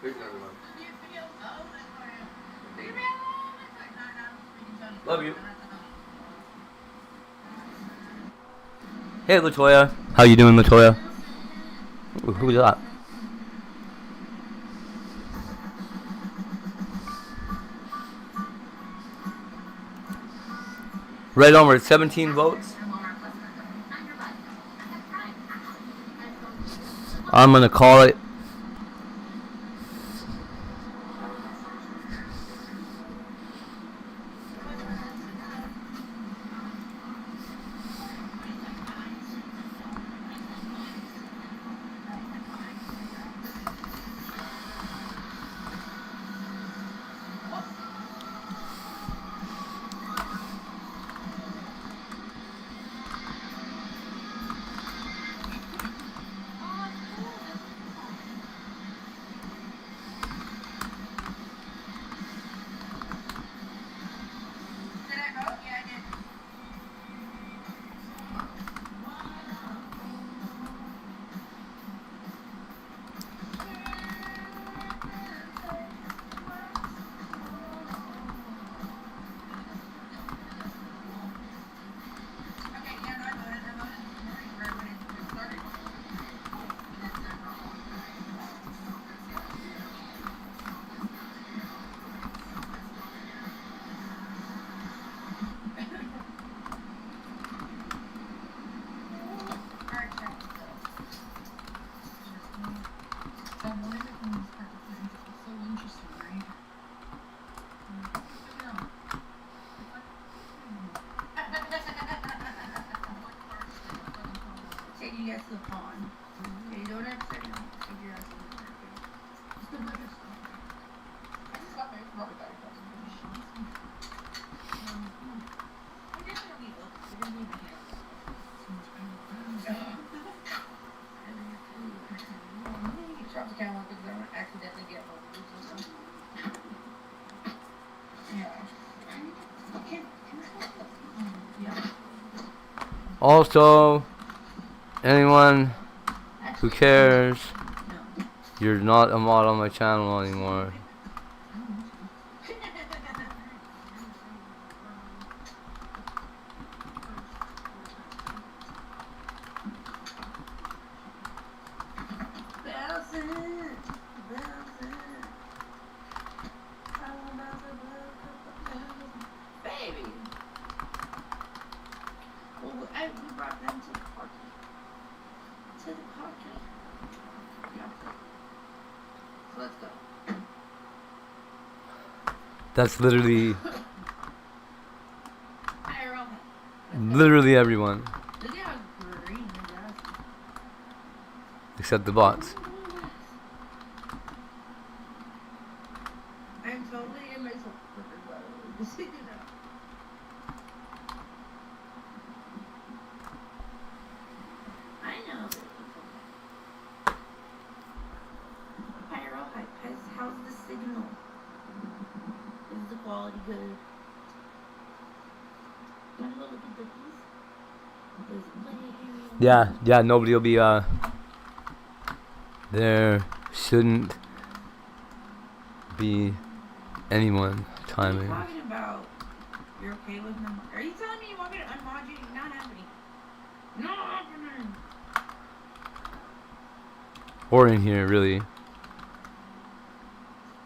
Good night, everyone. Love you. Hey, Latoya. How you doing, Latoya? Ooh, who's that? Right on, we're at 17 votes. I'm gonna call it. Take you guys to the pond. Okay, don't upset me. Take your ass to the pond. I just got my rubber bag. We're just gonna be up. We're gonna be here. Drop the camera because I don't accidentally get both of these. Yeah. Okay. Yeah. Also, anyone who cares, you're not a mod on my channel anymore. Baby. Well, we brought them to the party. To the party. Yeah. So let's go. That's literally everyone. Look at how green the grass is. Except the bots. I'm totally in myself. Just it out. I know. Pyro hype. How's the signal? Is the quality good? Wanna go look at the piece? Yeah, nobody will be, there shouldn't be anyone timing. What are you talking about? You're okay with them? Are you telling me you want me to unmod you? Not happening. Not happening. Or in here, really.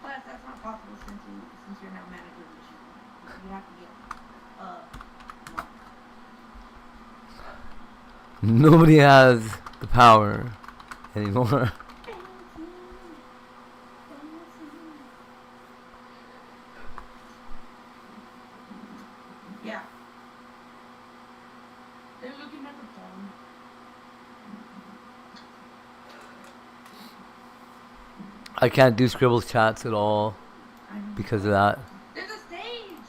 Plus, that's not possible since you're not manager of the show. You have to get, Nobody has the power anymore. Yeah. They're looking at the phone. I can't do Scribbles chats at all because of that. There's a stage!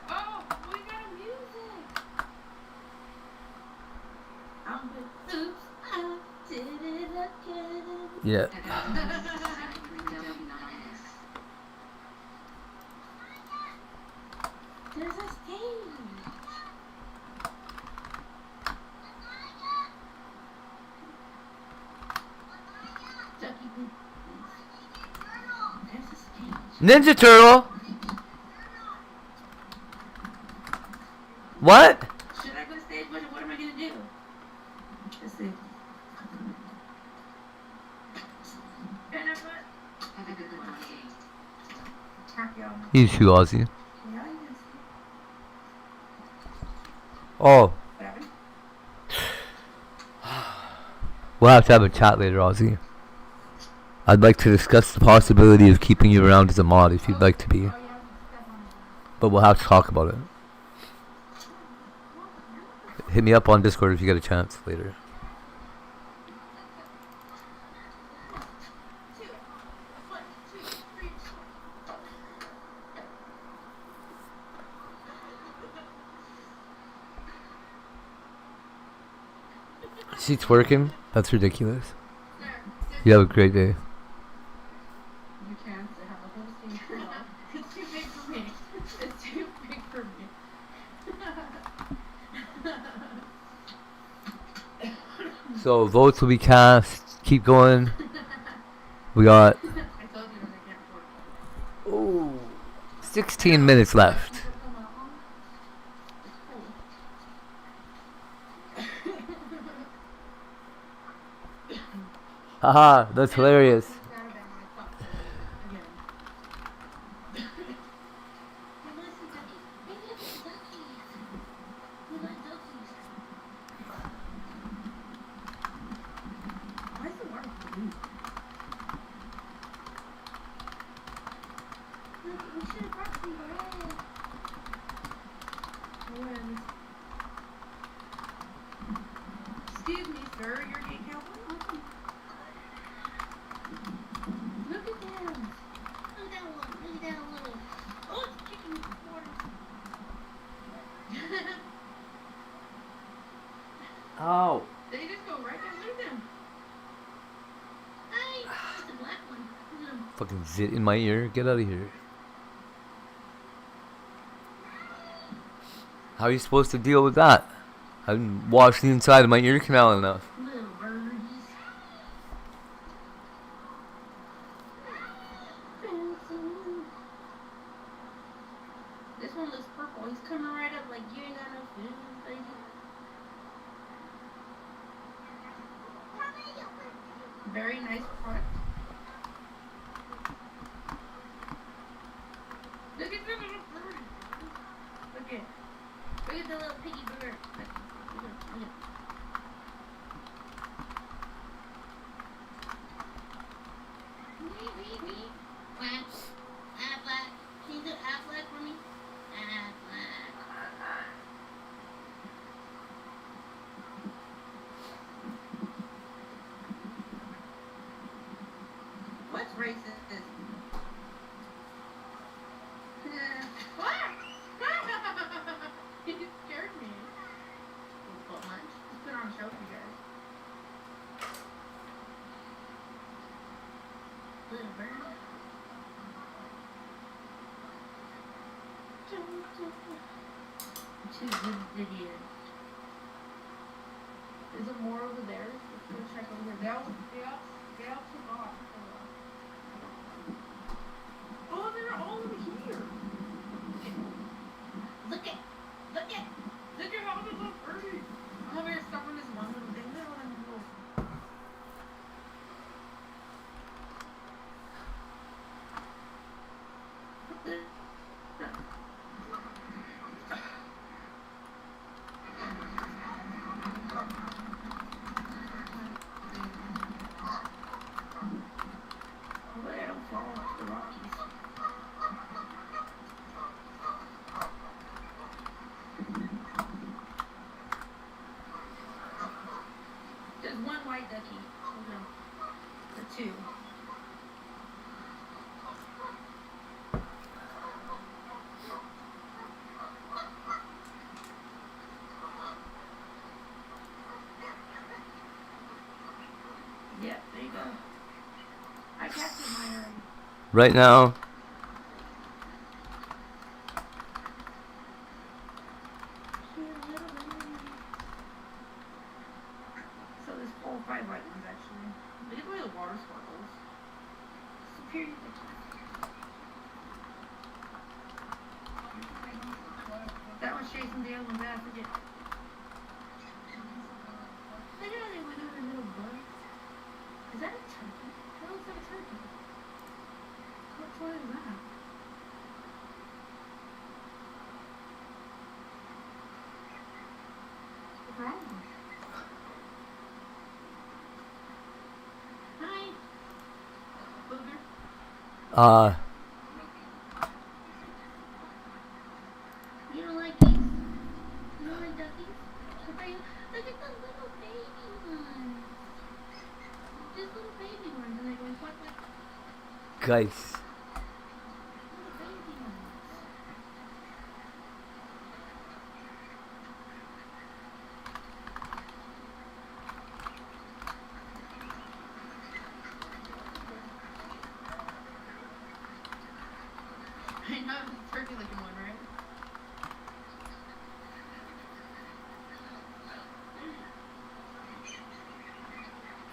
Oh, we got music! I'm with Oops, I did it again. Yeah. There's a stage! Ducky Poop, please. Ninja Turtle. What? Should I go stage? What am I gonna do? Let's see. And I'm He's too Aussie. Yeah, I guess. Oh. We'll have to have a chat later, Aussie. I'd like to discuss the possibility of keeping you around as a mod if you'd like to be. But we'll have to talk about it. Hit me up on Discord if you get a chance later. She's twerking? That's ridiculous. You have a great day. Your chance to have a whole stage. It's too big for me. It's too big for me. So votes will be cast. Keep going. We got 16 minutes left. Haha, that's hilarious. Excuse me, sir, your gate cowboy? Look at them. Look at that one. Look at that little. Oh, it's kicking the water. Ow. They just go right underneath them. Hey, that's a black one. Fucking zit in my ear. Get out of here. How are you supposed to deal with that? I haven't washed the inside of my ear canal enough. Little birdies. This one looks purple. He's coming right up like you ain't got no food, baby. Very nice product. Look at the little bird. Look at the little piggy bird. Look at. Quack. Affleck. Can you do Affleck for me? Affleck. What's racist? What? You scared me. What lunch? Let's put on a show for you guys. Little bird. Two good videos. Is there more over there? Let's go check over there. Get out the box. Oh, they're all over here. Look at all the little birdies. I'm over here stuck on this one little thing. Look at all them little. Hopefully I don't fall off the Rockies. There's one white ducky. No, the two. Yep, there you go. I captured mine already. Right now. So there's 4 or 5 white ones actually. Look at the way the water sparkles. Superior. some the other ones that I forget. Look at how they went over little bugs. Is that a turkey? That looks like a turkey. Which one is that? Right. Hi. Booger. You don't like these? You don't like duckies? Look at the little baby ones. Just little baby ones, and they go quack quack. Guys. Little baby ones. I know it's a turkey looking one, right?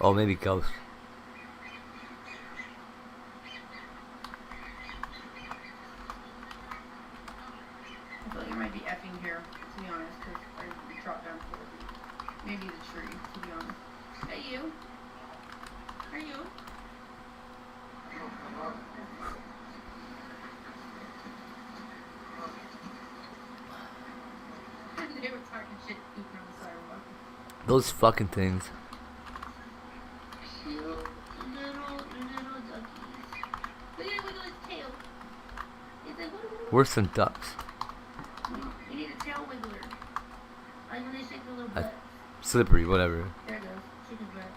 Oh, maybe ghost. I feel like it might be effing here, to be honest, because I dropped down to it. Maybe the tree, to be honest. Hey, you. Are you? They were talking shit, pooping on the sidewalk. Those fucking things. Cute little duckies. Look at his tail. It's like, what? Worse than ducks. You need a tail wiggler. Like when they shake their little butt. Slippery, whatever. There it goes. Shake his butt.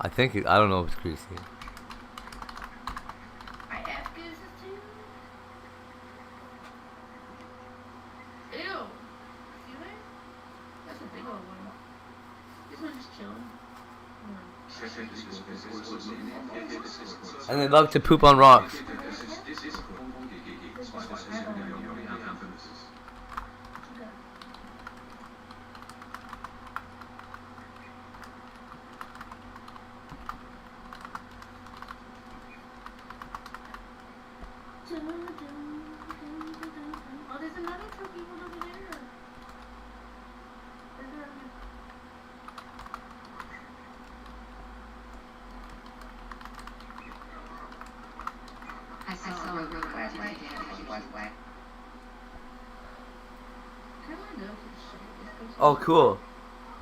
I think I don't know if it's greasy. I have gooses too. Ew. See that? That's a big old one. This one's just chilling. And they love to poop on rocks. Oh, there's another turkey one over there. I saw a road runner today. Whack. Oh, cool.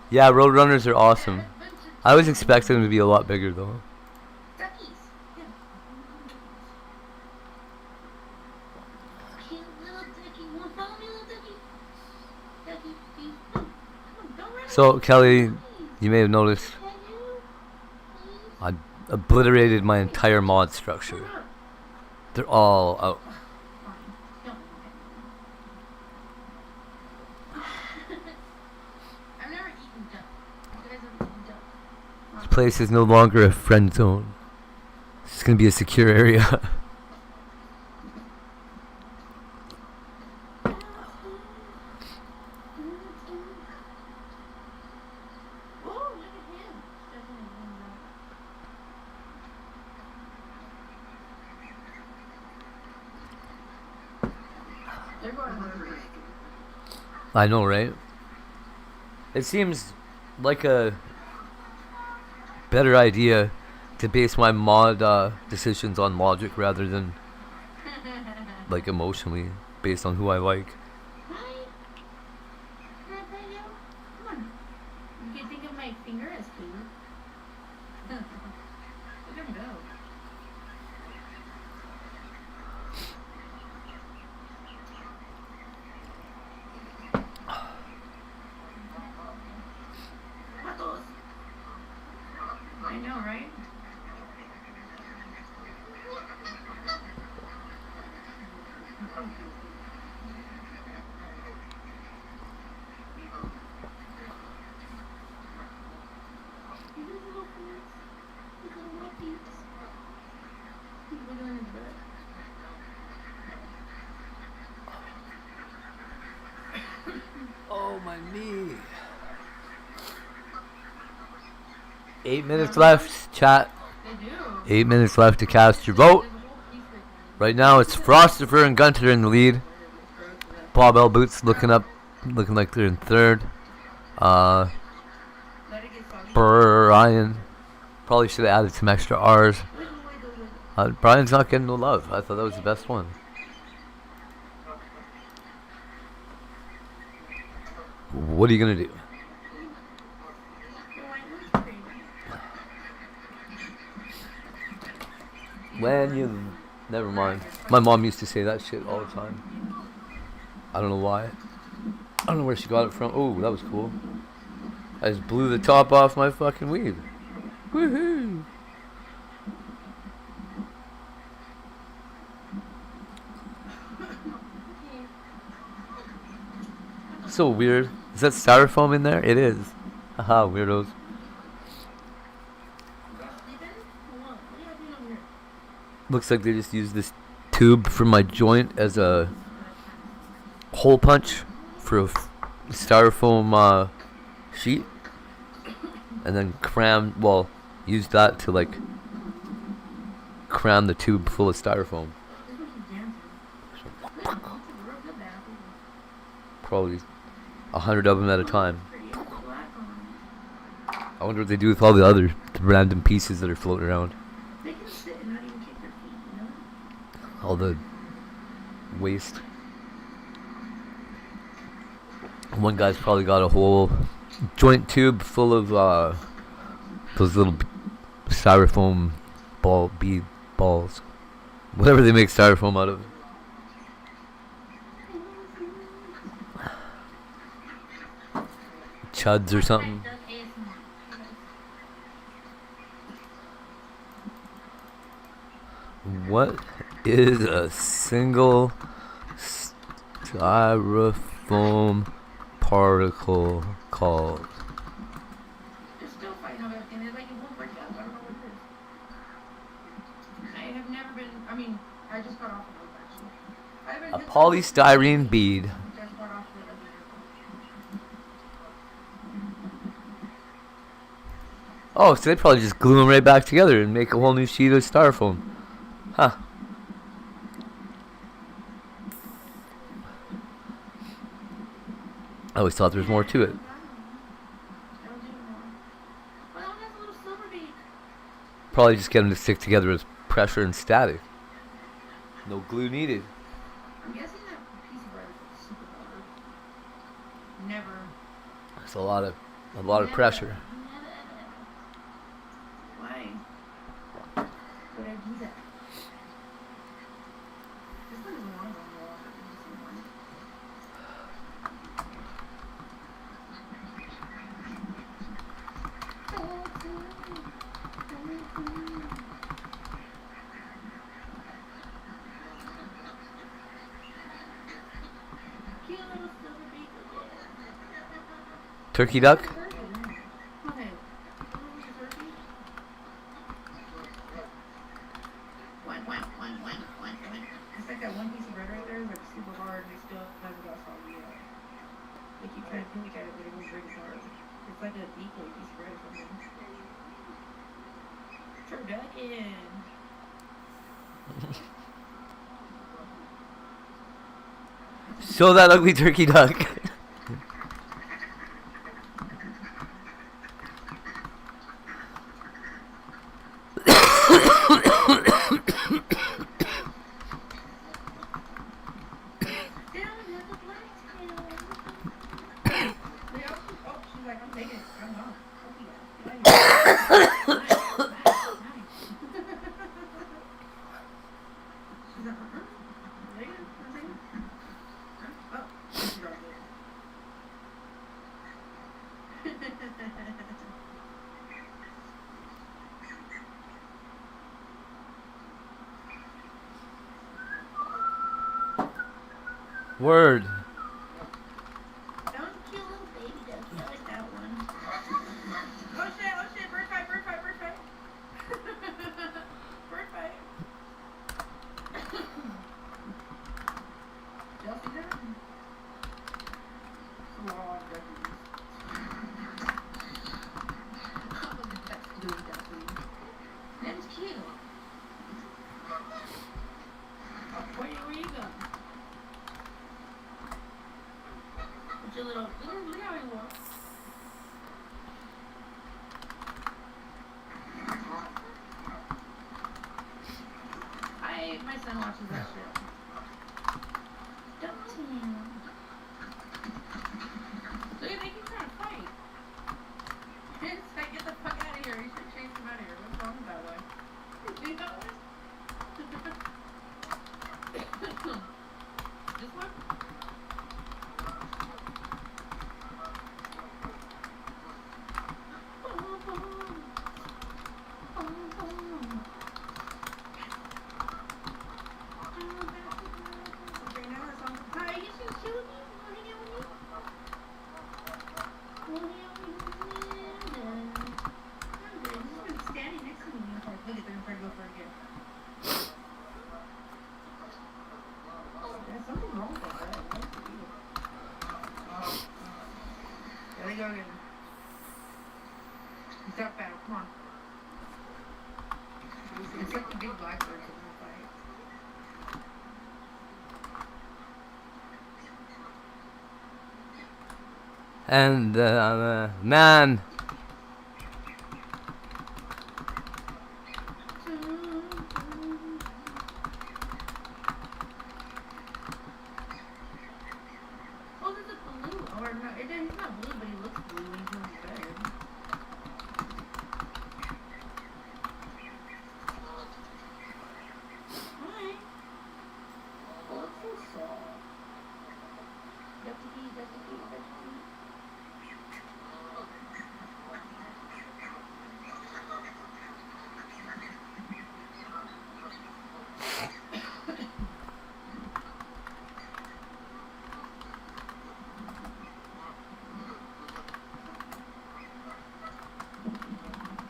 Yeah, roadrunners are awesome. I was expecting them to be a lot bigger though. Duckies. Yeah. Cute little ducky. You want to follow me, little ducky? Ducky, please. Come on, don't run. So, Kelly, you may have noticed I obliterated my entire mod structure. They're all out. I've never eaten duck. You guys ever eaten duck? This place is no longer a friend zone. It's gonna be a secure area. Oh, look at him. They're going on the break. I know, right? It seems like a better idea to base my mod decisions on logic rather than like emotionally based on who I like. Hi. Can I pet you? Come on. You can think of my finger as food. Look at him go. Patos. I know, right? Oh, my knee. 8 minutes left, chat. 8 minutes left to cast your vote. Right now it's Frostifer and Gunter in the lead. Bob L. Boots looking up looking like they're in third. Brian probably should have added some extra R's. Brian's not getting no love. I thought that was the best one. What are you gonna do? When you... Never mind. My mom used to say that shit all the time. I don't know why. I don't know where she got it from. Oh, that was cool. I just blew the top off my fucking weed. Woohoo! So weird. Is that styrofoam in there? It is. Haha, weirdos. Looks like they just used this tube from my joint as a hole punch for a styrofoam sheet. And then used that to like cram the tube full of styrofoam. Probably 100 of them at a time. I wonder what they do with all the random pieces that are floating around. All the waste. One guy's probably got a whole joint tube full of those little styrofoam bead balls. Whatever they make styrofoam out of. Chuds or something. What is a single styrofoam particle called? They're still fighting over it, and it's like it won't break up. I don't know what it is. I have never been. I mean, I just got off of it actually. A polystyrene bead. Oh, so they probably just glue them right back together and make a whole new sheet of styrofoam. Huh. I always thought there was more to it. Probably just get them to stick together with pressure and static. No glue needed. I'm guessing that piece of bread is super hard. Never. That's a lot of pressure. Why would I do that? This one doesn't want to go in the water. Turkey duck? It's like that one piece of bread right there is like super hard and it still hasn't got soggy yet. They keep trying to pick at it, but it won't break apart. It's like an equal piece of bread or something. Turducken. Show that ugly turkey duck. Word. Don't kill little baby ducks. I like that one. Oh shit, bird fight. Bird fight. Chelsea there? It's a lot of duckies. That's doing duckies. That's cute. Where you going? your little, look how he walks. My son watches that shit. Don't you? Look, they keep trying to fight. It's like, get the fuck out of here. You should chase him out of here. What's wrong with that way? You know what? This one? Go again. Duck battle, come on. It's like the big blackbirds in the fight. And man. Oh, there's a blue. Or no, he's not blue, but he looks blue when he's in his bed. Hi. Oh, it's so soft. You have to eat, you have to eat, you have to eat.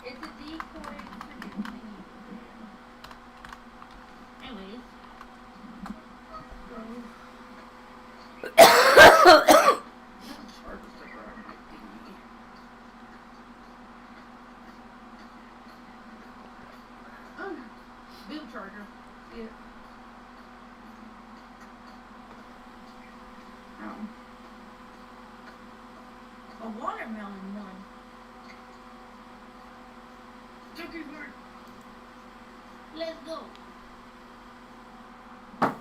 It's a decoy freaking thing. Anyways. Boom charger. Yeah. A watermelon one. Let's go.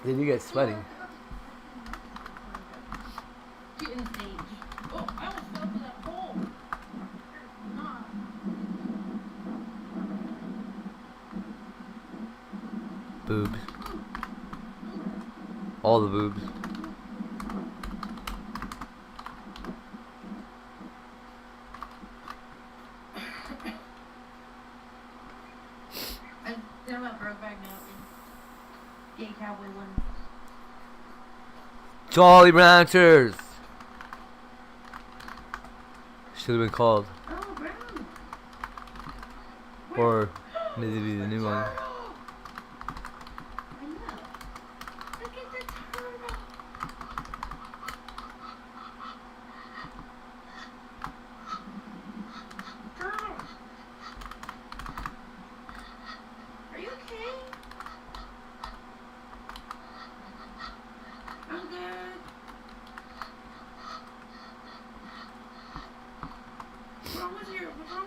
Did you get sweaty? Get in the stage. Oh, I almost fell for that hole. Nah. Boobs. All the boobs. They're about broke back now. Gay cowboy one. Jolly Ranchers. Should have been called. Oh, brown. Or maybe the new one. I know. Look at the turtle. Turtle. Are you okay? I'm good. What's wrong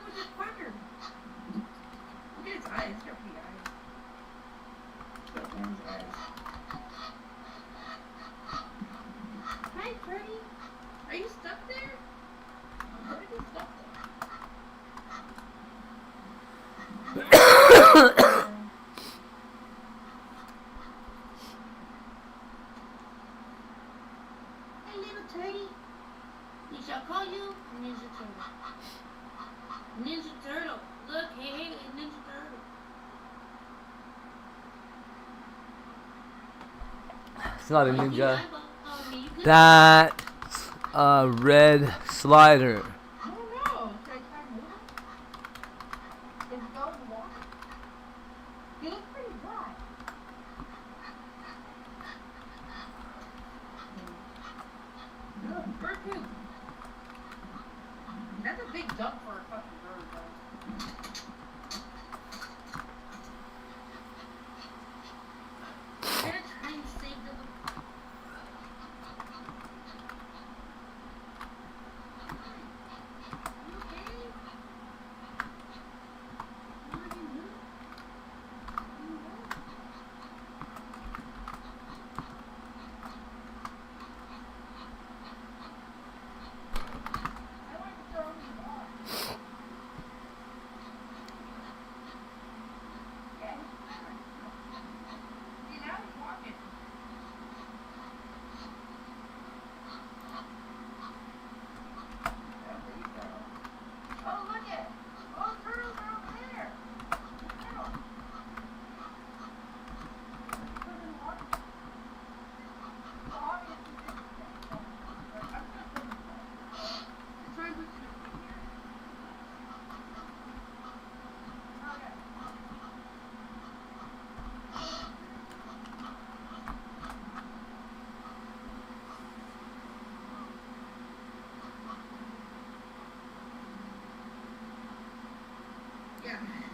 with your quacker? Look at his eyes. He's got pretty eyes. Look at his eyes. Hi, Freddy. Are you stuck there? Are you stuck there? Hey, little turdy. We shall call you Ninja Turtle. Ninja Turtle. Look, hey, Ninja Turtle. It's not a ninja. That's a red slider. I don't know. Should I try moving? Is it going to walk? You look pretty dry. Look, bird poop. That's a big dump for a fucking bird, though. I'm gonna try and save the...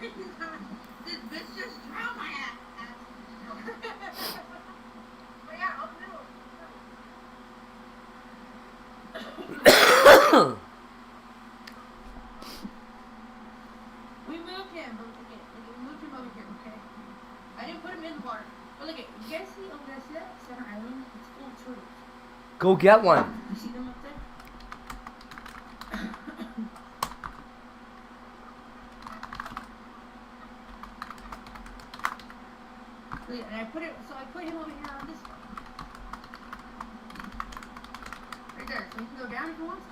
This bitch just drowned my ass. But yeah, I'll do it. We moved him, but look at we moved him over here, okay? I didn't put him in the water. But look at, you guys see over there, see that center island? It's full of turtles. Go get one. You see them up there? And I put him over here on this one. Right there, so he can go down if he wants to.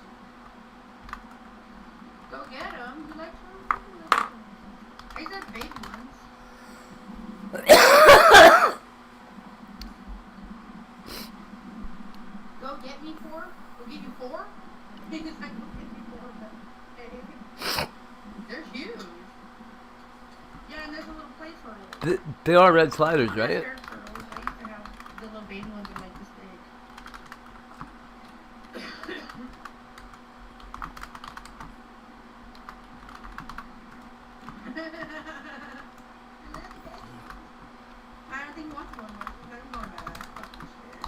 Go get him. He likes them. These are baby ones. Go get me 4? We'll give you 4? He's like, go get me 4, but they're huge. Yeah, and there's a little place for it. They are red sliders, right? I used to have the little baby ones are like this big. I don't think he wants one more. Let him go on that. Fucking shit.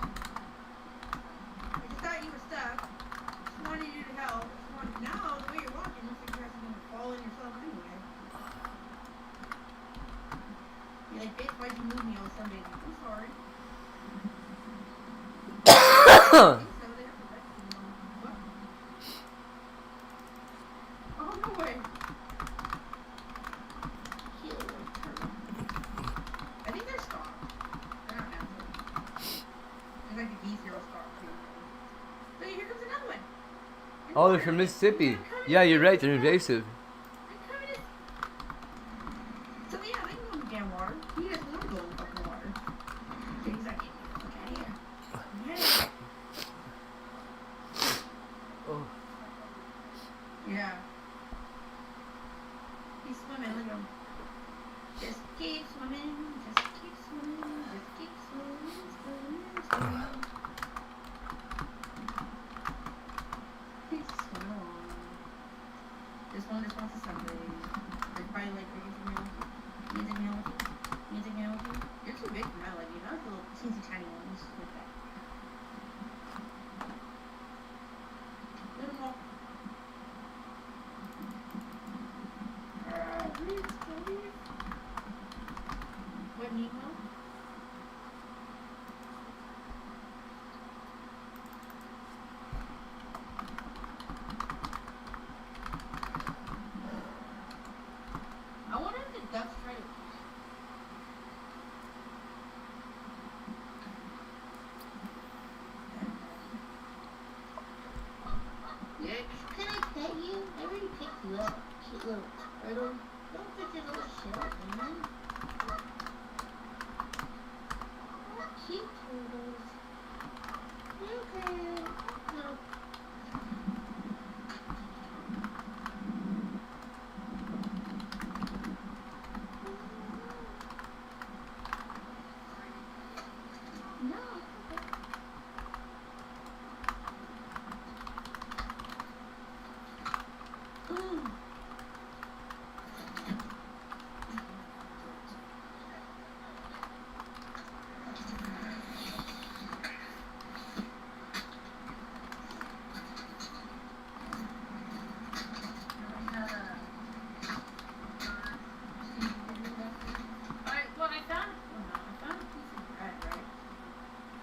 I just thought you were stuck. Just wanted you to help. Just wanted, no, the way you're walking looks like you're going to fall in yourself anyway. You're like, bitch, why'd you move me all Sunday? I'm sorry. Oh, no way. I think they're stocked. They're not natural. There's like a D0 stock too. Look, here comes another one. Oh, they're from Mississippi. Yeah, you're right. They're invasive. So yeah, they can go in the damn water. He doesn't want to go in the fucking water. So he's like, get the fuck out of here. Yeah. Oh. Yeah. He's swimming, look at him. Just keep swimming, just keep swimming, just keep swimming, swimming, swimming. He's swimming along. This one just wants to sunbathe. They're probably like, music melody. You're too big for my liking. I like the little teensy tiny ones like that. Little more. Please. What, Nemo? I wonder if the ducks try to. Yeah, can I pet you? I already picked you up. Cute little turtle. Don't put your little shell, man. Cute turtles. Okay. No. No. Ooh.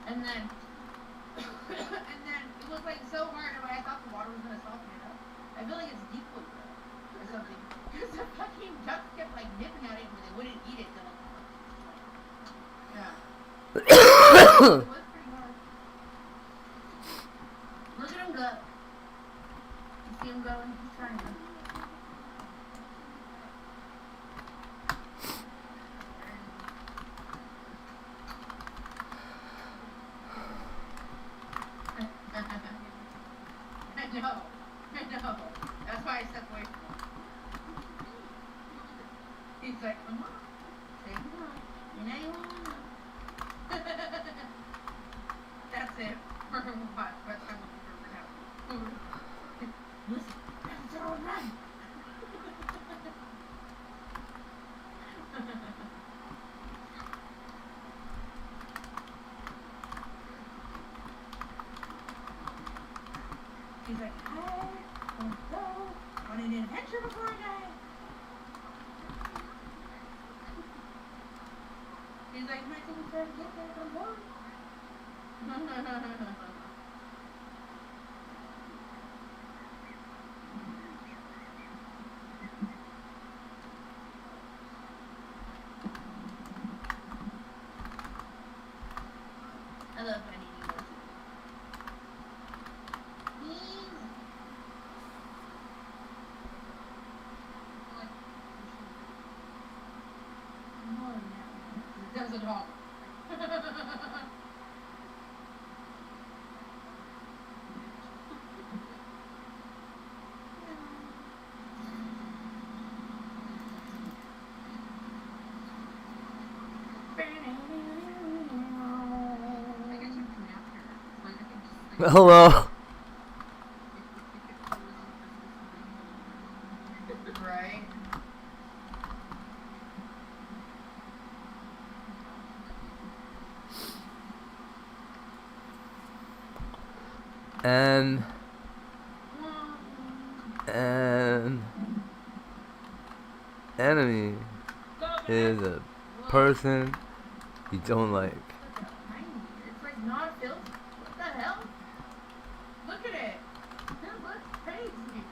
And then it was like so hard, but I thought the water was gonna soften it up. I feel like it's decoy or something. Because the fucking ducks kept like nipping at it, but they wouldn't eat it. They're like, yeah. It was pretty hard. Look at him go. You see him going? He's trying to. I know. That's why I stepped away from him. He's like, come on. Say come on. You know you want to. like, hey, let's go. Want an adventure before I die? He's like, might take me forever to get there, but I'm bored. I love finding new ones. That was a dog. Hello. Right? And enemy is a person you don't like. It's like not filthy. What the hell? Look at it. It looks crazy.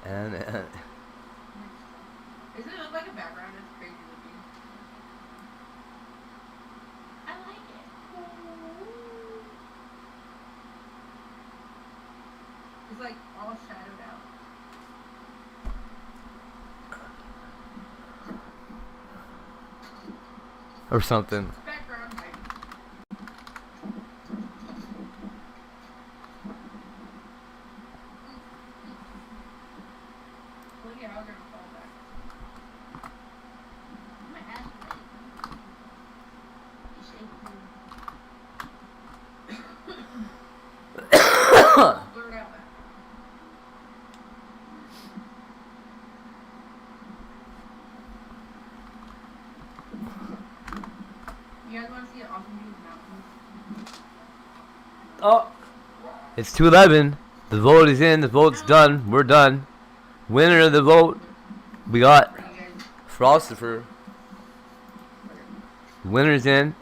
And Doesn't it look like a background? It's crazy looking. I like it. It's like all shadowed out. or something. Background light. Look at how they're gonna fall back. My ass is ready. You shake blurred out back. You guys want to see an awesome view of mountains? Oh, it's 2:11. The vote is in. The vote's done. We're done. Winner of the vote, we got Frostifer. Winner's in.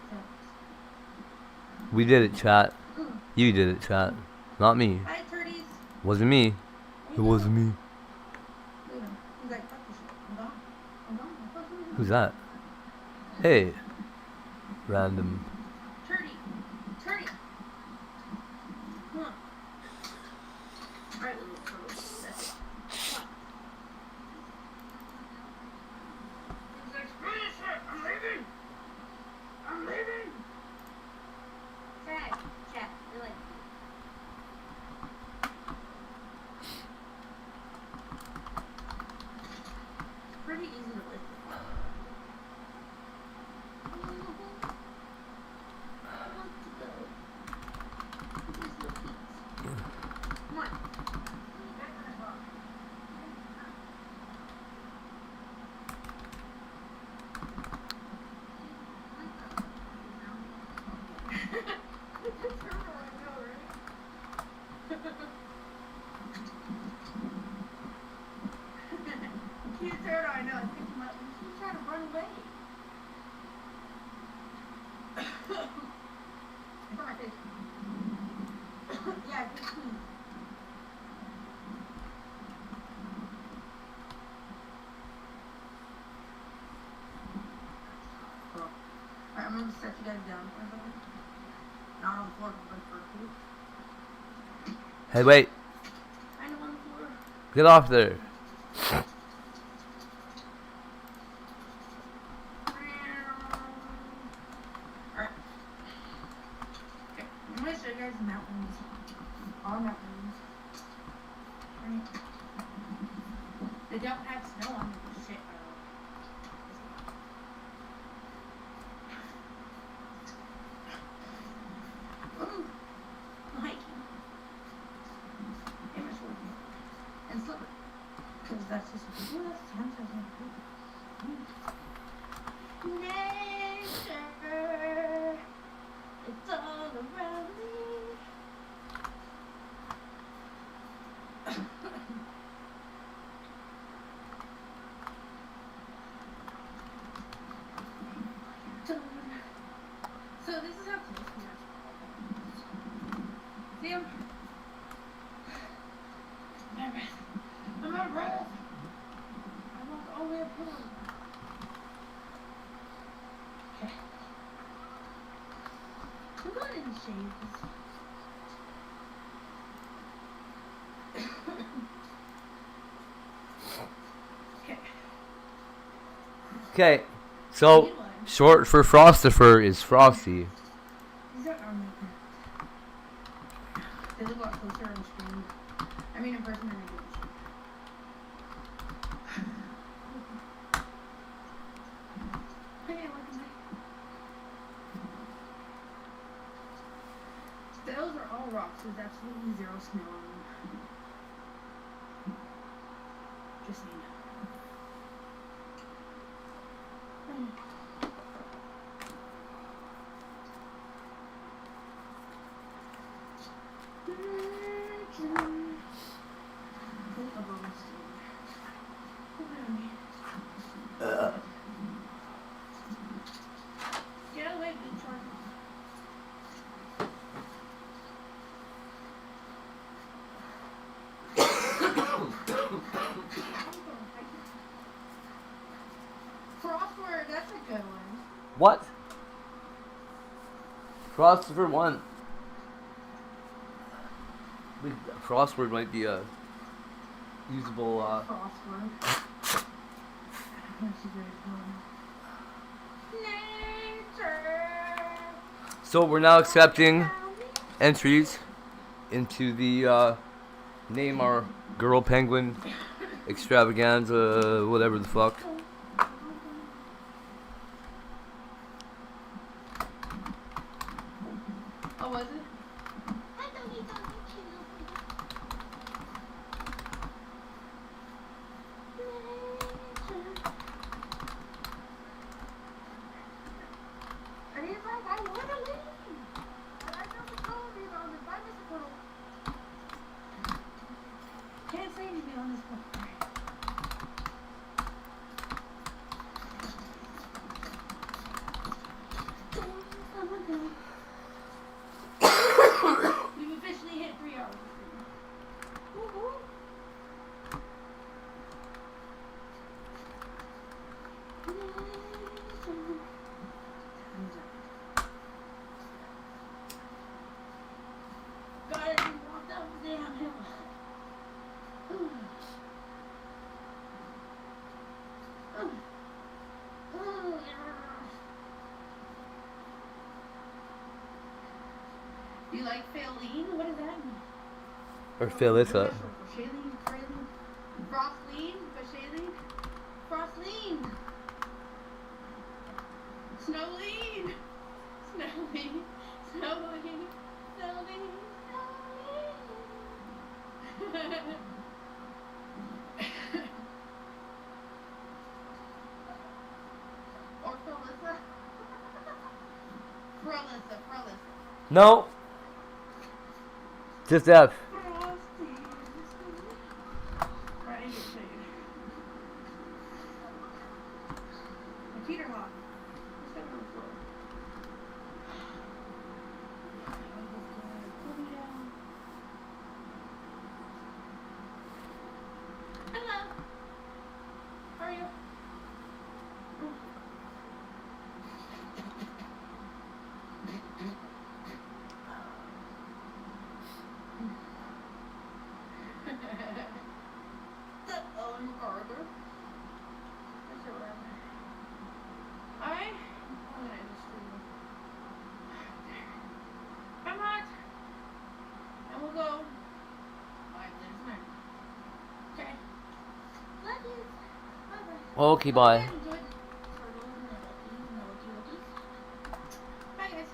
We did it, chat. You did it, chat. Not me. Hi, turdies. Wasn't me. It wasn't me. He's like, fuck this shit. I'm gone. I'm gone. Who's that? Hey. Random. Turdy. Turdy. Come on. Alright, little turtle. That's it. Come on. He's like, screw this shit. I'm leaving. I'm leaving. Sad. Chat. You're like, pretty easy to live with. Come on. Cute turtle, I know. I picked him up and he's trying to run away. It's on my face. Yeah, good queen. Cool. Alright, I'm gonna set you guys down for a second. Not on the floor, but for a few. Hey, wait. I know on the floor. Get off there. Alright. Okay, I'm gonna show you guys mountains. All mountains. Right. They don't have snow on them. Shit. Ooh, I'm hiking. And my sword. And slipper. Because that's just what we do. That's the time nature. It's all around me. Okay, so short for Frostifer is Frosty. These are our makeup. They look a lot closer on screen. I mean, in person, they're making it. Hey, welcome back. Those are all rocks. There's absolutely zero snow on them. Just saying. Get away, big charger. Crossword, that's a good one. What? Frostifer 1. Crossword might be a usable. Crossword. That's very fun. So we're now accepting entries into the name our girl penguin extravaganza, whatever the fuck. Oh, was it? And he's like, I want to leave. But I never told you on the bicycle. Can't say anything on this one. We've officially hit 3 hours. Woo-hoo. Got it, we walked up the damn hill. You like Faline? What does that mean? Or Philissa. Shailene, Fraline, Frostline, Shailene, Frostline, Snowline, Snowline, Snowline, Snowline, Snowline. Or Felissa. Frelissa. No. Just F. Peter Hawk. Hello. How are you? Ellen MacArthur. That's your rep. Alright? I'm gonna end this video. I'm hot. And we'll go 5 minutes more. Okay. Love you. Bye-bye. Okay, bye. Enjoy the turtles and the lookies. Bye, guys.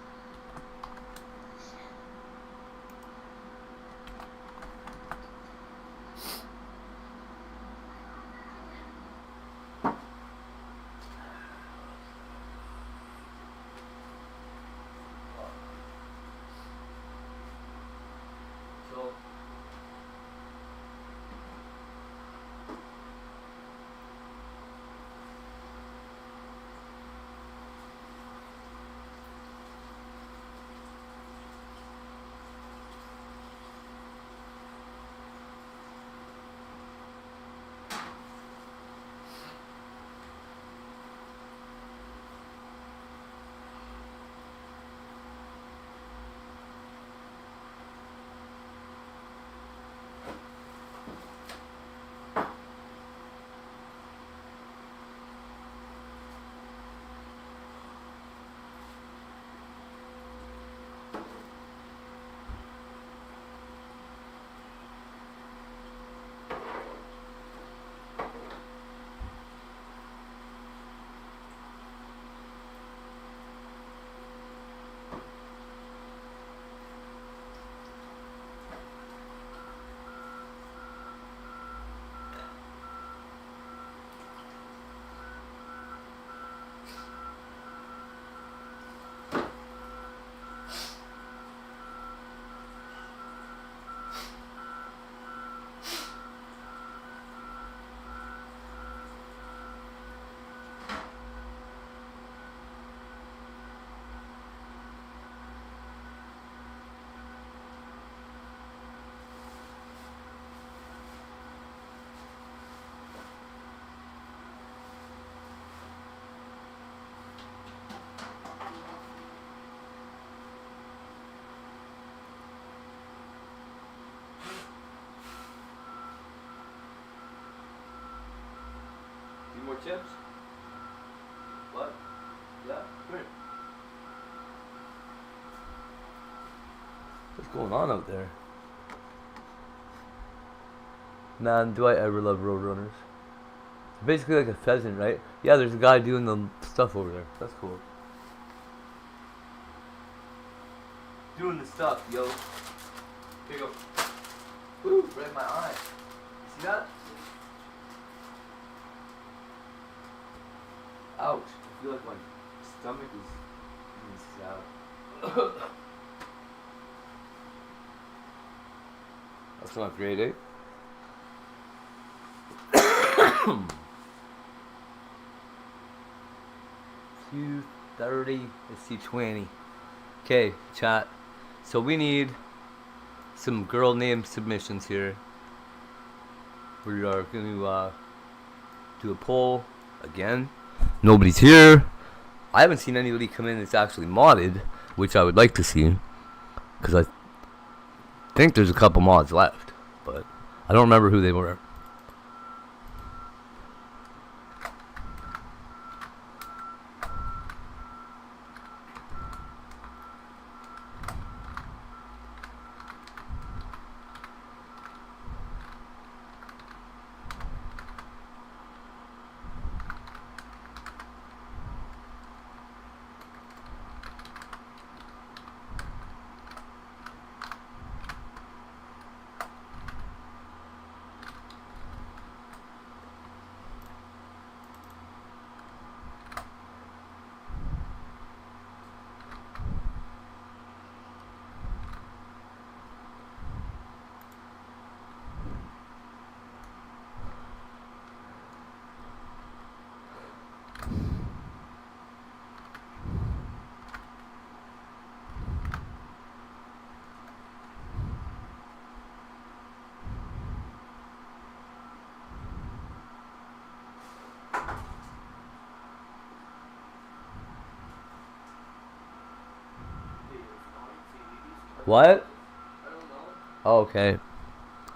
chips? What? Yeah, come here. What's going on out there? Man, do I ever love Roadrunners. It's basically like a pheasant, right? Yeah, there's a guy doing the stuff over there. That's cool. Doing the stuff, yo. Here you go. Woo, right in my eye. See that? Ouch. I feel like my stomach is out. That's not great, eh? 2:30. Let's see, 20. Okay, chat. So we need some girl name submissions here. We are going to do a poll again. Nobody's here. I haven't seen anybody come in that's actually modded, which I would like to see, because I think there's a couple mods left, but I don't remember who they were. What? Oh, okay.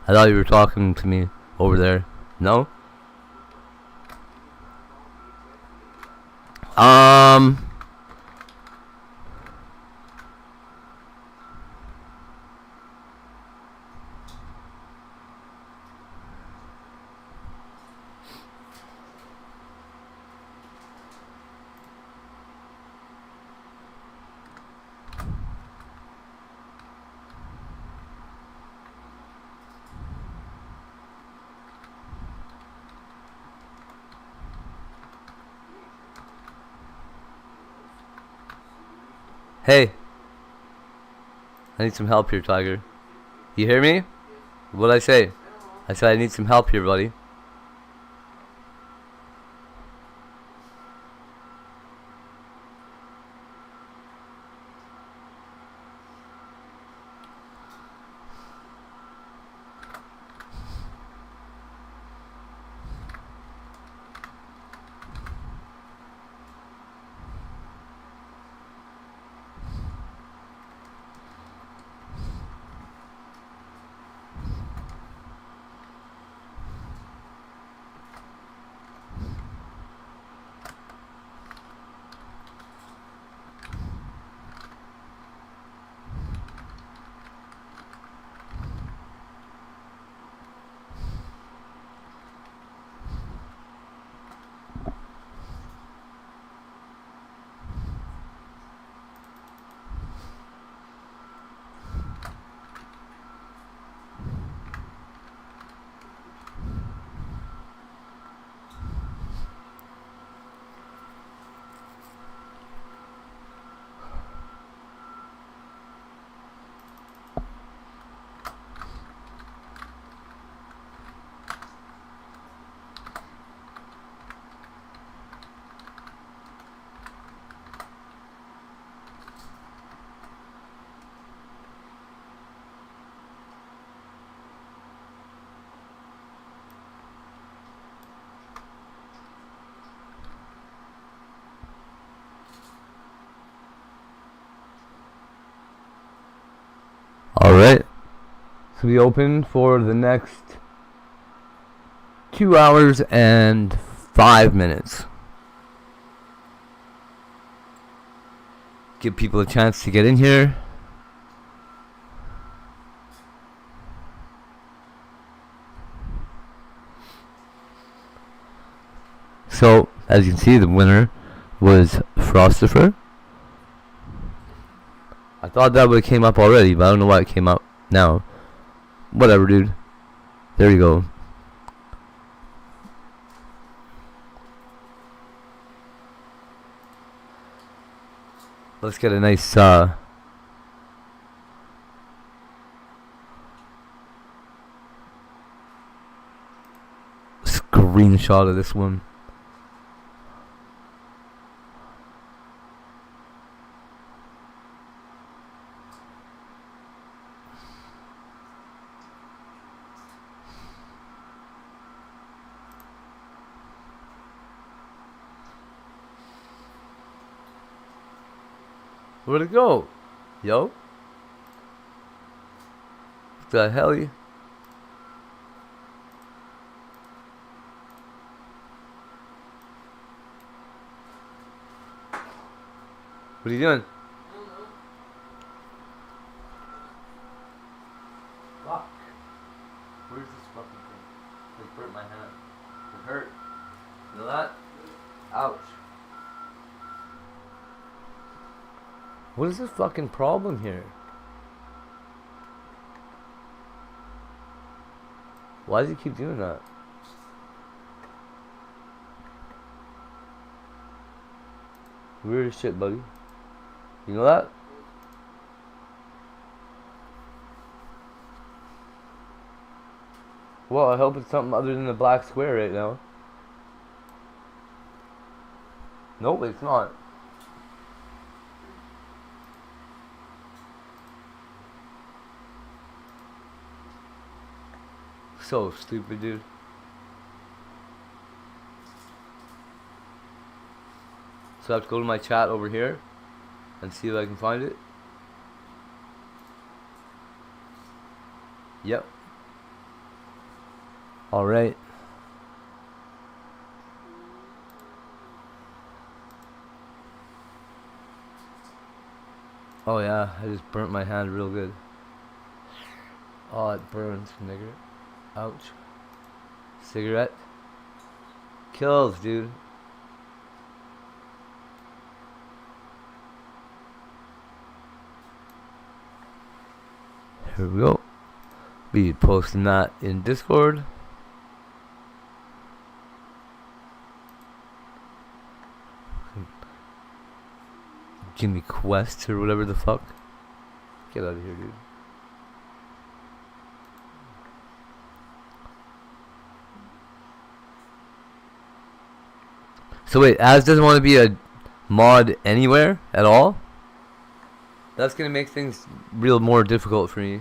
I thought you were talking to me over there. No? Hey. I need some help here, Tiger. You hear me? What'd I say? I said I need some help here, buddy. Alright. So we open for the next 2 hours and 5 minutes. Give people a chance to get in here. So, as you can see, the winner was Frostifer. I thought that would have came up already, but I don't know why it came up now. Whatever, dude. There you go. Let's get a nice screenshot of this one. Where'd it go? Yo? What the hell? What are you doing? Fuck. Where's this fucking thing? It burnt my hand. It hurt. You know that? Ouch. What is the fucking problem here? Why does he keep doing that? Weird as shit, buddy. You know that? Well, I hope it's something other than the black square right now. Nope, it's not. So stupid, dude. So I have to go to my chat over here and see if I can find it. Yep. Alright. Oh yeah, I just burnt my hand real good. Oh, it burns, nigger. Ouch. Cigarette. Kills, dude. Here we go. Be posting that in Discord. Give me quests or whatever the fuck. Get out of here, dude. So wait, Az doesn't want to be a mod anywhere at all? That's gonna make things real more difficult for me.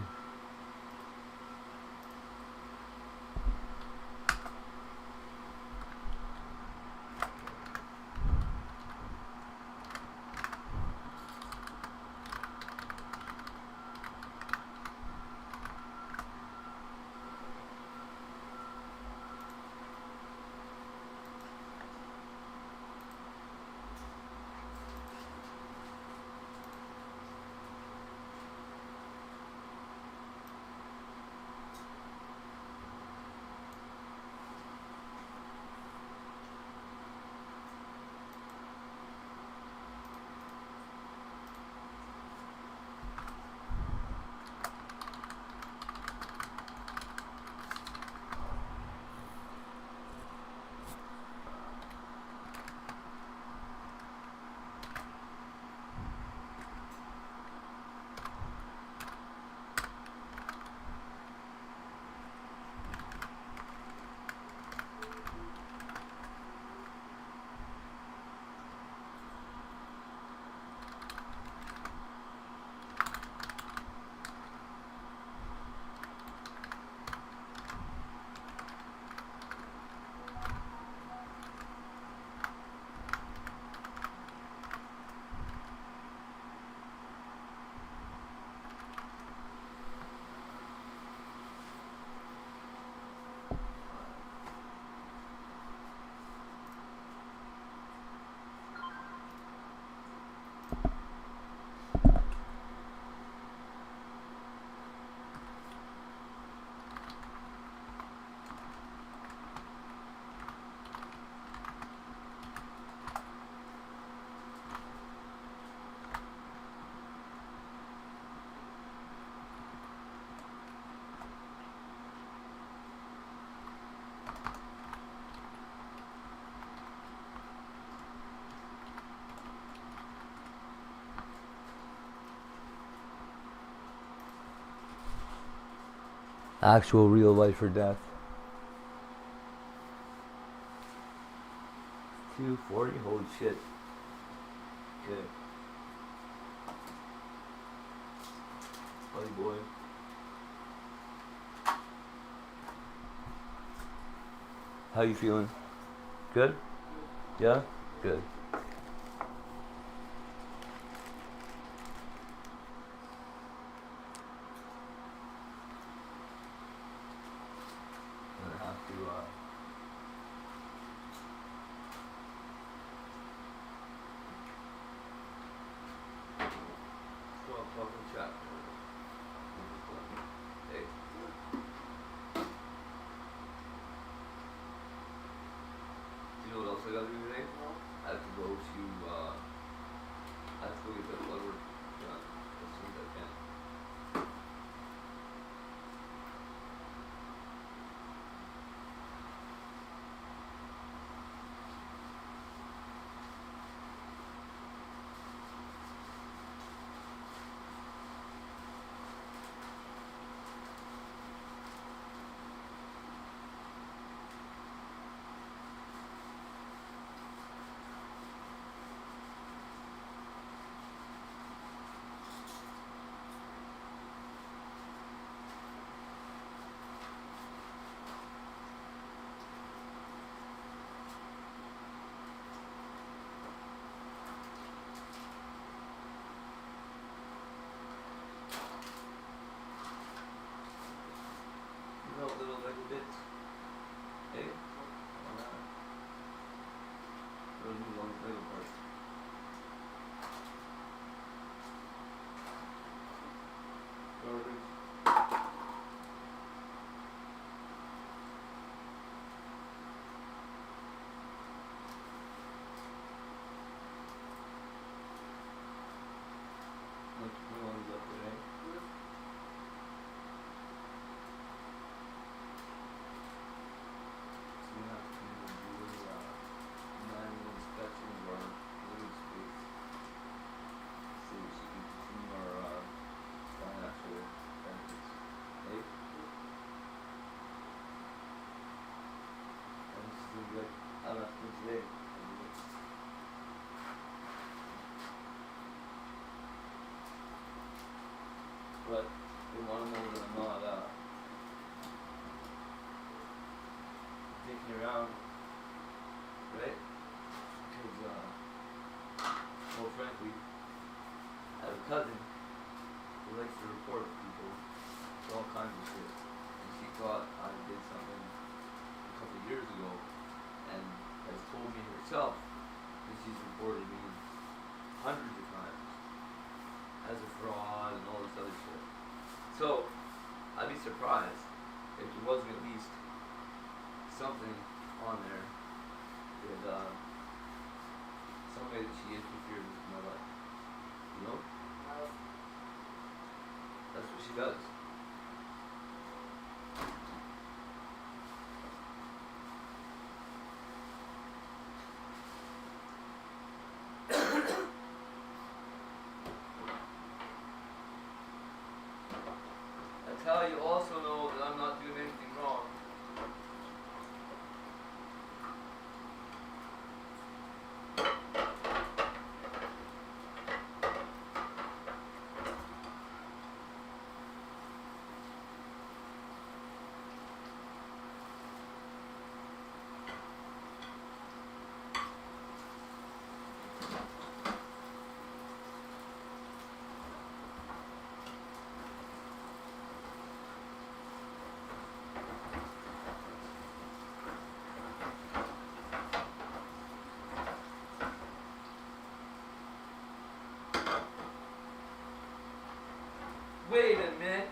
Actual real life or death. 240, holy shit. Okay. Buddy boy. How you feeling? Good? Yeah? Good. I'm gonna have to, stop talking chat. Hey. You know what else I gotta do today? I have to go to, I have to go get that blood work done as soon as I can. You know, little bits. Hey? On that. Those long little parts. Garbage. Like, you know, he's up there, eh? So we have to do manual inspection of our living space. So we should continue our financial benefits. Hey? And this is gonna be like, I'm not doing today. But they want to know that I'm not dicking around, right? Because, well, frankly, I have a cousin who likes to report people for all kinds of shit. And she thought I did something a couple of years ago and has told me herself that she's reported me hundreds of times as a fraud and all this other shit. So, I'd be surprised if there wasn't at least something on there that, some way that she interfered with my life. You know? That's what she does. That's how you also know that I'm not doing anything wrong. Wait a minute.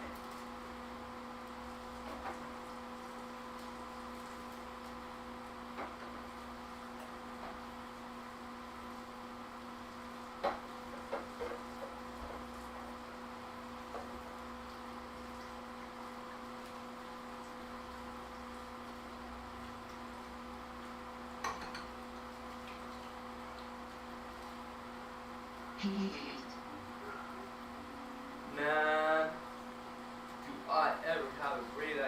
Man, do I ever have a great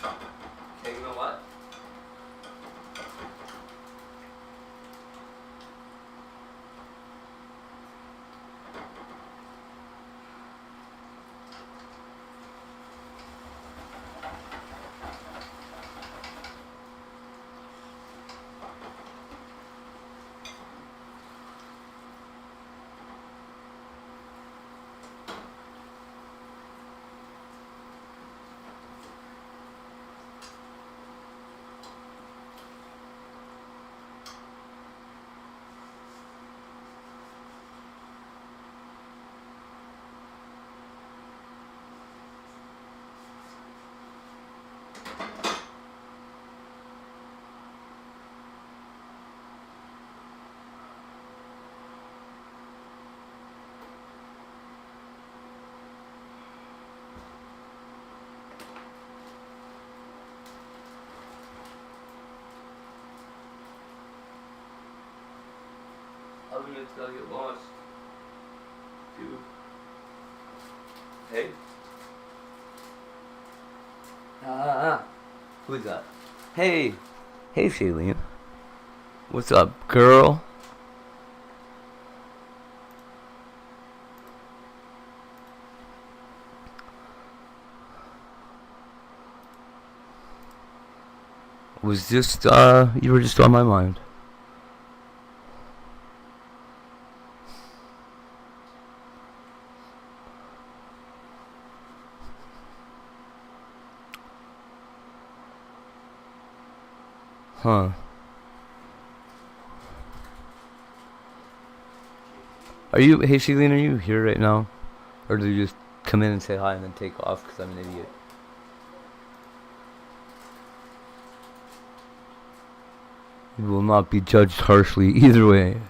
Okay, you know what? Arguments gotta get lost. Dude. Hey? Who's that? Hey! Hey, Shailene. What's up, girl? Was just, you were just on my mind. Huh. Are you, hey Shailene, are you here right now? Or do you just come in and say hi and then take off because I'm an idiot? You will not be judged harshly either way.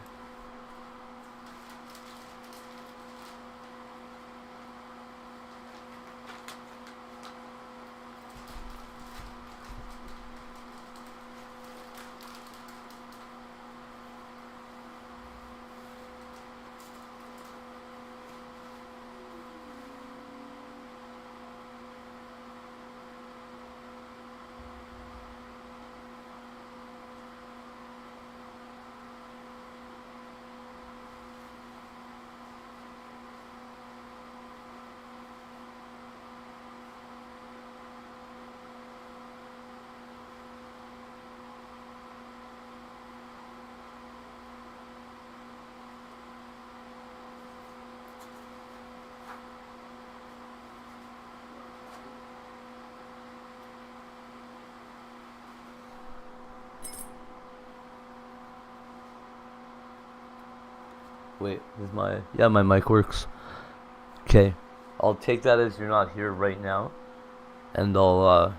Wait, is my mic works. Okay, I'll take that as you're not here right now, and we'll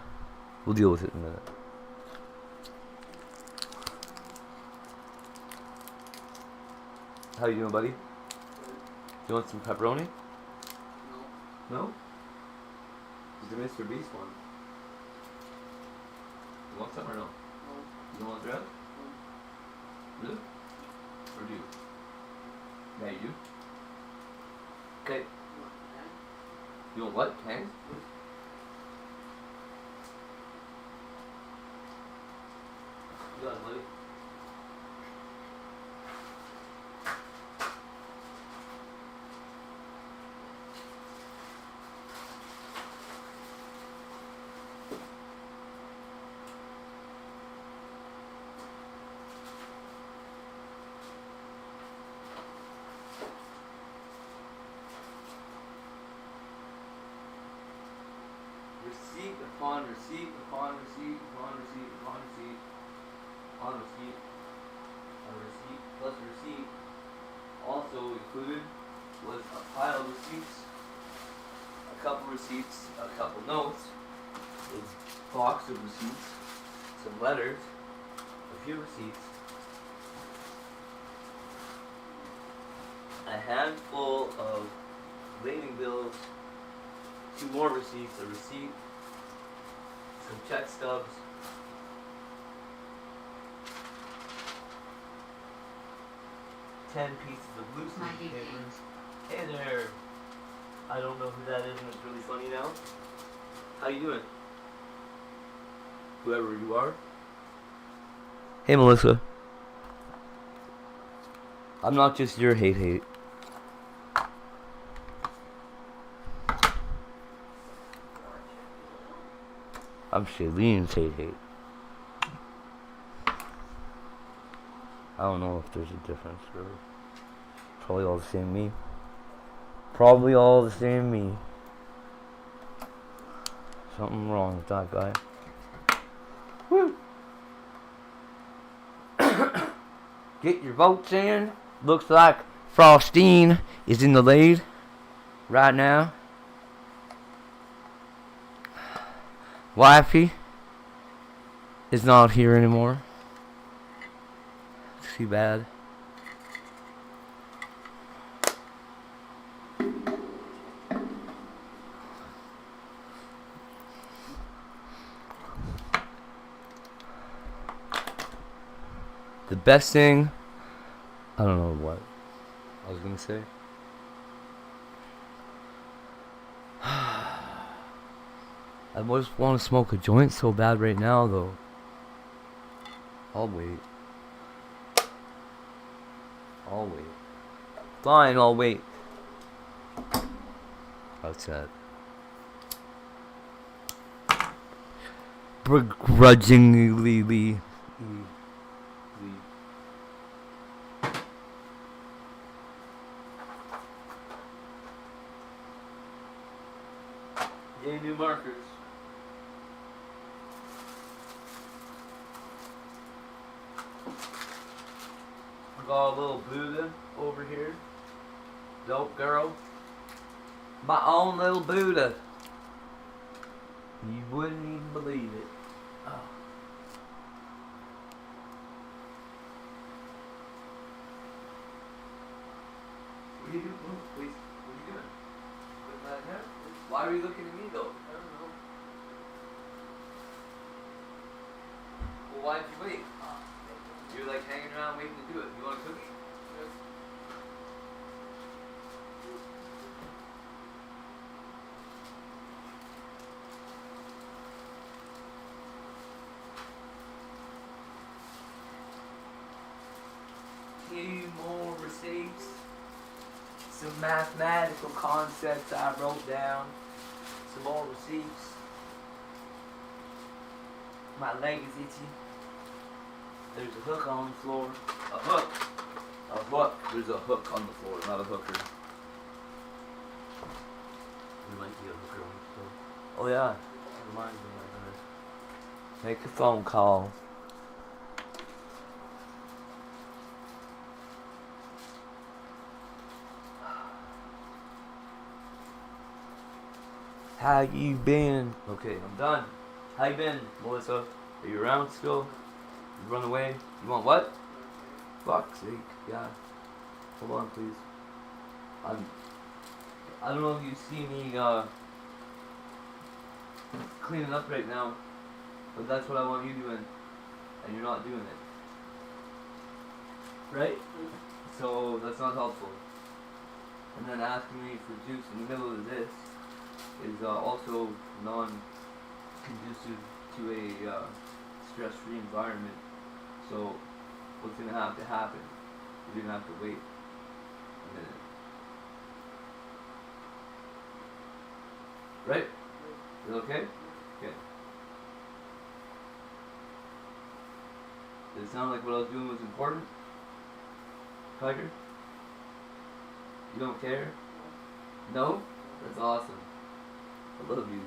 deal with it in a minute. How you doing, buddy? You want some pepperoni? No. No? Is the Mr. Beast one? You want some or no? No. You don't want bread? No. Really? Or do you? Yeah, you do? Okay. You want what? Tang? You got it, buddy. Receipt upon receipt upon receipt upon receipt upon receipt on receipt. A receipt plus receipt. Also included was a pile of receipts, a couple receipts, a couple notes, a box of receipts, some letters, a few receipts, a handful of leaving bills, 2 more receipts, a receipt, some check stubs, $10 pieces of loose leaf paper. Hey there! I don't know who that is and it's really funny now. How you doing? Whoever you are. Hey, Melissa. I'm not just your hate. I'm Shailene's hate. I don't know if there's a difference, really. Probably all the same me. Probably all the same me. Something wrong with that guy. Woo! Get your votes in. Looks like Frostine is in the lead right now. Wifey is not here anymore. Too bad. The best thing, I don't know what I was gonna say. I just want to smoke a joint so bad right now, though. I'll wait. Fine, I'll wait. Outside. Begrudgingly. Yay, new markers. We got a little Buddha over here. Dope girl. My own little Buddha. You wouldn't even believe it. Oh. What are you doing? Please. What are you doing? Putting that in there? Why are you looking at me though? I don't know. Well, why'd you wait? You're like hanging around waiting to do it. You want a cookie? Yes. Few more receipts. Some mathematical concepts I wrote down. Some more receipts. My leg is itchy. There's a hook on the floor. A hook. A hook. There's a hook on the floor, not a hooker. There might be a hooker on the floor. Oh yeah. Reminds me of that. Make a phone call. How you been? Okay, I'm done. How you been, Melissa? Are you around still? You run away? You want what? Fuck's sake, yeah. Hold on, please. I don't know if you see me cleaning up right now, but that's what I want you doing, and you're not doing it. Right? So that's not helpful. And then asking me for juice in the middle of this is also non-conducive to a stress-free environment. So what's going to have to happen? You're going to have to wait a minute. Right? Is it okay? Okay. Did it sound like what I was doing was important? Tiger? You don't care? No? That's awesome. I love you.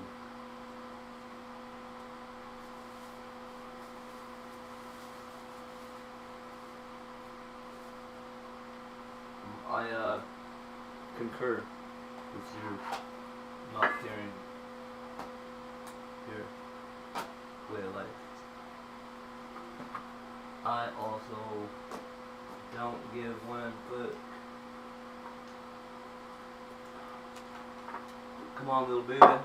I concur with your not caring your way of life. I also don't give one foot. Come on, little Buddha.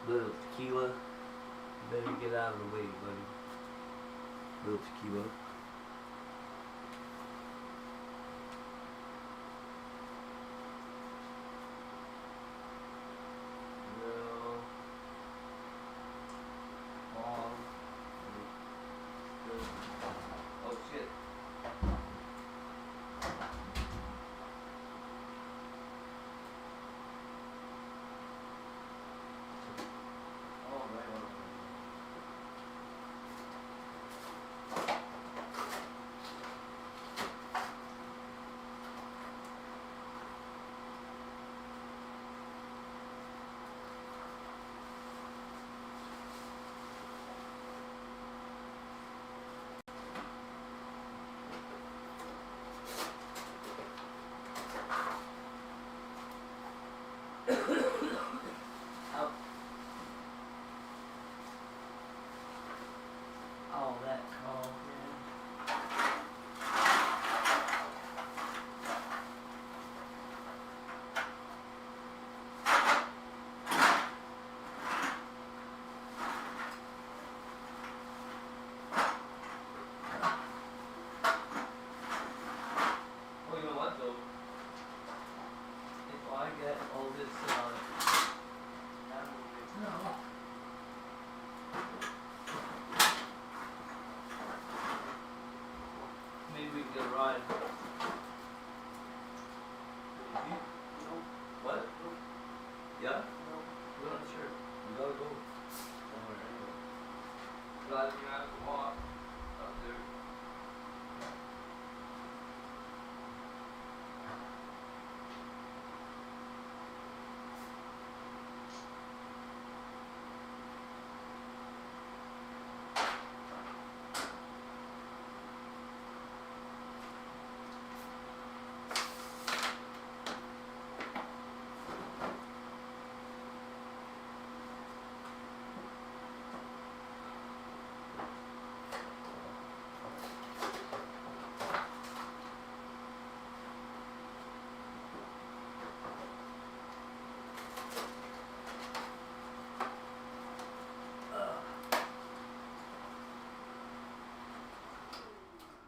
Little tequila. You better get out of the way, buddy. Little tequila. No. Clyde. What? Yeah? Put on a shirt. You gotta go. Somewhere anyway. Glad you have to walk out there.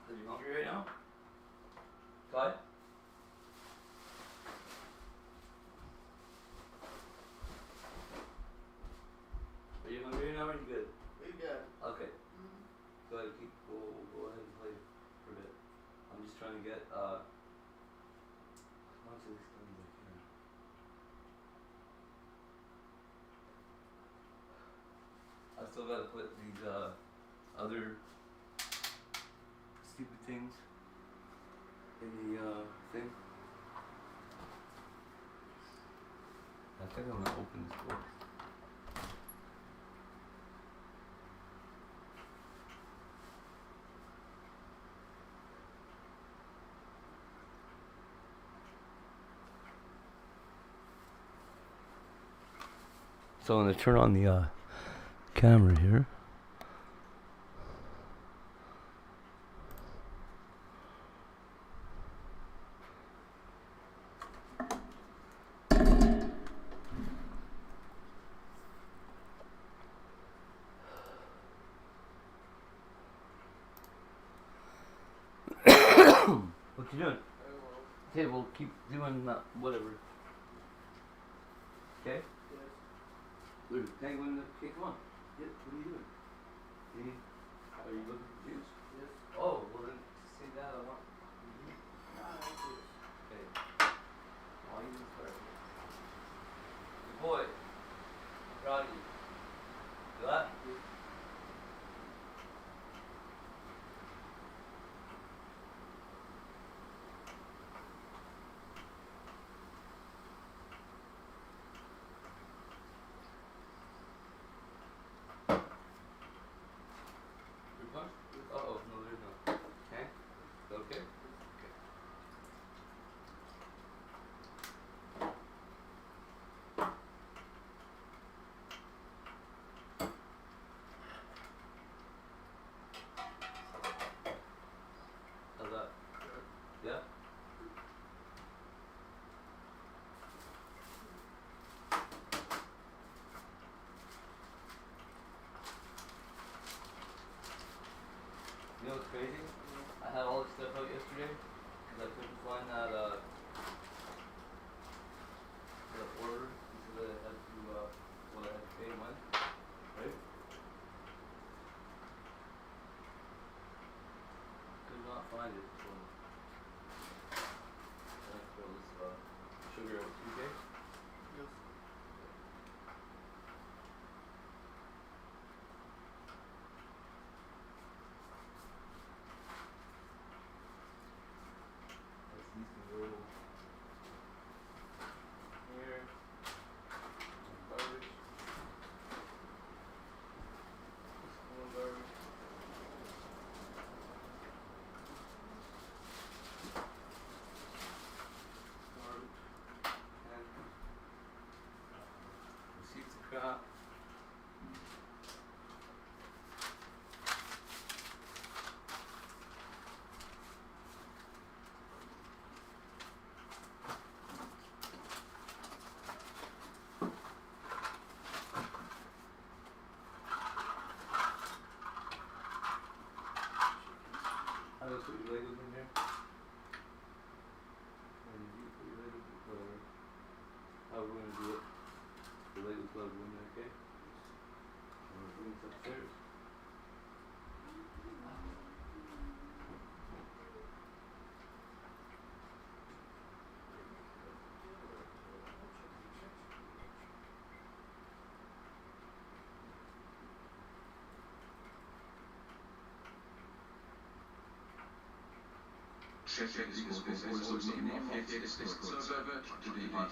Are you hungry right now? Clyde? Are you hungry right now or are you good? We good. Okay. Go ahead, go ahead and play for a bit. I'm just trying to get much of this done as I can. I still gotta put these other stupid things in the thing. I think I'm gonna open this door. So I'm gonna turn on the camera here. What you doing? Okay, we'll keep doing whatever. Okay? Dude, penguin, okay, come on. What are you doing? Are you looking for juice? Yes. Oh, well then, say that I want. Okay. Why are you starting? Good boy. I'm proud of you. You that? Oh, no, there's no. Okay? Okay? Okay. How's that? Yeah? You know what's crazy? I had all this stuff out yesterday because I couldn't find that order because I had to what I had to pay when, right? Could not find it, so I have to throw this sugar out too, okay? Yes. These can go here. Garbage. More garbage. Garbage. And receipts of crap. How do I put your Legos in here? Or did you put your Legos in? Whatever. However we're gonna do it. The Legos gotta go in there, okay? And we're bringing this upstairs. Settings Server Discord.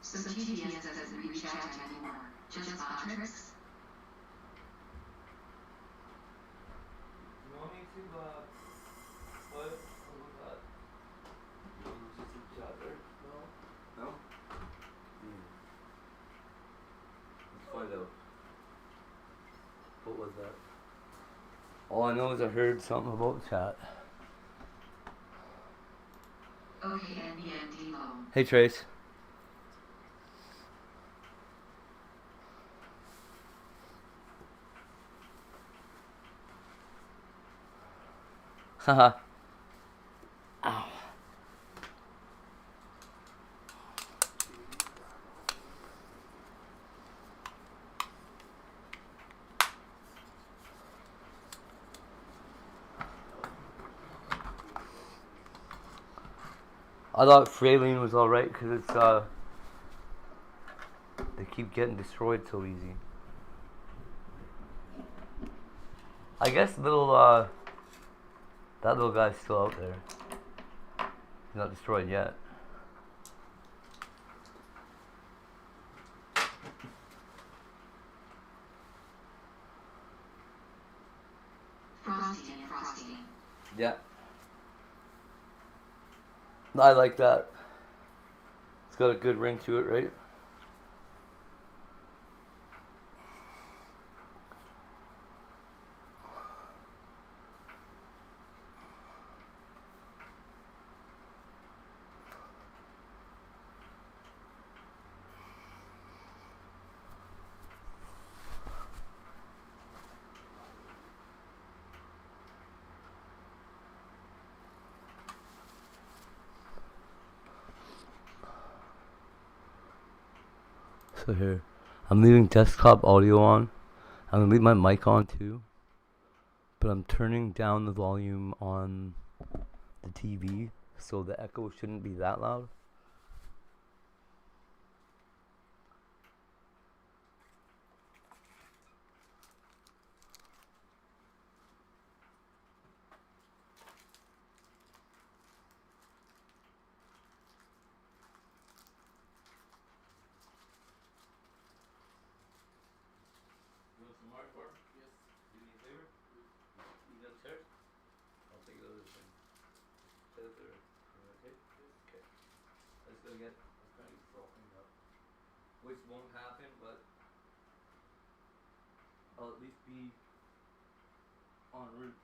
So TTS doesn't reach out anymore, just Patrick's? You want me to, what was that? Just a chatter? No? No? Let's find out. What was that? All I know is I heard something about chat. Okay, NBND loan. Hey Trace. Haha. Ow. I thought Fraylene was alright because it's, they keep getting destroyed so easy. I guess that little guy's still out there. He's not destroyed yet. Frosty and Frosty. Yeah. I like that. It's got a good ring to it, right? So here, I'm leaving desktop audio on. I'm gonna leave my mic on too. But I'm turning down the volume on the TV so the echo shouldn't be that loud. You want some more for? Yes. Do me a favor? You downstairs? I'll take the other thing. Set it there. Okay? Okay. I'm just gonna I'm trying to get this all cleaned up. Which won't happen, but I'll at least be en route.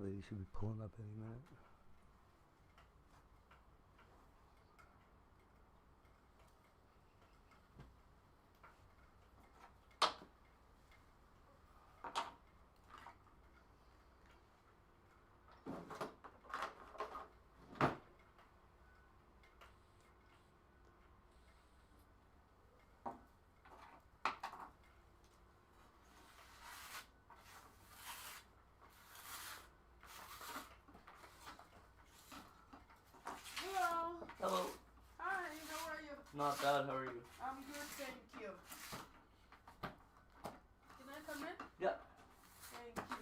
lady should be pulling up any minute. Hello. Hello. Hi, how are you? Not bad, how are you? I'm good, thank you. Can I come in? Yeah. Thank you.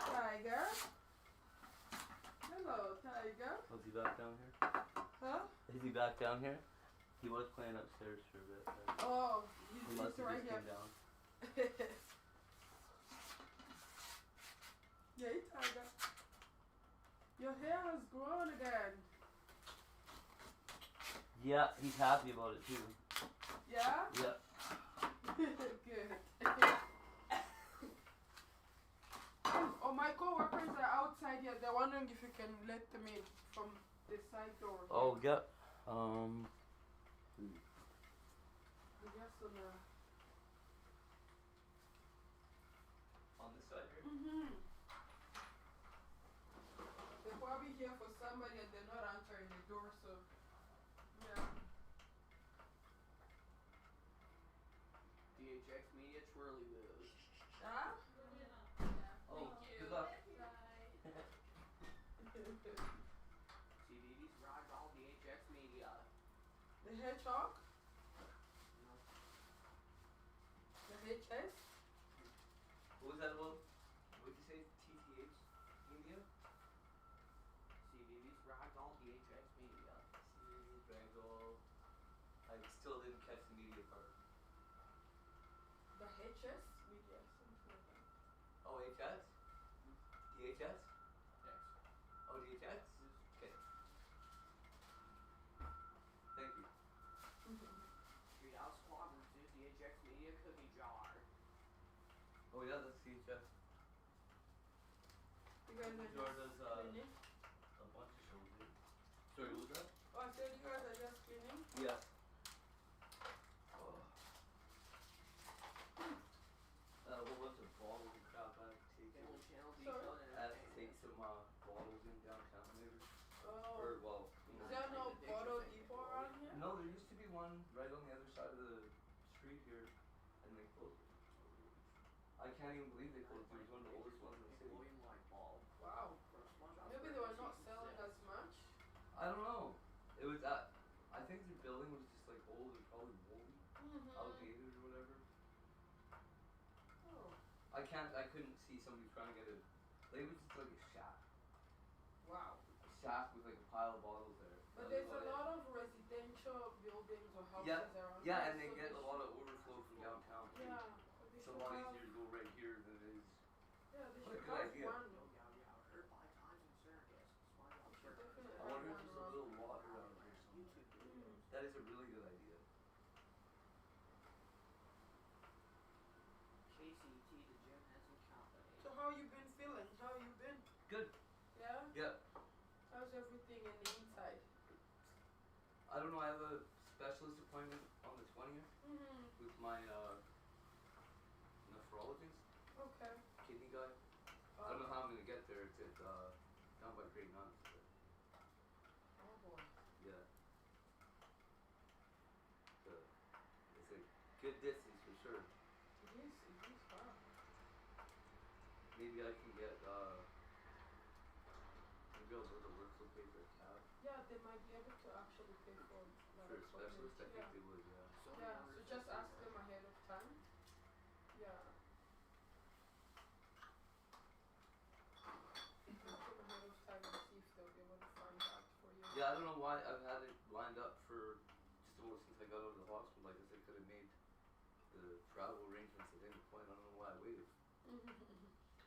Tiger. Hello, Tiger. Was he back down here? Huh? Is he back down here? He was playing upstairs for a bit. Oh, He must have right just here. came down. Yay, Tiger. Your hair has grown again. Yeah, he's happy about it too. Yeah? Yeah. Good. Oh, my co-workers are outside here. They're wondering if you can let them in from the side door. Oh, yeah. Just On this side here? Mm-hmm. They're probably here for somebody and they're not answering the door, so yeah. DHX Media Twirly Whiz. Huh? Oh, good luck. CDD's Rock All DHX Media. The hedgehog? The HS? What was that about? What did you say? TTH Media? CDD's Rock All DHX Media. CDD's Ragdoll. I still didn't catch the media part. The HS? Media, something like that. Oh, HS? DHS? X. Oh, DHS? Okay. Thank you. Street Out Squad versus DHX Media Cookie Jar. Oh yeah, that's DHS. You guys are Jar just does cleaning? a bunch of shows. Dude. Sorry, what was that? Oh, I said you guys are just cleaning? Yeah. Oh. What was it? Bottles and crap. I have to take Family Channel Sorry? Detail and I have to take some bottles in downtown maybe. Oh. Or well, Is there no bottle depot around here? no, there used to be one right on the other side of the street here, and they closed it. I can't even believe they closed it. It was one of the oldest ones in the city. William Light Bulb. Wow. Maybe they were not selling as much. I don't know. It was I think their building was just like old and probably moldy, outdated or whatever. Oh. I couldn't see somebody trying to get it. Like, it was just like a shack. Wow. A shack with like a pile of bottles there. But there's a lot of residential buildings or houses Yeah, around yeah, here, and they so get a they lot of overflow from downtown too. Yeah, but they It's a should lot have- easier to go right here than it is. Yeah, they What a should good have idea. one. Heard 5 times in Syracuse. Smart out Definitely I wonder if have there's one a little around. water around here somewhere. That is a really good idea. KCT to Jim Henson Company. So how you been feeling? How you been? Good. Yeah? Yeah. How's everything in the inside? I don't know. I have a specialist appointment on the 20th with my nephrologist, Okay. kidney guy. I don't know how I'm gonna get there. It's at down by Great Nuns. But Oh boy. yeah. It's a good distance for sure. It is far. Maybe I can get maybe I'll go to work will pay for a cab. Yeah, they might be able to actually pay for For a specialist, I think yeah. they would, yeah. Yeah, so just ask them ahead of time. Yeah. Ask them ahead of time and see if they'll be able to find out for you. Yeah, I don't know why I've had it lined up for just about since I got out of the hospital. I guess I could have made the travel arrangements at any point. I don't know why I waited.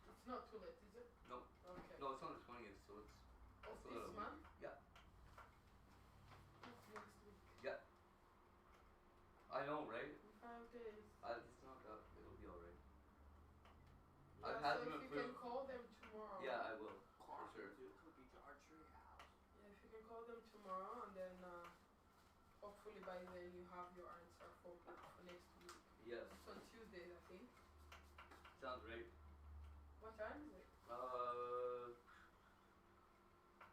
It's not too late, is it? No. Okay. No, it's on the 20th, so it's. Of still this got a week. month? Yeah. It's next week. Yeah. I know, right? 5 days. It's not I've Yeah, had so them if you can improve. call them tomorrow. Yeah, I will. For sure. Do cookie jar tree house. Yeah, if you can call them tomorrow and then hopefully by then you have your answer for next week. Yes. It's on Tuesdays, I think. Sounds great. What time is it?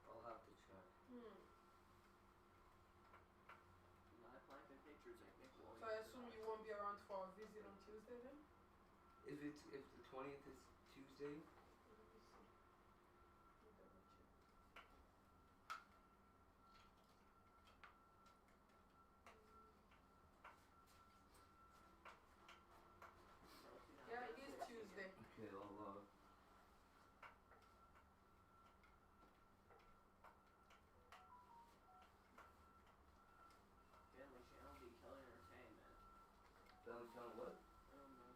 I'll have to check. Not planting pictures at Nick Williams. So I assume you won't be around for a visit on Tuesday then? If the 20th is Tuesday, Let me see. Let me double check. Yeah, it is Tuesday. okay, I'll Family Channel, D Kelly Entertainment. Family Channel what? I don't know.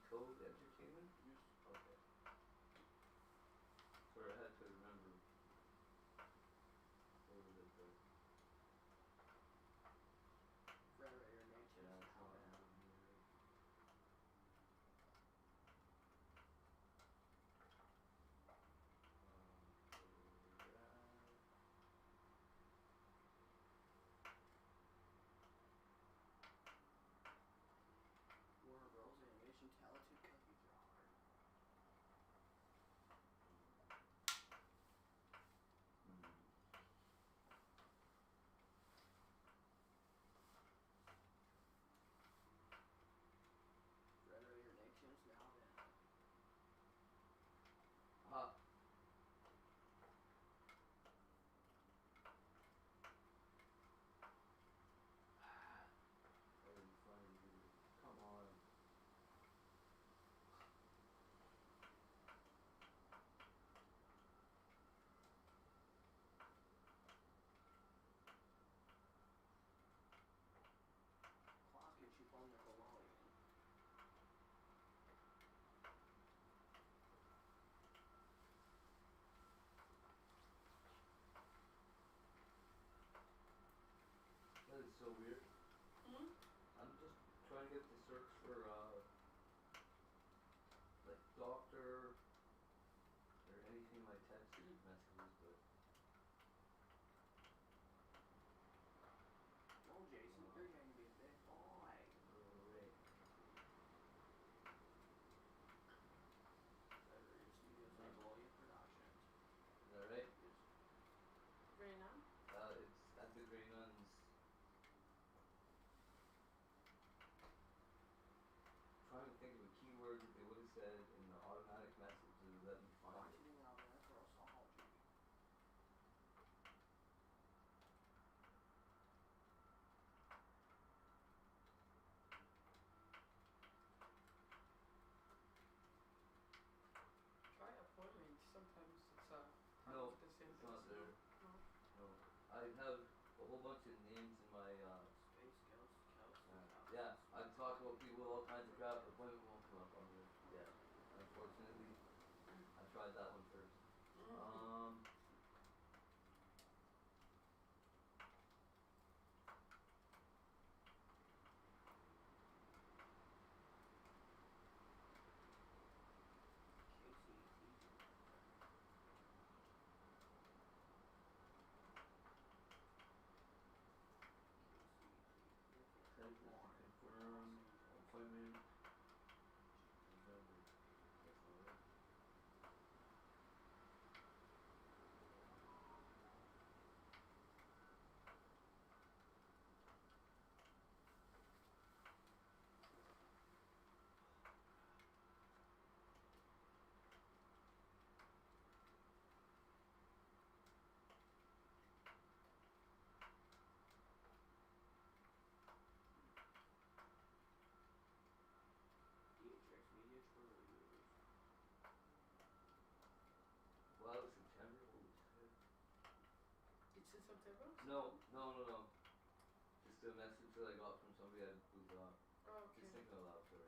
Code Entertainment? Okay. Sorry, I had to remember. What was it though? Frederator Nature. Yeah, it's not happening. Warner Bros. Animation Talented Cookie Jar. Frederator Nations now down. That was funny, dude. Come on. Clock and cheap on Nickelodeon. That is so weird. I'm just trying to get the search for like doctor or anything like text messages, but Oh, Jason, you're going to be a big boy. great. Frederator Studios Nickelodeon Productions. Is that right? Reina? It's at the Grey Nuns. Trying to think of a keyword that they would have said in the automatic message to let me find it. Marketing out there for Assaulty. Try appointment. Sometimes it's No, the same it's not person. there. No. No. I have a whole bunch of names in my Space Ghost, yeah, I talk about people with all kinds of crap, appointment won't come up on here. Yeah. Unfortunately. I tried that one first. Confirm appointment. DHX Media True. Wow, September? Holy shit. It's in September? No. Just a message that I got from somebody I was Oh, okay. just thinking aloud, sorry.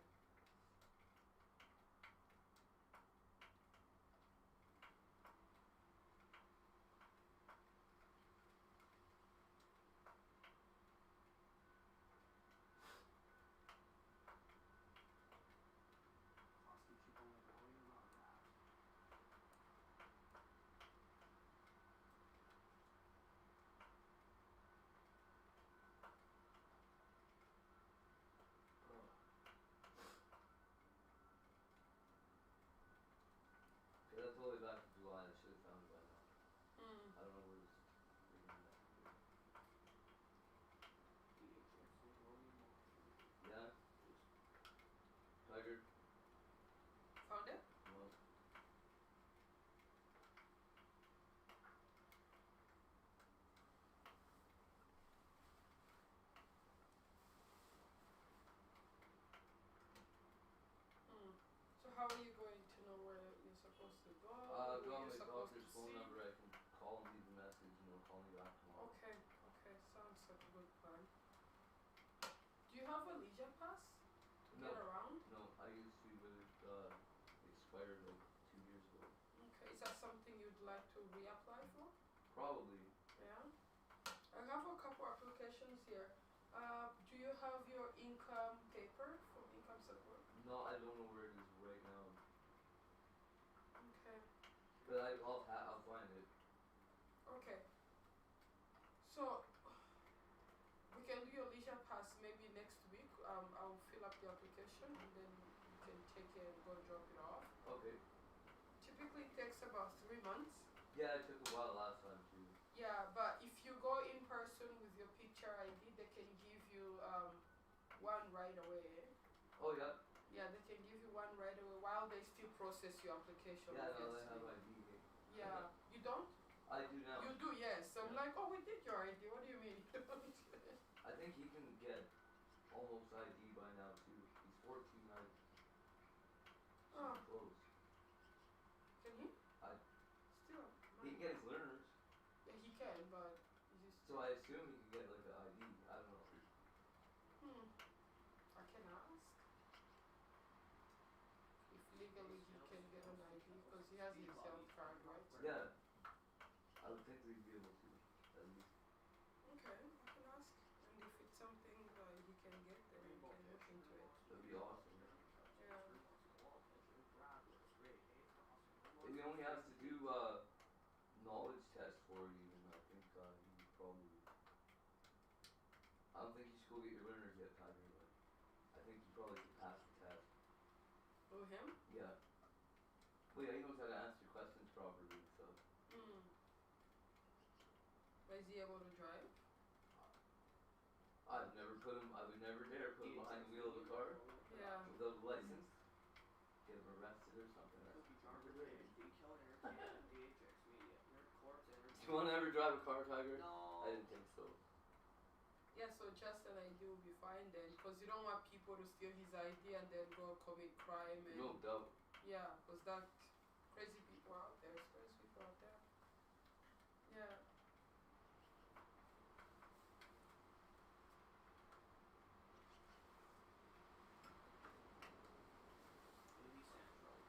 Clock and cheap on phone see. number. I can call and leave a message and they'll call me back tomorrow. Okay, sounds like a good plan. Do you have a leisure pass to No. get around? No, I used to, but it expired like 2 years ago. Okay, is that something you'd like to reapply for? Probably. Yeah. I have a couple applications here. Do you have your income paper from income support? No, I don't know where it is right now. Okay. But I'll find it. Okay. So we can do your leisure pass maybe next week. I'll fill up the application and then you can take it and go drop it off. Okay. Typically it takes about 3 months. Yeah, it took a while last time too. Yeah, but if you go in person with your picture ID, they can give you one right away. Oh yeah? Yeah, they can give you one right away while they still process your application. Yeah, no, they obviously. have ID. Yeah, you don't? I do now. You do, yes. I'm like, oh, we did your ID. What do you mean? I think he can get almost ID by now too. He's 14 now. Oh. Close. Can he? Still. He can get his learners. Yeah, he can, but he just. So I assume he can get like an ID. I don't know. I can ask. If legally he can get an ID because he has his health card, right? Yeah. I would think they'd be able to, at least. Okay, I can ask. And if it's something he can get, then we can look into it. That'd be awesome. Yeah. If he only has to do knowledge test for you, and I think he probably. I don't think you should go get your learners yet, Tiger, but I think you probably could pass the test. Oh, him? Yeah. Well, yeah, he knows how to answer questions properly, so. Is he able to drive? I would never dare put him behind the wheel of a car Yeah. without a license. Get him arrested or something. Do you want to ever drive a car, Tiger? No. I didn't think so. Yeah, so just an ID will be fine then, because you don't want people to steal his ID and then go commit crime and. No doubt. Yeah, because that crazy people out there, there's crazy people out there. Yeah.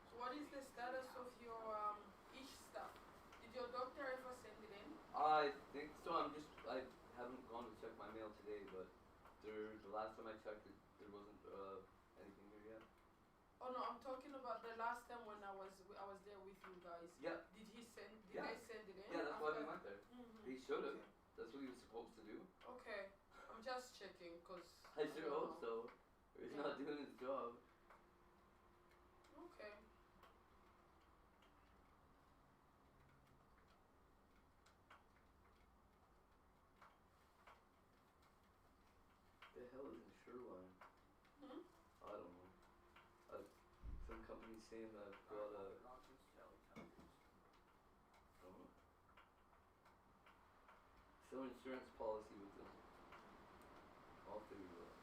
So what is the status of your ish stuff? Did your doctor ever send it in? I think so. I haven't gone to check my mail today, but the last time I checked it, there wasn't anything here yet. Oh no, I'm talking about the last time when I was there with you guys. Yeah. Did they send it in? Yeah, that's why we went there. He should have. Okay. That's what he was supposed to do. Okay, I'm just checking because. I sure hope so. Or he's not doing his job. Okay. The hell is Shoreline? I don't know. Some company's saying that I've got a. I don't know. Some insurance policy with them. I'll figure it out.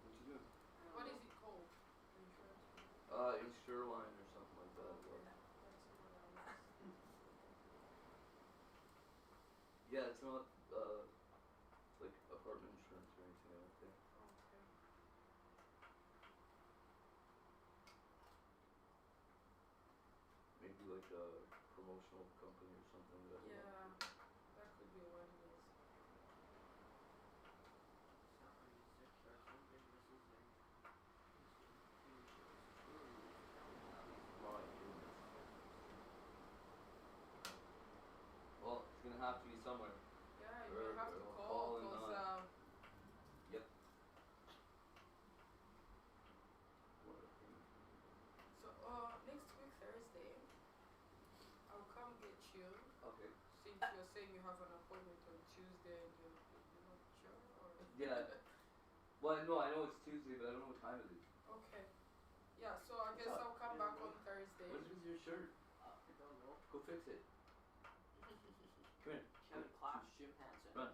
What you doing? What is it called? Insurance? Insureline or something like that. Yeah, it's not like apartment insurance or anything, I don't think. Okay. Maybe like a promotional company or something that. Yeah, that could be what it is. My goodness. Well, it's gonna have to be somewhere. Yeah, you may have to call because. Yep. So next week Thursday, I'll come get you. Okay. Since you're saying you have an appointment on Tuesday and you're not sure, or. Yeah. Well, no, I know it's Tuesday, but I don't know what time it is. Okay. Yeah, so I guess I'll come back on Thursday. What's with your shirt? I don't know. Go fix it. Come here. Kevin Clash, Jim Hansen. Run.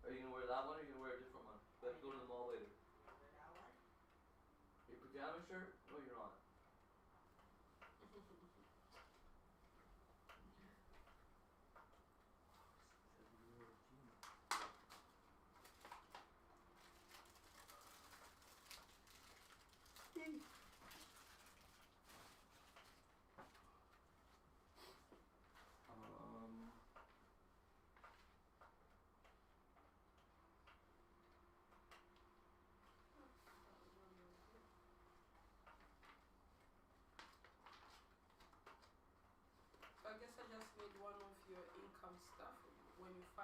Are you gonna wear that one or are you gonna wear a different one? We have to go to the mall later. Your pajama shirt? No, you're not.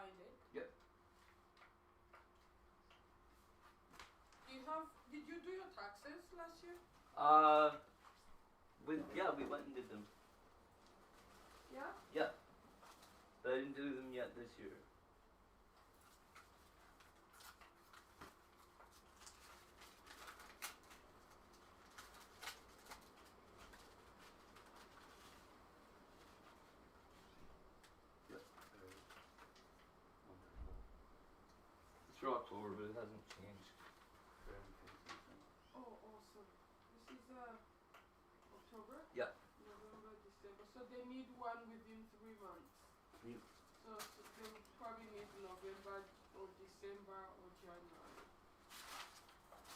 find it. Yep. Did you do your taxes last year? We went and did them. Yeah? Yep. But I didn't do them yet this year. Yep. It's for October, but it hasn't changed for anything since then. Oh, awesome. This is October? Yep. November, December. So they need one within 3 months. Yep. So they will probably need November or December or January.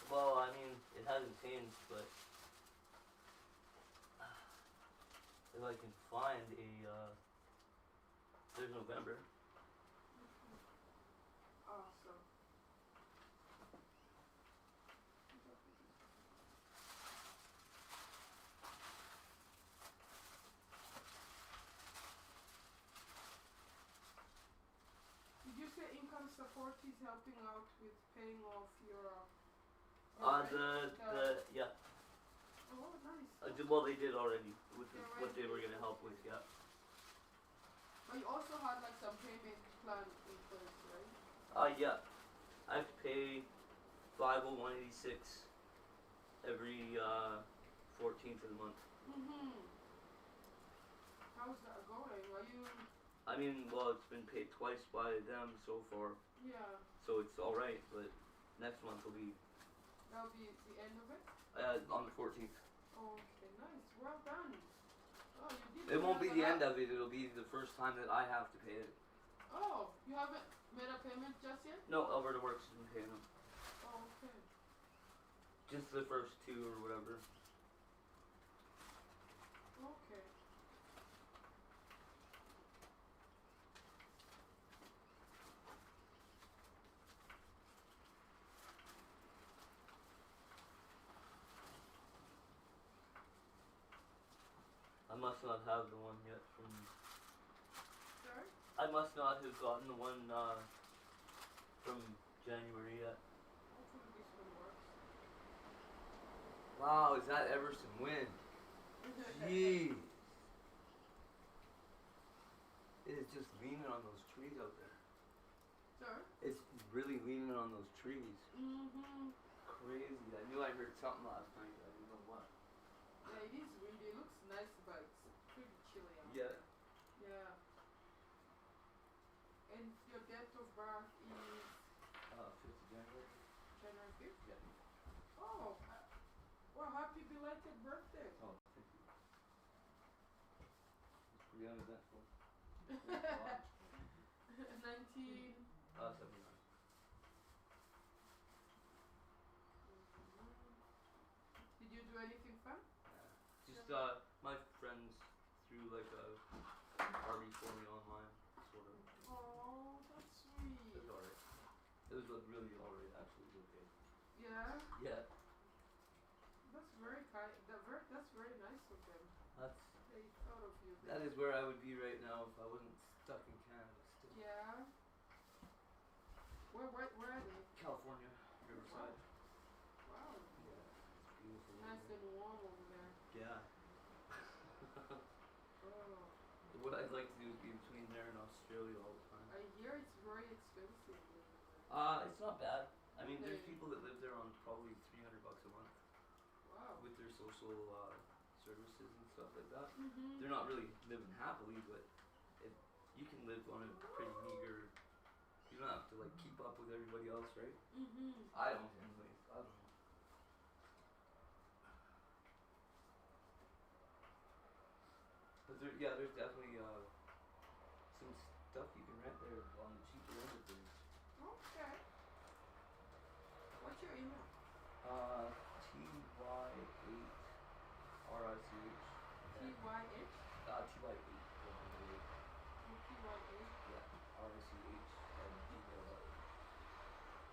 Well, I mean, it hasn't changed, but if I can find there's November. Awesome. Did you say income support is helping out with paying off your rent? Yeah. Oh, nice. Well, they did already with what they were gonna help with, yeah. But you also had like some payment plan in place, right? Yeah. I have to pay 50186 every 14th of the month. How's that going? Are you? I mean, well, it's been paid twice by them so far. Yeah. So it's all right, but next month will be. That'll be the end of it. On the 14th. Okay, nice. Well done. Oh, you did. It won't be the end of it. It'll be the first time that I have to pay it. Oh, you haven't made a payment just yet? No, Alberta Works has been paying them. Oh, okay. Just the first 2 or whatever. Okay. I must not have the one yet from. Sorry? I must not have gotten the one from January yet. Hopefully this one works. Wow, is that ever some wind? Jeez. It is just leaning on those trees out there. Sorry? It's really leaning on those trees. Mm-hmm. Crazy. I knew I heard something last night. I didn't know what. Yeah, it is windy. It looks nice, but it's pretty chilly out. Yeah. Yeah. And your date of birth is? 5th of January. January 5th? Yeah. Oh, well, happy belated birthday. Oh, thank you. It's pretty uneventful. 19. 79. Did you do anything fun? Just my friends threw like a party for me online, sort of. Oh, that's sweet. It was alright. It was really alright, actually. It was okay. Yeah? Yeah. That's very kind. That's very nice of them. They thought of you. That is where I would be right now if I wasn't stuck in Canada still. Yeah. Where are they? California, Riverside. Wow. Yeah, it's beautiful. Nice and warm over there. Yeah. Oh. What I'd like to do is be between there and Australia all the time. I hear it's very expensive. It's not bad. I mean, there's people that live there on probably $300 a month. Wow. With their social services and stuff like that. Mm-hmm. They're not really living happily, but you can live on a pretty meager. You don't have to like keep up with everybody else, right? Mm-hmm. I don't, anyways. I don't know. But there's definitely some stuff you can rent there on the cheaper end of things. Okay. What's your email? TY8RICH. TYH? TY8. TYH? Yeah. RICH and gmail.com.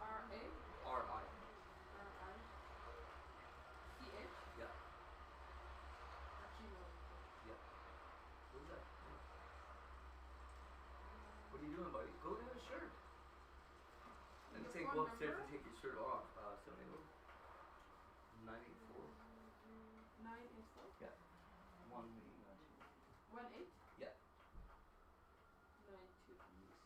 RA? RI. CH? Yeah. At Gmail. Yep. What is that? What are you doing, buddy? Go get a shirt. go upstairs and take your shirt off. 984. 984? Yeah. 18? Yeah. 92 East.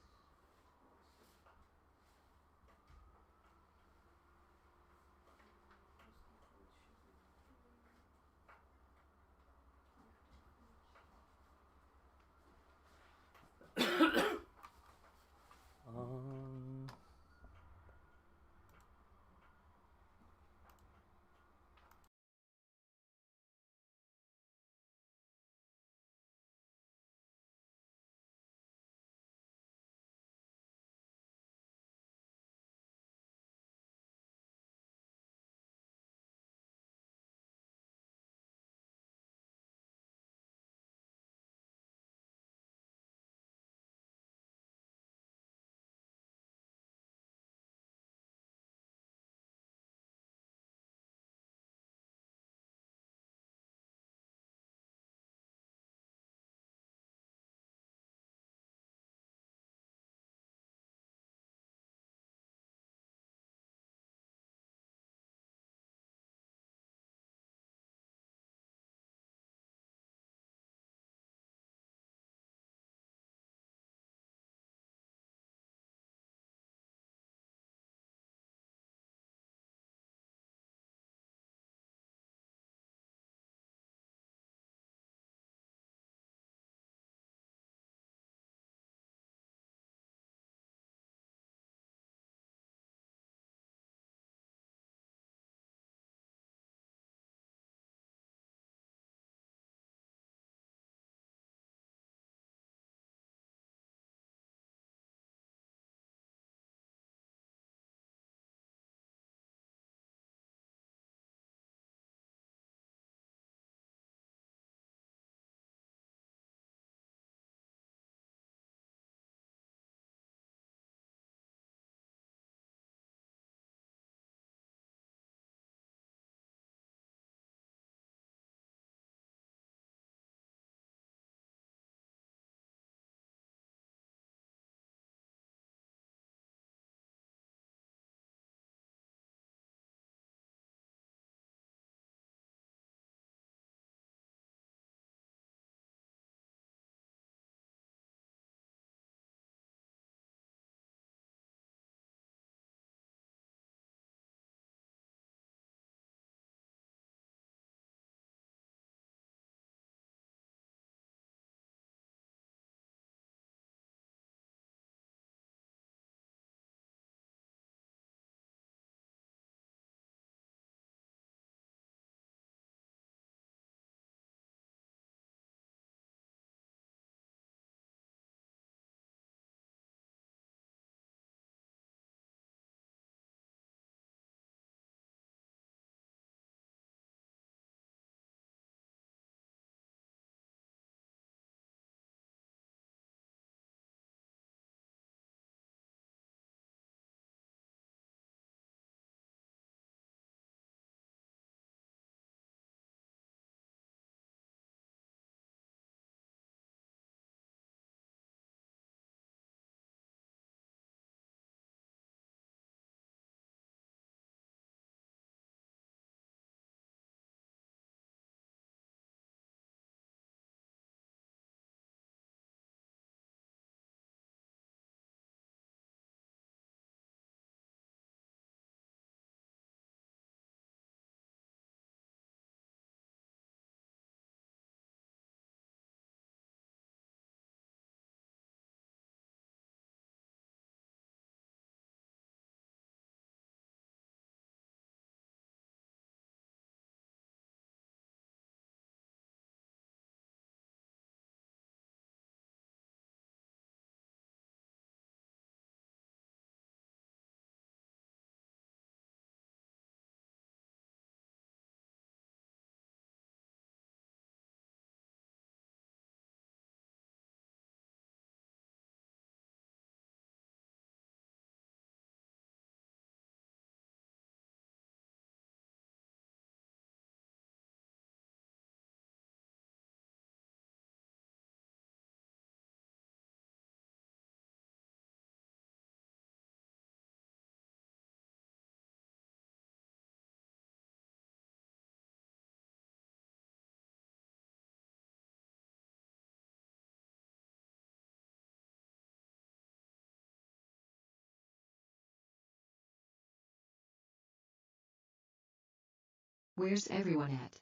Where's everyone at?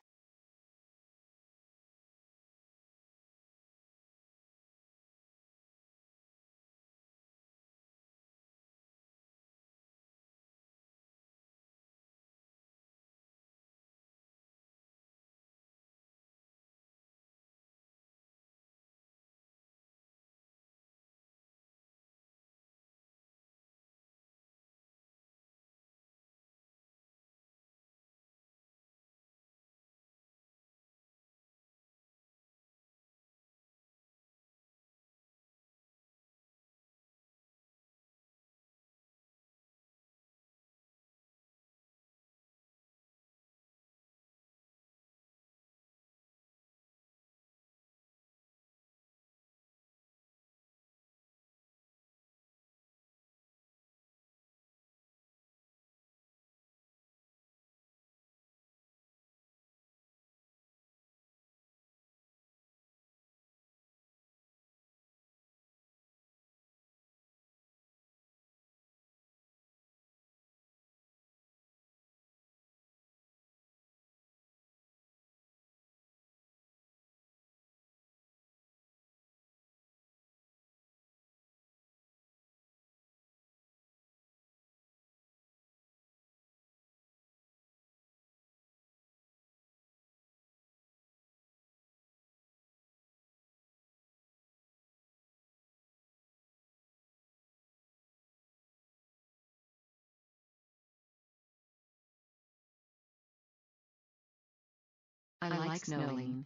I like snowing.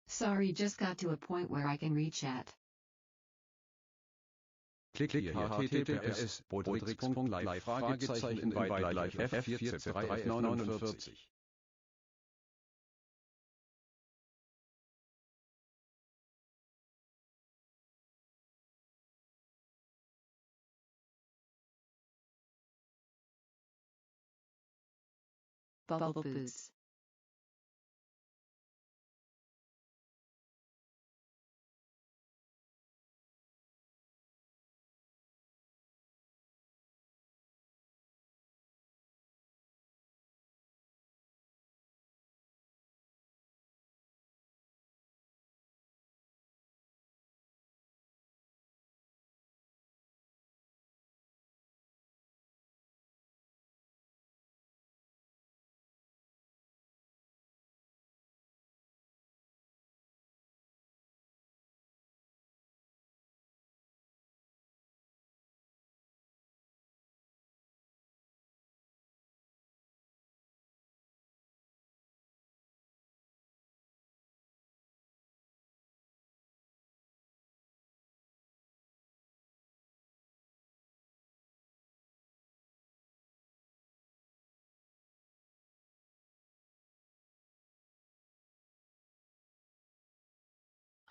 Sorry, just got to a point where I can reach at. Klick hier https://live F4Z3F49. Bubble Boots.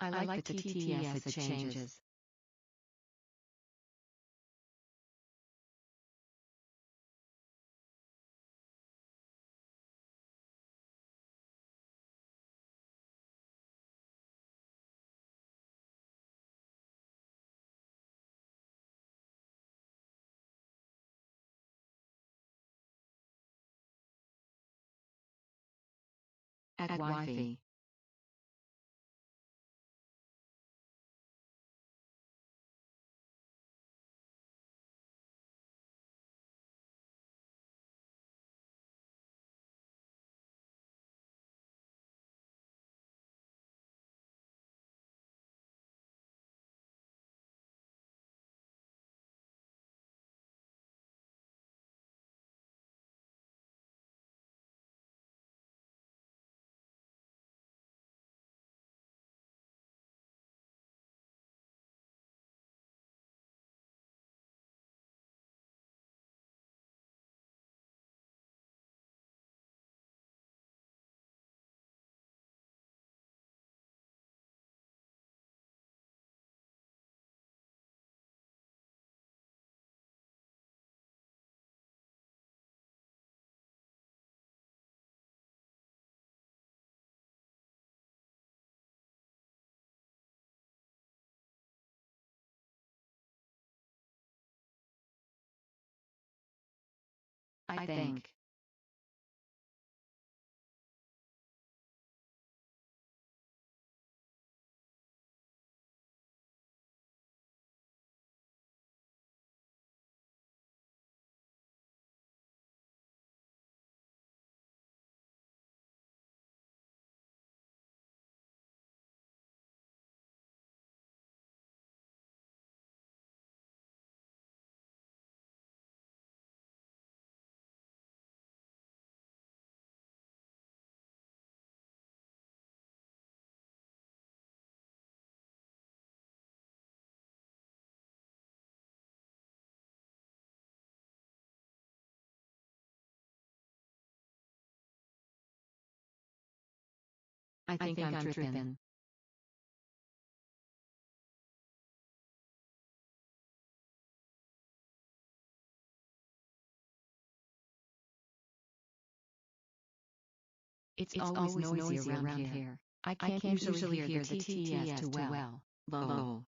I like the TTS it changes. At Wi-Fi. I think. I think I'm tripping. It's always noisy around here. I can't usually hear the TTS too well. Lol.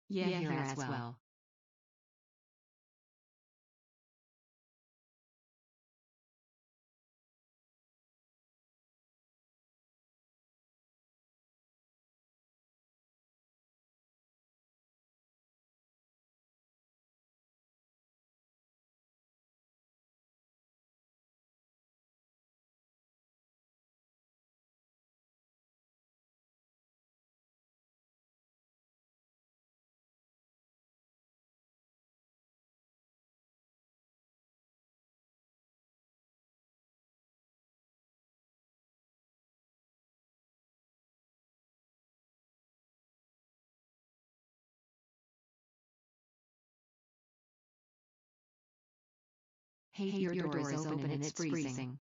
Yeah, here as well. Hey, your door is open and it's freezing.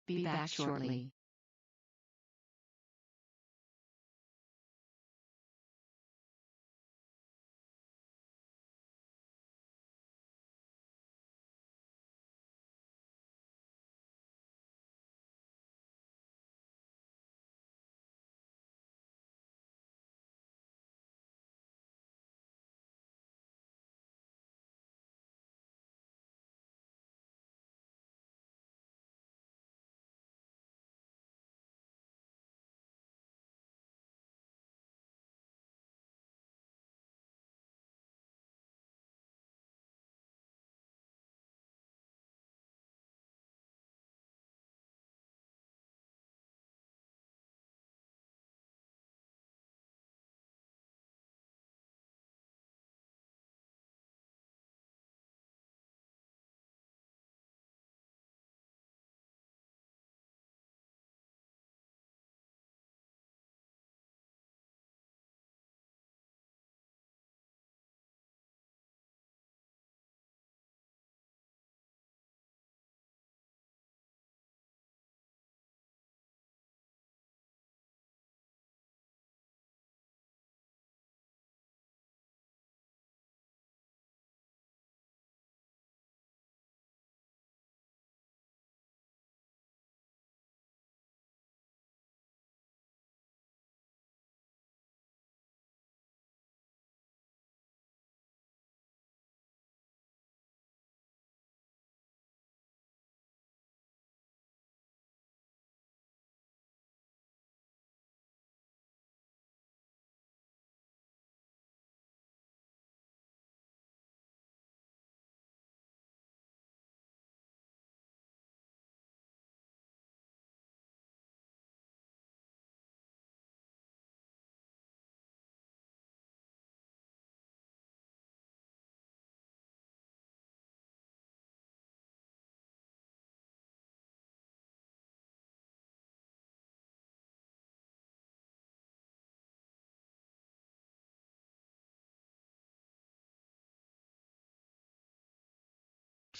Be back shortly.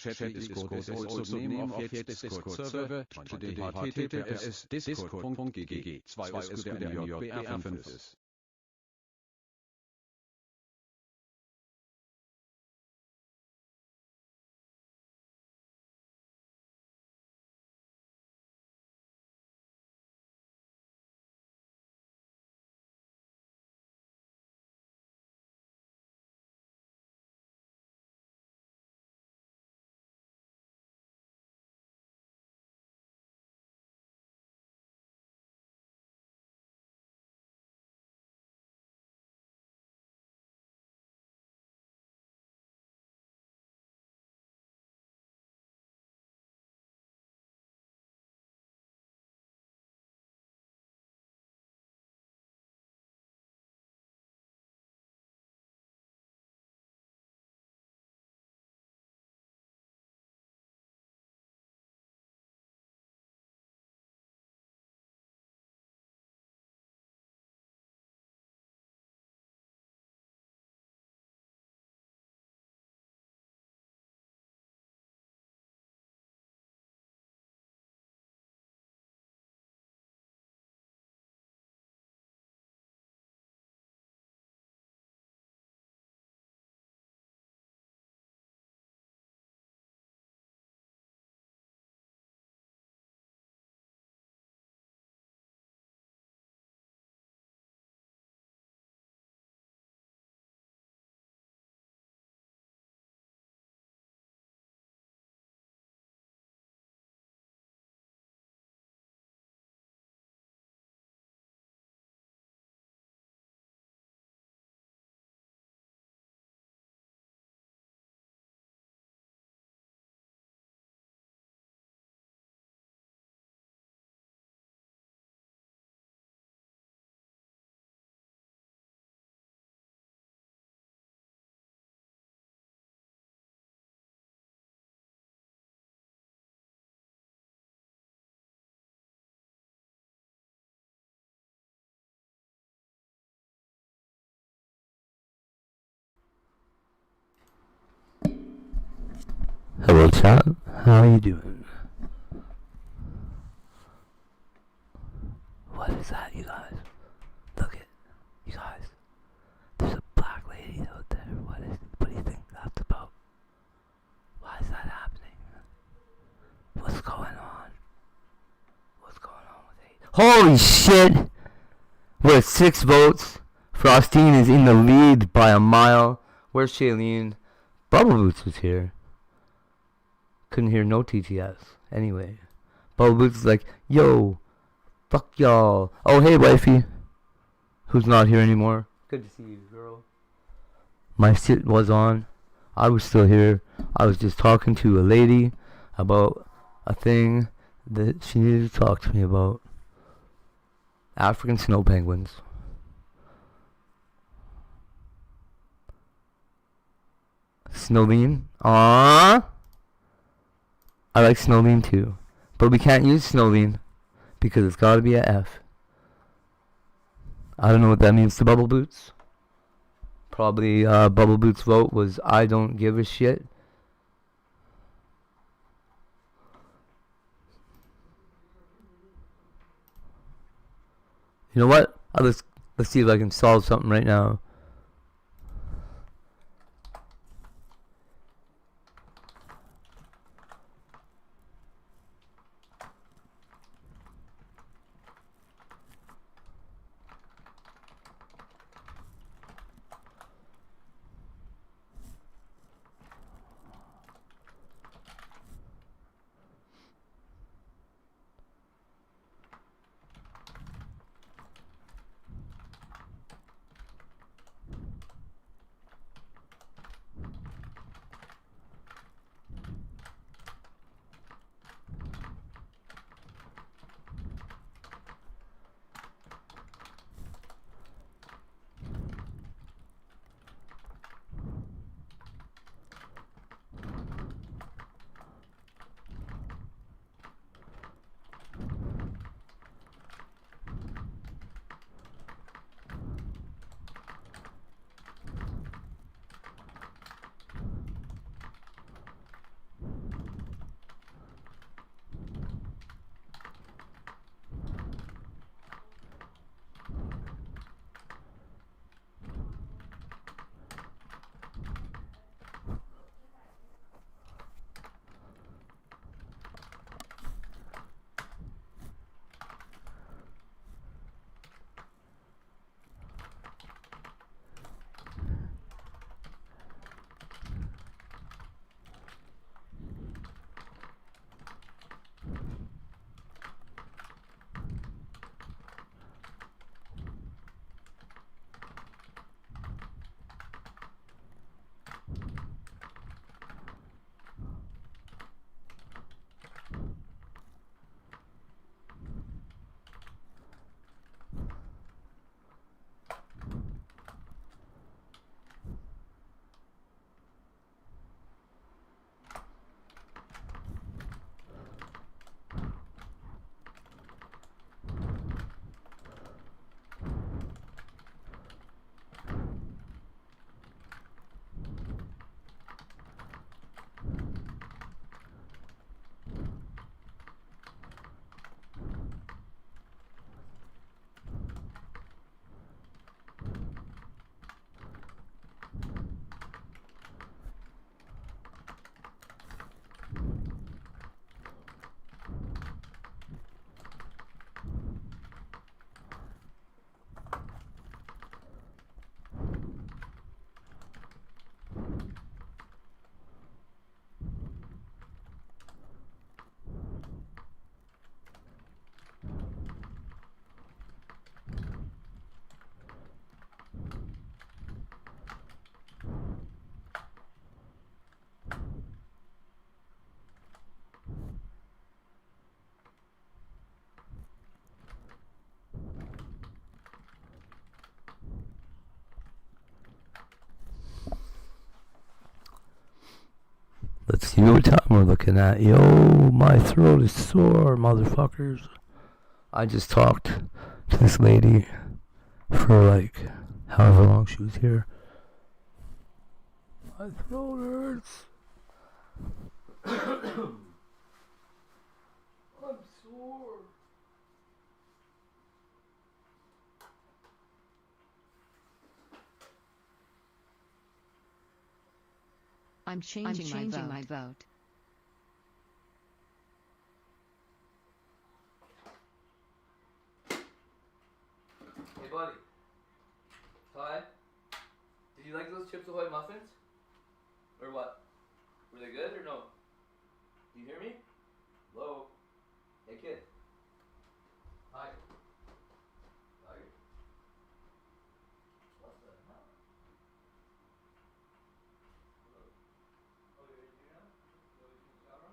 Chat Discord is also name of Yet Discord server, https discord.gg 2 ist. Hello chat, how are you doing? What is that, you guys? Look it, you guys. There's a black lady out there. What do you think that's about? Why is that happening? What's going on? What's going on with it? Holy shit! We're at 6 votes. Frostine is in the lead by a mile. Where's Shailene? Bubble Boots was here. Couldn't hear no TTS. Anyway. Bubble Boots is like, yo, fuck y'all. Oh, hey, wifey. Who's not here anymore. Good to see you, girl. My shit was on. I was still here. I was just talking to a lady about a thing that she needed to talk to me about. African snow penguins. Snowbean. Aww. I like Snowbean too. But we can't use Snowbean because it's gotta be a F. I don't know what that means to Bubble Boots. Probably Bubble Boots' vote was I don't give a shit. You know what? Let's see if I can solve something right now. You know what time we're looking at? Yo, my throat is sore, motherfuckers. I just talked to this lady for like however long she was here. My throat hurts. I'm sore. I'm changing my vote. Hey, buddy. Ty, did you like those Chips Ahoy muffins? Or what? Were they good or no? Do you hear me? Hello? Hey, kid. Hi. Hi. What the hell? Hello? Oh, you're in here now? You're in the shower?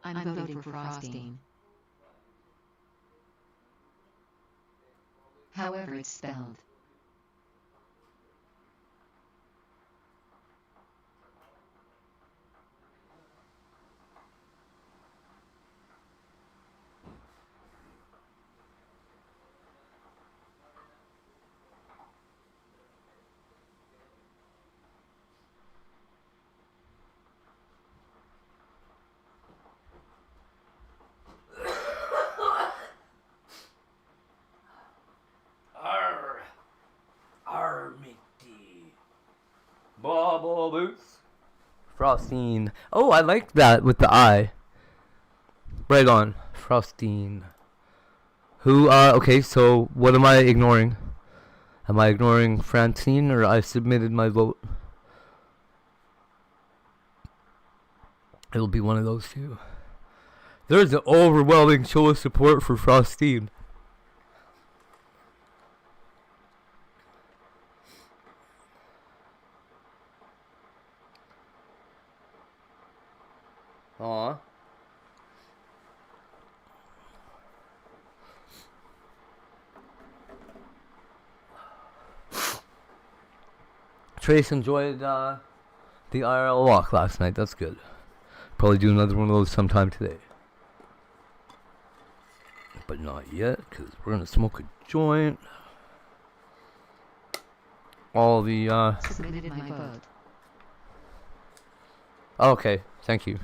I'm voting for Frosting. However it's spelled. Bubble boots. Frosting. Oh, I like that with the I. Right on. Frosting. Who, okay, so what am I ignoring? Am I ignoring Francine or I submitted my vote? It'll be one of those two. There's an overwhelming show of support for Frosting. Aw. Trace enjoyed the IRL walk last night. That's good. Probably do another one of those sometime today. But not yet, because we're going to smoke a joint. All the, Submitted my vote. Okay, thank you.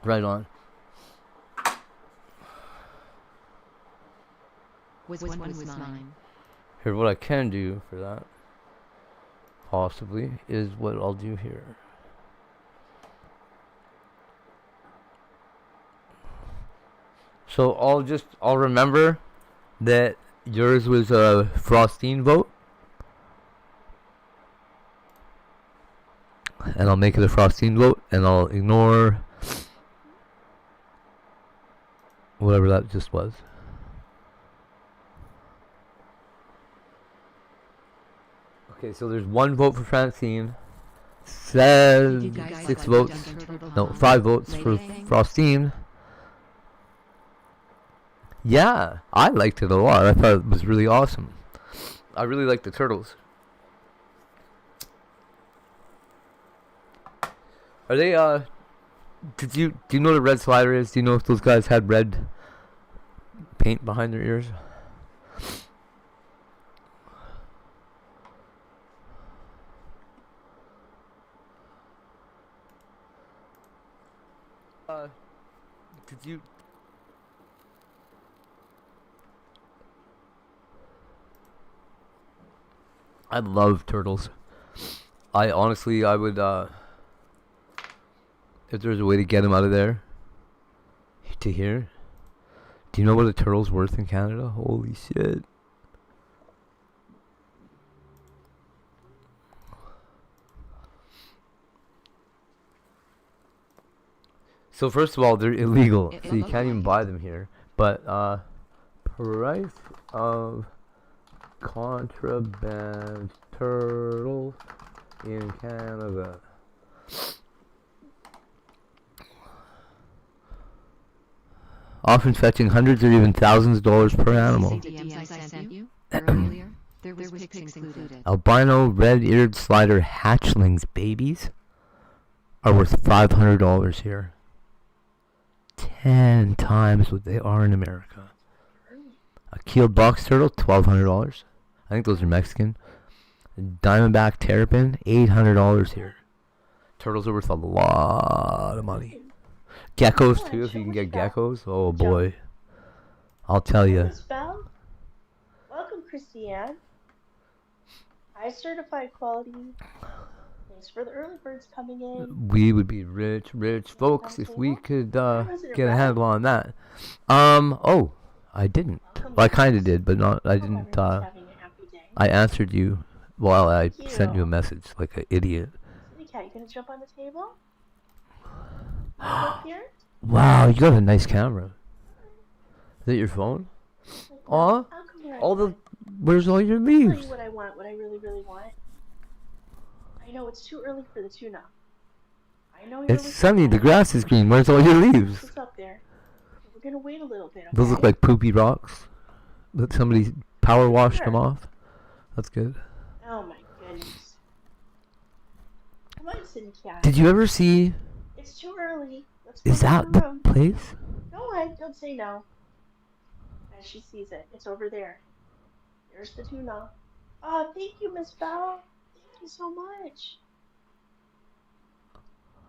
Right on. Was mine. Here, what I can do for that, possibly, is what I'll do here. So I'll remember that yours was a Frosting vote. And I'll make it a Frosting vote, and I'll ignore whatever that just was. Okay, so there's one vote for Francine, 6 votes, no, 5 votes for Frosting. Yeah, I liked it a lot. I thought it was really awesome. I really like the turtles. Are they, do you know what a red slider is? Do you know if those guys had red paint behind their ears? Did you... I love turtles. I honestly, I would, if there's a way to get them out of there, to here. Do you know what a turtle's worth in Canada? Holy shit. So first of all, they're illegal, so you can't even buy them here. But, price of contraband turtles in Canada. Often fetching hundreds or even thousands of dollars per animal. DMs I sent you earlier. There was pics included. Albino red-eared slider hatchlings babies are worth $500 here. 10 times what they are in America. A keeled box turtle, $1,200. I think those are Mexican. Diamondback terrapin, $800 here. Turtles are worth a lot of money. Geckos too, if you can get geckos. Oh boy, I'll tell you. Miss Bell, welcome, Christiane. High certified quality. Thanks for the early birds coming in. We would be rich folks if we could wasn't get a around. handle on that. Oh, I didn't. Well, I kind of did, but not. I didn't. I answered you. Well, I sent you a message like an idiot. Kitty cat, you gonna jump on the table? Up here? Wow, you got a nice camera. Is that your phone? Aw, I'll come right all the. back. Where's all your I'll tell leaves? you what I want, what I really, really want. I know it's too early for the tuna. I know you're It's sunny. The grass is green. Where's all your leaves? It's up there. We're gonna wait a little bit, okay? Those look like poopy rocks. That somebody power washed them off. That's good. Oh my goodness. Come on, Cindy Cat. Did you ever see? It's too early. Let's Is go to that the the room. place? Go ahead, don't say no. As she sees it, it's over there. There's the tuna. Oh, thank you, Miss Bell. Thank you so much.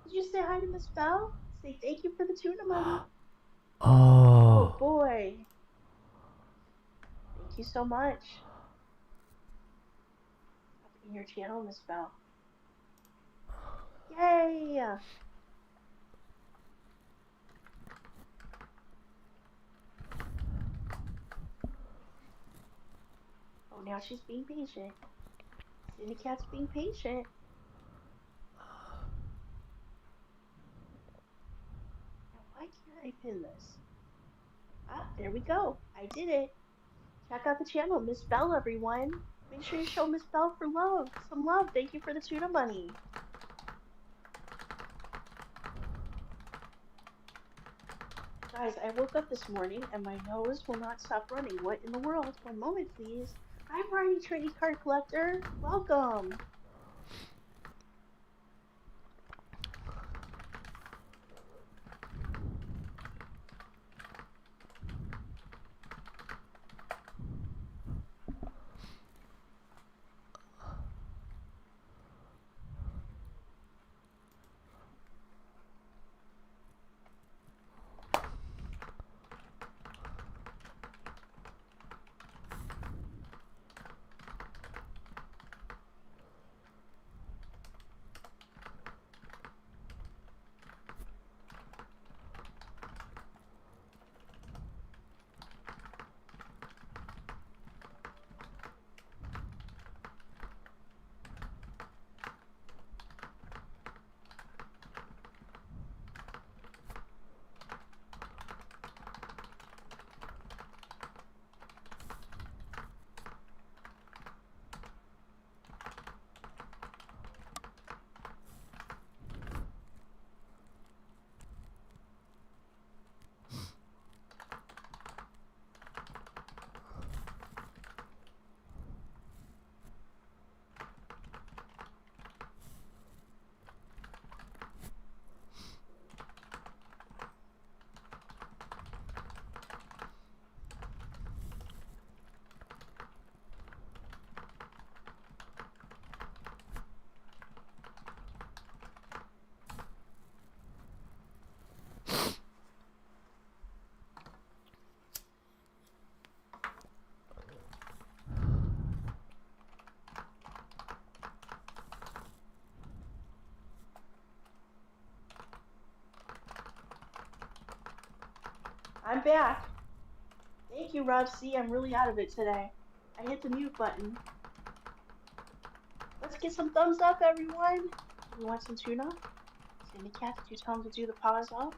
Did you say hi to Miss Bell? Say thank you for the tuna money. Oh. Oh boy. Thank you so much. Up in your channel, Miss Bell. Yay! Oh, now she's being patient. Cindy Cat's being patient. Now, why can't I pin this? Ah, there we go. I did it. Check out the channel, Miss Bell, everyone. Make sure you show Miss Bell for love. Some love. Thank you for the tuna money. Guys, I woke up this morning and my nose will not stop running. What in the world? One moment, please. Hi, Brian, trading card collector. Welcome. I'm back. Thank you, Rob C. I'm really out of it today. I hit the mute button. Let's get some thumbs up, everyone. Do you want some tuna? Sandy Cat, did you tell him to do the paws off?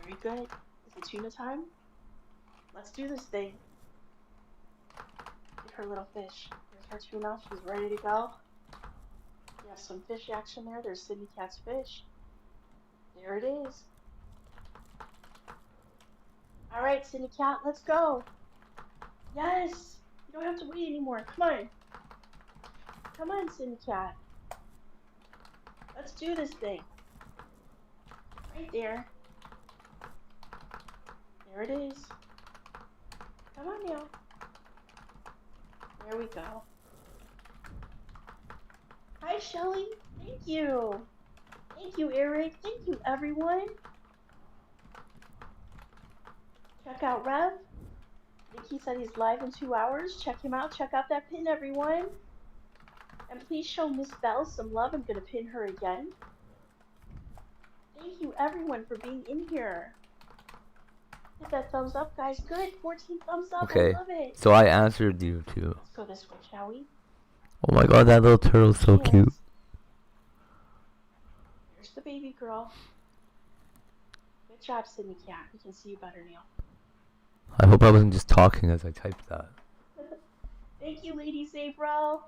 Very good. Is it tuna time? Let's do this thing. Get her little fish. Here's her tuna. She's ready to go. You have some fish action there. There's Cindy Cat's fish. There it is. All right, Cindy Cat, let's go. Yes, You don't have to wait anymore. Come on. Come on, Cindy Cat. Let's do this thing. Right there. There it is. Come on now. There we go. Hi, Shelly. Thank you. Thank you, Eric. Thank you, everyone. Check out Rev. Nikki said he's live in 2 hours. Check him out. Check out that pin, everyone. And please show Miss Belle some love. I'm going to pin her again. Thank you, everyone, for being in here. Hit that thumbs up, guys. Good. 14 thumbs up. Okay, I love it. so I answered you too. Let's go this way, shall we? Oh my god, that little turtle's so cute. Here's the baby girl. Good job, Sydney Cat. We can see you better now. I hope I wasn't just talking as I typed that. Thank you, Lady Zabro.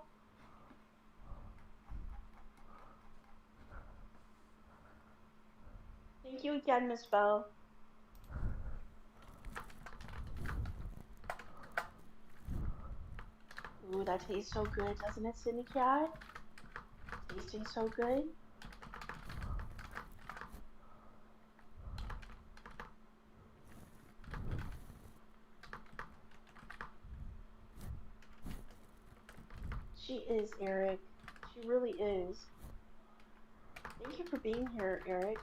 Thank you again, Miss Belle. Ooh, that tastes so good, doesn't it, Sydney Cat? Tasting so good. She is, Eric. She really is. Thank you for being here, Eric.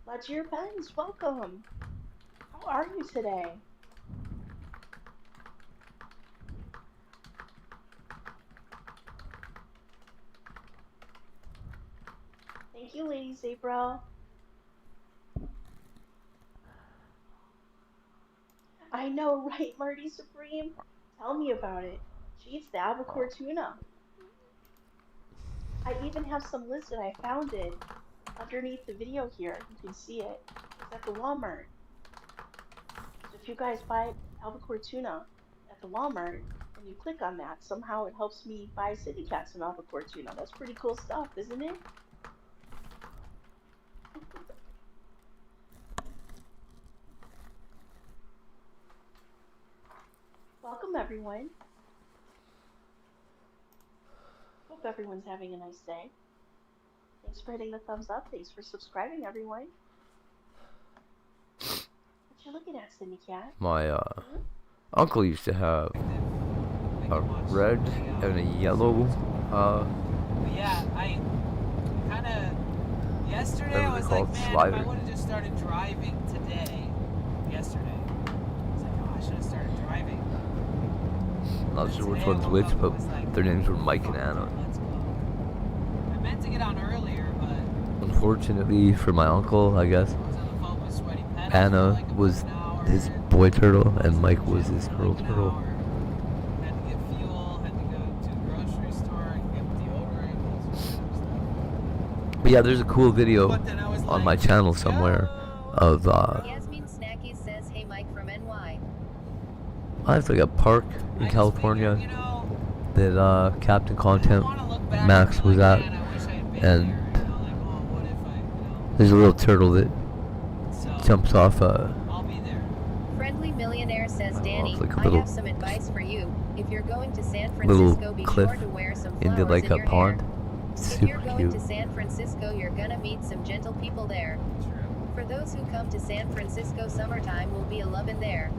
Lajir Benz, welcome. How are you today? Thank you, Lady Zabro. I know, right, Marty Supreme? Tell me about it. She eats the albacore tuna. I even have some listed. I found it underneath the video here. You can see it. It's at the Walmart. So if you guys buy albacore tuna at the Walmart and you click on that, somehow it helps me buy City Cat some albacore tuna. That's pretty cool stuff, isn't it? Welcome, everyone. Hope everyone's having a nice day. Thanks for hitting the thumbs up. Thanks for subscribing, everyone. What you looking at, Cindy Cat? My uncle used to have a red and a yellow Yeah, I kind of yesterday I was like, man, slider. if I would have just started driving today, yesterday, I was like, oh, I should have started driving. Not sure which one's which, but their names were Mike and Anna. I meant to get on earlier, but Unfortunately for my uncle, I guess, Anna was his boy turtle and Mike was his girl turtle. had to get fuel, had to go to the grocery store and get deodorant. But yeah, there's a cool video on my channel somewhere of Yasmin Snacky says, hey Mike from NY. it's like a park in California that Captain Content Max was at, and there's a little turtle that jumps off a Friendly Millionaire says, Danny, like a I little- have some advice for you. If you're going to San little Francisco, be cliff sure to wear some into flowers like in a your pond. hair. If Super you're going cute. to San Francisco, you're gonna meet some gentle people there. For those who come to San Francisco, summertime will be a lovin' there.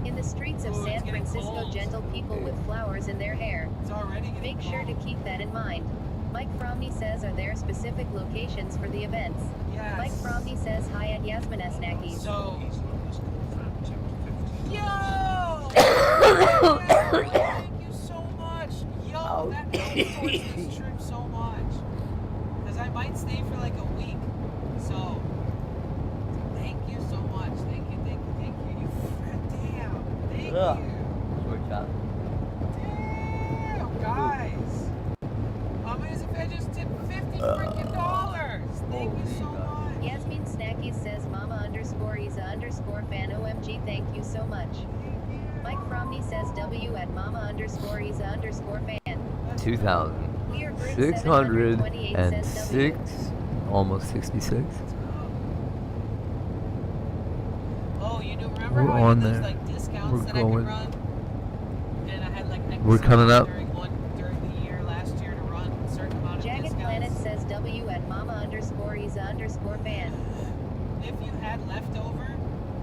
In the streets of San Francisco, gentle people with flowers in their hair. Make sure to keep that in mind. Mike Fromney says, are there specific locations for the events? Yes. Mike Fromney says, hi at Yasmin Snackies. So, yo! Thank you so much. Yo, that helps towards this trip so much. Because I might stay for like a week. So, thank you so much. Thank you, thank you, thank you. Damn. Thank you. Damn, guys. Amazing if I just tipped $50 freaking dollars. Thank you so much. Yasmin Snackies says, Mama _Isa _fan OMG, thank you so much. Mike Fromney says, W at Mama _Isa _fan. 2,606, almost 66. Oh, you do remember remember We're how I on had those there. like discounts We're that I going. could run? And I had like X We're coming up. during the year last year to run a certain amount of Jagged discounts. Planet says W at mama_Isa_fan. If you had leftover,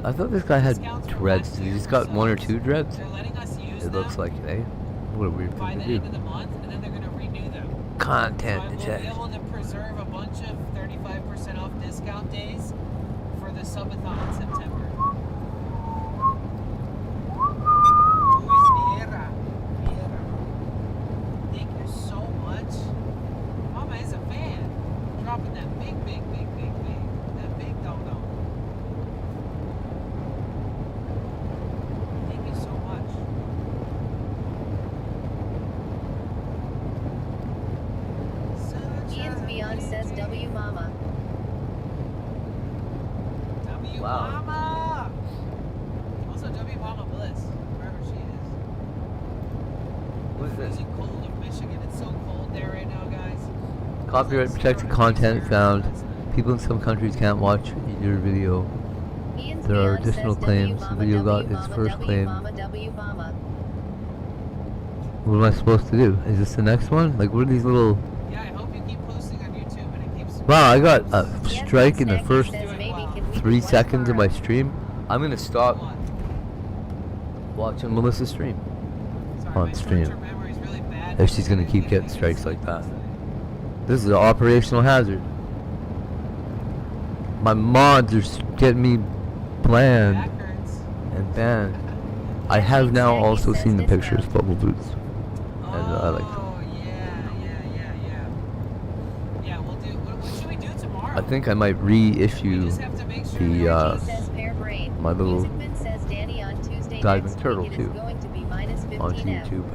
I thought this guy had discounts from dreads. last Did he year just were got so one or two dreads? they're letting us use It looks them like, eh? What a weird by thing the to end do. of the month, and then they're going to renew them. Content So I will detect. be able to preserve a bunch of 35% off discount days for the subathon in September. Luis Vieira. Thank you so much. Mama is a fan. Dropping that big. That big dono. Thank you so much. Ian's Beyond says W Mama. W Wow. Mama. Also W Mama Bliss, wherever she is. Who's this? Freezing cold of Michigan. It's so cold there right now, guys. Copyright protected content found. People in some countries can't watch your video. Ian's There are Beyond says additional W claims. The Mama, video got W its Mama, first W claim. Mama, W Mama. What am I supposed to do? Is this the next one? Like, what are these little... Yeah, I hope you keep posting on YouTube and it keeps. Wow, I got a Yes, strike in the Snacky first says maybe can we 3 do one seconds of my tomorrow? stream. I'm gonna stop watching Melissa's stream. On stream. If she's gonna keep getting strikes like that. This is an operational hazard. My mods are getting me banned and banned. I have now also seen the pictures of Bubble Boots. And I like them. Yeah, we'll do. What should we do tomorrow? I think I might reissue the Says Pear Brain. my little Musicman says Danny on Tuesday diving next turtle week it is too going to be minus 15 onto F. YouTube.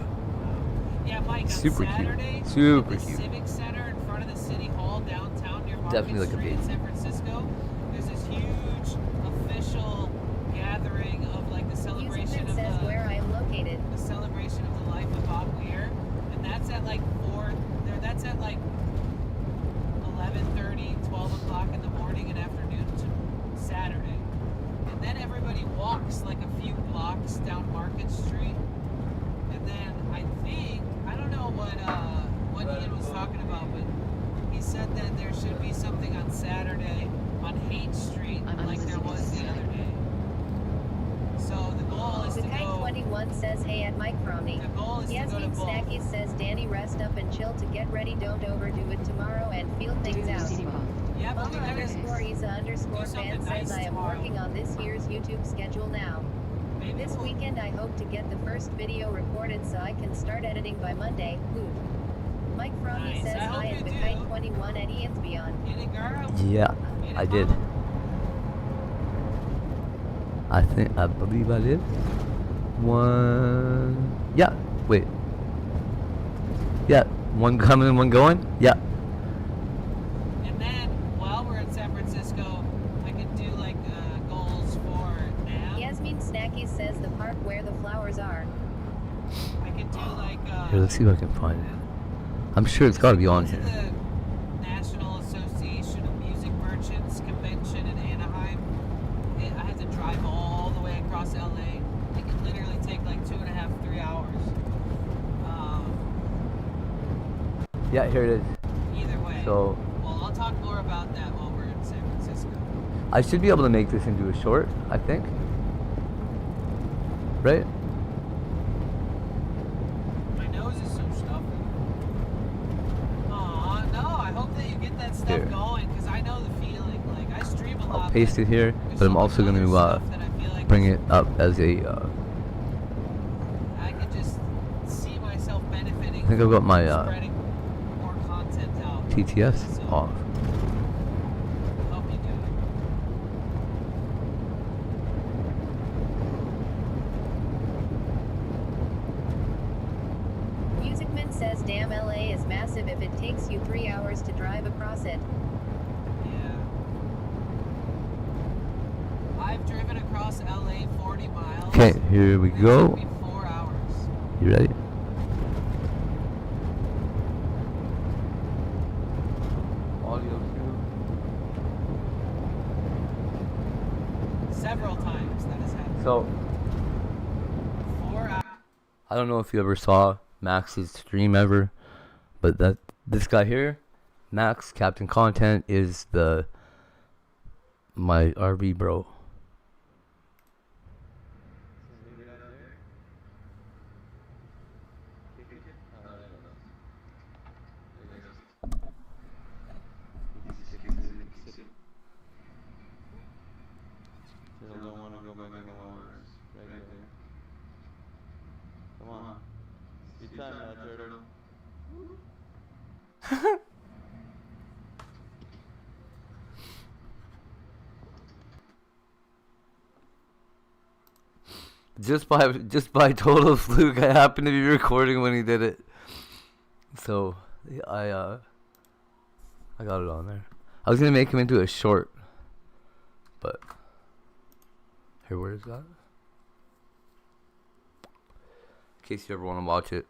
Yeah, Mike, Super on Saturday, cute. Super at the cute. Civic Center in front of the City Hall downtown near Market Definitely like a Street in baby. San Francisco, there's this huge official gathering of like the celebration Musicman of says the, where I am located. the celebration of the life of Bob Weir, and that's at like 11:30, 12 o'clock in the morning and afternoon to Saturday. And then everybody walks like a few blocks down Market Street. And then I don't know what Ian was talking about, but he said that there should be something on Saturday on Hate Street like there was the other day. So the goal is The to Kite go. 21 says hey at Mike Romney. The goal is to go to Yasmin both. Snacky says Danny rest up and chill to get ready, don't overdo it tomorrow and feel things out. Yeah, but we Mama gotta _Isa_fan something says nice I am tomorrow. working on this year's YouTube schedule now. This weekend I hope to get the first video recorded so I can start editing by Monday. Hoot. Mike Fromney Nice. says I hope hi you at the do. Kite 21 at Ian's Beyond. Yeah, I did. I believe I did. One. Yeah. Wait. Yeah. One coming, one going. Yeah. And then while we're in San Francisco, I could do like goals for now. Yasmin Snacky says the park where the flowers are. I could do like Here, let's see if I can find it. I'm sure it's got to be on here. the National Association of Music Merchants convention in Anaheim. I had to drive all the way across LA. It could literally take like 2.5, 3 hours. Yeah, here it is. Either way. So Well, I'll talk more about that while we're in San Francisco. I should be able to make this into a short, I think. Right? My nose is so stuffy. Aw, no, I hope that you get that stuff Here. going, because I know the feeling. Like, I stream a I'll lot. paste it here, but I'm also going to bring it up as a. I could just see myself benefiting. I think I've got my spreading more content out. TTS off. Hope you do it. Musicman says damn LA is massive if it takes you 3 hours to drive across it. I've driven across LA 40 miles. Okay, here we go. It took me 4 hours. You ready? Audio Several times that has happened. So don't know if you ever saw Max's stream ever, but this guy here, Max Captain Content, is my RV bro. Still don't want to go back anymore. Right there. Come on. It's your time now, turtle. Just by total fluke, I happened to be recording when he did it. So I got it on there. I was gonna make him into a short, but here, where is that? In case you ever want to watch it.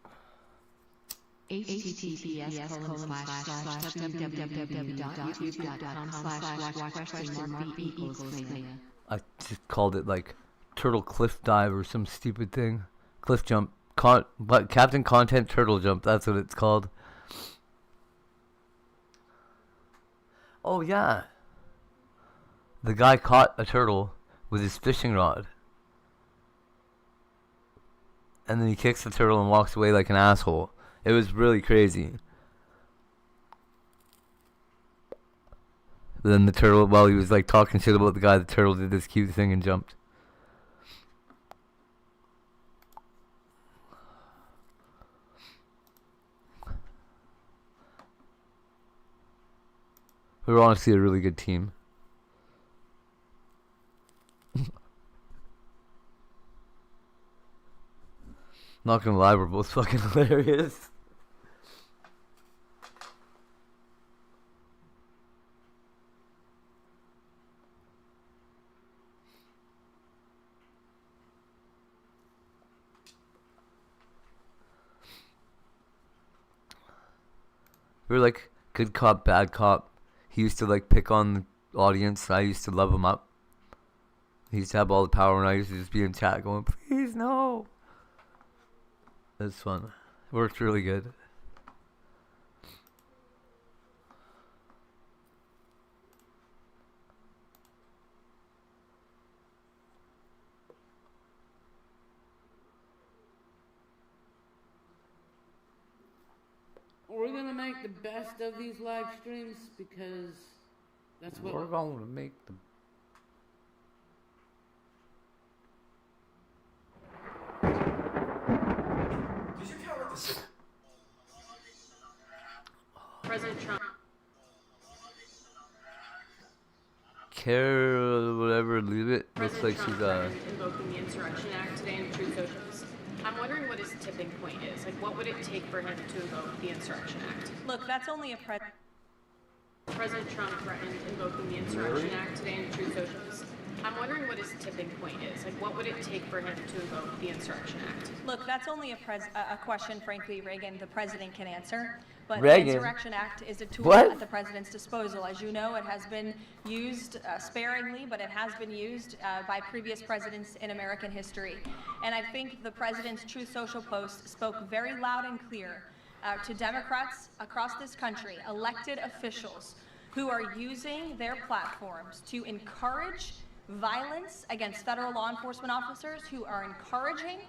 https://www.youtube.com//be=player. I just called it like turtle cliff dive or some stupid thing. Cliff jump. But Captain Content Turtle Jump, that's what it's called. Oh yeah. The guy caught a turtle with his fishing rod. And then he kicks the turtle and walks away like an asshole. It was really crazy. But then the turtle, while he was like talking shit about the guy, the turtle did this cute thing and jumped. We were honestly a really good team. Not gonna lie, we're both fucking hilarious. We were like good cop, bad cop. He used to like pick on the audience. I used to love him up. He used to have all the power, and I used to just be in chat going, "Please no." It was fun. It worked really good. We're gonna make the best of these live streams because that's what we're going to make them. Did you count this? President Trump. Care whatever, leave it. Looks like she's invoking the Insurrection Act today in Truth Socials. I'm wondering what his tipping point is. Like, what would it take for him to invoke the Insurrection Act? Look, that's only a President Trump threatened invoking the Insurrection Act today in Truth Socials. I'm wondering what his tipping point is. Like, what would it take for him to invoke the Insurrection Act? Look, that's only a question, frankly, Reagan, the president can answer. But Reagan. the Insurrection Act is a tool What? at the president's disposal. As you know, it has been used sparingly, but it has been used by previous presidents in American history. And I think the president's Truth Social post spoke very loud and clear to Democrats across this country, elected officials who are using their platforms to encourage violence against federal law enforcement officers, who are encouraging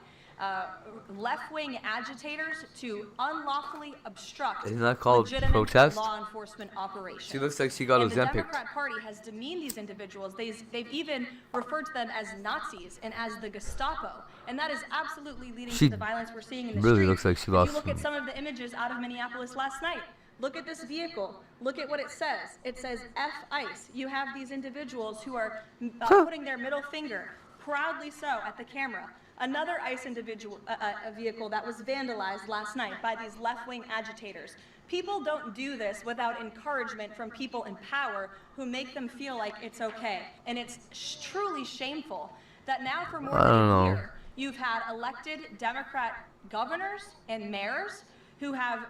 left-wing agitators to unlawfully obstruct Isn't that called legitimate protest? law enforcement operations. She looks like she got And the Ozempic. Democrat Party has demeaned these individuals. They've even referred to them as Nazis and as the Gestapo, and that is absolutely leading She to the violence we're seeing in the really streets. looks like she If lost you look at some- some of the images out of Minneapolis last night. Look at this vehicle. Look at what it says. It says F ICE. You have these individuals who are putting their middle finger, proudly so, at the camera. Another ICE individual, a vehicle that was vandalized last night by these left-wing agitators. People don't do this without encouragement from people in power who make them feel like it's okay. And it's truly shameful that now for more I than don't a know. year, you've had elected Democrat governors and mayors who have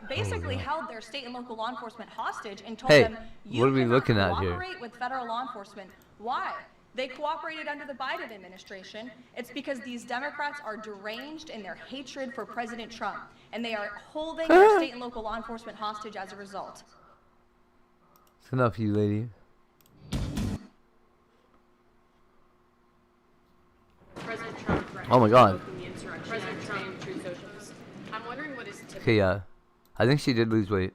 basically held their state and local law enforcement hostage and told Hey, them, you what are we cannot looking at here? cooperate with federal law enforcement. Why? They cooperated under the Biden administration. It's because these Democrats are deranged in their hatred for President Trump, and they are holding their state and local law enforcement hostage as a result. It's enough, you lady. President Trump Oh my God. President Trump, True Socialist. I'm wondering what is Okay, yeah. I think she did lose weight.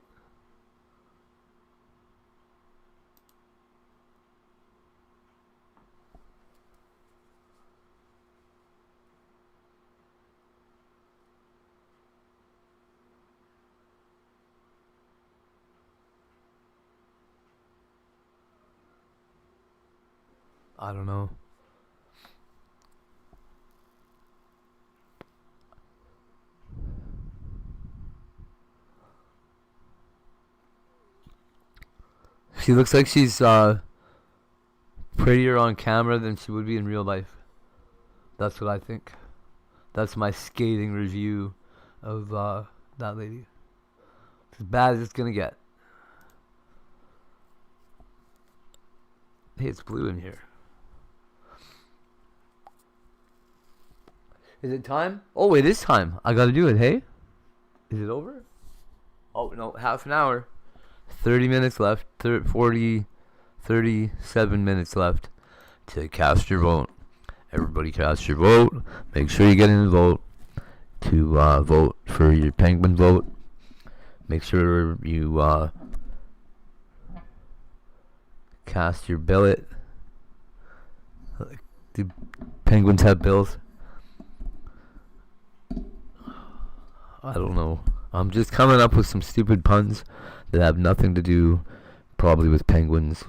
I don't know. She looks like she's prettier on camera than she would be in real life. That's what I think. That's my scathing review of that lady. It's as bad as it's gonna get. Hey, it's blue in here. Is it time? Oh, it is time. I gotta do it, hey? Is it over? Oh, no, half an hour. 30 minutes left. 37 minutes left to cast your vote. Everybody cast your vote. Make sure you get in the vote to vote for your penguin vote. Make sure you cast your billet. The penguins have bills. I don't know. I'm just coming up with some stupid puns that have nothing to do probably with penguins,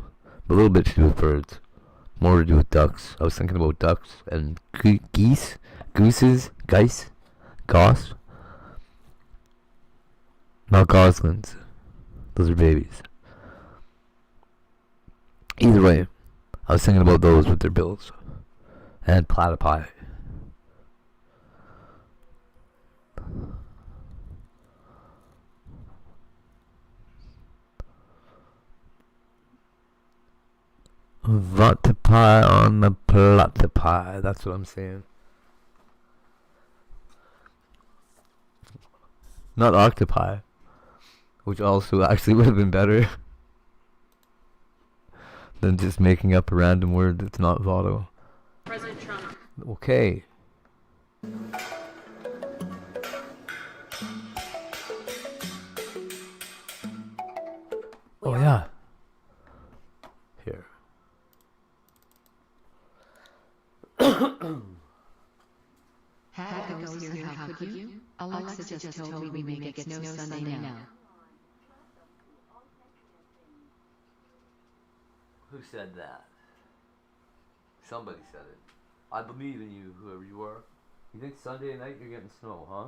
but a little bit to do with birds. More to do with ducks. I was thinking about ducks and geese, gooses, geese, goss. Not goslings. Those are babies. Either way, I was thinking about those with their bills. And platypi. Vatipi on the platypi. That's what I'm saying. Not octopi. Which also actually would have been better than just making up a random word that's not Vato. President Trump. Okay. Oh yeah. Here. Hategoeshere, how could you? Alexa just told me it's no Sunday now. Who said that? Somebody said it. I believe in you, whoever you are. You think Sunday night you're getting snow, huh?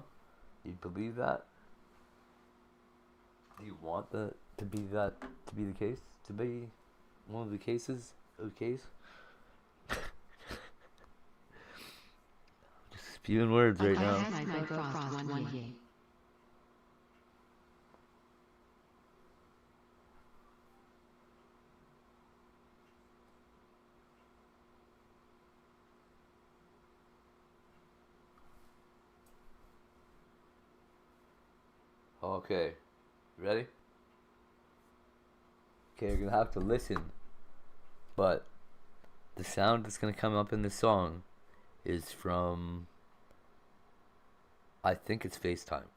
You believe that? Do you want that to be the case? To be one of the cases of the case? Just spewing words right now. Okay, ready? Okay, you're gonna have to listen, but the sound that's gonna come up in this song is from, I think it's FaceTime.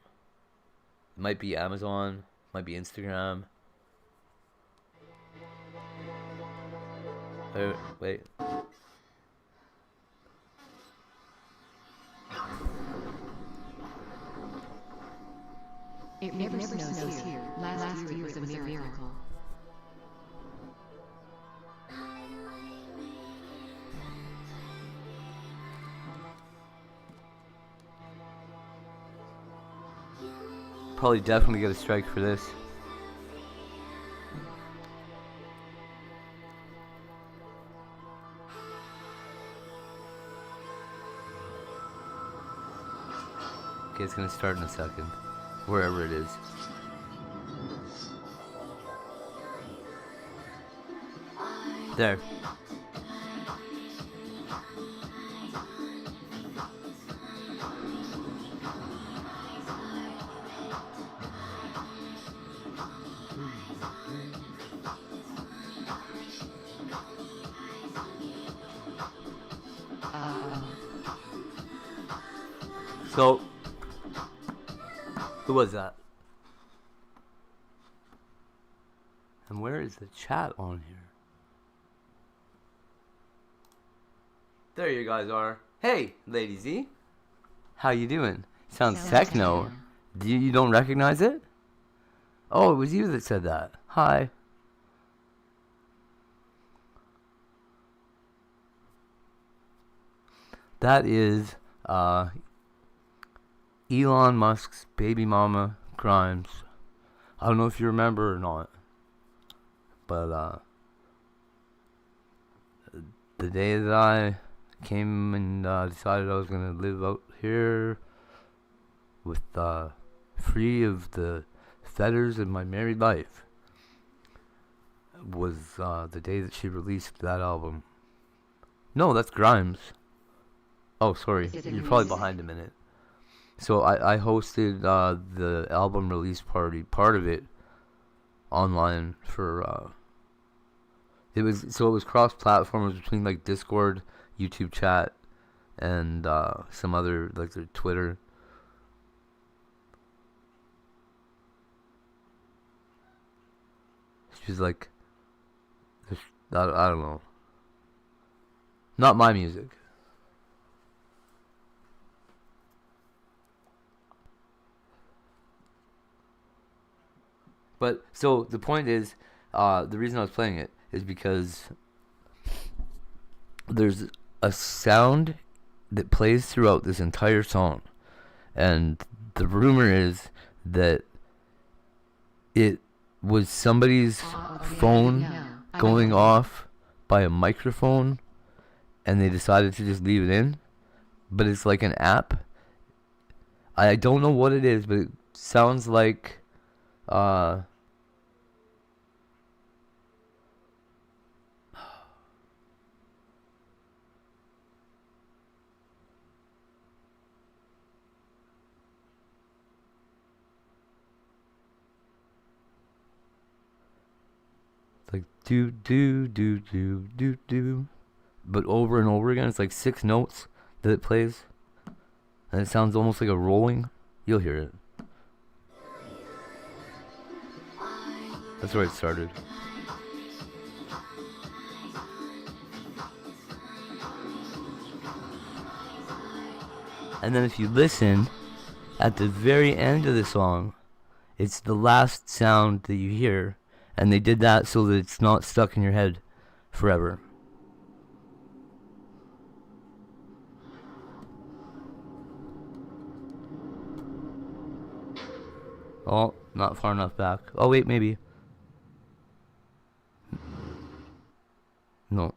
It might be Amazon, might be Instagram. Wait. It never snows here. Last year was a miracle. Probably definitely get a strike for this. Okay, it's gonna start in a second. Wherever it is. There. So, who was that? And where is the chat on here? There you guys are. Hey, Lady Z. How you doing? Sounds techno. You don't recognize it? Oh, it was you that said that. Hi. That is Elon Musk's baby mama, Grimes. I don't know if you remember or not, but the day that I came and decided I was going to live out here with free of the fetters of my married life was the day that she released that album. No, that's Grimes. Oh, sorry. You're probably behind a minute. So I hosted the album release party, part of it, online for it was cross-platform. It was between like Discord, YouTube chat, and some other like their Twitter. She's like, I don't know. Not my music. But, so, the point is, the reason I was playing it is because there's a sound that plays throughout this entire song. And the rumor is that it was somebody's phone going off by a microphone, and they decided to just leave it in. But it's like an app. I don't know what it is, but it sounds like like do do do do do do, but over and over again. It's like 6 notes that it plays, and it sounds almost like a rolling. You'll hear it. That's where it started. And then if you listen, at the very end of the song, it's the last sound that you hear. And they did that so that it's not stuck in your head forever. Oh, not far enough back. Oh, wait, maybe. No.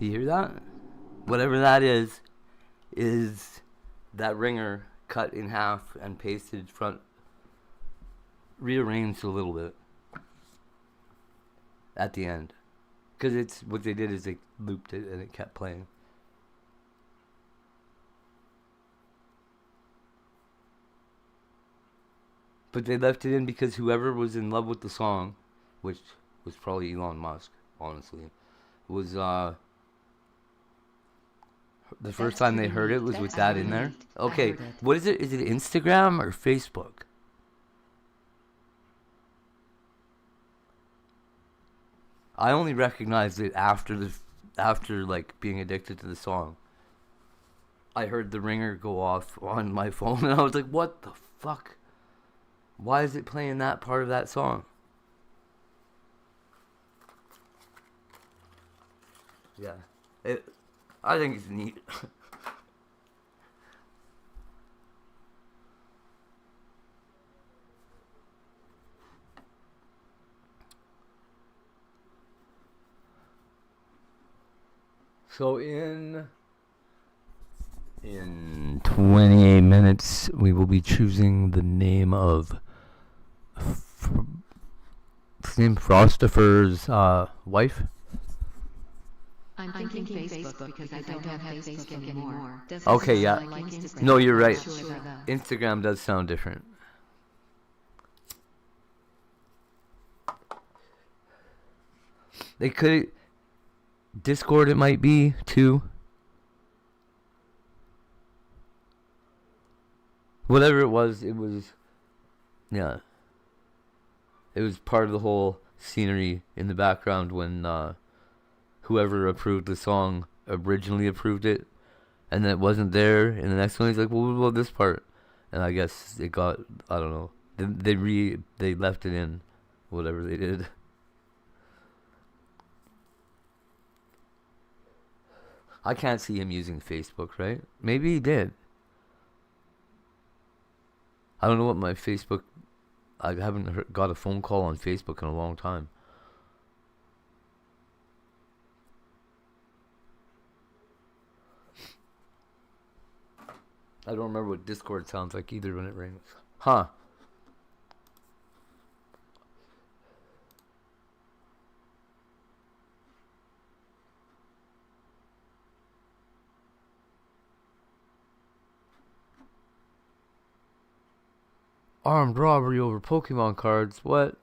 You hear that? Whatever that is that ringer cut in half and pasted front, rearranged a little bit at the end. Because it's what they did is they looped it and it kept playing. But they left it in because whoever was in love with the song, which was probably Elon Musk, honestly, was the first time they heard it was with that in there. Okay, what is it? Is it Instagram or Facebook? I only recognized it after like being addicted to the song. I heard the ringer go off on my phone and I was like, what the fuck? Why is it playing that part of that song? Yeah. I think it's neat. So in 28 minutes, we will be choosing the name of Frostifer's wife. I'm thinking Facebook because I don't have Facebook anymore. Okay, yeah. No, you're right. Instagram does sound different. They could. Discord, it might be too. Whatever it was, yeah. It was part of the whole scenery in the background when whoever approved the song originally approved it, and then it wasn't there. And the next one, he's like, "Well, what about this part?" And I guess it got, I don't know. They left it in, whatever they did. I can't see him using Facebook, right? Maybe he did. I don't know what my Facebook... I haven't got a phone call on Facebook in a long time. I don't remember what Discord sounds like either when it rings. Huh. Armed robbery over Pokemon cards. What?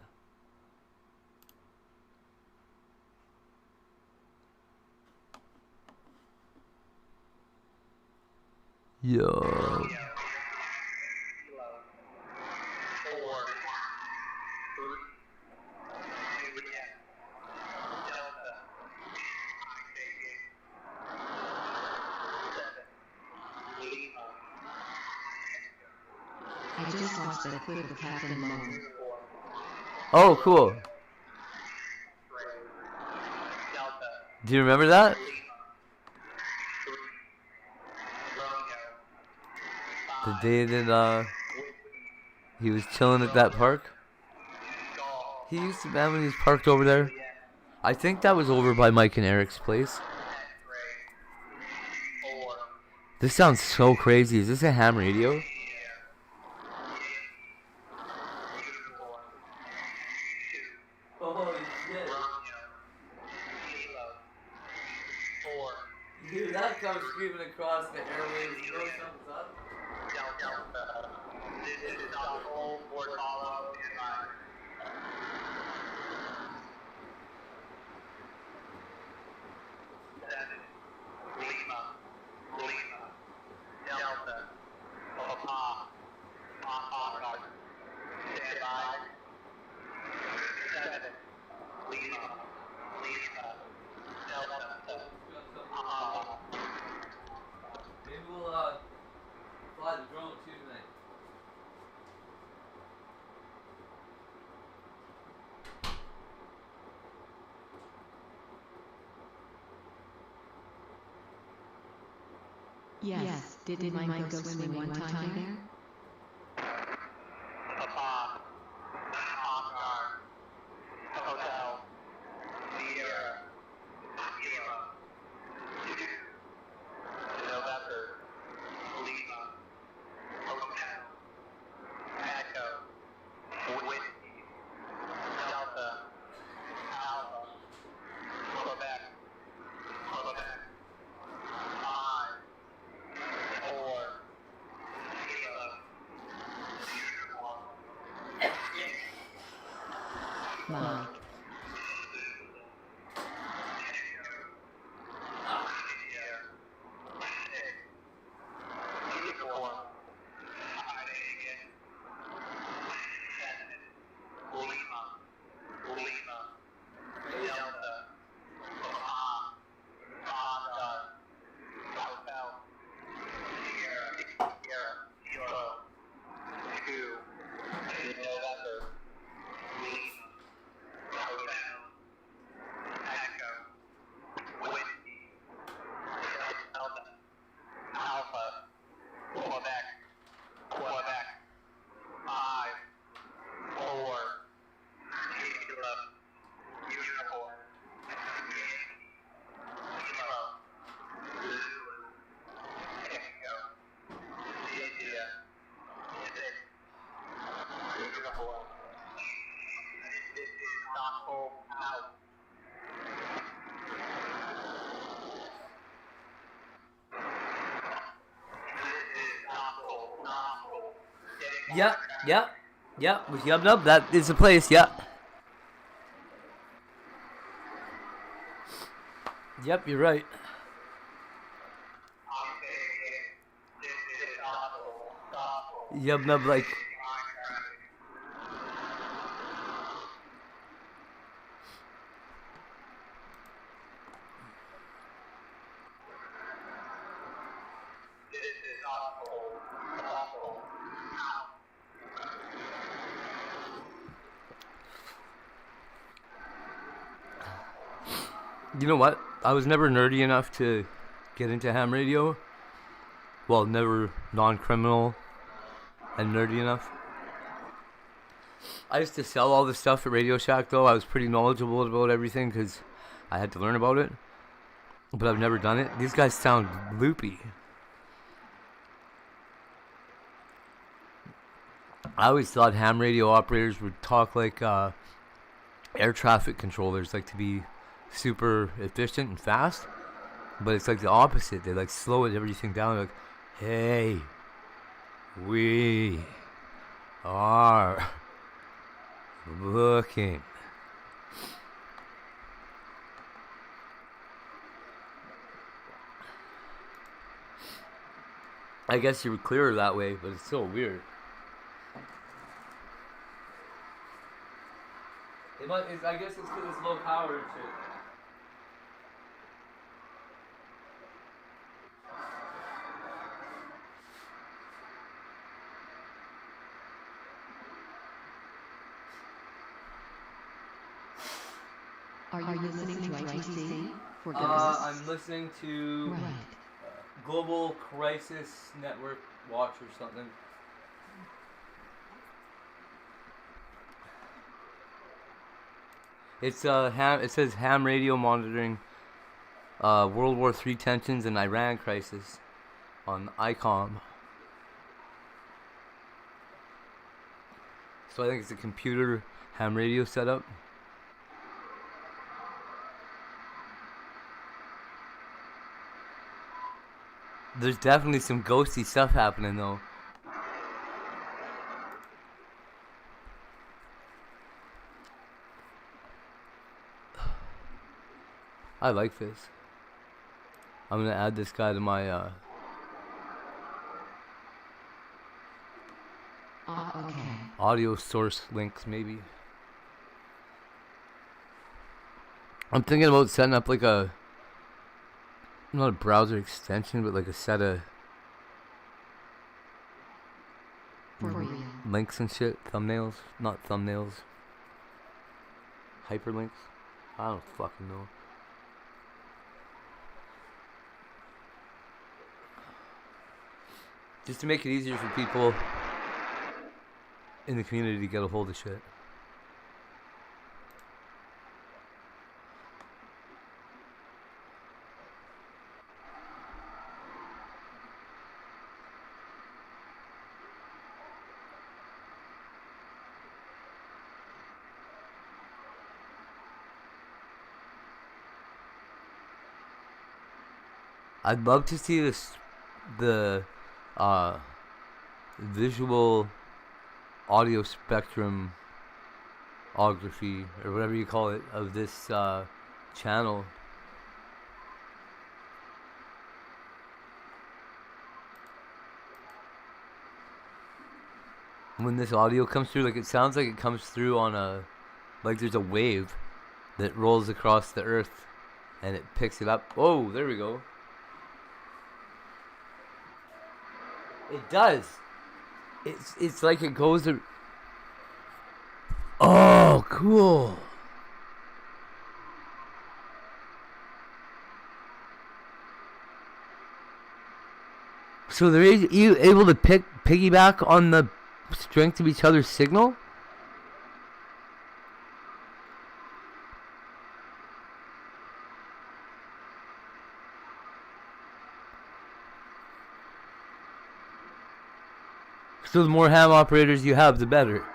Yo. I just watched that clip of Captain Moe. Oh, cool. Do you remember that? The day that he was chilling at that park? He used to, man, when he was parked over there. I think that was over by Mike and Eric's place. This sounds so crazy. Is this a ham radio? Holy shit. Dude, that comes screaming across the airwaves. You know something's up? This is Stockholm, Fort Hollow, Lima, Delta, Papa, Papa, stand by. 7, Lima, Delta, Papa. Maybe we'll fly the drone too tonight. Yes, did Mike go swimming one time there? Papa, Oscar, Hotel, Sierra, Kilo, 2, November, Lima, Hotel, Echo, Whiskey, Delta, Alpha, Quebec, 5, 4, Kilo, uniform. Mike. Yep. That is the place, yep. Yep, you're right. Yep, no, like. You know what? I was never nerdy enough to get into ham radio. Well, never non-criminal and nerdy enough. I used to sell all the stuff at Radio Shack, though. I was pretty knowledgeable about everything because I had to learn about it. But I've never done it. These guys sound loopy. I always thought ham radio operators would talk like air traffic controllers, like to be super efficient and fast. But it's like the opposite. They like slow everything down. Like, hey, we are looking. I guess you were clearer that way, but it's so weird. I guess it's because it's low power and shit. Are you listening to ITC? For I'm listening to Global Crisis Network Watch or something. It's it says ham radio monitoring World War III tensions and Iran crisis on ICOM. So I think it's a computer ham radio setup. There's definitely some ghosty stuff happening though. I like this. I'm gonna add this guy to my okay. audio source links maybe. I'm thinking about setting up like a, not a browser extension, but like a set of links and shit, thumbnails, not thumbnails, hyperlinks. I don't fucking know. Just to make it easier for people in the community to get a hold of shit. I'd love to see the visual audio spectrumography or whatever you call it of this channel. When this audio comes through, like it sounds like it comes through on a, like there's a wave that rolls across the earth and it picks it up. Oh, there we go. It does. It's like it goes. Oh, cool. So they're able to piggyback on the strength of each other's signal? So the more ham operators you have, the better.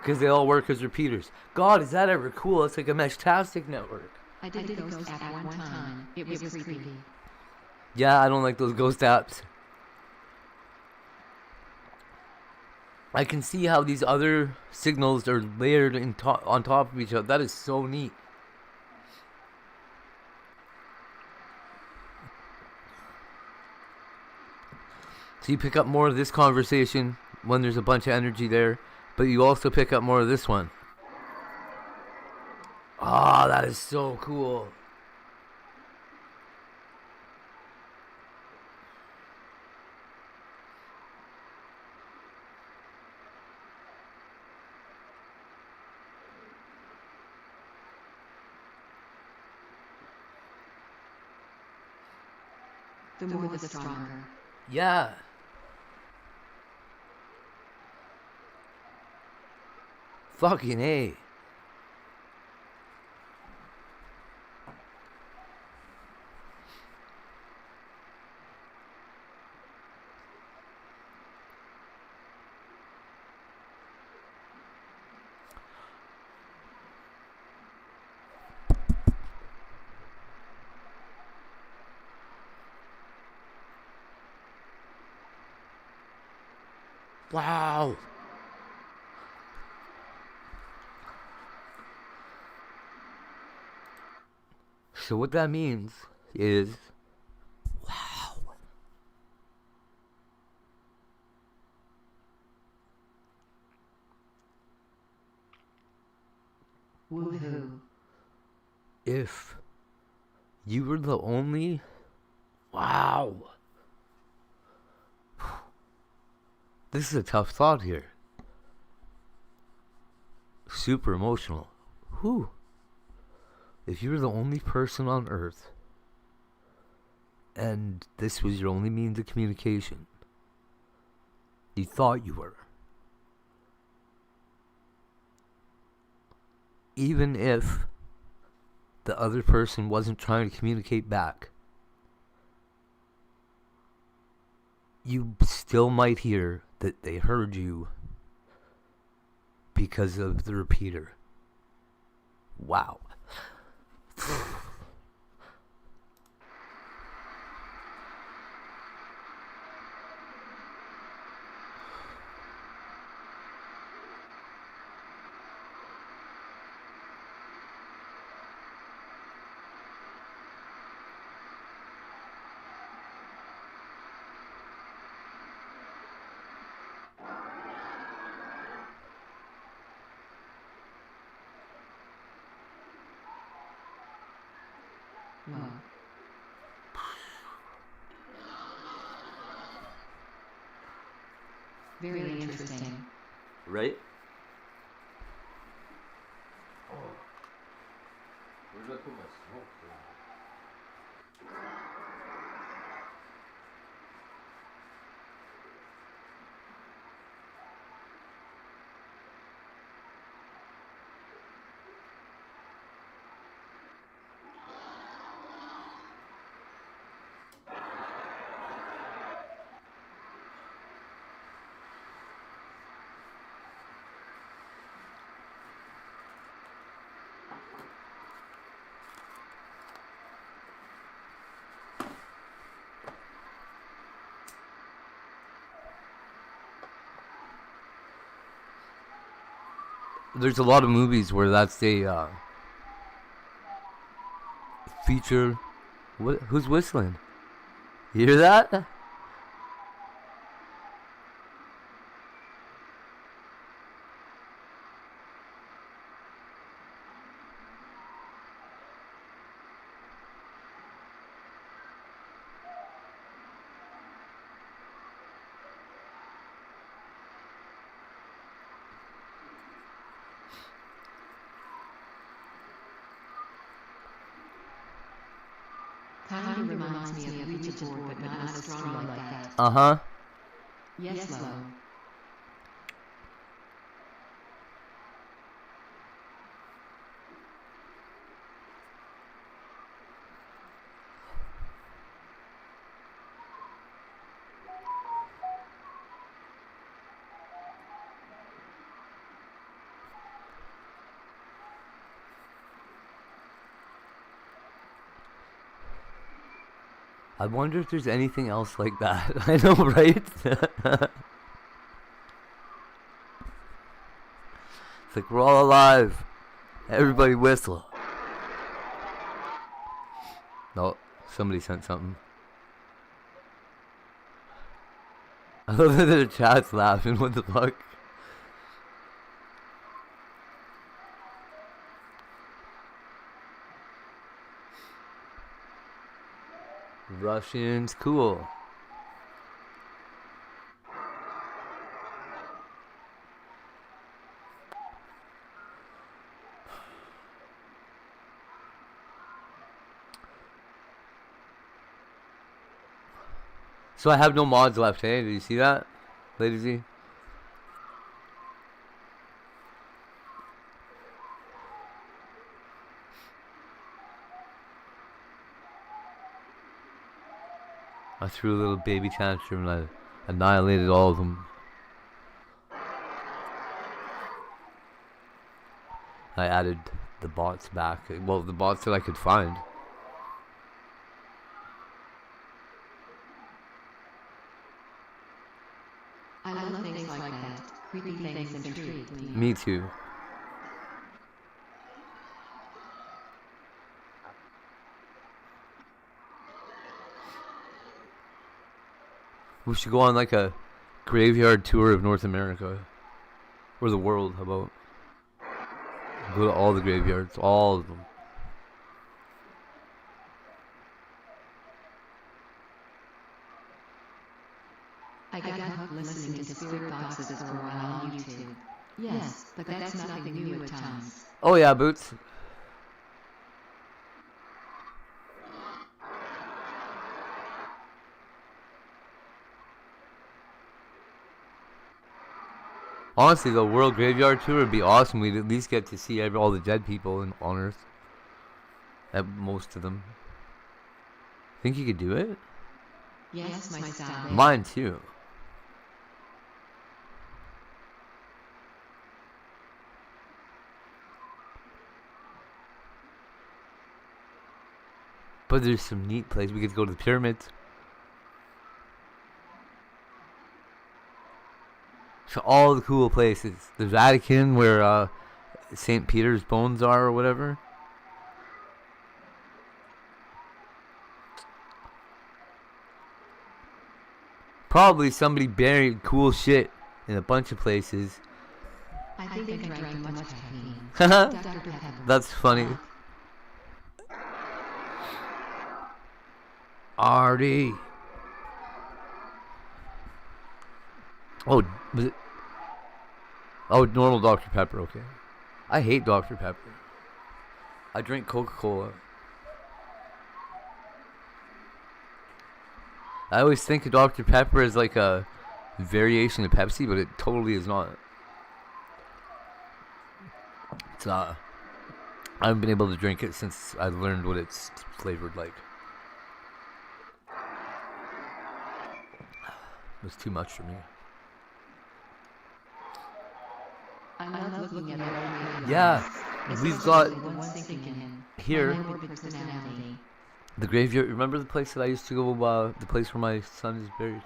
Because they all work as repeaters. God, is that ever cool? It's like a mesh-tastic network. I did a ghost app one time. It was creepy. Yeah, I don't like those ghost apps. I can see how these other signals are layered on top of each other. That is so neat. So you pick up more of this conversation when there's a bunch of energy there, but you also pick up more of this one. Ah, that is so cool. The more the stronger. Yeah. Fucking A. Wow. So what that means is, wow. Woohoo. If you were the only, wow. This is a tough thought here. Super emotional. Whew. If you were the only person on Earth, and this was your only means of communication, you thought you were. Even if the other person wasn't trying to communicate back, you still might hear that they heard you because of the repeater. Wow. Wow. Very interesting. Right? Oh. Where did I put my smoke? There's a lot of movies where that's a feature. What? Who's whistling? You hear that? Kinda reminds me of Ouija board, but not as strong like that. Uh-huh. Yes, Lo. I wonder if there's anything else like that. I know, right? It's like we're all alive. Everybody whistle. No, somebody sent something. I love that the chat's laughing. What the fuck? Russians, cool. So I have no mods left, hey? Did you see that, Lady Z? I threw a little baby tantrum and I annihilated all of them. I added the bots back. Well, the bots that I could find. I love things like that. Creepy things intrigue me. Me too. We should go on like a graveyard tour of North America. Or the world, how about? Go to all the graveyards, all of them. I got hooked listening to spirit boxes for a while on YouTube. Yes, but that's nothing new at times. Oh yeah, Boots. Honestly, the World Graveyard Tour would be awesome. We'd at least get to see all the dead people on Earth. At most of them. Think you could do it? Yes, my style. Mine too. But there's some neat places. We could go to the pyramids. So all the cool places. The Vatican, where St. Peter's bones are or whatever. Probably somebody buried cool shit in a bunch of places. I think I drank too much caffeine. Dr. Pepper. That's funny. Artie. Oh, was it? Oh, normal Dr. Pepper, okay. I hate Dr. Pepper. I drink Coca-Cola. I always think of Dr. Pepper as like a variation of Pepsi, but it totally is not. It's I haven't been able to drink it since I learned what it's flavored like. It was too much for me. I love looking at it. Yeah, we've got here the graveyard. Remember the place that I used to go? The place where my son is buried.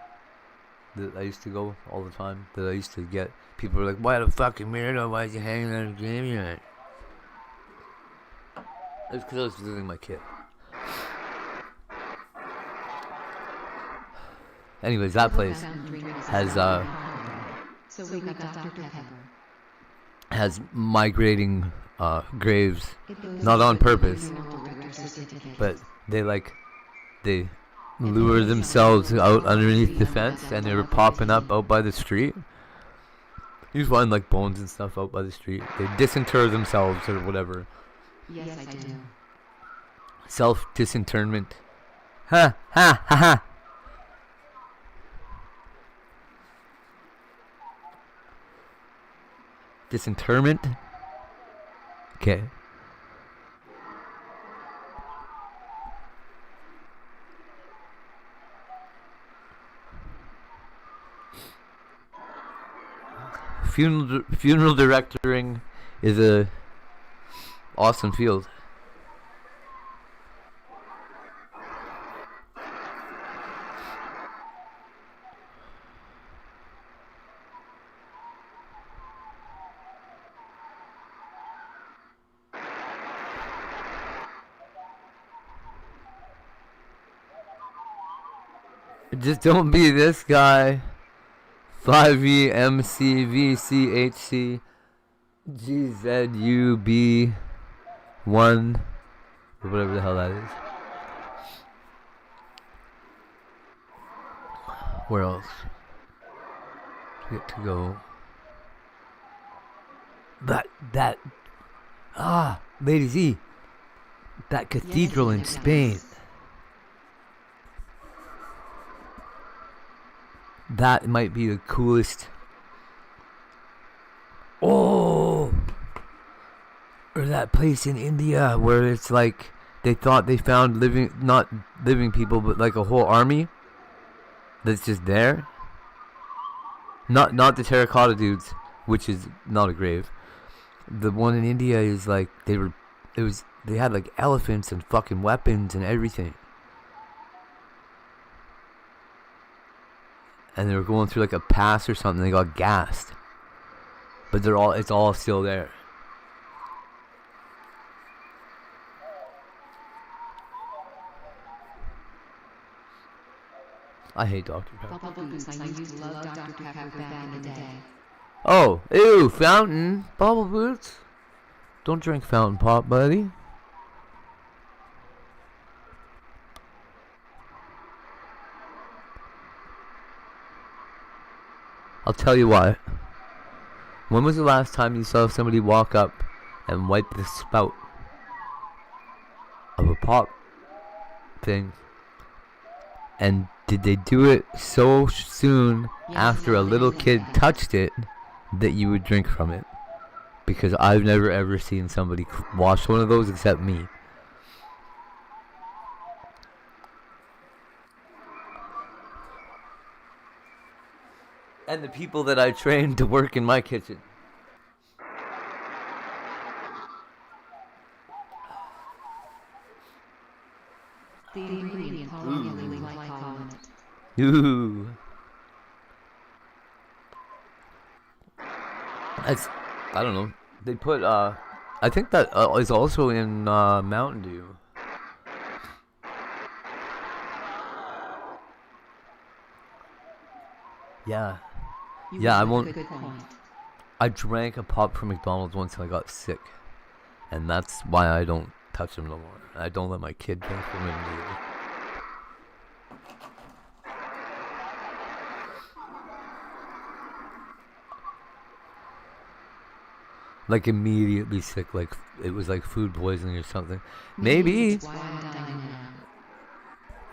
That I used to go all the time. That I used to get. People were like, "Why the fucking weirdo? Why is you hanging out in the graveyard?" It was because I was visiting my kid. Anyways, that place has So we got Dr. Pepper. Has migrating graves, not on purpose, but they lure themselves out underneath the fence, and they were popping up out by the street. You find like bones and stuff out by the street. They disinter themselves or whatever. Yes, I do. Self-disinterment. Ha ha ha ha. Disinterment. Okay. Funeral directoring is a awesome field. Just don't be this guy. 5EMCVCHCGZUB1, or whatever the hell that is. Where else? Get to go. Lady Z. That cathedral in Spain. That might be the coolest. Oh! Or that place in India where it's like they thought they found not living people, but like a whole army that's just there. Not the terracotta dudes, which is not a grave. The one in India is like they had like elephants and fucking weapons and everything. And they were going through like a pass or something. They got gassed, but it's all still there. I hate Dr. Pepper. Bubble Boots, I used to love Dr. Pepper back in the day. Oh, ew, fountain, Bubble Boots. Don't drink fountain pop, buddy. I'll tell you why. When was the last time you saw somebody walk up and wipe the spout of a pop thing? And did they do it so soon after a little kid touched it that you would drink from it? Because I've never ever seen somebody wash one of those except me. And the people that I trained to work in my kitchen. The ingredient polyethylene glycol. Ooh. I don't know. They put, I think that is also in Mountain Dew. Yeah. Yeah, I won't. I drank a pop from McDonald's once and I got sick. And that's why I don't touch them no more. I don't let my kid drink from them either. Like immediately sick, like it was like food poisoning or something. Maybe.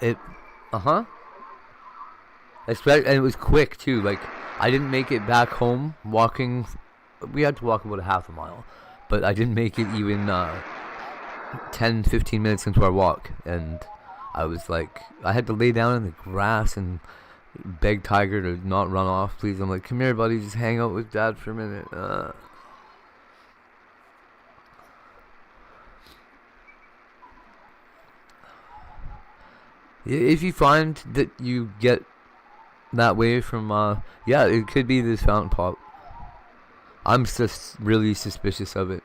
And it was quick too. Like I didn't make it back home walking. We had to walk about a half a mile, but I didn't make it even 10-15 minutes into our walk, and I was like, I had to lay down in the grass and beg Tiger to not run off, please. I'm like, come here, buddy, just hang out with Dad for a minute. If you find that you get that way from, yeah, it could be this fountain pop. I'm just really suspicious of it.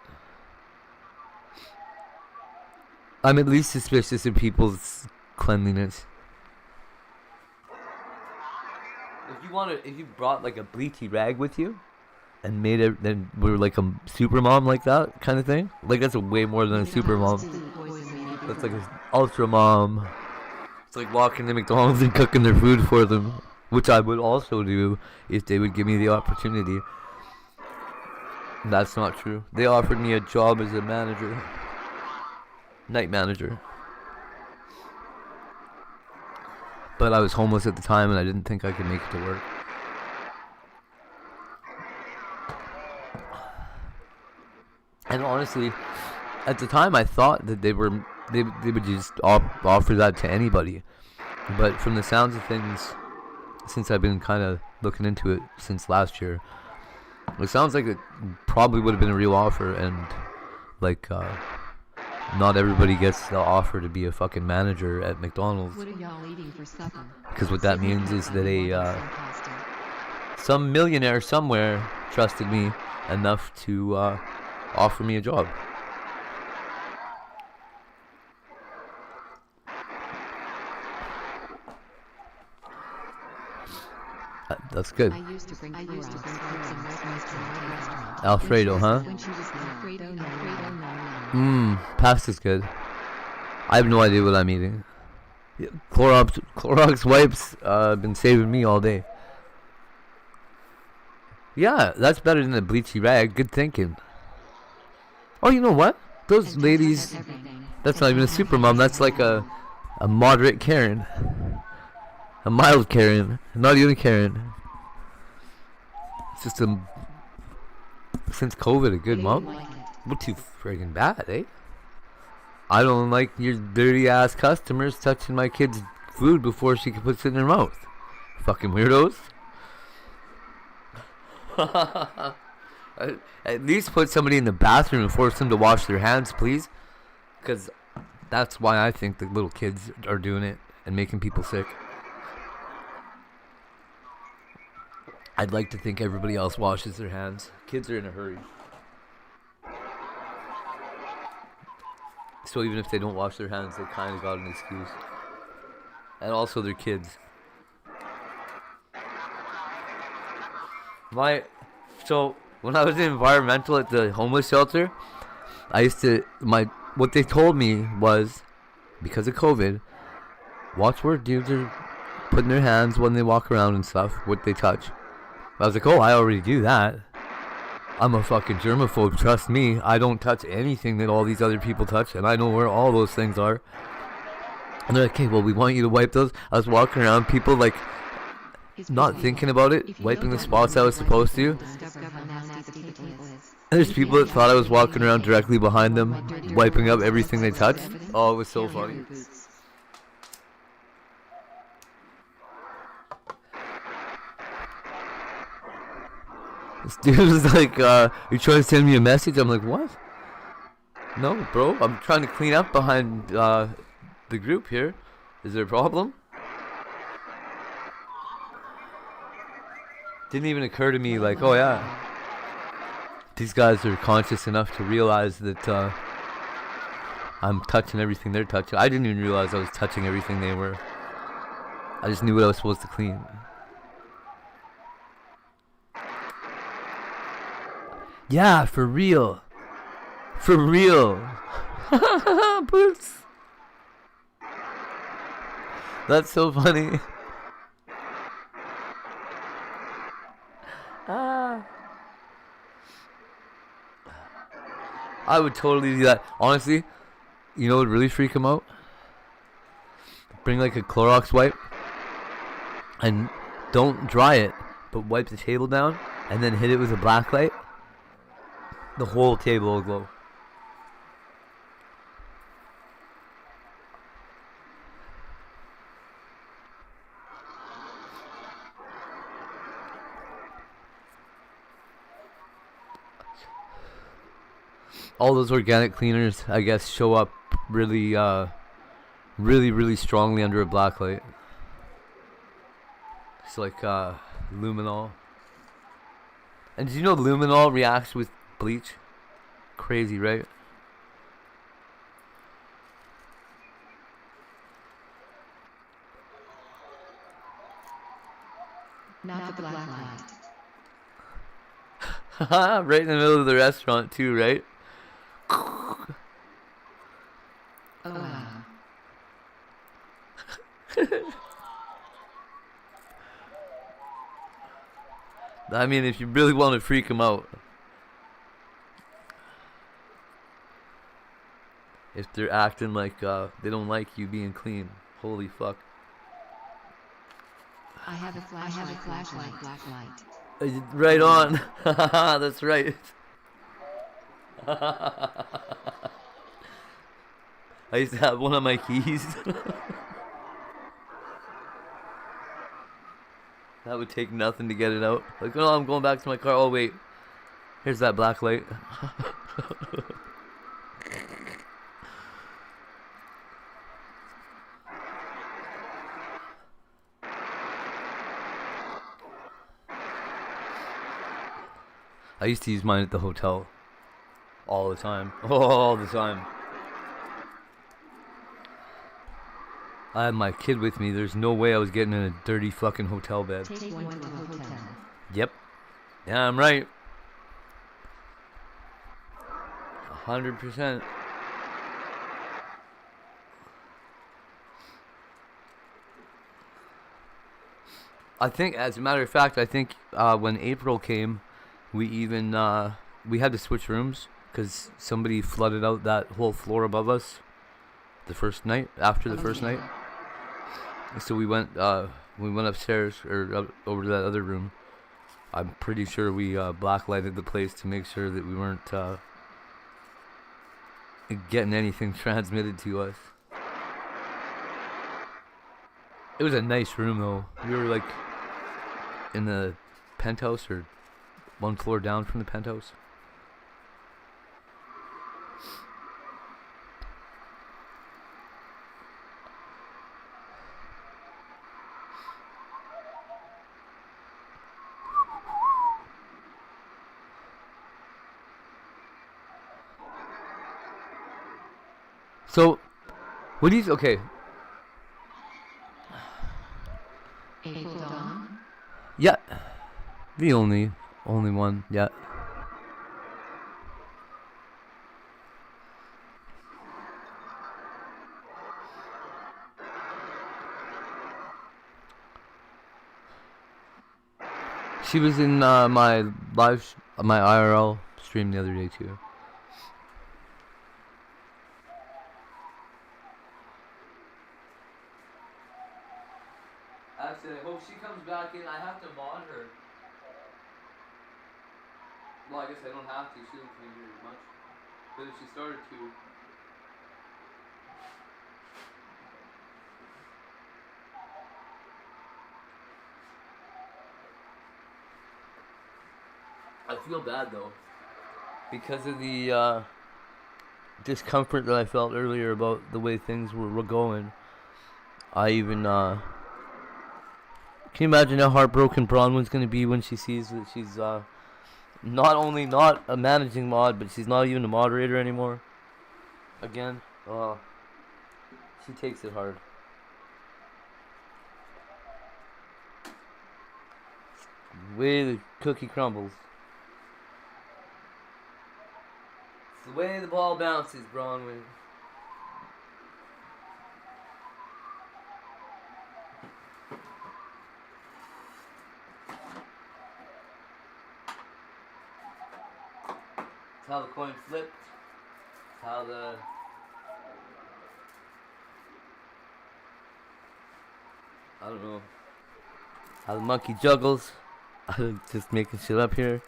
I'm at least suspicious of people's cleanliness. If you brought like a bleachy rag with you and made it, then we're like a super mom like that kind of thing. Like that's way more than a super mom. That's like an ultra mom. It's like walking to McDonald's and cooking their food for them, which I would also do if they would give me the opportunity. That's not true. They offered me a job as a manager. Night manager. But I was homeless at the time and I didn't think I could make it to work. And honestly, at the time I thought that they would just offer that to anybody. But from the sounds of things, since I've been kind of looking into it since last year, it sounds like it probably would have been a real offer, and like not everybody gets the offer to be a fucking manager at McDonald's. What are y'all eating for supper? Because what that means is that some millionaire somewhere trusted me enough to offer me a job. That's good. I used to bring Clorox and wipe restaurant. Alfredo, huh? When she was Alfredo, no. Pasta's good. I have no idea what I'm eating. Yeah, Clorox wipes been saving me all day. Yeah, that's better than a bleachy rag. Good thinking. Oh, you know what? Those ladies, that's not even a super mom. That's like a moderate Karen. A mild Karen. Not even a Karen. It's just since COVID, a good mom. What too friggin' bad, eh? I don't like your dirty ass customers touching my kid's food before she can put it in her mouth. Fucking weirdos. At least put somebody in the bathroom and force them to wash their hands, please. Because that's why I think the little kids are doing it and making people sick. I'd like to think everybody else washes their hands. Kids are in a hurry. So even if they don't wash their hands, they kind of got an excuse. And also they're kids. So when I was in environmental at the homeless shelter, what they told me was, because of COVID, watch where dudes are putting their hands when they walk around and stuff, what they touch. I was like, oh, I already do that. I'm a fucking germaphobe, trust me. I don't touch anything that all these other people touch, and I know where all those things are. And they're like, okay, well, we want you to wipe those. I was walking around, people like, not thinking about it, wiping the spots I was supposed to. There's people that thought I was walking around directly behind them, wiping up everything they touched. Oh, it was so funny. This dude was like, you trying to send me a message? I'm like, what? No, bro, I'm trying to clean up behind the group here. Is there a problem? Didn't even occur to me, like, oh yeah, these guys are conscious enough to realize that I'm touching everything they're touching. I didn't even realize I was touching everything they were. I just knew what I was supposed to clean. Yeah, for real. For real. Boots. That's so funny. I would totally do that. Honestly, you know what would really freak him out? Bring like a Clorox wipe and don't dry it, but wipe the table down and then hit it with a black light. The whole table will glow. All those organic cleaners, I guess, show up really, really strongly under a black light. It's like luminol. And did you know luminol reacts with bleach? Crazy, right? Not the black light. Right in the middle of the restaurant too, right? Oh wow. I mean, if you really want to freak them out. If they're acting like they don't like you being clean. Holy fuck. I have a flashlight, black light. Right on. That's right. I used to have one on my keys. That would take nothing to get it out. Like, oh, I'm going back to my car. Oh, wait. Here's that black light. I used to use mine at the hotel. All the time. All the time. I had my kid with me. There's no way I was getting in a dirty fucking hotel bed. Take one to the hotel. Yep. Yeah, I'm right. 100%. I think, as a matter of fact, I think when April came, we even we had to switch rooms because somebody flooded out that whole floor above us the first night, after the first night. So we went upstairs or up over to that other room. I'm pretty sure we blacklighted the place to make sure that we weren't getting anything transmitted to us. It was a nice room though. We were like in the penthouse or one floor down from the penthouse. So, what do you... Okay. April Dawn? Yeah. The only one, yeah. She was in my IRL stream the other day too. Actually, I hope she comes back in. I have to mod her. Well, I guess I don't have to. She doesn't come in here as much. But if she started to... I feel bad though, because of the discomfort that I felt earlier about the way things were going. I even can you imagine how heartbroken Bronwyn's gonna be when she sees that she's not only not a managing mod, but she's not even a moderator anymore. Again, she takes it hard. The way the cookie crumbles. The way the ball bounces, Bronwyn. It's how the coin flipped. It's how the... I don't know. How the monkey juggles. I'm just making shit up here.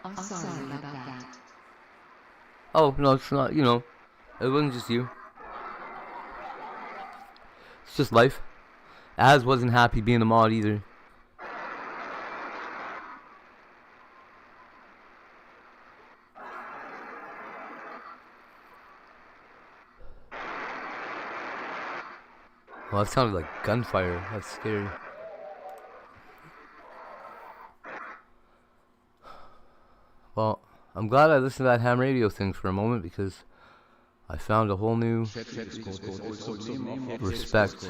I'm sorry about that. Oh, no, it's not, you know. It wasn't just you. It's just life. Az wasn't happy being a mod either. Well, that sounded like gunfire. That's scary. Well, I'm glad I listened to that ham radio thing for a moment because I found a whole new respect.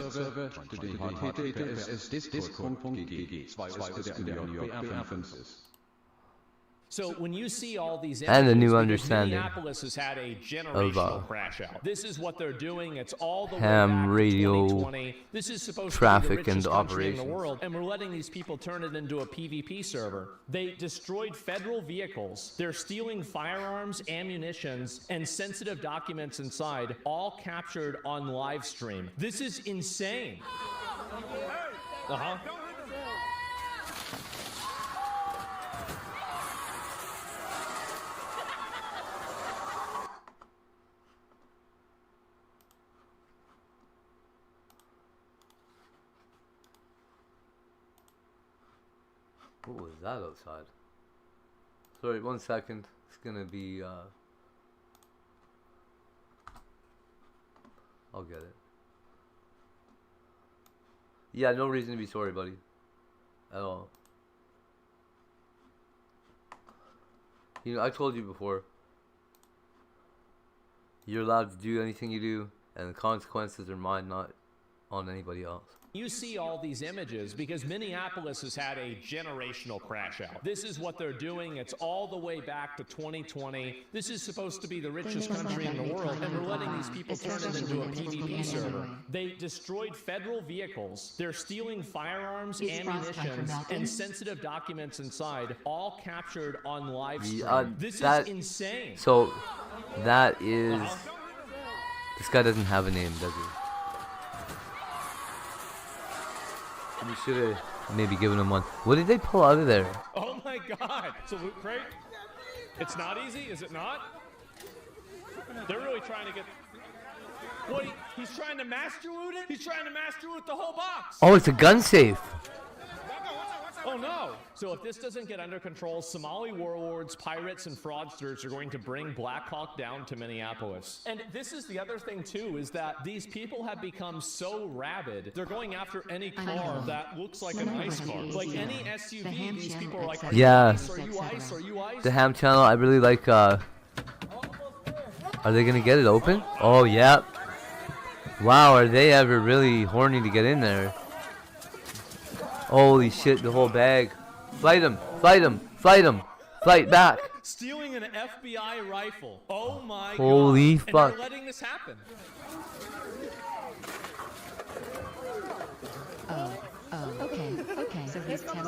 So when you see all these and a new images, understanding Minneapolis has had a generational crash out. This is what they're doing. It's all the ham way back radio to 2020. This is supposed traffic to be the and richest country in the operations. world, and we're letting these people turn it into a PvP server. They destroyed federal vehicles. They're stealing firearms, ammunitions, and sensitive documents inside, all captured on live stream. This is insane. Uh-huh. What was that outside? Sorry, 1 second. It's gonna be, I'll get it. Yeah, no reason to be sorry, buddy. At all. You know, I told you before. You're allowed to do anything you do, and the consequences are mine, not on anybody else. You see all these images because Minneapolis has had a generational crash out. This is what they're doing. It's all the way back to 2020. This is supposed to be the richest country in the world, and we're letting these people turn it into a PvP server. They destroyed federal vehicles. They're stealing firearms, ammunition, and sensitive documents inside, all captured on live stream. This is insane. So, that is... This guy doesn't have a name, does he? We should have maybe given him one. What did they pull out of there? Oh my god. So Loot Crate? It's not easy, is it not? They're really trying to get... What, he's trying to master loot it? He's trying to master loot the whole box! Oh, it's a gun safe. Oh no! So if this doesn't get under control, Somali warlords, pirates, and fraudsters are going to bring Black Hawk down to Minneapolis. And this is the other thing too, is that these people have become so rabid, they're going after any car that looks like an ICE car. Like any SUV, these people are like, are you ICE? Are you ICE? Are you ICE? The ham channel, I really like, are they gonna get it open? Oh, yeah. Wow, are they ever really horny to get in there? Holy shit, the whole bag. Fight him, fight him, fight him, fight back. Stealing an FBI rifle. Oh my god. Holy fuck. And they're letting this happen. Okay. So he's temp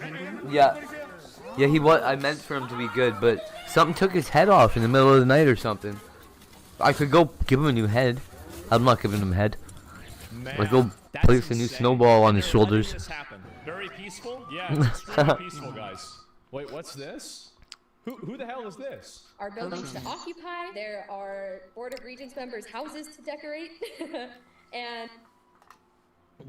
angry? Yeah. Yeah, he was. I meant for him to be good, but something took his head off in the middle of the night or something. I could go give him a new head. I'm not giving him a head. I go place a new snowball on his shoulders. Very peaceful? Yeah, it's extremely peaceful, guys. Wait, what's this? Who the hell is this? Our buildings to occupy. There are Board of Regents members' houses to decorate. And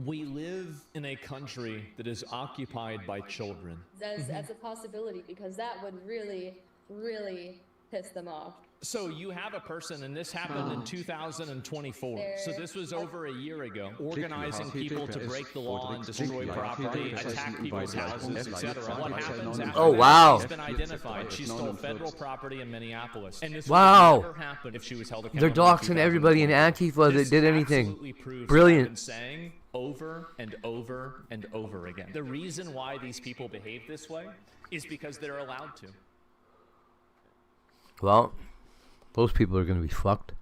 we live in a country that is occupied by children. as a possibility, because that would really, really piss them off. So you have a person, and this happened in 2024. So this was over a year ago, organizing people to break the law and destroy property, attack people's houses, etc. What happens after that? She's been identified. She stole federal property in Minneapolis, and this would never happen if she was held accountable. They're doxing everybody in Antifa that did anything. Brilliant. What I've been saying over and over and over again. The reason why these people behave this way is because they're allowed to. Well, those people are going to be fucked.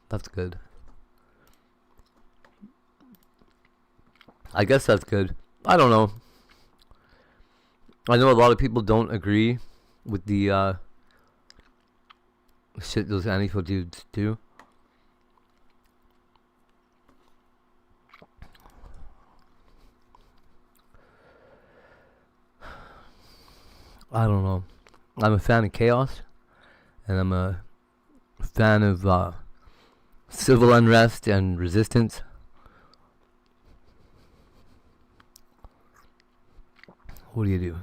That's good. I guess that's good. I don't know. I know a lot of people don't agree with the shit those Antifa dudes do. I don't know. I'm a fan of chaos, and I'm a fan of civil unrest and resistance. What do you do?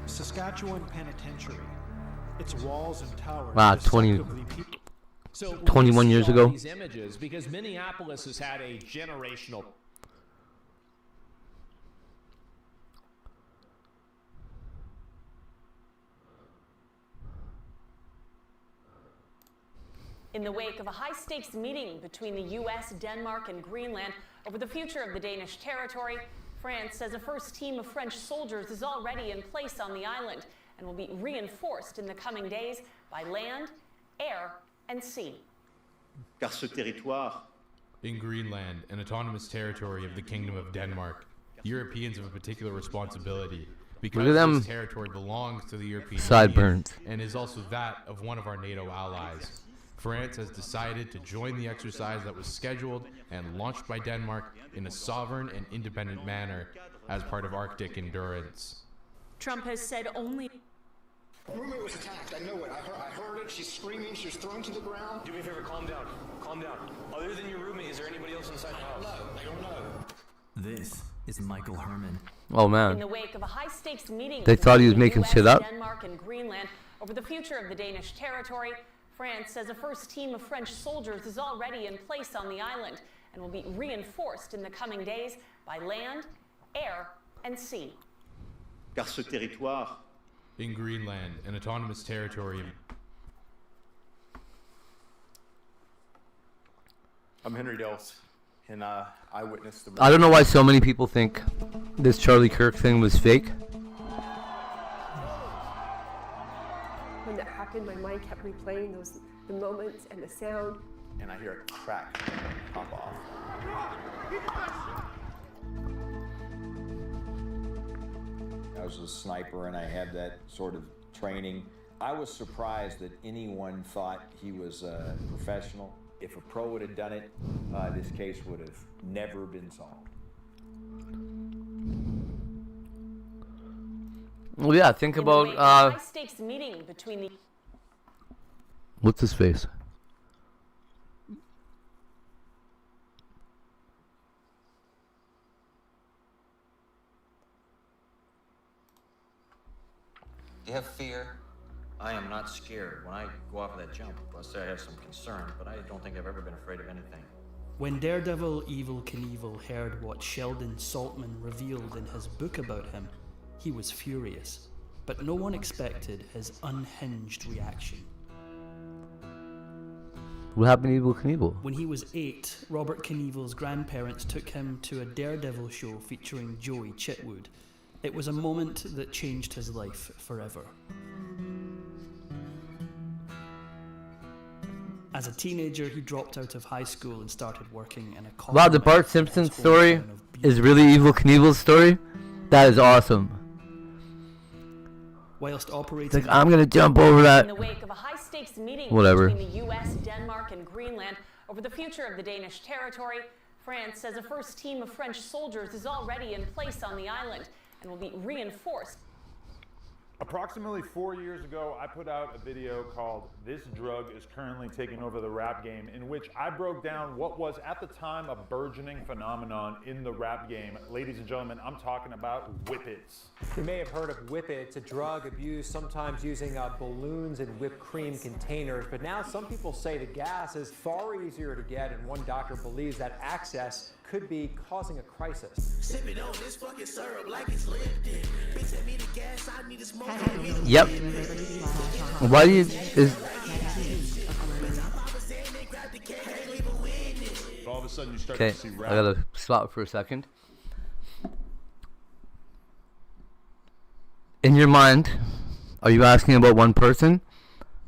Saskatchewan Penitentiary. Its walls and towers. Wow, 21 years ago. These images because Minneapolis has had a generational. In the wake of a high-stakes meeting between the U.S., Denmark, and Greenland over the future of the Danish territory, France says a first team of French soldiers is already in place on the island and will be reinforced in the coming days by land, air, and sea. Car ce territoire in Greenland, an autonomous territory of the Kingdom of Denmark, Europeans have a particular responsibility because this territory belongs to the European Union and is also that of one of our NATO allies. France has decided to join the exercise that was scheduled and launched by Denmark in a sovereign and independent manner as part of Arctic endurance. Trump has said only... Roommate was attacked. I know it. I heard it. She's screaming. She was thrown to the ground. Do me a favor. Calm down. Calm down. Other than your roommate, is there anybody else inside the house? I don't know. This is Michael Herman. Oh man. In the wake of a high-stakes meeting They thought he was between making the US, shit up. Denmark and Greenland over the future of the Danish territory, France says a first team of French soldiers is already in place on the island and will be reinforced in the coming days by land, air, and sea. Car ce territoire in Greenland, an autonomous territory. I'm Henry Dels, and I witnessed the... I don't know why so many people think this Charlie Kirk thing was fake. When that happened, my mind kept replaying the moments and the sound. And I hear a crack pop off. I was a sniper and I had that sort of training. I was surprised that anyone thought he was a professional. If a pro would have done it, this case would have never been solved. Well, yeah, think about High-stakes meeting between the what's his face? Do you have fear? I am not scared. When I go off of that jump, I'll say I have some concern, but I don't think I've ever been afraid of anything. When Daredevil Evel Knievel heard what Sheldon Saltman revealed in his book about him, he was furious, but no one expected his unhinged reaction. What happened to Evel Knievel? When he was 8, Robert Knievel's grandparents took him to a Daredevil show featuring Joey Chitwood. It was a moment that changed his life forever. As a teenager, he dropped out of high school and started working in a Wow, the Bart Simpson story is really Evel Knievel's story? That is awesome. Whilst operating, It's like, I'm gonna jump over that. In the wake of a high-stakes meeting Whatever. between the U.S., Denmark, and Greenland over the future of the Danish territory, France says a first team of French soldiers is already in place on the island and will be reinforced. Approximately 4 years ago, I put out a video called "This Drug is Currently Taking Over the Rap Game," in which I broke down what was at the time a burgeoning phenomenon in the rap game. Ladies and gentlemen, I'm talking about whippets. You may have heard of whippets, a drug abused sometimes using balloons and whipped cream containers, but now some people say the gas is far easier to get, and one doctor believes that access could be causing a crisis. Sipping on this fucking syrup like it's Lipton. Bitch, I need a gas, I need a smoke. Yep. Why do you All of a sudden you start Okay, to see I rap. gotta stop for a second. In your mind, are you asking about one person?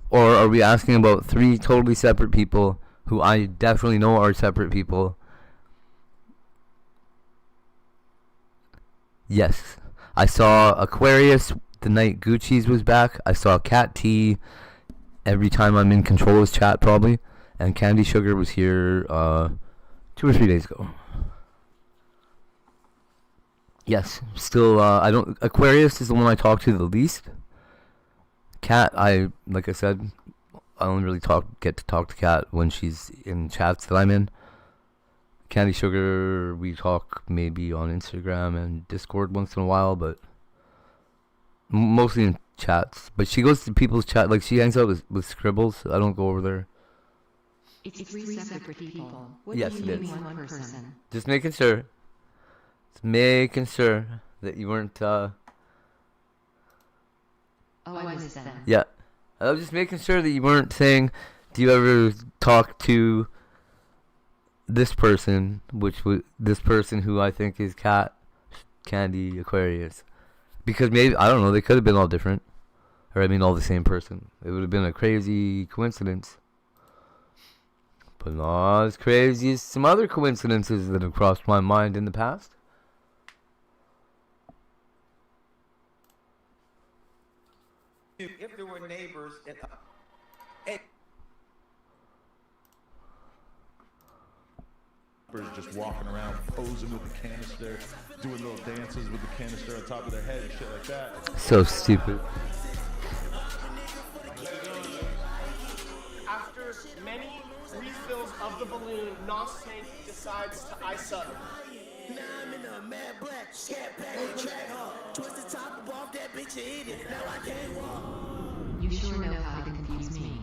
Or are we asking about 3 totally separate people who I definitely know are separate people? Yes. I saw Aquarius the night Gucci's was back. I saw Cat T every time I'm in Control's chat probably. And Candy Sugar was here 2 or 3 days ago. Yes, still Aquarius is the one I talk to the least. Cat, like I said, I only really get to talk to Cat when she's in chats that I'm in. Candy Sugar, we talk maybe on Instagram and Discord once in a while, but mostly in chats. But she goes to people's chat, like she hangs out with Scribbles. I don't go over there. It's 3 separate people. What Yes, do you it mean is. one person? Just making sure. Just making sure that you weren't. Oh, I missed that. Yeah, I was just making sure that you weren't saying, "Do you ever talk to this person?" This person who I think is Cat, Candy, Aquarius, because maybe I don't know. They could have been all different, or I mean, all the same person. It would have been a crazy coincidence. But not as crazy as some other coincidences that have crossed my mind in the past. If there were neighbors and Just walking around, posing with the canister, doing little dances with the canister on top of their head and shit like that. So stupid. I suck. Now I'm in a mad black, scat pack, track hard. Twist the top off that bitch and eat it. Now I can't walk. You sure know how to confuse me.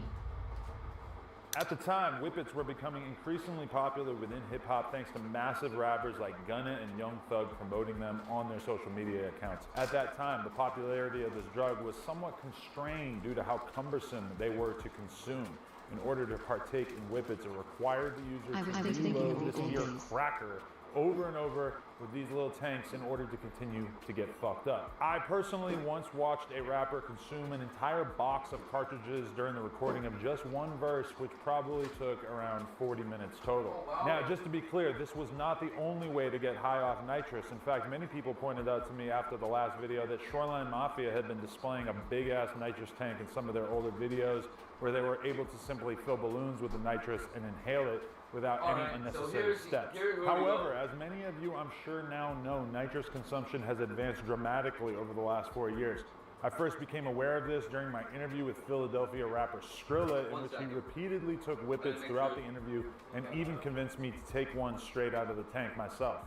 At the time, whippets were becoming increasingly popular within hip-hop thanks to massive rappers like Gunna and Young Thug promoting them on their social media accounts. At that time, the popularity of this drug was somewhat constrained due to how cumbersome they were to consume. In order to partake in whippets, it required the user to reload this here cracker over and over with these little tanks in order to continue to get fucked up. I personally once watched a rapper consume an entire box of cartridges during the recording of just one verse, which probably took around 40 minutes total. Now, just to be clear, this was not the only way to get high off nitrous. In fact, many people pointed out to me after the last video that Shoreline Mafia had been displaying a big-ass nitrous tank in some of their older videos where they were able to simply fill balloons with the nitrous and inhale it without any unnecessary steps. However, as many of you I'm sure now know, nitrous consumption has advanced dramatically over the last 4 years. I first became aware of this during my interview with Philadelphia rapper Skrilla, in which he repeatedly took whippets throughout the interview and even convinced me to take one straight out of the tank myself.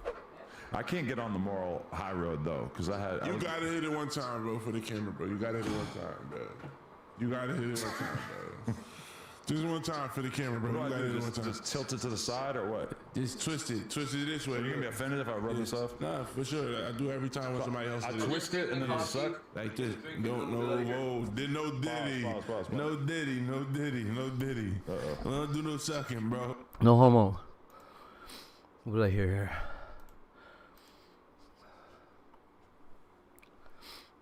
I can't get on the moral high road though, because You gotta hit it one time, bro, for the camera, bro. You gotta hit it one time, bro. You gotta hit it one time, bro. Just one time for the camera, bro. What You do I gotta do? hit it one time. Just tilt it to the side or what? Just twist it this way. Are you gonna be offended if I rub this off? Nah, for sure. I do every time when somebody else I does twist it and then you suck? Like this. No, whoa. No diddy. Pause. No diddy. I don't do no sucking, bro. No homo. What did I hear here?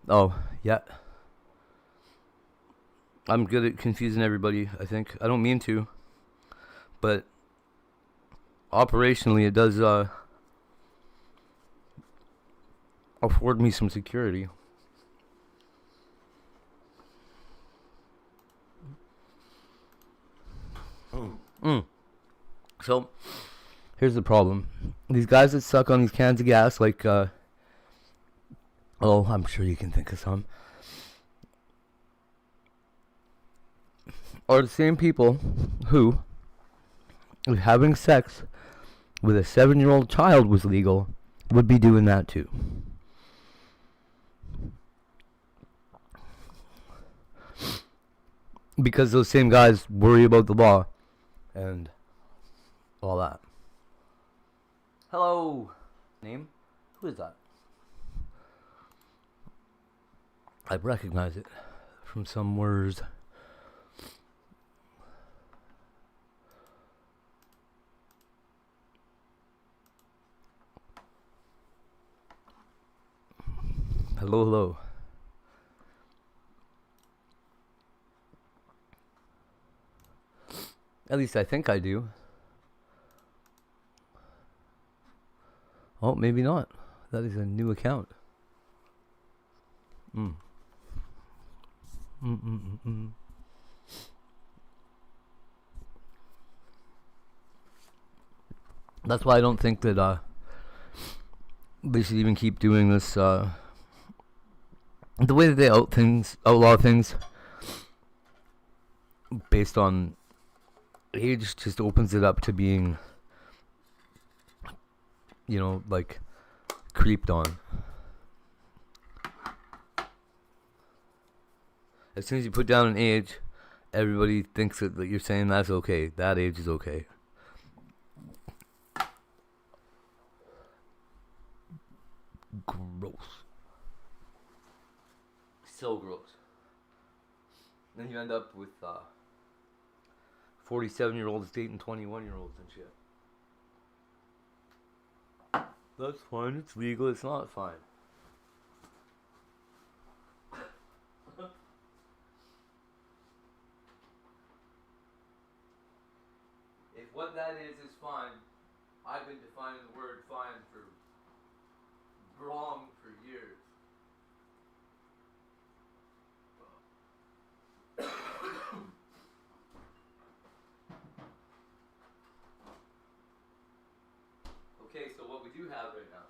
Oh, yeah. I'm good at confusing everybody, I think. I don't mean to. But operationally it does afford me some security. So here's the problem. These guys that suck on these cans of gas, like oh, I'm sure you can think of some, are the same people who, if having sex with a 7-year-old child was legal, would be doing that too. Because those same guys worry about the law and all that. Hello. Name? Who is that? I recognize it from some words. Hello. At least I think I do. Oh, maybe not. That is a new account. That's why I don't think that they should even keep doing this. The way that they outlaw things based on age just opens it up to being, like, creeped on. As soon as you put down an age, everybody thinks that you're saying that's okay. That age is okay. Gross. So gross. Then you end up with 47-year-olds dating 21-year-olds and shit. That's fine. It's legal. It's not fine. If what that is fine, I've been defining the word fine for wrong for years. Okay, so what we do have right now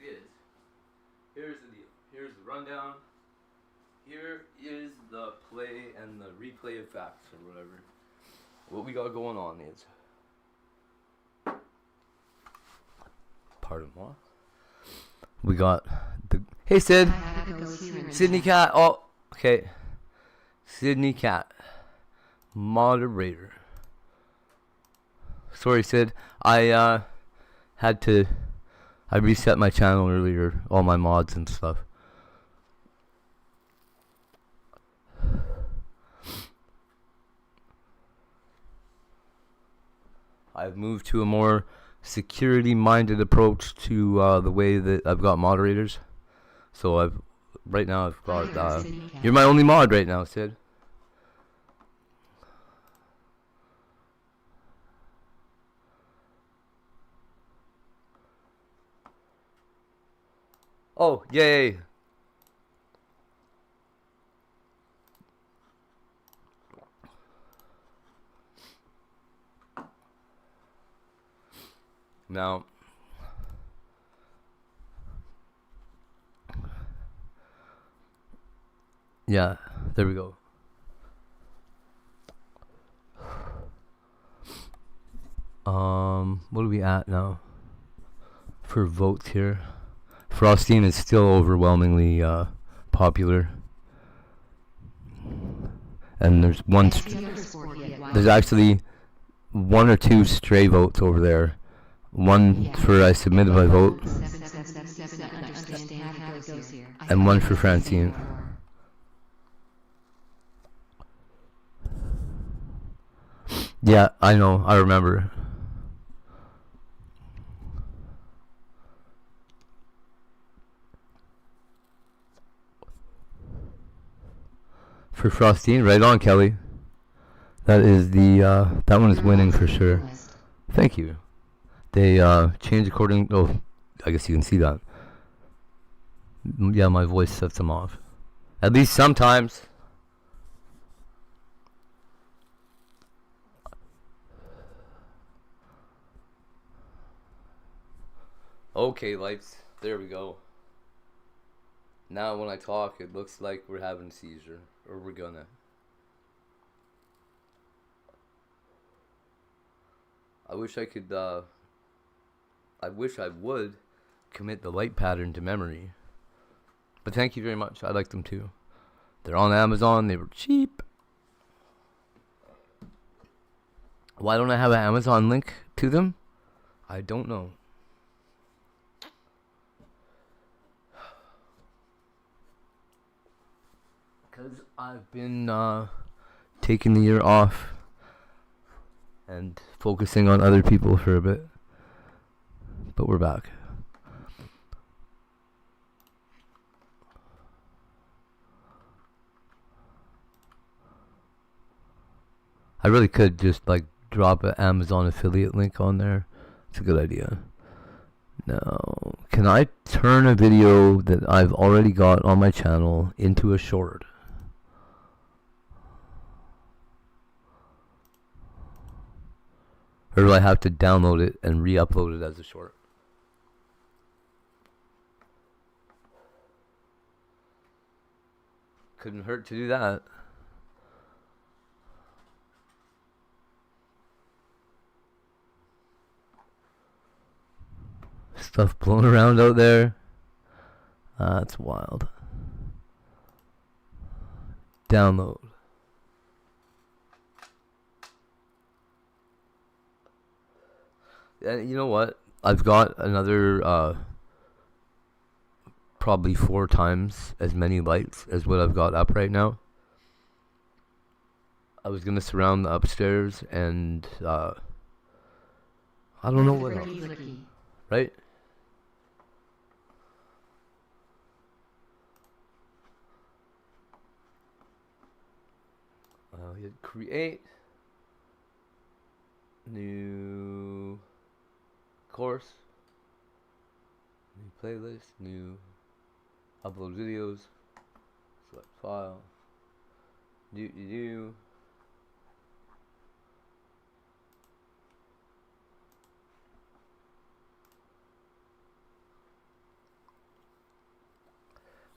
is, here's the deal. Here's the rundown. Here is the play and the replay of facts or whatever. What we got going on is, pardon moi. We got the... Hey, Sid. Sydney Cat. Oh, okay. Sydney Cat. Moderator. Sorry, Sid. I reset my channel earlier. All my mods and stuff. I've moved to a more security-minded approach to the way that I've got moderators. So right now I've got you're my only mod right now, Sid. Oh, yay. Now, yeah, there we go. What are we at now for votes here? Frostine is still overwhelmingly popular, and there's there's actually 1 or 2 stray votes over there. One for I submitted my vote, and one for Francine. Yeah, I know, I remember. For Frostine, right on, Kelly. That is that one is winning for sure. Thank you. They change according... Oh, I guess you can see that. Yeah, my voice sets them off. At least sometimes. Okay, lights. There we go. Now when I talk, it looks like we're having a seizure. Or we're gonna. I wish I could, I wish I would commit the light pattern to memory. But thank you very much. I like them too. They're on Amazon. They were cheap. Why don't I have an Amazon link to them? I don't know. Because I've been taking the year off and focusing on other people for a bit. But we're back. I really could just like drop an Amazon affiliate link on there. It's a good idea. Now, can I turn a video that I've already got on my channel into a short? Or do I have to download it and re-upload it as a short? Couldn't hurt to do that. Stuff blown around out there. That's wild. Download. And you know what? I've got another probably 4 times as many lights as what I've got up right now. I was gonna surround the upstairs and I don't know what else. Right? Hit create new course, new playlist, new upload videos, select file, new.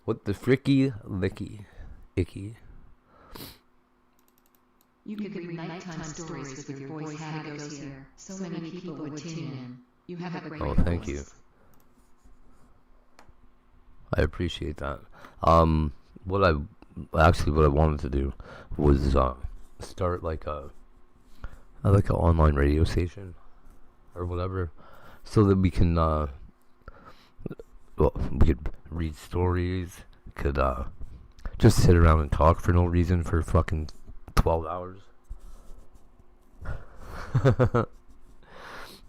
What the fricky licky icky. You could read nighttime stories with your voice hategoeshere. So many people would tune in. You have a great Oh, thank you. I appreciate that. What I wanted to do was start like an online radio station or whatever, so that we can we could read stories, could just sit around and talk for no reason for fucking 12 hours.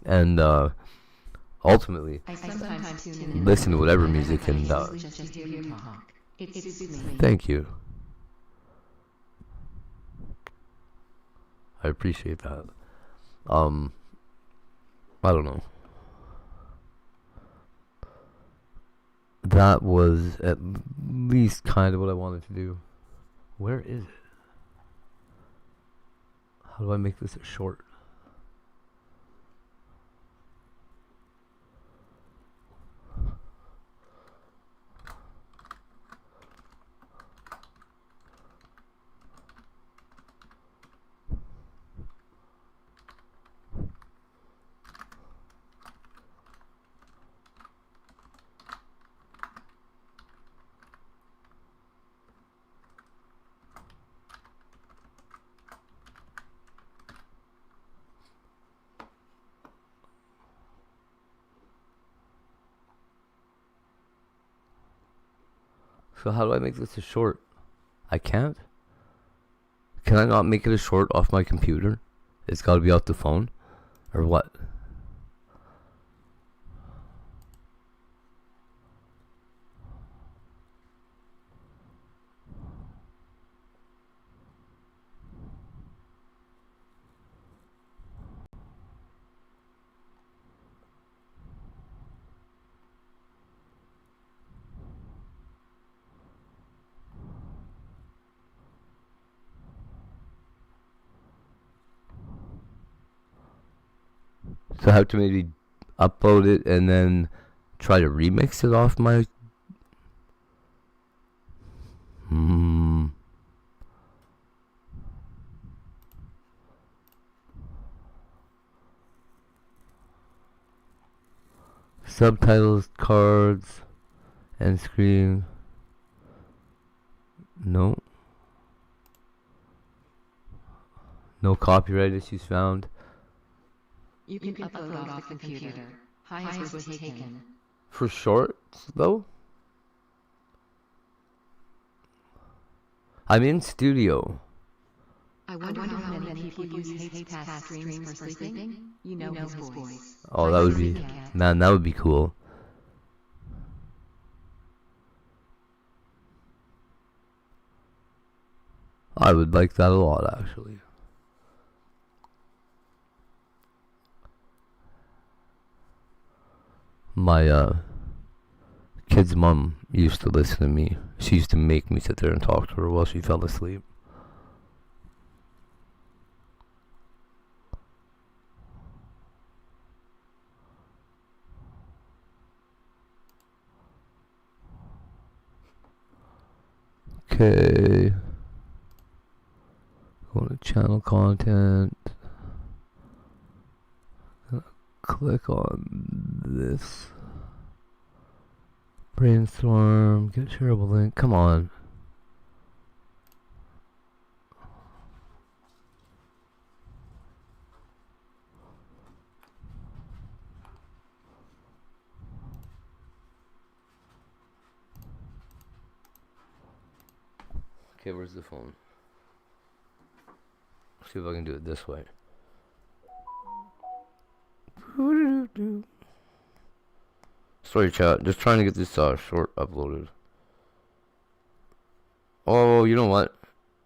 And ultimately listen to whatever music and thank you. I appreciate that. I don't know. That was at least kind of what I wanted to do. Where is it? How do I make this short? So how do I make this a short? I can't? Can I not make it a short off my computer? It's gotta be off the phone? Or what? So I have to maybe upload it and then try to remix it off my... Subtitles, cards, end screen. No. No copyright issues found. You can upload off the computer. Highest was taken. For shorts, though? I'm in studio. I wonder how many people use Hate's streams for sleeping. You know his voice. Oh, that would be... Man, that would be cool. I would like that a lot, actually. My kid's mom used to listen to me. She used to make me sit there and talk to her while she fell asleep. Okay. Go to channel content. Click on this. Brainstorm. Get shareable link. Come on. Okay, where's the phone? See if I can do it this way. Sorry, chat. Just trying to get this short uploaded. Oh, you know what?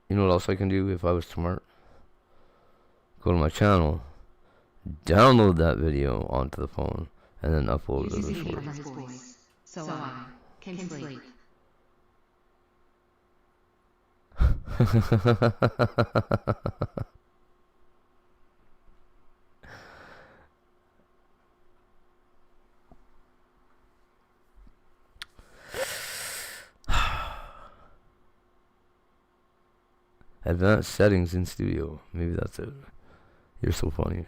You know what else I can do if I was smart? Go to my channel, download that video onto the phone, and then upload it as a short. So I can sleep. Advanced settings in studio. Maybe that's it. You're so funny.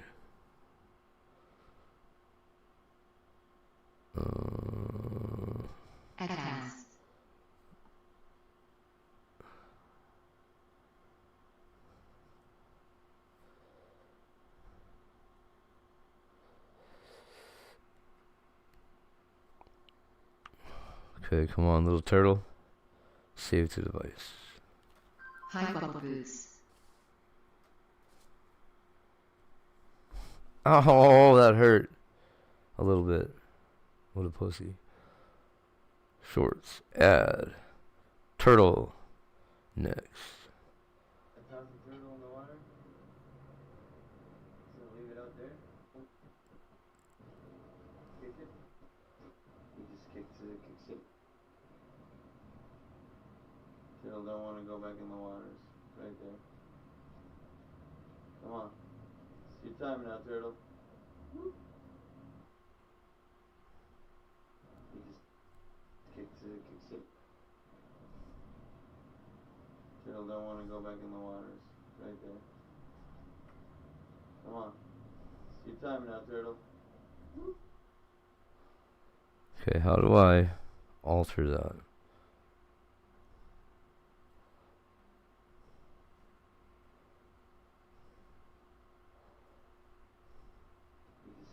Advanced Okay, come on, little turtle. Save to device. Hi, Bubba Boots. Oh, that hurt. A little bit. What a pussy. Shorts. Add. Turtle. Next. Turtle don't want to go back in the waters. Right there. Come on. It's your time now, Turtle. He just kicks it. Turtle don't want to go back in the waters. Right there. Come on. It's your time now, Turtle. Okay, how do I alter that?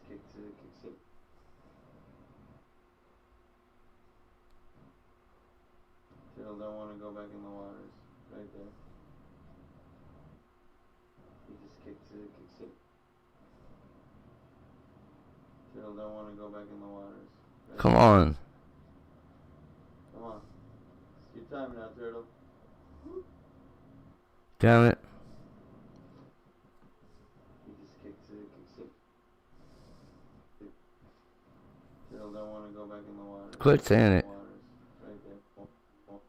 He just kicks it. Turtle don't want to go back in the waters. Right there. He just kicks it. Turtle don't want to go back in the waters. Right Come there. on. Come on. It's your time now, Turtle. Damn it. He just kicks it. Turtle don't want to go back in the waters. Quit saying it. Right there. Oh,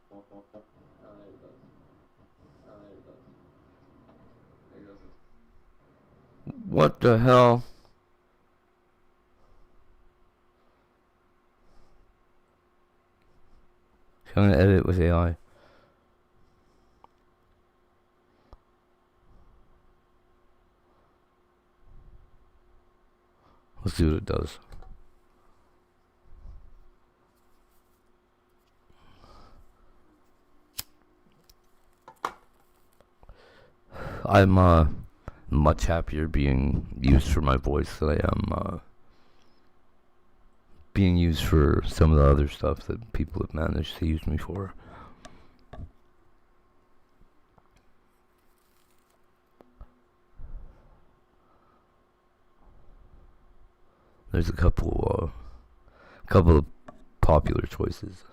there it goes. There it goes. There it goes. What the hell? I'm gonna edit with AI. Let's see what it does. I'm much happier being used for my voice than I am being used for some of the other stuff that people have managed to use me for. There's a couple of popular choices.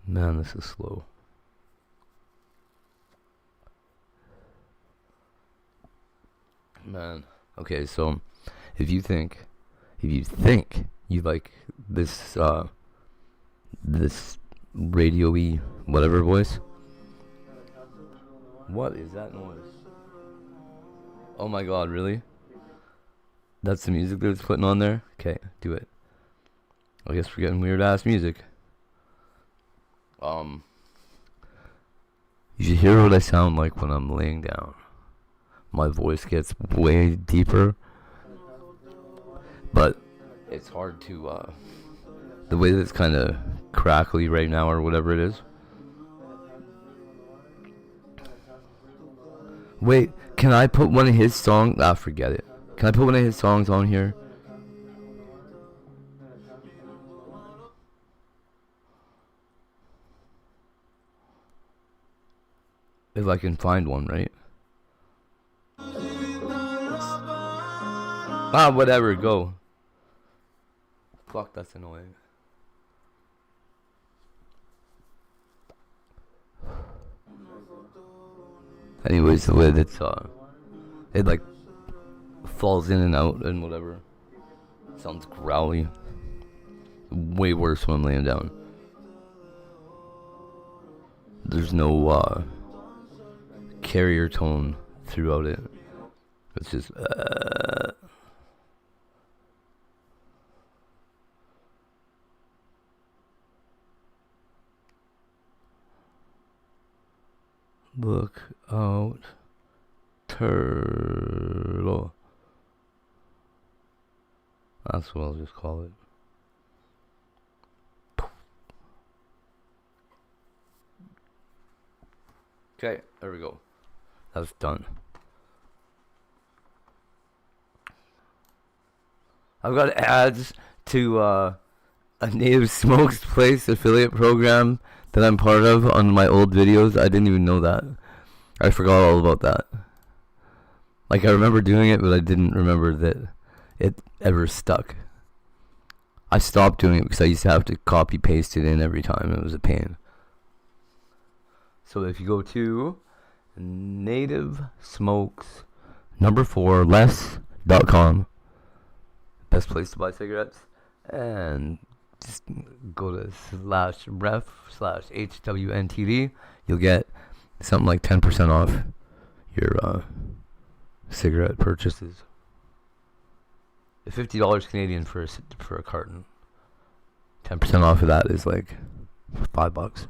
Man, this is slow. Man. Okay, so if you think you like this this radio-y whatever voice. What is that noise? Oh my god, really? That's the music that it's putting on there? Okay, do it. I guess we're getting weird ass music. You should hear what I sound like when I'm laying down. My voice gets way deeper, but it's hard to, the way that it's kind of crackly right now or whatever it is. Wait, can I put one of his songs? Ah, forget it. Can I put one of his songs on here? If I can find one, right? Ah, whatever, go. Fuck, that's annoying. Anyways, the way that's, it like falls in and out and whatever. Sounds growly. Way worse when I'm laying down. There's no, carrier tone throughout it. It's just, Look out, turtle. That's what I'll just call it. Okay, there we go. That's done. I've got ads to a Native Smokes Place affiliate program that I'm part of on my old videos. I didn't even know that. I forgot all about that. Like, I remember doing it, but I didn't remember that it ever stuck. I stopped doing it because I used to have to copy paste it in every time. It was a pain. So if you go to Native Smokes 4 less.com, best place to buy cigarettes, and just go to /ref/HWNTD. You'll get something like 10% off your cigarette purchases. $50 Canadian for a carton. 10% off of that is like $5.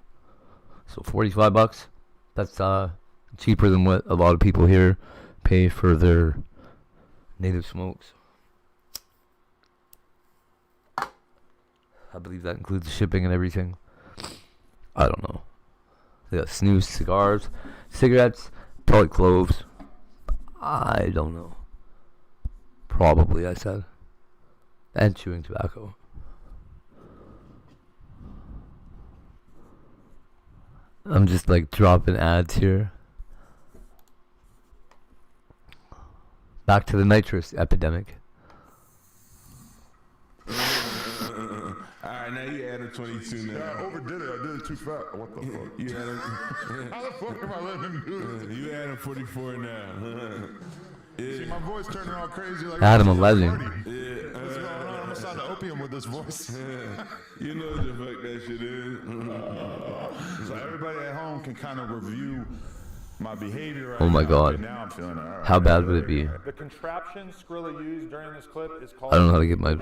So $45. That's cheaper than what a lot of people here pay for their Native Smokes. I believe that includes shipping and everything. I don't know. They got snus, cigars, cigarettes, pellet cloves. I don't know. Probably, I said. And chewing tobacco. I'm just like dropping ads here. Back to the nitrous epidemic. Alright, now you added 22 now. Yeah, I overdid it. I did it too fast. What the fuck? You added. How the fuck am I letting him do this? You added 44 now. Yeah. See, my voice turning all crazy like Adam 11. Yeah. What's going on? I'm gonna sign the opium with this voice. You know what the fuck that shit is. So everybody at home can kind of review my behavior right Oh my now. God. Okay, now I'm feeling it. All right. How bad would it be? The contraption Skrilla used during this clip is called I don't know how to get my...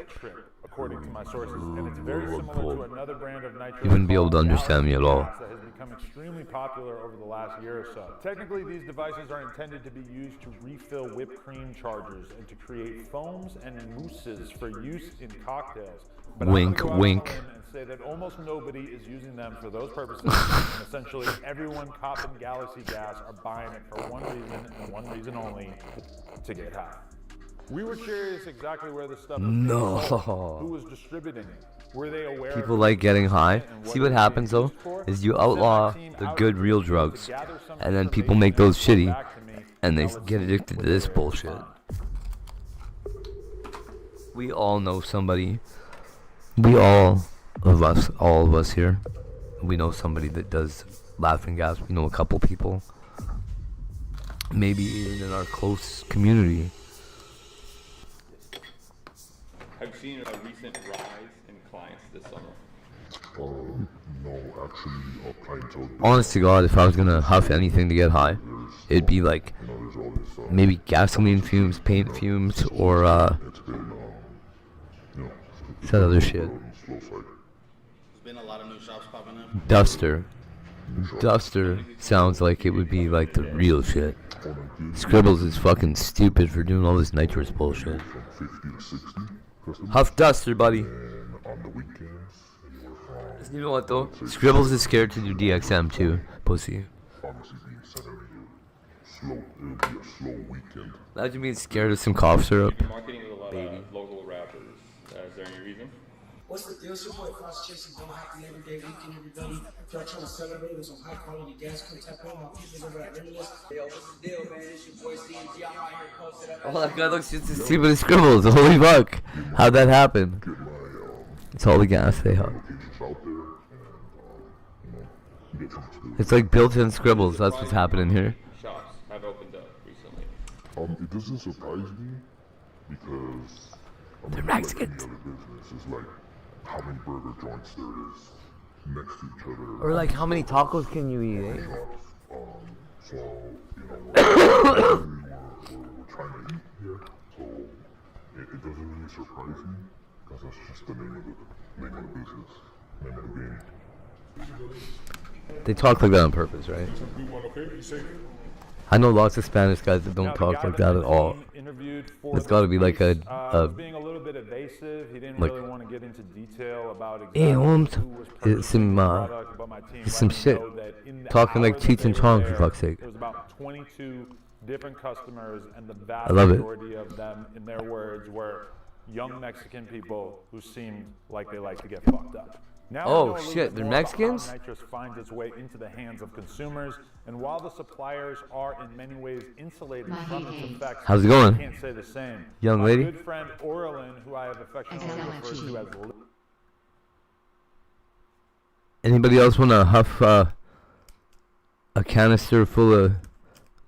according to my sources, and it's very similar to another brand of nitro. You wouldn't be able to understand me at all. That has become extremely popular over the last year or so. Technically, these devices are intended to be used to refill whipped cream chargers and to create foams and mousses for use in cocktails. But Wink, I'm wink. go out on a limb and say that almost nobody is using them for those purposes, and essentially everyone copping Galaxy gas are buying it for one reason and one reason only: to get high. We were curious exactly where the stuff was being sold, who was distributing it. Were they aware People of like getting high. and See it what was happens being though, used for? is you outlaw the good real drugs, and then people make those shitty, and they get addicted to this bullshit. We all know somebody. All of us here, we know somebody that does laughing gas. We know a couple people, maybe even in our close community. Have you seen a recent rise in clients this summer? No, actually, clientele. Honest to God, if I was gonna huff anything to get high, it'd be like maybe gasoline fumes, paint fumes, or that other shit. There's been a lot of new shops popping up. Duster. Duster sounds like it would be like the real shit. Scribbles is fucking stupid for doing all this nitrous bullshit. Huff Duster, buddy. You know what though? Scribbles is scared to do DXM too, pussy. Imagine being scared of some cough syrup. You're marketing with a lot of local rappers. Is there any reason? What's the deal? It's your boy Cross Chasing, going happy every day, weekend, everybody. If y'all trying to celebrate with some high quality gas, come tap on my people over at Limitless. Yo, what's the deal, man? It's your boy CNG. I'm out here posted up. Oh, that guy looks just as stupid as Scribbles. Holy fuck. How'd that happen? It's all the gas they have. It's like built-in Scribbles. That's what's happening here. Shops have opened up recently. It doesn't surprise me because they're Mexicans. Like business is like how many burger joints there is next to each other. Or like how many tacos can you eat? Eh? So you know we're trying to eat here, so it doesn't really surprise me because that's just the name of the business, name of the game. They talk like that on purpose, right? I know lots of Spanish guys that don't talk like that at all. It's got to be like a being a little bit evasive. He didn't like, really want to get into detail about hey, exactly Holmes, who was it's some shit. Talking like Cheech and Chong for fuck's sake. There was about 22 different customers, and the vast I love it. majority of them, in their words, were young Mexican people who seemed like they like to get fucked up. Now oh shit, they're Mexicans? Nitrous finds its way into the hands of consumers, and while the suppliers are in many ways insulated from its effects, how's it going? I can't say the same. Young lady? My good friend Orlin, who I have affectionately referred to as Anybody else want to huff a canister full of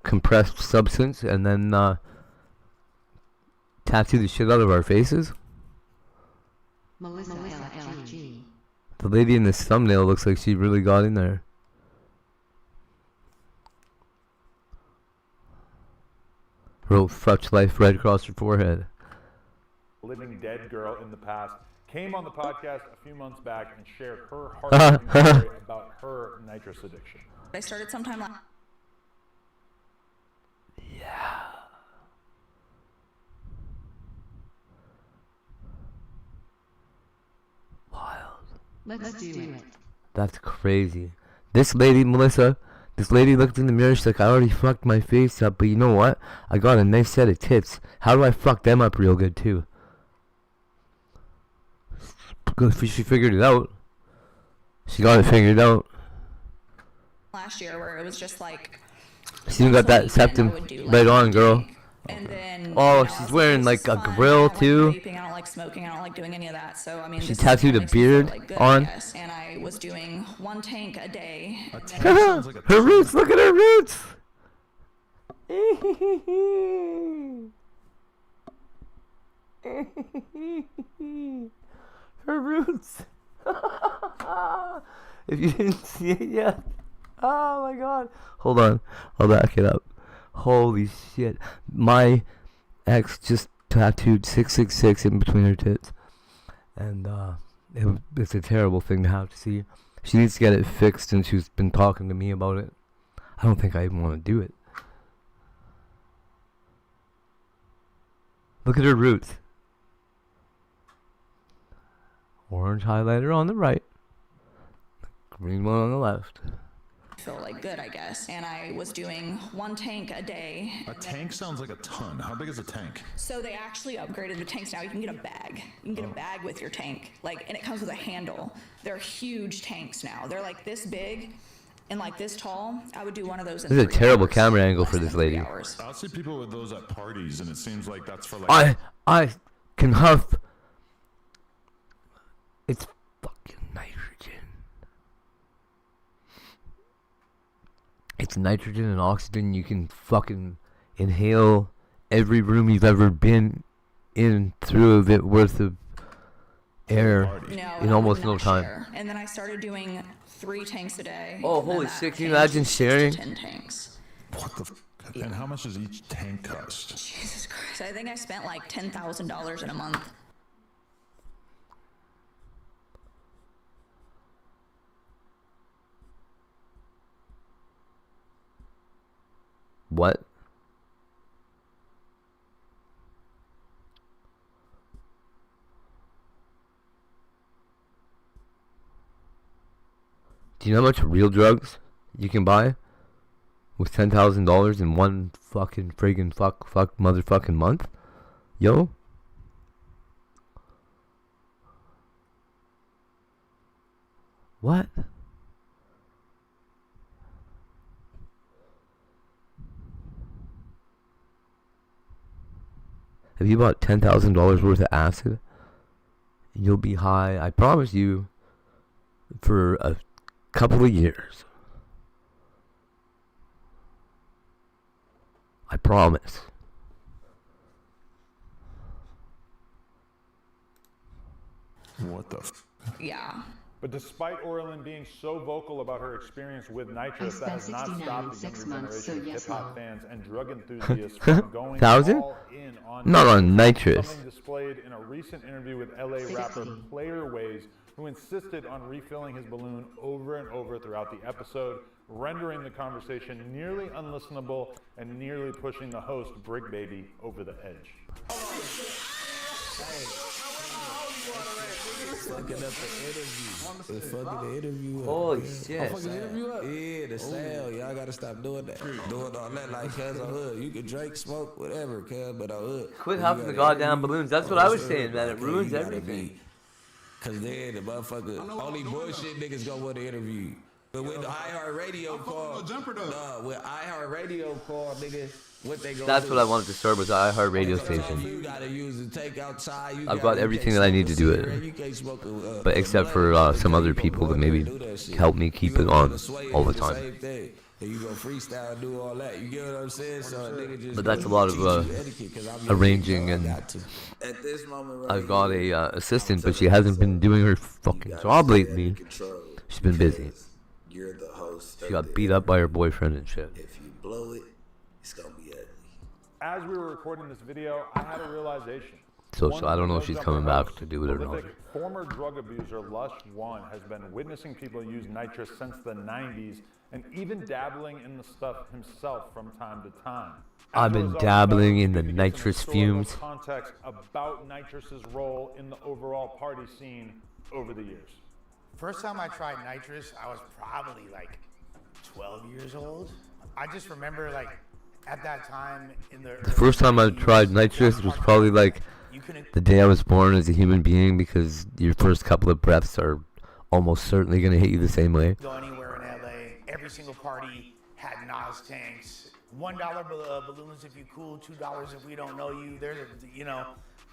compressed substance and then tattoo the shit out of our faces? Melissa LFG. The lady in this thumbnail looks like she really got in there. Wrote "Fuck life" right across her forehead. living dead girl in the past, came on the podcast a few months back and shared her heartbreaking story about her nitrous addiction. I started sometime last. Yeah. Wild. Let's do it. That's crazy. This lady, Melissa, this lady looked in the mirror, she's like, I already fucked my face up, but you know what? I got a nice set of tits. How do I fuck them up real good, too? She figured it out. She got it figured out. Last year, where it was just like. She even got that septum right on, girl. And then, oh, she's wearing like a grill too. Vaping, I don't like smoking. I don't like doing any of that. So I mean, she tattooed a beard on. And I was doing 1 tank a day. Her roots. Look at her roots. Her roots. If you didn't see it yet. Oh my god. Hold on. I'll back it up. Holy shit. My ex just tattooed 666 in between her tits. And it's a terrible thing to have to see. She needs to get it fixed, and she's been talking to me about it. I don't think I even want to do it. Look at her roots. Orange highlighter on the right. Green one on the left. Feel like good, I guess. And I was doing 1 tank a day. A tank sounds like a ton. How big is a tank? So they actually upgraded the tanks now. You can get a bag. You can get a bag with your tank. And it comes with a handle. They're huge tanks now. They're like this big and like this tall. I would do one of those in 3 This is a terrible hours. camera angle for this lady. I'll see people with those at parties, and it seems like that's for like. I can huff. It's fucking nitrogen. It's nitrogen and oxygen. You can fucking inhale every room you've ever been in through of it worth of air in almost no time. Share. And then I started doing 3 tanks a day. Oh, holy shit. Can you imagine sharing? 10 tanks. What the f? Yeah. And how much does each tank cost? Jesus Christ. I think I spent like $10,000 in a month. What? Do you know how much real drugs you can buy with $10,000 in one fucking friggin' fuck motherfucking month? Yo? What? If you bought $10,000 worth of acid, you'll be high, I promise you, for a couple of years. I promise. What the f? Yeah. But despite Orlin being so vocal about her experience with nitrous, that has not stopped the younger generation of hip-hop fans and drug enthusiasts from going all in on Not on nitrous. Something displayed in a recent interview with LA rapper Playerways, who insisted on refilling his balloon over and over throughout the episode, rendering the conversation nearly unlistenable and nearly pushing the host, Brick Baby, over the edge. fucking up the interview. It's fucking the interview up. Holy man. shit. Oh, fucking the interview up? Yeah, the sale. Y'all gotta stop doing that. Doing all that like cuz on hood. You can drink, smoke, whatever, cuz, but on hood. Quit huffing the goddamn balloons. That's what I was saying, man. It ruins everything. Cause then the motherfucker, only bullshit niggas gonna want to interview you. But when the iHeartRadio call, when iHeartRadio call, nigga, what they gonna That's do? what I wanted to start with the iHeart radio station. You gotta use the take outside. I've got everything that I need to do it. But except for some other people that maybe help me keep it on all the time. And you go freestyle and do all that. You get what I'm saying? So a nigga just But that's a lot of arranging, and at this moment right I've got a assistant, but she hasn't been doing her fucking job lately. She's been busy. You're the host. She got beat up by her boyfriend and shit. If you blow it, it's gonna be ugly. As we were recording this video, I had a realization. So I don't know if she's coming back to do it or not. Prolific former drug abuser Lush One has been witnessing people use nitrous since the 90s and even dabbling in the stuff himself from time to time. I've been dabbling in the nitrous fumes. Context about nitrous's role in the overall party scene over the years. First time I tried nitrous, I was probably like 12 years old. I just remember like at that time in the first time I tried nitrous was probably like the day I was born as a human being, because your first couple of breaths are almost certainly going to hit you the same way. Go anywhere in LA, every single party had Nas tanks. $1 balloons if you cool, $2 if we don't know you. There's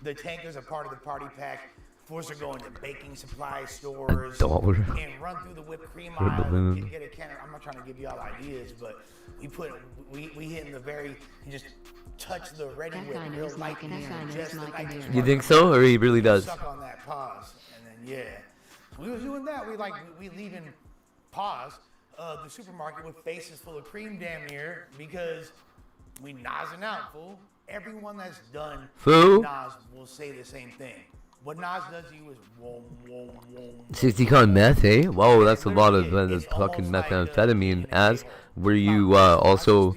the tank is a part of the party pack. Forced to go into baking supply stores and run through the whipped cream aisle, get a can. I'm not trying to give you all ideas, but we hit in the very, you just touch the ready whip real light, just the nitrous. You think so, or he really does? Suck on that pause, and then we was doing that. We leaving pause the supermarket with faces full of cream damn near because we nozzing out, fool. Everyone that's done Nas will say the same thing. What Nas does to you is whoa, whoa, whoa. 60 con meth, eh? Whoa, that's a lot of the fucking methamphetamine. As were you also?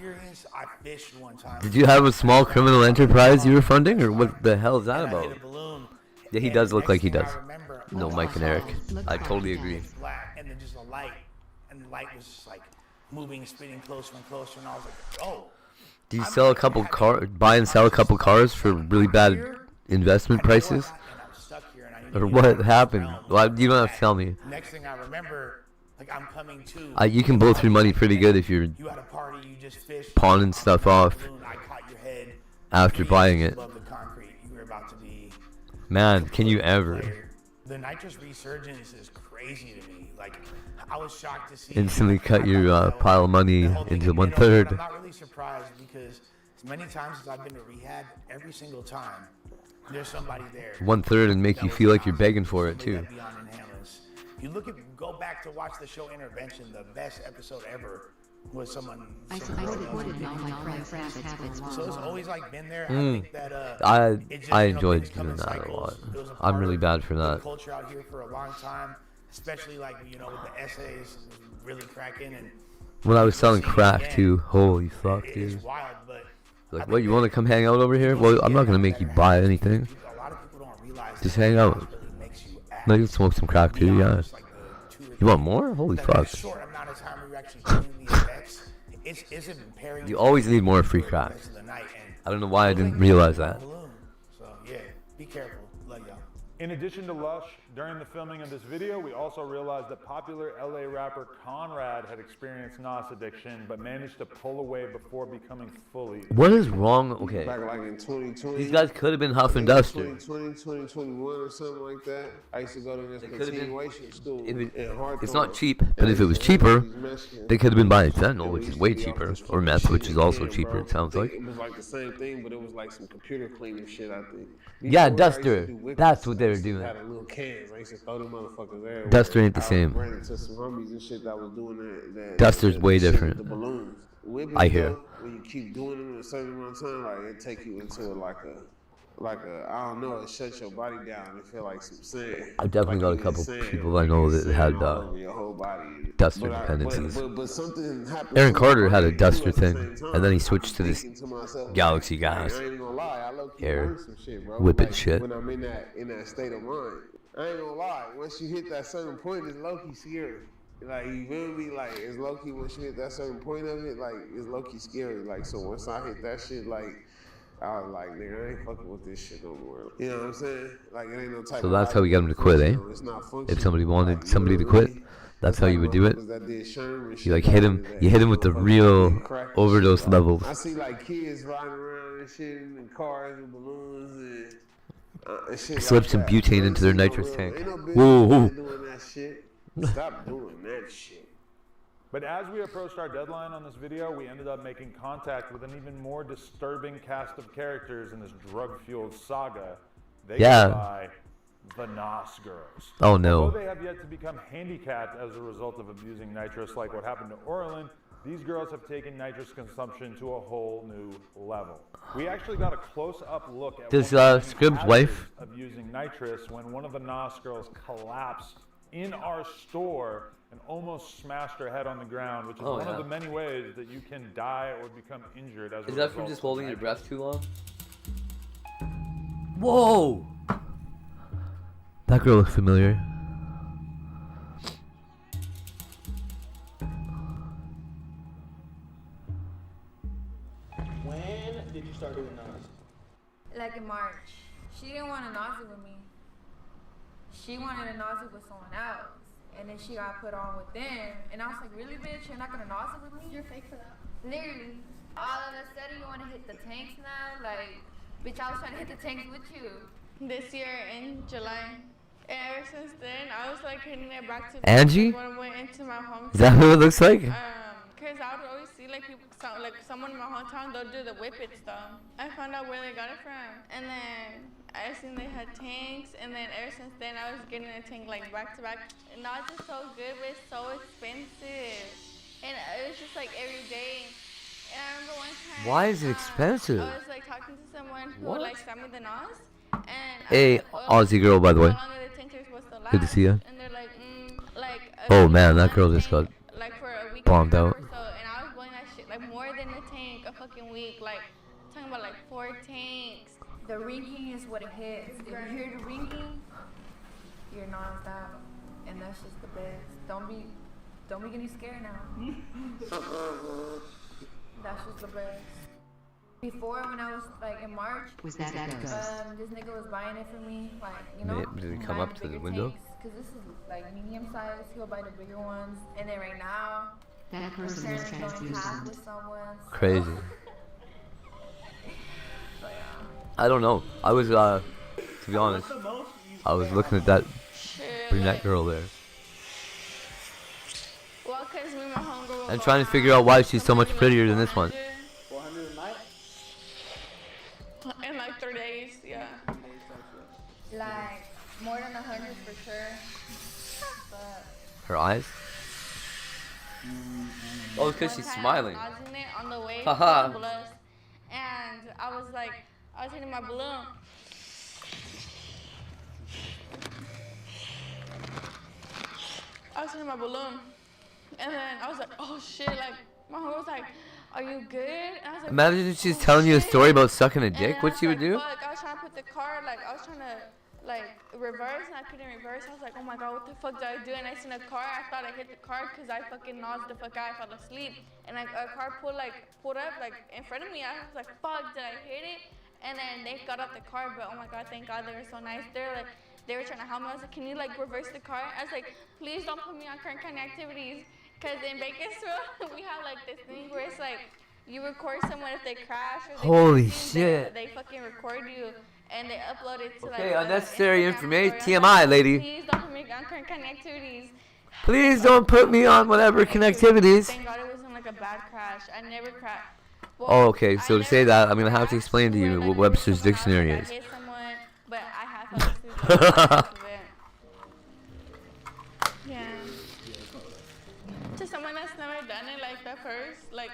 Did you have a small criminal enterprise you were funding, or what the hell is that about? Yeah, he does look like he does. No, Mike and Eric. I totally agree. And then just a light, and the light was just like moving, spinning closer and closer, and I was like, oh. Do you sell a couple buy and sell a couple cars for really bad investment prices? Or what happened? Well, you don't have to tell me. Next thing I remember, like I'm coming to. You can blow through money pretty good if you're you at a party, you just fished, pawning stuff off I caught your head, after buying it. above the concrete. You were about to be. Man, can you ever? The nitrous resurgence is crazy to me. Like I was shocked to see. Instantly cut your pile of money into 1/3. I'm not really surprised because as many times as I've been to rehab, every single time. There's somebody there. 1/3 and make you feel like you're begging for it too. You go back to watch the show Intervention. The best episode ever was someone. So it's always like been there. I think that I enjoyed doing that a lot. I'm really bad for that. Culture out here for a long time, especially like with the essays, really cracking and. When I was selling crack too, holy fuck, dude. It's wild, but. Like, what, you want to come hang out over here? Well, I'm not going to make you buy anything. Just hang out. No, you can smoke some crack too, yeah. You want more? Holy fuck. You always need more free crack. I don't know why I didn't realize that. So, yeah, be careful. Love y'all. In addition to Lush, during the filming of this video, we also realized that popular LA rapper Conrad had experienced Nas addiction, but managed to pull away before becoming fully. What is wrong? Okay. Back like in 2020. These guys could have been Huff and Duster. 2020, 2021 or something like that. I used to go to this continuation school in Hawthorne. It's not cheap, but if it was cheaper, they could have been buying fentanyl, which is way cheaper, or meth, which is also cheaper, it sounds like. It was like the same thing, but it was like some computer cleaning shit, I think. Yeah, Duster. That's what they were doing. Had a little cans. I used to throw them motherfuckers everywhere. Duster ain't the same. I ran into some homies and shit that was doing that Duster's way different. The balloons. I hear. When you keep doing them in a certain amount of time, like it take you into like a I don't know, it shuts your body down. It feel like some sand. I've definitely got a couple people I know that had Duster dependencies. But something happened. Aaron Carter had a Duster thing, and then he switched to this Galaxy gas. I ain't gonna lie, I low-key Air learned some shit, bro. whip it shit. When I'm in that state of mind, I ain't gonna lie. Once you hit that certain point, it's low-key scary. Like, you feel me? Like, it's low-key once you hit that certain point of it, like, it's low-key scary. Like, so once I hit that shit, like, I was like, nigga, I ain't fucking with this shit no more. You know what I'm saying? Like, it ain't no type So of that's how we body get them to quit, eh? it's not functional. If somebody wanted Like, somebody to you know what I quit, mean? that's It's how like you would do it. motherfuckers that did Sherm and You shit like back hit in him. the day. You hit him with the Motherfuckers real getting cracked and overdose shit. Like, levels. I see like kids riding around and shit in cars and balloons and shit Slip like some that. butane I into their see no nitrous real- tank. Ain't no bitch Whoa, out whoa. there doing that shit. Stop doing that shit. But as we approached our deadline on this video, we ended up making contact with an even more disturbing cast of characters in this drug-fueled saga. They go by the Nos Girls. Oh, no. Although they have yet to become handicapped as a result of abusing nitrous like what happened to Orlin, these girls have taken nitrous consumption to a whole new level. We actually got a close-up look at Does, one of the Scribb's wife- of using nitrous when one of the Nos Girls collapsed in our store and almost smashed her head on the ground, which is one of the many ways that you can die or become injured as a Is that result from just of holding your nitrous. breath too long? Whoa! That girl looks familiar. When did you start doing Nas? Like in March. She didn't want a nausea with me. She wanted a nausea with someone else. And then she got put on with them. And I was like, really, bitch? You're not gonna nausea with me? You're fake for that. Literally. All of a sudden, you wanna hit the tanks now? Like, bitch, I was trying to hit the tanks with you. This year in July. And ever since then, I was like hitting it back to Angie? when I went into my hometown. Is that who it looks like? Cause I would always see like people, like someone in my hometown, they'll do the whippet stuff. I found out where they got it from, and then I seen they had tanks, and then ever since then I was getting a tank like back to back. And not just so good, but it's so expensive, and it was just like every day. And I remember one time. Why is it expensive? I was like talking to someone who What? like sent me the Nas, and Hey, Aussie girl, by the way. how long are the tanks are supposed to last? Good to see you. And they're like, like. Oh man, that girl just got Like for a week bombed out. So, and I was blowing that shit like more than a tank a fucking week. Like talking about like 4 tanks. The ringing is what it hits. If you hear the ringing, you're knocked out. And that's just the best. Don't be getting scared now. That's just the best. Before, when I was like in March, Was that this nigga was buying it for me, like, you know, Did it come buying up to the bigger window? tanks, cause this is like medium size. He'll buy the bigger ones, and then right now, That person was currently going half translucent. with someone. So. Crazy. So, yeah. I don't know. I was to be honest, I was looking at that brunette girl there Well, cause me and my homegirl were and trying to figure out why she's so much prettier than this one. 400 a night? in like 3 days, yeah. Like more than 100 for sure. But Her eyes? Oh, because she's One time smiling. I was in it on the way Haha. to the bus, and I was hitting my balloon. I was hitting my balloon, and then I was like, oh shit, like, my homie was like, are you good? And I was like, Imagine if she's telling you a story about sucking a dick. What she would do? fuck, I was trying to put the car, like, I was trying to, like, reverse, and I couldn't reverse. I was like, oh my god, what the fuck did I do? And I seen a car. I thought I hit the car because I fucking nosed the fuck out. I fell asleep. And a car pulled up, like, in front of me. I was like, fuck, did I hit it? And then they got out the car, but oh my god, thank god, they were so nice. They were trying to help me. I was like, can you, like, reverse the car? I was like, please don't put me on current kind of activities. Because in Bakersfield, we have, like, this thing where it's like, you record someone if they crash or they Holy get shit. They fucking record you and they upload it to Okay, like unnecessary Instagram information. story. TMI, lady. Please don't put me on current kind of activities. Please don't put me on whatever connectivities. Thank God it wasn't like a bad crash. I never crashed. Oh, okay. So to say that, I'm gonna have to explain to you what Webster's dictionary is. I hit someone, but I have fell asleep because of it. Yeah. To someone that's never done it, like the first, like,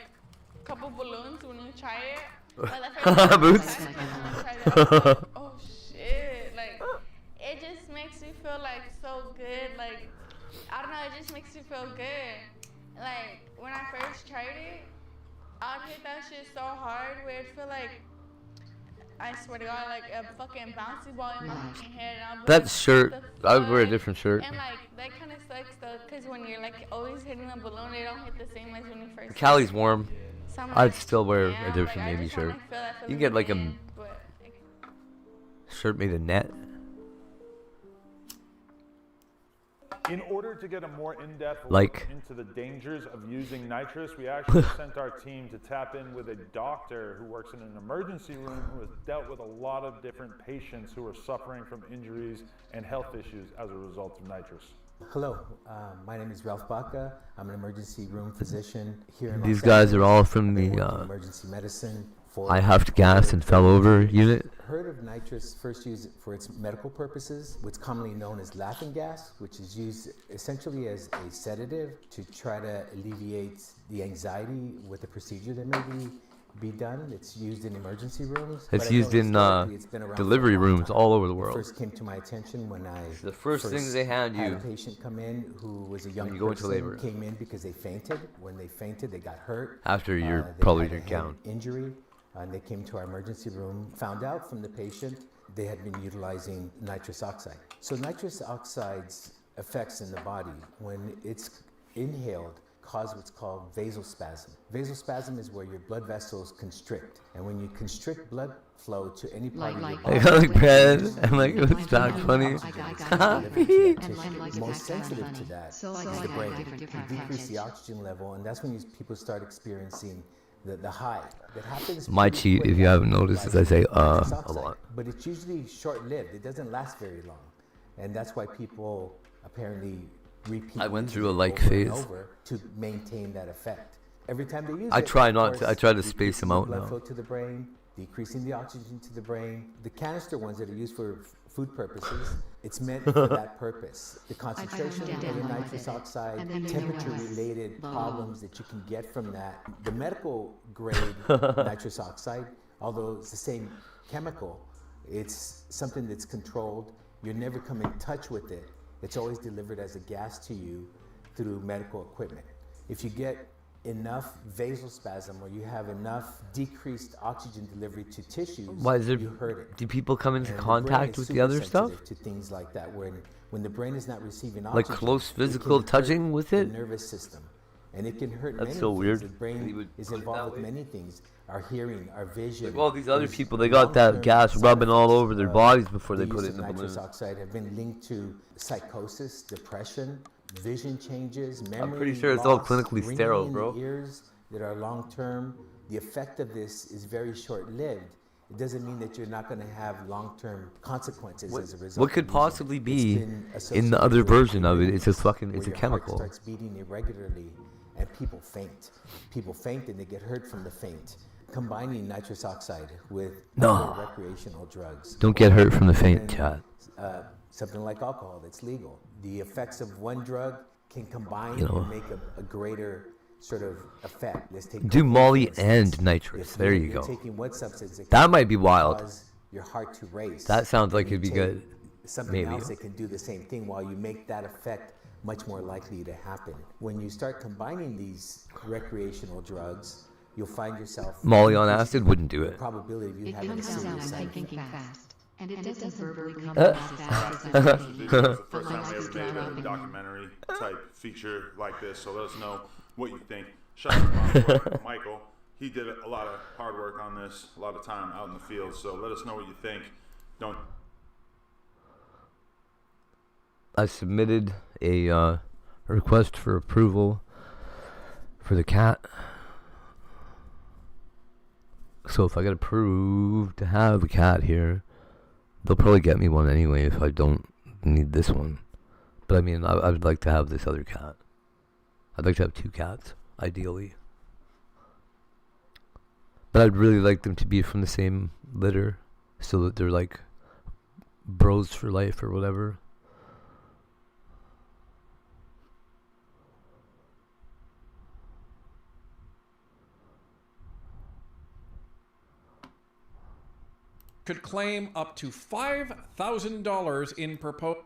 couple balloons when you try it. Like the first time Boots. I tried it, I was like, oh shit, like, it just makes you feel like so good, like, I don't know, it just makes you feel good. Like, when I first tried it, I'd hit that shit so hard where it feel like I swear to God, like a fucking bouncy ball in my fucking head. And I'll be That like, shirt, what the I would wear a fuck? different shirt. And like, that kind of sucks though, because when you're like always hitting the balloon, it don't hit the same as when you first Cali's hit it. warm. So I'm I'd like, still wear a damn, different like, I navy just shirt. wanna feel that You can get like feeling a again, but shirt made of net. In order to get a more in-depth Like- look into the dangers of using nitrous, we actually sent our team to tap in with a doctor who works in an emergency room who has dealt with a lot of different patients who are suffering from injuries and health issues as a result of nitrous. Hello, my name is Ralph Baca. I'm an emergency room physician here in These Los guys are Angeles. all from I've been the working in emergency medicine for I huffed gas and fell over unit. Heard of nitrous, first used for its medical purposes, what's commonly known as laughing gas, which is used essentially as a sedative to try to alleviate the anxiety with the procedure that may be done. It's used in emergency rooms. It's but I used know in historically it's been around for a delivery long rooms time. all over the It world. first came to my attention when I The first thing they hand had you a patient come in who was a young when you go into person, labor. came in because they fainted. When they fainted, they got hurt. After you're They probably had a your head gown. injury, and they came to our emergency room, found out from the patient they had been utilizing nitrous oxide. So nitrous oxide's effects in the body, when it's inhaled, cause what's called vasospasm. Vasospasm is where your blood vessels constrict, and when you constrict blood flow to any part of your body, I got like bread. I'm like, it's not funny. most sensitive to that is the brain. You decrease the oxygen level, and that's when people start experiencing the high that happens. My pretty cheat, quick if you haven't after noticed, is I say utilizing nitrous a oxide. lot. But it's usually short-lived. It doesn't last very long, and that's why people apparently repeat. I went using through a it like over and phase. over to maintain that effect. Every time they use I it, try of not to- course, I try to space them decreasing the out blood now. flow to the brain, decreasing the oxygen to the brain. The canister ones that are used for food purposes, it's meant for that purpose. The concentration of the nitrous oxide, temperature-related problems that you can get from that. The medical grade nitrous oxide, although it's the same chemical, it's something that's controlled. You never come in touch with it. It's always delivered as a gas to you through medical equipment. If you get enough vasospasm or you have enough decreased oxygen delivery to tissues, Why is there? you hurt it. Do people come into And the contact brain is with the other super stuff? sensitive to things like that, when the brain is not receiving Like oxygen, close it can physical hurt touching with the it? nervous system, and it can hurt That's many so things. weird The that he brain would is put it involved that with way. many things: our hearing, our vision. Like all these other There's people, they got that long-term gas side rubbing all effects over their of bodies before they the put use it in of the nitrous balloon. oxide have been linked to psychosis, depression, vision changes, memory pretty sure it's all loss, clinically ringing sterile, in bro. the ears that are long-term. The effect of this is very short-lived. It doesn't mean that you're not going to have long-term consequences as a result. What could of using it. possibly It's be been in the associated other with version of it? It's a arrhythmias, fucking, where it's a your heart chemical. starts beating irregularly, and people faint. People faint and they get hurt from the faint. Combining nitrous oxide with No. other recreational drugs. Don't get hurt from the or faint, even, chat. Something like alcohol that's legal. The effects of one drug can combine You know. and make a greater sort of effect. Let's take Do cocaine, Molly for instance. and nitrous. If There you you're go. taking one substance, it That can might be wild. cause your heart to race. That sounds like And you it'd be take good. Something Maybe. else that can do the same thing, while you make that effect much more likely to happen. When you start combining these recreational drugs, you'll find yourself Molly on increasing acid wouldn't do the it. probability of you It having a comes down serious to side effect. thinking fast, and it doesn't verbally come Uh. out as fast as This it is should. the first But time likes we to ever draw made out a documentary type feature like this, so let us know what you think. Shout out to my boy, Michael. He did a lot of hard work on this, a lot of time out in the field, so let us know what you think. Don't I submitted a request for approval for the cat. So if I get approved to have a cat here, they'll probably get me one anyway if I don't need this one. But I mean, I would like to have this other cat. I'd like to have 2 cats, ideally. But I'd really like them to be from the same litter, so that they're like bros for life or whatever. Could claim up to $5,000 in proposed.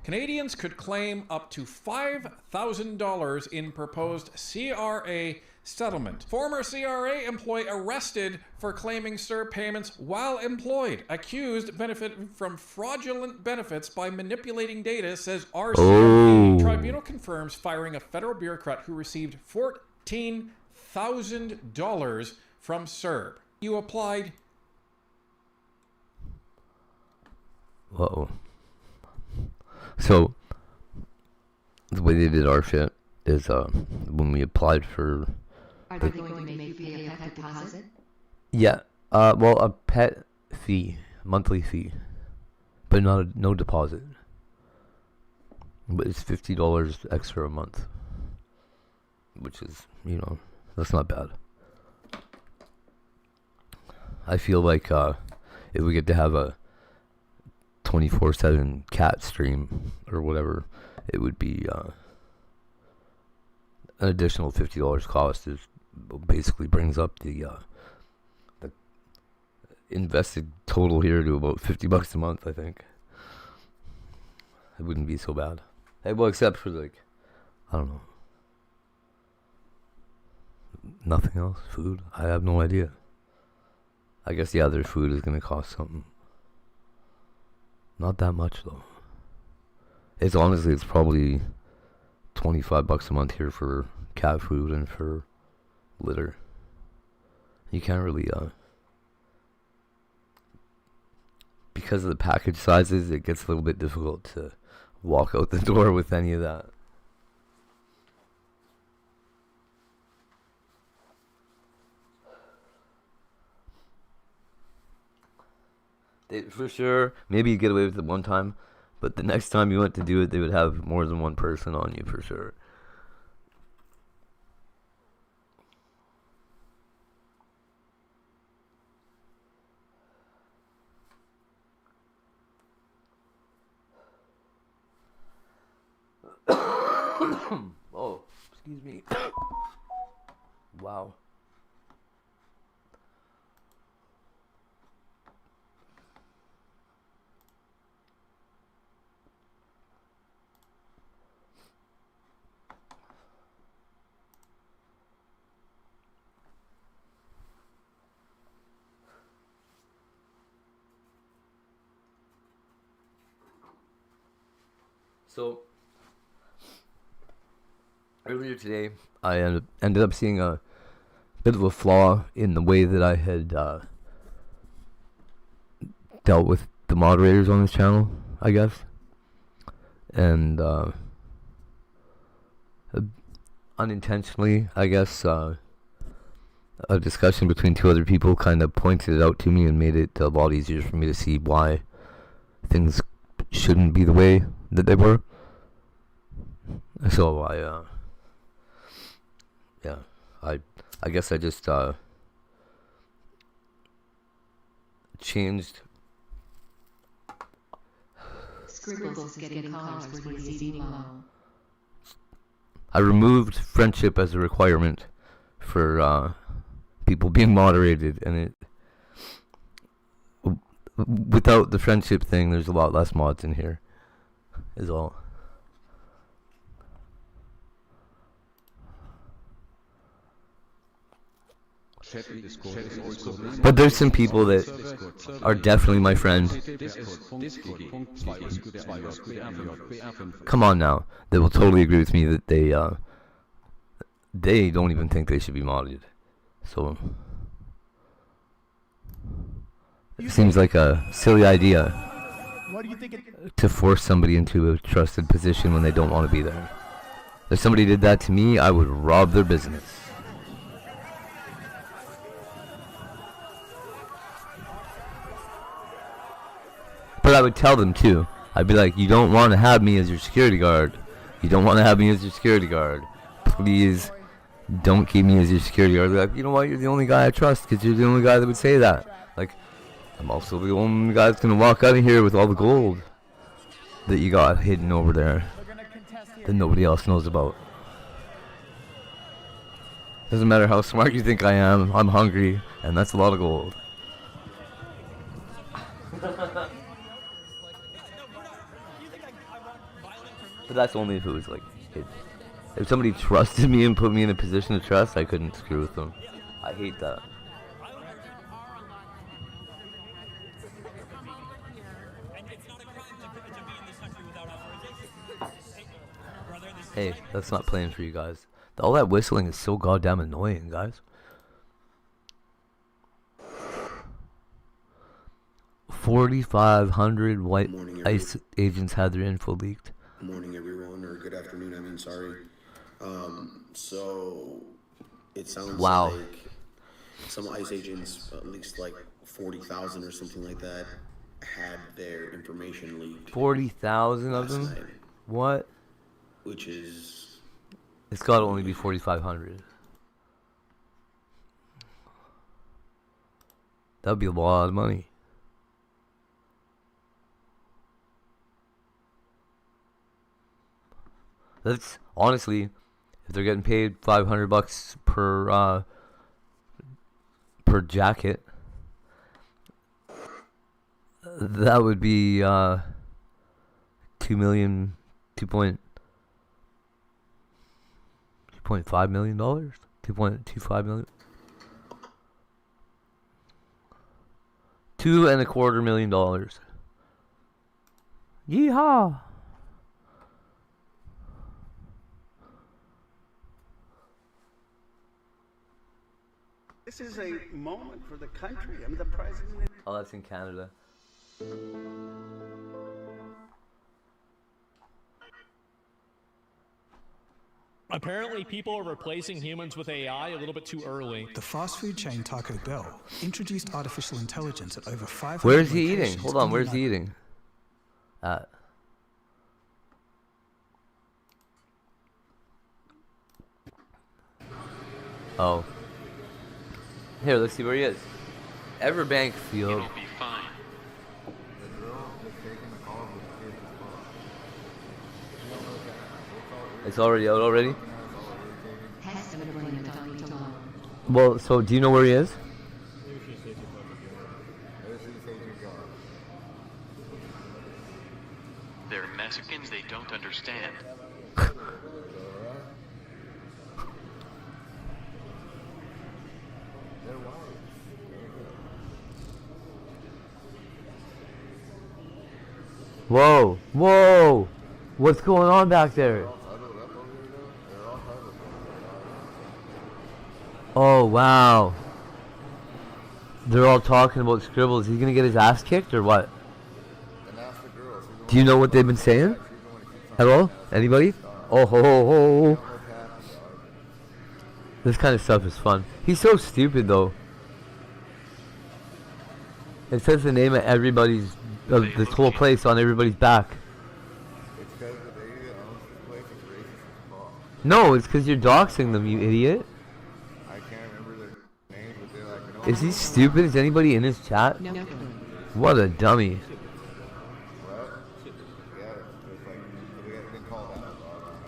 Canadians could claim up to $5,000 in proposed CRA settlement. Former CRA employee arrested for claiming CERB payments while employed. Accused benefited from fraudulent benefits by manipulating data, says RCMP. Tribunal confirms firing a federal bureaucrat who received $14,000 from CERB. You applied. Uh-oh. So, the way they did our shit is when we applied for... Are they going to make you pay a pet deposit? Yeah. Well, a pet fee. Monthly fee. But no deposit. But it's $50 extra a month. Which is, that's not bad. I feel like if we get to have a 24/7 cat stream or whatever, it would be an additional $50 cost. Is basically brings up the invested total here to about $50 a month. I think it wouldn't be so bad. Hey, well, except for I don't know, nothing else. Food. I have no idea. I guess the other food is gonna cost something. Not that much though. It's probably $25 a month here for cat food and for litter. You can't really because of the package sizes, it gets a little bit difficult to walk out the door with any of that. For sure, maybe you get away with it one time, but the next time you went to do it, they would have more than one person on you for sure. Oh, excuse me. Wow. So, earlier today, I ended up seeing a bit of a flaw in the way that I had dealt with the moderators on this channel, I guess. And unintentionally, I guess, a discussion between two other people kind of pointed it out to me and made it a lot easier for me to see why things shouldn't be the way that they were. So I guess I just changed. Scribbles getting cars where he's eating low. I removed friendship as a requirement for people being moderated, and it without the friendship thing, there's a lot less mods in here, is all. But there's some people that are definitely my friends. Come on now, that will totally agree with me that they don't even think they should be modded. So it seems like a silly idea to force somebody into a trusted position when they don't want to be there. If somebody did that to me, I would rob their business. But I would tell them too. I'd be like, you don't want to have me as your security guard. You don't want to have me as your security guard. Please don't keep me as your security guard. I'd be like, you know what? You're the only guy I trust because you're the only guy that would say that. Like, I'm also the only guy that's going to walk out of here with all the gold that you got hidden over there that nobody else knows about. Doesn't matter how smart you think I am, I'm hungry, and that's a lot of gold. But that's only if it was like, if somebody trusted me and put me in a position of trust, I couldn't screw with them. I hate that. Hey, that's not playing for you guys. All that whistling is so goddamn annoying, guys. 4,500 white ICE agents had their info leaked. Morning, everyone, or good afternoon. I mean, sorry. So it sounds like some ICE agents, at least like 40,000 or something like that, had their information leaked. 40,000 of them? Night, what? which is... It's got to only be 4,500. That would be a lot of money. That's honestly, if they're getting paid $500 per jacket, that would be $2.25 million. $2.25 million. $2.25 million. $2.25 million. Yeehaw! This is a moment for the country. I mean, the president. Oh, that's in Canada. Apparently, people are replacing humans with AI a little bit too early. The fast food chain Taco Bell introduced artificial intelligence at over 500 Where's he eating? locations Hold on, in the where's he United- eating? Oh. Here, let's see where he is. Everbank Field. It'll be fine. It's already out already? Well, so do you know where he is? They're Mexicans they don't understand. Whoa, whoa! What's going on back there? Oh, wow. They're all talking about Scribbles. He's gonna get his ass kicked or what? Do you know what they've been saying? Hello? Anybody? Oh, ho, ho, ho. This kind of stuff is fun. He's so stupid, though. It says the name of everybody's, of this whole place on everybody's back. No, it's because you're doxing them, you idiot. Is he stupid? Is anybody in his chat? No. What a dummy.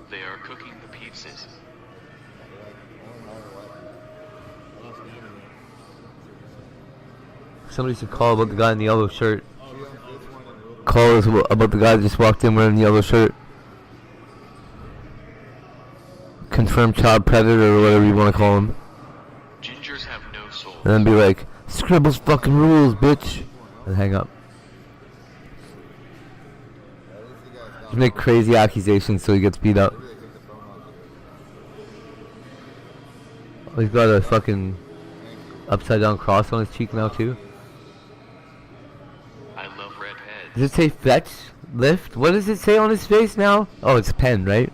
They are cooking the pizzas. Somebody should call about the guy in the yellow shirt. Call us about the guy that just walked in wearing the yellow shirt. Confirmed child predator or whatever you want to call him. Gingers have no soul. And then be like, Scribbles fucking rules, bitch. And hang up. Just make crazy accusations so he gets beat up. Oh, he's got a fucking upside down cross on his cheek now too. I love redheads. Does it say fetch? Lift? What does it say on his face now? Oh, it's pen, right?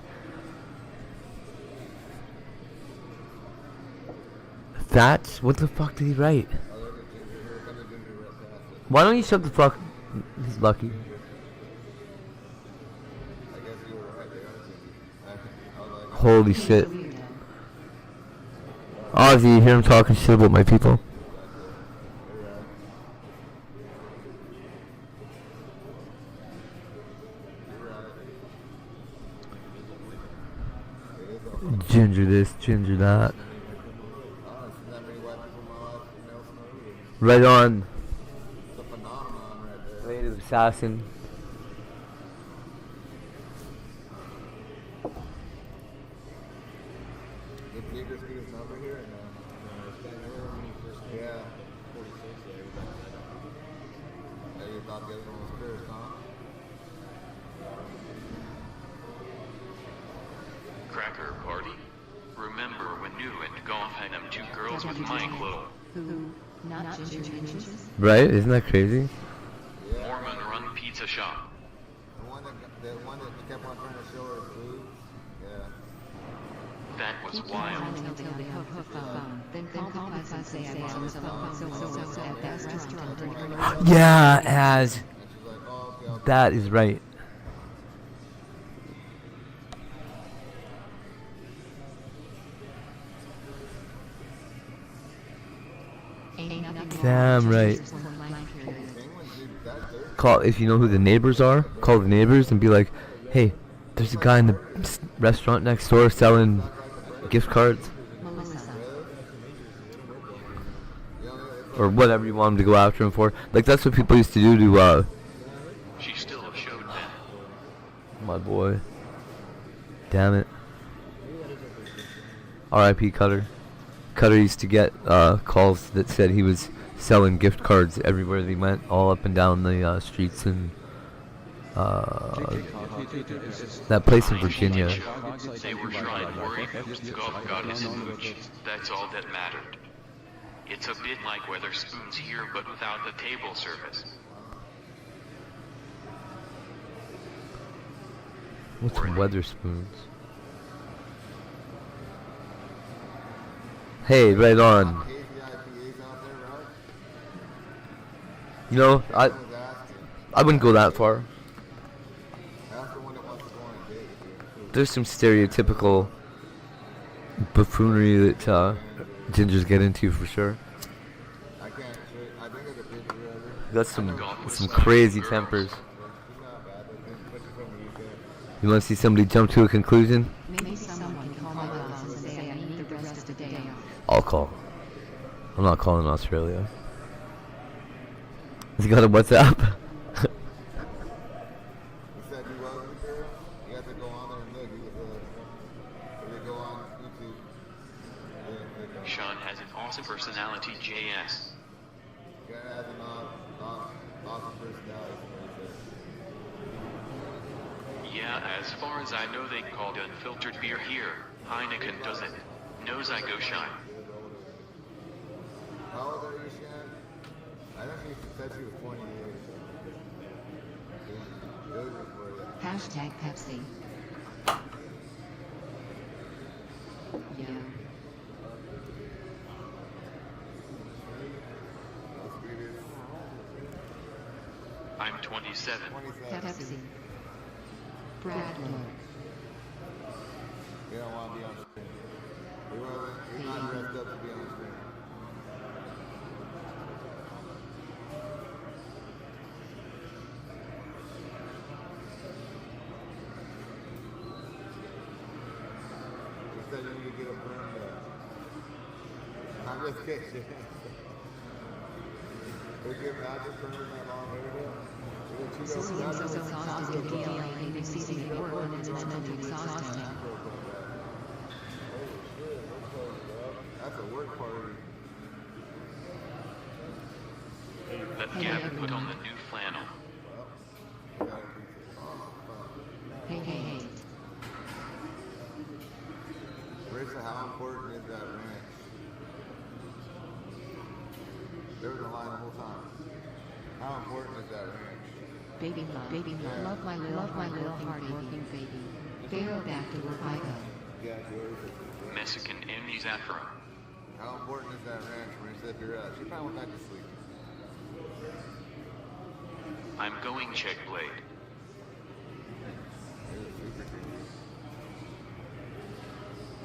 Thatch? What the fuck did he write? Why don't you shut the fuck... He's lucky. Holy shit. Ozzy, you hear him talking shit about my people? Ginger this, ginger that. Right on. Native assassin. just get his number here? And, yeah. 46 there. You thought the other one was first, huh? Cracker party? Remember when you and Golf had them two girls with Mike Little? Who? Not Ginger Ninjas? Right? Isn't that crazy? Mormon run pizza shop. The one that kept on trying to show her food? Yeah. That was wild. Until they unhook the phone. Then call the bus and say I was on the phone. So at that restaurant. Yeah, as. That is right. Damn right. Call if you know who the neighbors are. Call the neighbors and be like, "Hey, there's a guy in the restaurant next door selling gift cards." Or whatever you want him to go after him for. Like, that's what people used to do to, She still showed them. my boy. Damn it. R.I.P. Cutter. Cutter used to get, calls that said he was selling gift cards everywhere that he went, all up and down the, streets in, that place in Virginia. They were trying to worry Golf got his smooch. That's all that mattered. It's a bit like Weatherspoons here, but without the table service. What's Weatherspoons? Hey, right on. You know, I wouldn't go that far. There's some stereotypical buffoonery that gingers get into for sure. Got some crazy tempers. You want to see somebody jump to a conclusion? Maybe someone can call my boss and say I need the rest of the day off. I'll call. I'm not calling Australia. Has he got a WhatsApp? Sean has an awesome personality, JS. Yeah, as far as I know, they called unfiltered beer here. Heineken doesn't. Knows I go shine. How old are you, Shan? I think she said she was 28. Hashtag Pepsi. Yeah. I'm 27. Pepsi. Bradley. You don't want to be on screen. You're not dressed up to be on screen. You said you need to get a burn done. I'm just kidding. We're giving out this burn that long hair though. So exhausted, dealing, receiving at work when it's mentally exhausting. That's a work party. Let Gavin put on the new flannel. Hey. Marissa, how important is that ranch? There was a line the whole time. How important is that ranch? Baby love, love my little hard-working baby. Pharaoh back to work I go. Mexican Emmy's afro. How important is that ranch, Marissa, if you're out? She probably went back to sleep. I'm going check blade.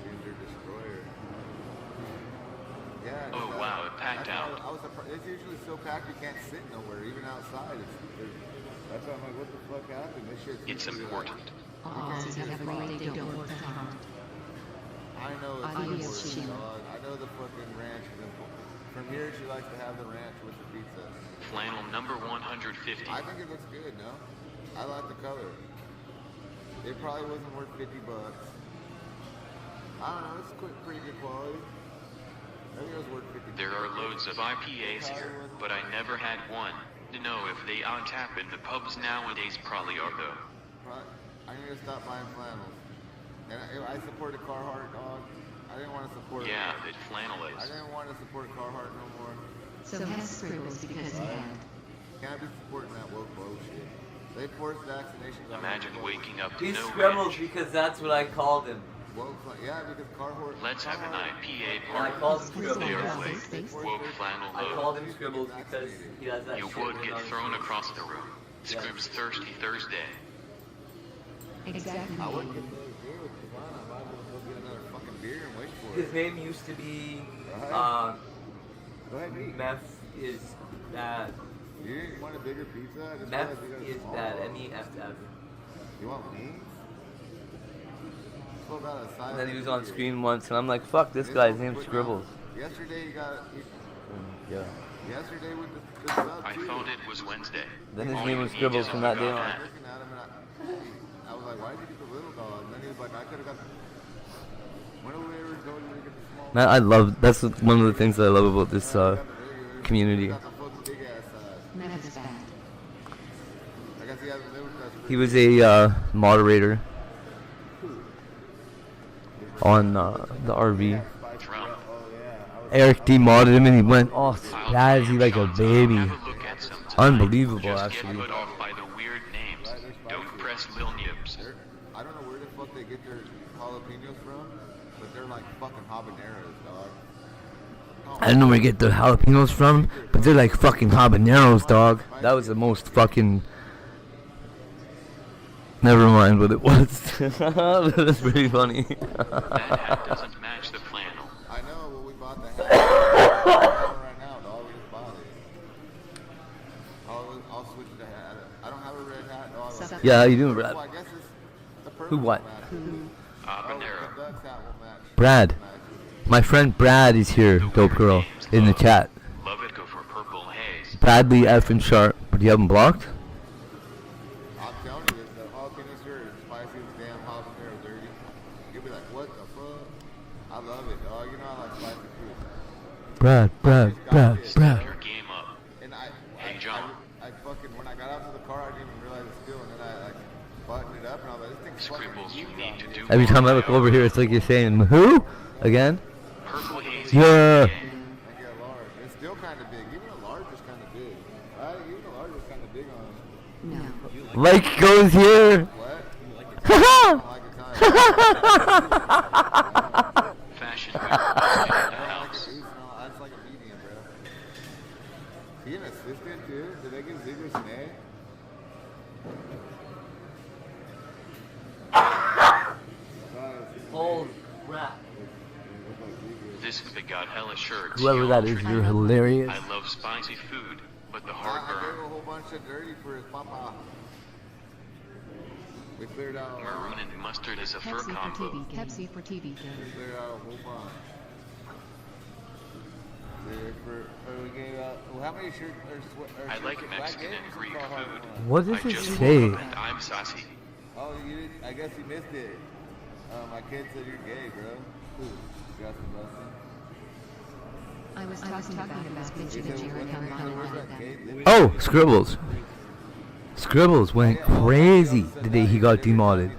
Ginger Destroyer. Yeah. Oh wow, it packed out. I was surprised. It's usually so packed you can't sit nowhere, even outside. That's why I'm like, what the fuck happened? This shit's It's important. Always have a great day, don't work that hard. I know it's Adios, important, Sheila. dog. I know the fucking ranch is important. From here, she likes to have the ranch with the pizza. Flannel number 150. I think it looks good, no? I like the color. It probably wasn't worth $50. I don't know, it's pretty good quality. I think it was worth 50. There are loads of IPAs here, but I never had one. To know if they on tap in the pubs nowadays probably are though. I'm gonna stop buying flannels. And I supported Carhartt, dog. I didn't want to support. Yeah, that flannel is. I didn't want to support Carhartt no more. So has scribbles because he had. Can't be supporting that woke bullshit. They forced vaccinations on. Imagine waking up to He's no Scribbles ranch. because that's what I called him. Woke, yeah, because Carhartt. Let's have an IPA I party. called him Scribbles. They are played. Woke flannel I low. called him Scribbles because he has that You shit would written get on his thrown shirt. across the room. Scribs Thirsty Thursday. Exactly. I wouldn't get those beer with Savannah. I might as well go get another fucking beer and wait for it. His name used to be Go ahead, eat. Meth is bad. You didn't want a bigger pizza? I just Meth realized you got a is small bad. one. MEFF. You want wings? What about a side And then he of was on beer? screen once, and I'm like, fuck, this guy's name's Scribbles. Yesterday you got. Yeah. Yesterday with the sub I too. thought it was Wednesday. Then his All name you was need Scribbles is from a that day forgot on. hat. Looking at him and I was like, why did you get the little dog? And then he was like, I could have got. When we were going to get the small. Man, I love, that's one of the things that I love about this community. Got the fucking big ass size. Meth is bad. I guess he hasn't lived with us for. He was a moderator on the RV. Eric demodded him and he went all spazzy like a baby. Unbelievable, actually. Put off by the weird names. Don't press Lil Nibs. I don't know where the fuck they get their jalapenos from, but they're like fucking habaneros, dog. I don't know where you get the jalapenos from, but they're like fucking habaneros, dog. That was the most fucking... Never mind what it was. That's pretty funny. That hat doesn't match the flannel. I know, well, we bought the hat. Right now, dog, we just bought it. I'll switch the hat. I don't have a red hat, dog. Yeah, how you doing, Brad? Well, I guess it's the Who what? Habanero. Duck's hat will match. Brad. My friend Brad is here, dope girl, in the chat. Love it, go for purple haze. Bradley F and Sharp. But you have him blocked? I'm telling you, the jalapeno shirt is spicy as damn habanero dirty. You'll be like, what the fuck? I love it, dog. You know I like spicy food. Brad. Your game up. And Hey, John. I fucking, when I got out to the car, I didn't even realize it's still, and then I like buttoned it up, and I was like, this thing's fucking Scribbles, you need to do Every time I look over here, it's like you're saying, who? Again? Purple hazy. Yeah. I get a large. It's still kind of big. Even a large is kind of big. Right? Even a large is kind of big on it. No. Like goes here. What? Haha. Fashion week in the house. That's like a medium, bro. He an assistant too? Did they give Ziggler an A? Holy crap. This big got hella shirts. Whoever that is, you're hilarious. I love spicy food, but the I heartburn. gave a whole bunch of dirty for his papa. We cleared out. Maroon and mustard is a fur Pepsi for combo. TV. Pepsi for TV. We cleared out a whole bunch. We gave out. Well, how many shirts or I like shirts- Mexican Black and Games Greek or Carhartt food. ones? What does I it just say? woke up and I'm sassy. Oh, you didn't, I guess you missed it. My kid said you're gay, bro. Who? Justin Bustin? I was talking about this bitch in the chair and how I Oh, Scribbles. Scribbles went crazy the day he got demodded.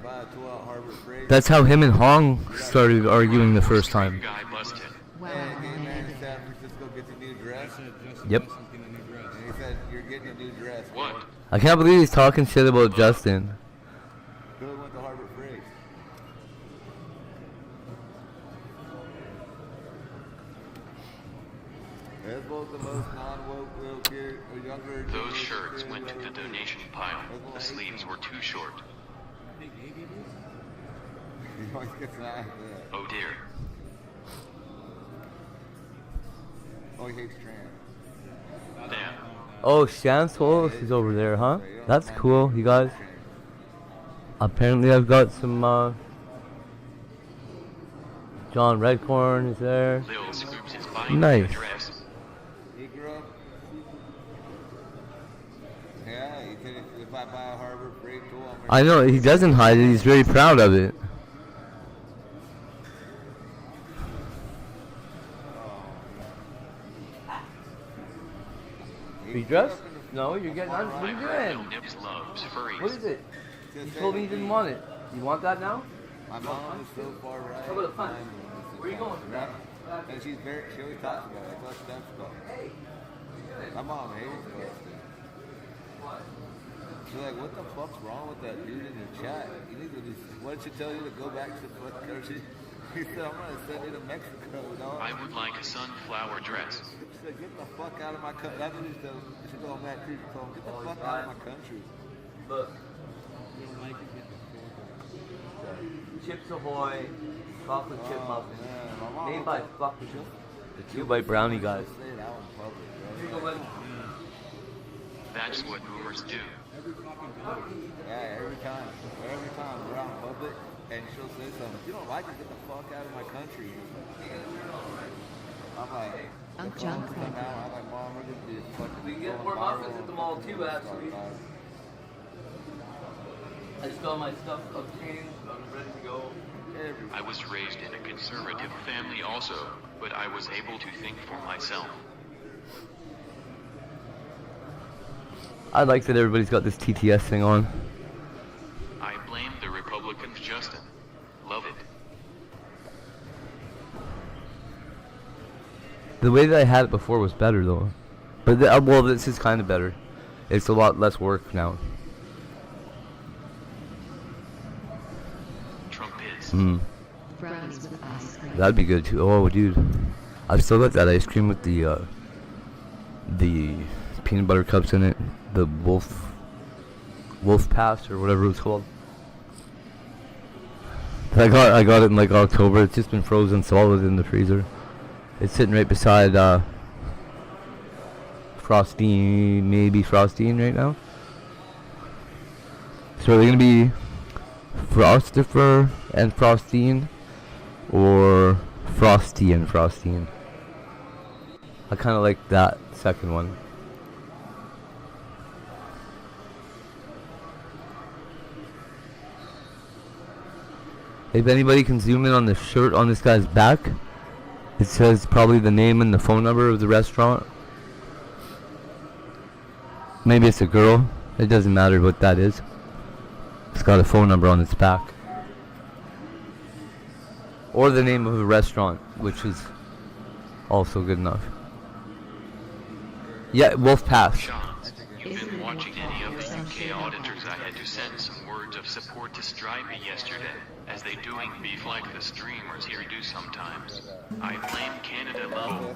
That's how him and Hong started arguing the first time. Guy busted. Wow. Gay man in San Francisco gets a new dress. Yep. And he said, you're getting a new dress. What? I can't believe he's talking shit about Justin. Billy went to Harvard Freight. As well as the most non-woke little kid or younger. Those shirts went to the donation pile. The sleeves were too short. He always gets an eye for that. Oh dear. Oh, he hates trans. Damn. Oh, Shantos is over there, huh? That's cool, you guys. Apparently I've got some, John Redcorn is there. Lil Scoops is buying Nice. a dress. He grew up. Yeah, he said if I buy a Harvard Freight tool, I'm I know, he doesn't hide it, he's very proud of it. Are you dressed? No, you're getting on. What are you doing? Nibs loves furries. What is it? You told me you didn't want it. You want that now? My mom is so far right. How about a fun? Where are you going? And she always talks about it. I thought she does about it. My mom hates busting. She's like, what the fuck's wrong with that dude in the chat? You need to just, what did she tell you to go back to the fucking country? He said, I'm gonna send you to Mexico, dog. I would like a sunflower dress. She said, get the fuck out of my country. That's what she told Matt too. She told him, get the fuck out of my country. Look. Chips Ahoy, chocolate chip muffins. Made by fucking the 2-bite brownie guys. That's what boomers do. Yeah, every time we're out in public and she'll say something. If you don't like it, get the fuck out of my country. I'm like, I'm like, Mom, we're gonna be fucking. We get more muffins at the mall too, actually. I just got my stuff obtained. I'm ready to go. I was raised in a conservative family also, but I was able to think for myself. I like that everybody's got this TTS thing on. I blame the Republicans, Justin. Love it. The way that I had it before was better though. But well, this is kind of better. It's a lot less work now. Trump is. That'd be good too. Oh, dude, I've still got that ice cream with the peanut butter cups in it. The wolf pass or whatever it's called. I got it in like October. It's just been frozen solid in the freezer. It's sitting right beside Frosteen right now. So are they gonna be Frostifer and Frosteen, or Frosty and Frosteen? I kind of like that second one. If anybody can zoom in on the shirt on this guy's back, it says probably the name and the phone number of the restaurant. Maybe it's a girl. It doesn't matter what that is. It's got a phone number on its back. Or the name of a restaurant, which is also good enough. Yeah, Wolf Pass. Sean, you've been watching any of the UK auditors. I had to send some words of support to Stripey yesterday, as they doing beef like the streamers here do sometimes. I blame Canada low.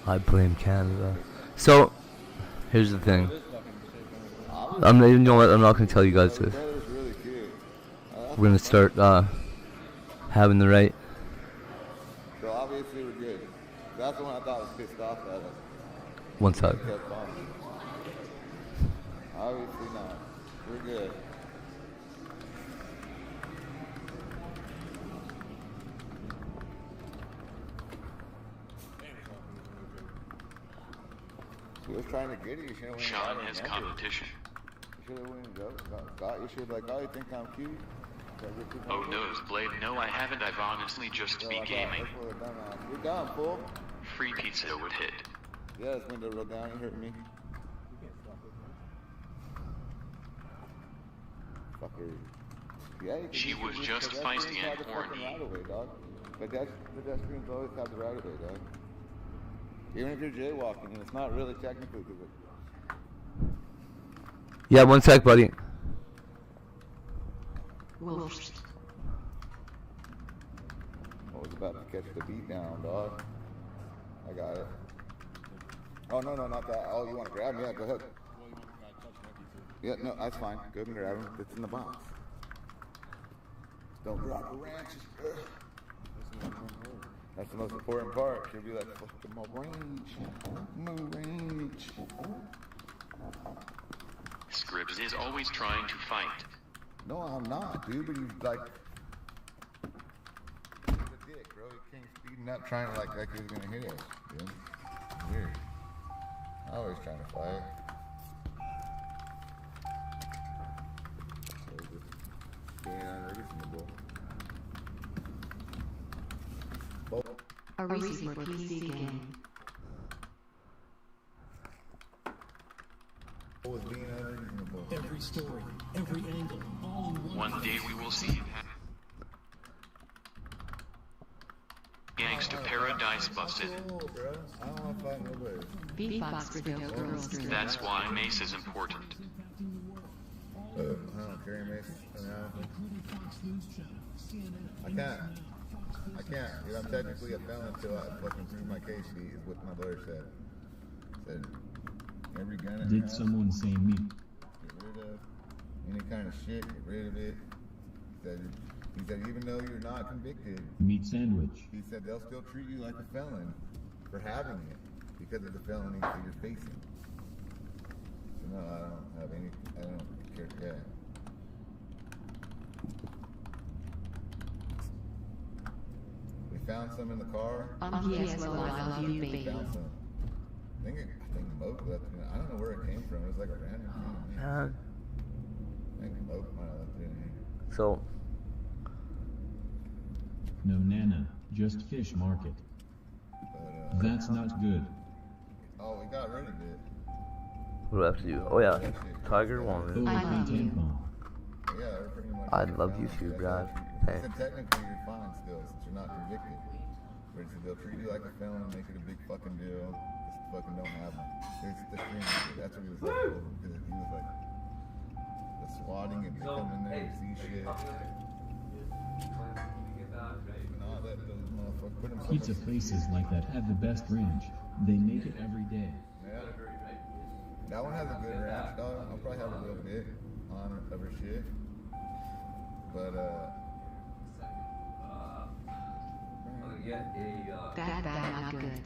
I blame Canada. So, here's the thing. You know what? I'm not gonna tell you guys this. We're gonna start having the right. So obviously we're good. That's the one I thought was pissed off at us. One side. Obviously not. We're good. He was trying to get you. Sean has competition. You should have went and got you. Should like, oh, you think I'm cute? Oh, Nosebleed, no I haven't. I've honestly just be gaming. You're done, fool. Free pizza would hit. Yeah, this window rolled down. You hurt me. Fucker. Yeah, she was just feisty and horny. Pedestrians always have the right of way, dog. Even if you're jaywalking, and it's not really technically good. Yeah, one sec, buddy. I was about to catch the beat down, dog. I got it. Oh, no, not that. Oh, you want to grab me? Yeah, go ahead. Yeah, no, that's fine. Go ahead and grab him. It's in the box. Don't drop the ranches. That's the most important part. She'll be like, fucking my range. Scribs is always trying to fight. No, I'm not, dude, but you like... He's a dick, bro. He came speeding up trying to like he was gonna hit us, dude. Weird. Always trying to fight. So just being unreasonable. A reasonable PC game. Was being unreasonable. Every story, every angle, all in One day we will see Gangsta Paradise busted. Cool, bro. I don't want to fight nobody. Beatbox for dope girls. That's why Mace is important. I don't carry mace around. I can't. Dude, I'm technically a felon until I fucking prove my case. Is what my lawyer said. Said every gun. I Did have, someone say me? Get rid of any kind of shit. Get rid of it. He said even though you're not convicted, Meat sandwich. he said they'll still treat you like a felon for having it because of the felony that you're facing. So no, I don't have any. I don't care. Yeah. We found some in the car. Yes, well, I love you, baby. Found some. I think Moke left it. I don't know where it came from. It was like a random thing. I think Moke might have left it in here. So, No Nana, just fish market. That's not good. Oh, we got rid of it. what do I have to do? Oh yeah, Tiger wanted it. I love you. Yeah, we're pretty much. I love you too, Brad. Hey. So technically you're fine still since you're not convicted. But they'll treat you like a felon and make it a big fucking deal. Just fucking don't have them. It's the stream shit. That's what he was like. Because he was like the swatting and they come in there and see shit. Not let those motherfuckers put them Pizza places like that have the best ranch. They make it every day. Yeah. That one has a good ranch, dog. I'll probably have a little bit on of her shit. But Bad, not good.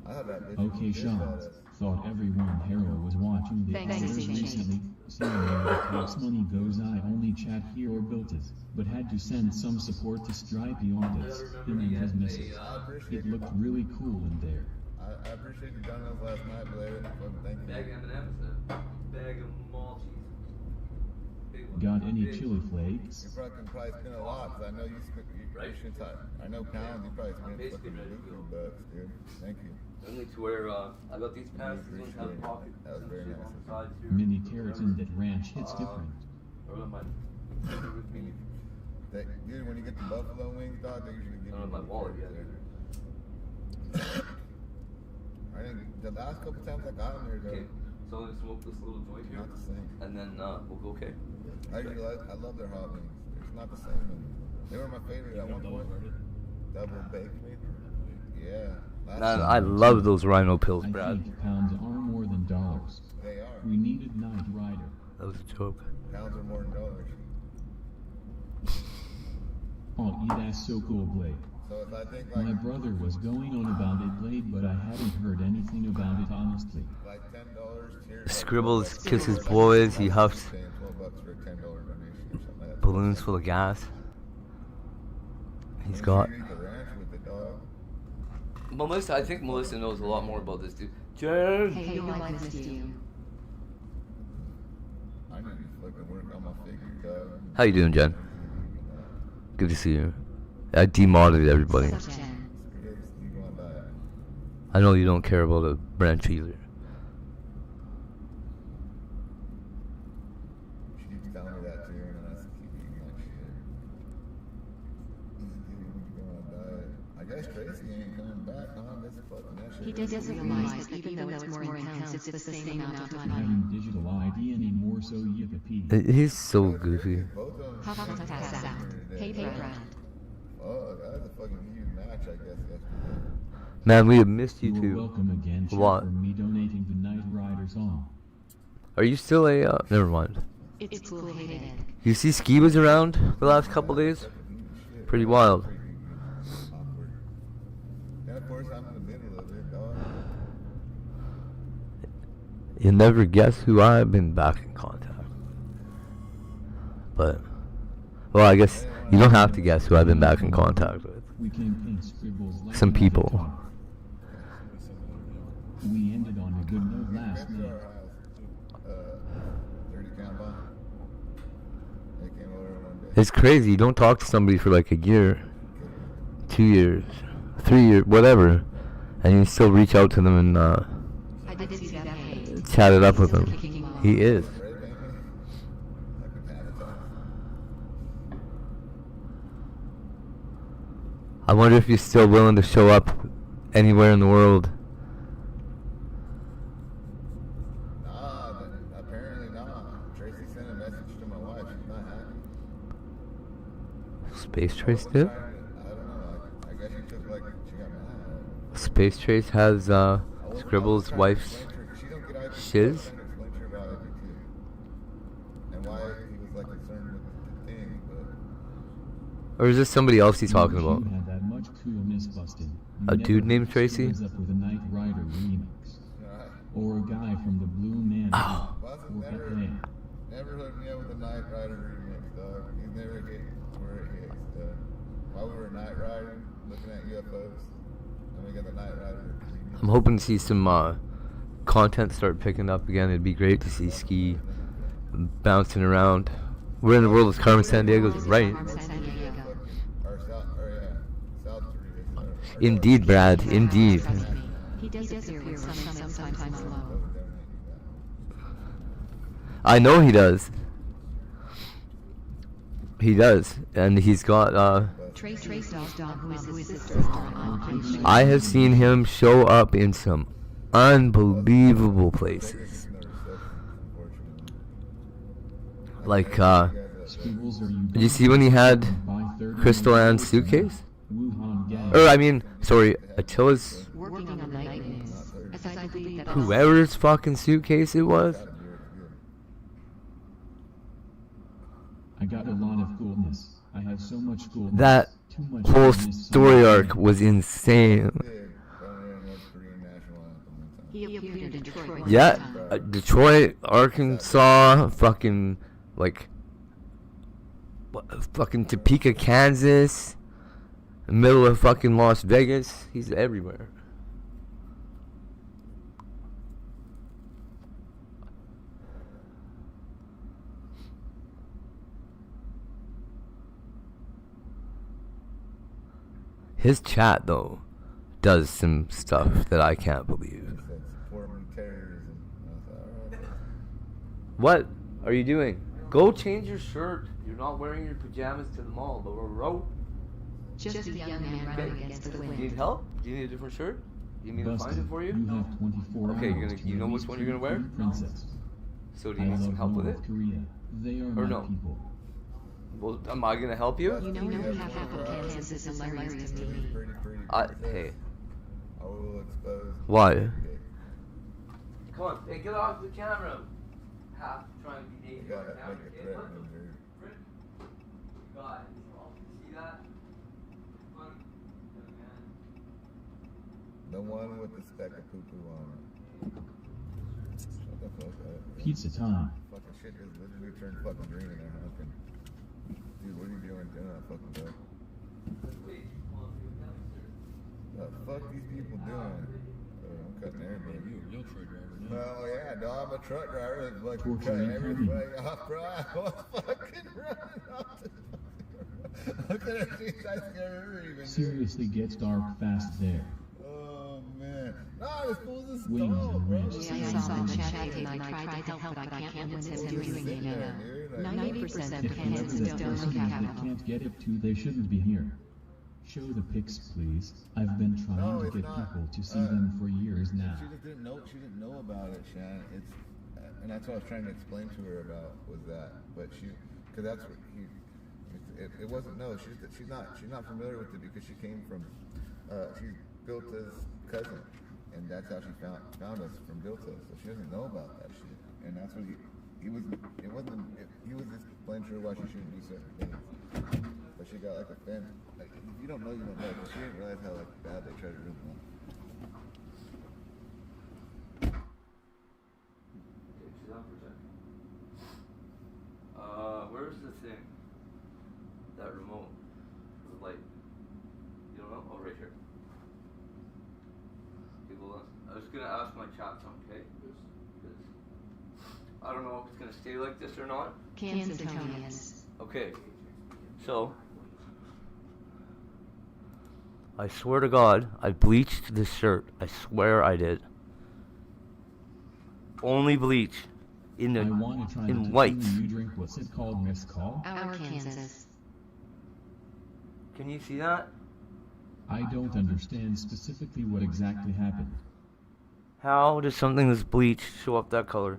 I thought that bitch Okay, was Shots. Thought everyone Harold was watching the Thanks, others Stacey. recently. Seeing where the cops money goes, I only chat here or built it, but had to send some support to Stripey on this. Him and his missus. It looked really cool in there. I appreciate you done those last night, Blair. Fucking thank you. Bag M&M's then. Bag of mall cheese. Got any chili flakes? You probably spent a lot, because I know you spent shit time. I know pounds, you probably spent fucking buku bucks, dude. Thank you. Only to where I got these pants. These ones have pocket. That was very nice. On the sides here. Mini keratin that ranch hits different. Or my with me. Dude, when you get the buffalo wings, dog, they usually give you My wallet yet. I think the last couple times I got them there, though. Okay, so I'm gonna smoke this little joint here. Not the same. And then we'll go okay. I love their hot wings. It's not the same. They were my favorite at one point. Double baked meat. Yeah. Man, I love those rhino pills, Brad. I think pounds are more than dollars. They are. We needed Night Rider. That was a joke. Pounds are more than dollars. I'll eat ass so cool, Blade. So if I think like My brother was going on about it, Blade, but I hadn't heard anything about it honestly. like $10, cheers. Scribbles kisses boys, he huffs Paying $12 for a $10 donation or something like that. balloons full of gas. He's got. You eat the ranch with the dog. Melissa, I think Melissa knows a lot more about this dude. Jen! Hey, you'll like this, dude. I need to fucking work on my figure, dog. How you doing, Jen? Good to see you. I demodded everybody. I know you don't care about a branch either. She keeps telling me that too, and I just keep eating like shit. I guess Tracy ain't coming back, huh? That's fucking that shit. He doesn't realize that even though it's more intense, it's the same amount of money. Having digital ID anymore, so yippee. He's so goofy. How about that sound? Hey, Brad. Oh, that was a fucking huge match, I guess, yesterday. Man, we have missed you You're too. welcome again, A lot. for me donating the Night Rider song. Are you still a, never mind. It's cool, hated. You see Ski was around the last couple days? Pretty wild. And of course, I'm in the middle of it, dog. You'll never guess who I've been back in contact. But, well, I guess you don't have to guess who I've been back in contact with. We can paint scribbles like Some that people. talk. We ended on a good note last Went to night. our house, 30 count bomb. They came over one day. It's crazy. You don't talk to somebody for like a year, 2 years, 3 years, whatever, and you still reach out to them and I did see that. chatted up with him. He is. I wonder if he's still willing to show up anywhere in the world. Apparently not. Tracy sent a message to my wife. She's not happy. Space Trace did? I don't know. I guess she took like she got mad. Space Trace has Scribble's wife's shiz. And why he was like concerned with the thing, but Or is this somebody else he's talking about? Had that much coolness busted. A dude named Tracy? Up with a Knight Rider remix. Or a guy from the Blue Man. Oh. never hooked me up with a Knight Rider remix, dog. He's never hit where it hits, dog. While we were night riding, looking at UFOs, and we got the Knight Rider remix. I'm hoping to see some content start picking up again. It'd be great to see Ski bouncing around. We're in the world of Carmen Sandiego's right. Indeed, Brad. Indeed. He does appear with sometimes low. I know he does. He does, and he's got. I have seen him show up in some unbelievable places. Like, did you see when he had Crystal Ann's suitcase? Or, I mean, sorry, Attila's. Whoever's fucking suitcase it was. I got a lot of coolness. I have so much coolness. That whole story arc was insane. Yeah, Detroit, Arkansas, fucking, like, fucking Topeka, Kansas, middle of fucking Las Vegas. He's everywhere. His chat, though, does some stuff that I can't believe. What are you doing? Go change your shirt. You're not wearing your pajamas to the mall, but we're rope. Just a young man riding against the wind. Do you need help? Do you need a different shirt? Do you need me to find it for you? You have 24 okay, hours you know which one you're gonna wear? Princess. So do you need some help with it? Korea. They are or my no? People. Well, am I gonna help you? You know we have apple Kansas is hilarious to me. Hey. I will expose. Why? Come on, hey, get off the camera. Half trying to be naked. Gotta make a threat, dude. God, see that? The one with the speck of poo-poo on it. Shut the fuck up. Pizza time. Fucking shit just literally turned fucking green in there. Fucking. Dude, what are you doing? Doing that fucking dog? What the fuck these people doing? I'm cutting everybody. You a real truck driver now. Oh yeah, dog, I'm a truck driver. It's like cutting everybody off, bro. I was fucking running off the look at that shit, I scared her even. Seriously gets dark fast there. Oh man. No, this fool's a Wings stall, and bro. wrenches. Yeah, I saw him chatting and I tried to help, but I can't win him doing it. 90% of Kansas don't have They can't get it to, they shouldn't be here. Show the pics, please. I've been trying to get people to see them for years now. She just didn't know. She didn't know about it, Shannon. It's, and that's what I was trying to explain to her about was that. But she, because that's what he. It wasn't no. She's not familiar with it because she came from. She's Bilta's cousin, and that's how she found us from Bilta. So she doesn't know about that shit, and that's what he was. It wasn't. He was just explaining to her why she shouldn't do certain things. But she got like offended. Like if you don't know, you don't know. But she didn't realize how like bad they tried to ruin them. Where's the thing? That remote for the light. You don't know? Oh, right here. Okay, hold on. I was gonna ask my chat something, okay? Because I don't know if it's gonna stay like this or not. Kansas Antonius. Okay. So I swear to God, I bleached this shirt. I swear I did. only bleach in the I want to try in the white. tequila you drink. What's it called? Mezcal? Our Kansas. Can you see that? I don't understand specifically what exactly happened. How does something that's bleached show up that color?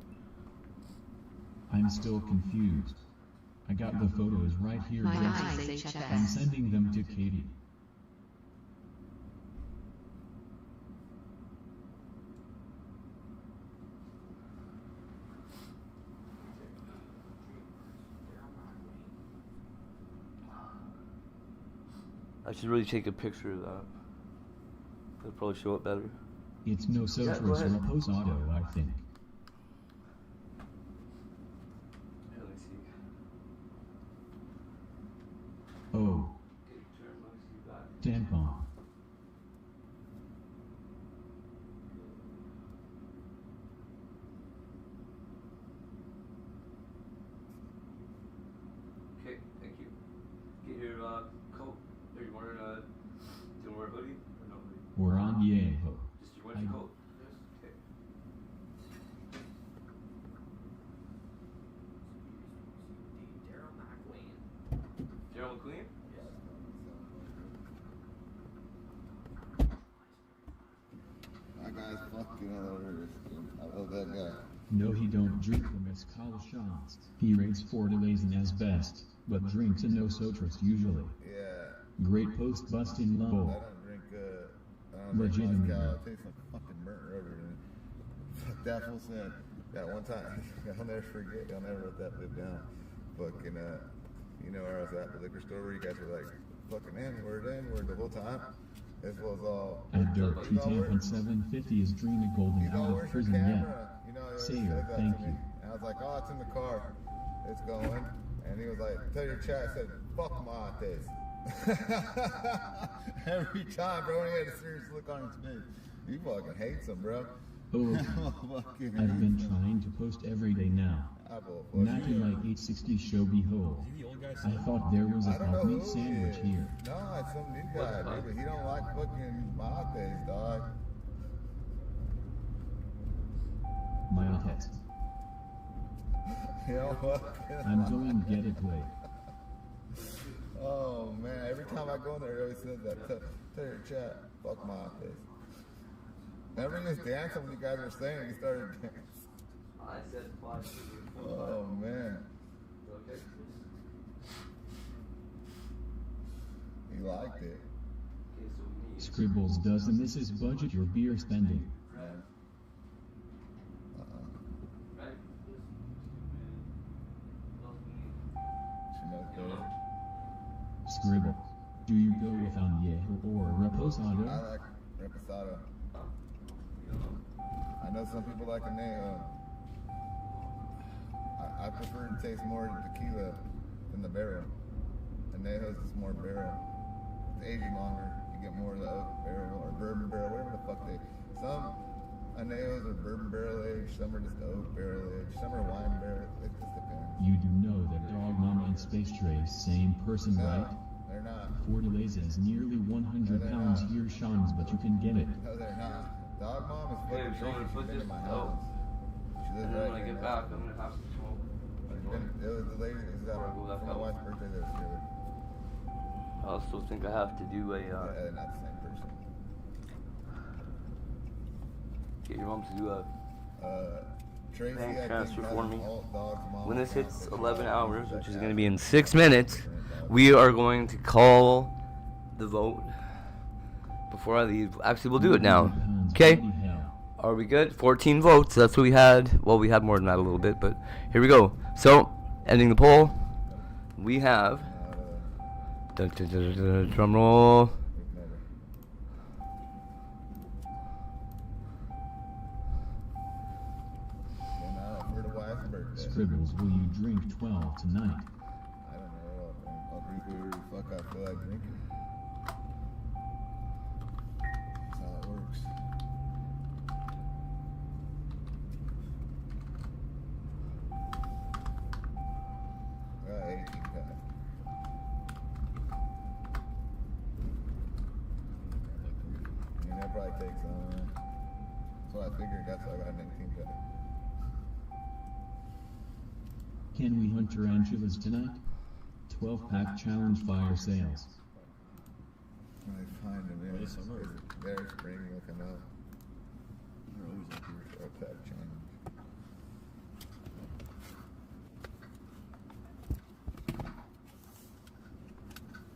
I'm still confused. I got the photos right here. My Yes. eyes HFS. I'm sending them to Katie. I should really take a picture of that. It'll probably show up better. It's no Yeah, go Sotros ahead. Reposado, I think. Let me see. Oh, tampon. Okay, thank you. Get your coat. Are you wearing do you wear a hoodie or no hoodie? We're on Viejo. Just you wear your coat. Okay. Daryl McQueen? That guy's fucking hilarious, dude. I love that guy. No, he don't drink the mezcal shots. He rates 4 delays in as best, but drinks a no Sotros usually. Yeah. Great post busting I lol. don't drink Legitimate. mezcal. It tastes like fucking burnt rubber. Dude. Fuck that fool said. That one time, I'll never forget. I'll never let that live down. Fucking, you know where I was at the liquor store where you guys were like, fucking N-word the whole time. This was all. At Dirt 2 Tampon 750 is Dreamy Golden out of prison yet. You know, he Say always her, says that thank to me. you. And I was like, oh, it's in the car. It's going. And he was like, tell your chat, I said, fuck mates. Every time, bro, he had a serious look on his face. He fucking hates him, bro. Oh, I've been trying to post every day now. Not in like 860 show behold. I thought there was a I don't know hot meat who he sandwich is. here. No, it's some new guy, dude, but he don't like fucking mates, dog. My test. You know what? I'm going to get it late. Oh man, every time I go in there, he always says that. Tell your chat, fuck mates. Remember he was dancing when you guys were saying he started dancing. I said 5. Oh man. Okay. He liked it. Scribbles doesn't this is budget your beer spending. She knows better. Scribble. Do you go with añejo or reposado? I like reposado. I know some people like añejo. I prefer to taste more tequila than the barrel. Añejo's just more barrel. It's aging longer. You get more of the oak barrel or bourbon barrel, whatever the fuck they. Some añejos are bourbon barrel aged, some are just oak barrel aged, some are wine barrel. It just depends. You do know that Dog Mama and Space Trace same person, right? They're not. 4 delays is nearly 100 pounds here, Sean's, but you can get it. No, they're not. Dog Mom is Okay, fucking so I'm crazy. gonna She's put been this in my out. house. She lives And then right when I here get now. back, I'm gonna have some smoke. It was the lady that was at for my wife's birthday that was here. I also think I have to do a Not the same person. get your mom to do a Tracy, bank I think, transfer has for an me. alt dog's mom When this account hits that 11 she hours, check which is out. going to be in 6 minutes, we are going to call the vote before I leave. Actually, we'll do it now. Okay? Are we good? 14 votes. That's what we had. Well, we had more than that a little bit, but here we go. So, ending the poll, we have. Drum roll. Scribbles, will you drink 12 tonight? I don't know. I'll drink whatever the fuck I feel like drinking. That's how it works. I got 18 pack. I mean, that probably takes, that's what I figured. That's why I got an 18 pack. Can we hunt tarantulas tonight? 12-pack challenge fire sales. When I find them, there's spring looking up. They're always looking for a pack challenge.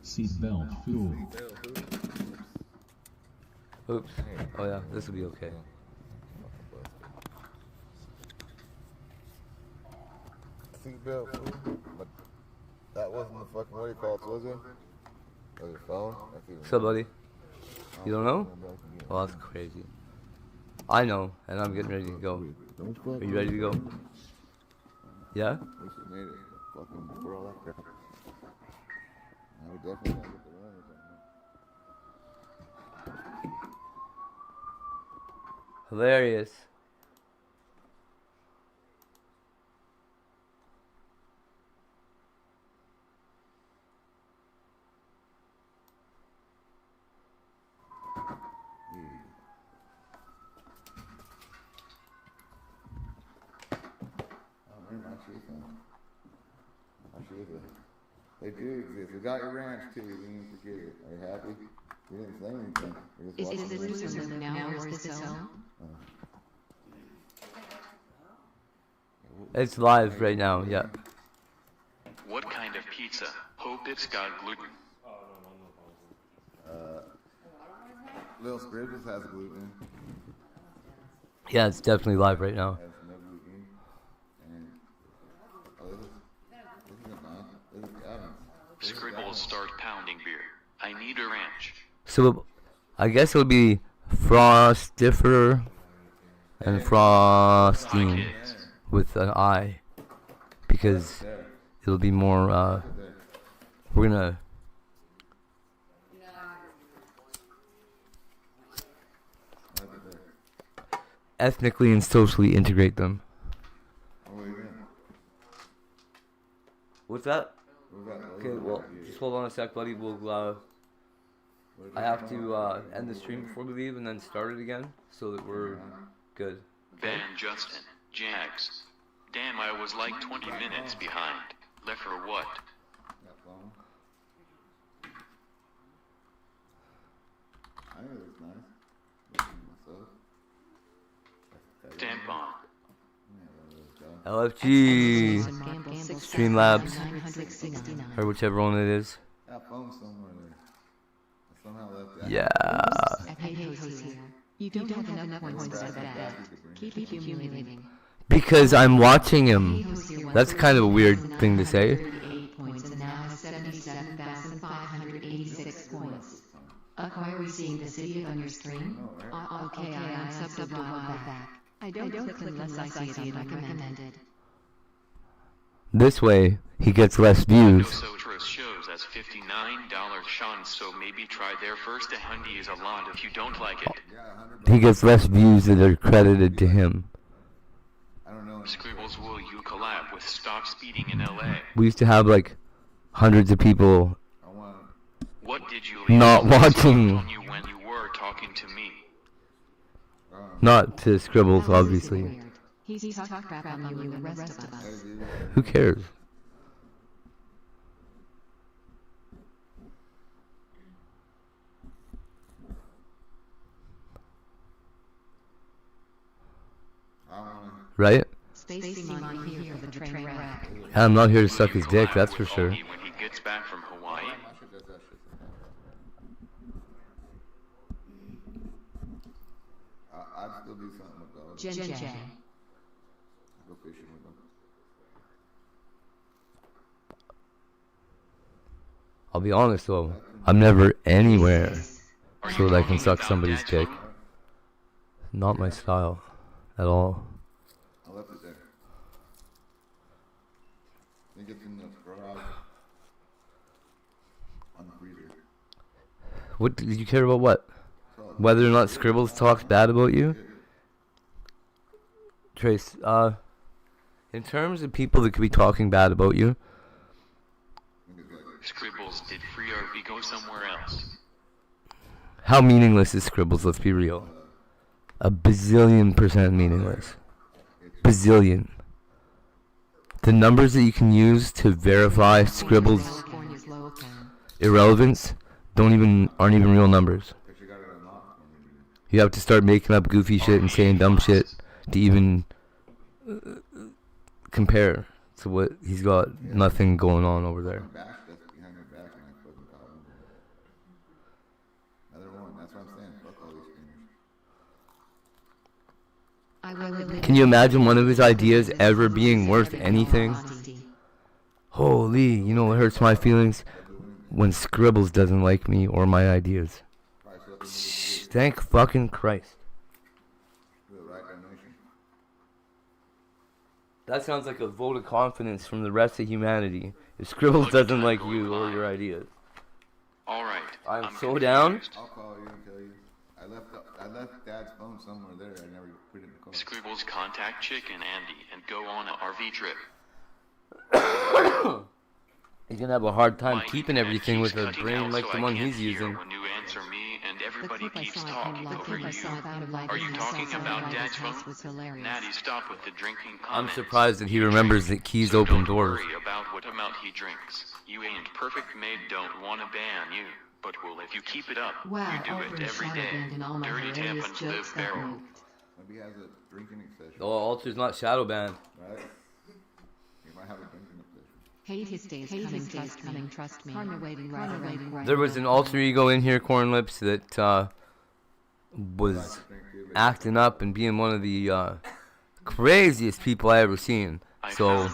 Seatbelt fool. Oops. Oh yeah, this will be okay. Seatbelt fool. But that wasn't the fucking what you call it, was it? Was your phone? What's up, buddy? You don't know? Well, that's crazy. I know, and I'm getting ready to go. Are you ready to go? Yeah? We should made it. Fucking throw that crap. Now we definitely gotta get the runners on there. Hilarious. They do exist. We got your ranch too. You didn't forget it. Are you happy? We didn't say anything. Is this loser live now or is this home? It's live right now, yeah. What kind of pizza? Hope it's got gluten. Little Scribbles has gluten. Yeah, it's definitely live right now. Has no gluten. And this is Adams. Scribbles start pounding beer. I need a ranch. So, I guess it would be Frostiffer and Frosting with an I, because it'll be more. We're gonna. Ethnically and socially integrate them. What's that? Okay, well, just hold on a sec, buddy. We'll, I have to end the stream before we leave and then start it again so that we're good. Van Justin, Jags. Damn, I was like 20 minutes behind. Left for what? I think it looks nice. Tampon. LFG, Streamlabs, or whichever one it is. That phone somewhere there. Somehow left that. Yeah. Hategoeshere. You don't have enough points to that. Keep accumulating. Because I'm watching him. That's kind of a weird thing to say. 38 points and now has 77,586 points. Are we seeing the city on your stream? Okay, I unsubbed a while back. I don't click unless I see it recommended. This way, he gets less views. Sotros shows as $59 Sean, so maybe try there first. A hundy is a lot if you don't like it. He gets less views that are credited to him. Scribbles, will you collab with Stop Speeding in LA? We used to have like hundreds of people What did you not watching. on you when you were talking to me? Not to Scribbles, obviously. He's talked crap on you and the rest of us. Who cares? Right? Spacey here for the train wreck. I'm not here to suck his dick, that's for sure. When he gets back from Hawaii? I'd still do something with those. Jen. Go fishing with them. I'll be honest though, I'm never anywhere so that I can suck somebody's dick. Not my style at all. I left it there. I think it's in the garage on the freezer. What did you care about? What? Whether or not Scribbles talks bad about you? Trace, in terms of people that could be talking bad about you, Scribbles, did Free RV go somewhere else? how meaningless is Scribbles? Let's be real. A bazillion % meaningless. Bazillion. The numbers that you can use to verify Scribble's irrelevance aren't even real numbers. You have to start making up goofy shit and saying dumb shit to even compare to what he's got. Nothing going on over there. Can you imagine one of his ideas ever being worth anything? Holy, you know what hurts my feelings? When Scribbles doesn't like me or my ideas. Thank fucking Christ. That sounds like a vote of confidence from the rest of humanity. If Scribbles doesn't like you or your ideas. Alright. I'm so down. I'll call you and tell you. I left Dad's phone somewhere there. I never put it in the car. Scribbles contact Chick and Andy and go on an RV trip. He's gonna have a hard time keeping everything with a brain like the one he's using. When you answer me and everybody keeps talking over you. Are you talking about Dad's phone? Natty, stop with the drinking I'm comments. surprised that he remembers that keys open doors. Don't worry about what amount he drinks. You ain't perfect made, don't want to ban you. But well, if you keep it up, you do it every day. Dirty Tampons live barrel. Maybe he has a drinking obsession. Oh, Alter's not shadow banned. Right? He might have a drinking obsession. Hate his days coming, trust me. Karma waiting right. There was an alter ego in here, Corn Lips, that was acting up and being one of the craziest people I ever seen. So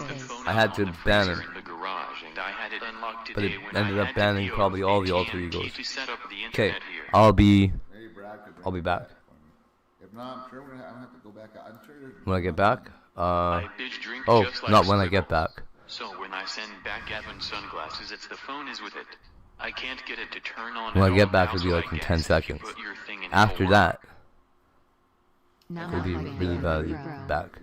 I had to ban him. But it ended up banning probably all the alter egos. Okay, I'll be back. If not, I'm sure I'm gonna have to go back out. I'm sure there's When I get back? Not when I get back. So when I send back Gavin's sunglasses, it's the phone is with it. I can't get it to turn on. When I get back, it'll be like in 10 seconds. After that, it'll be really badly back.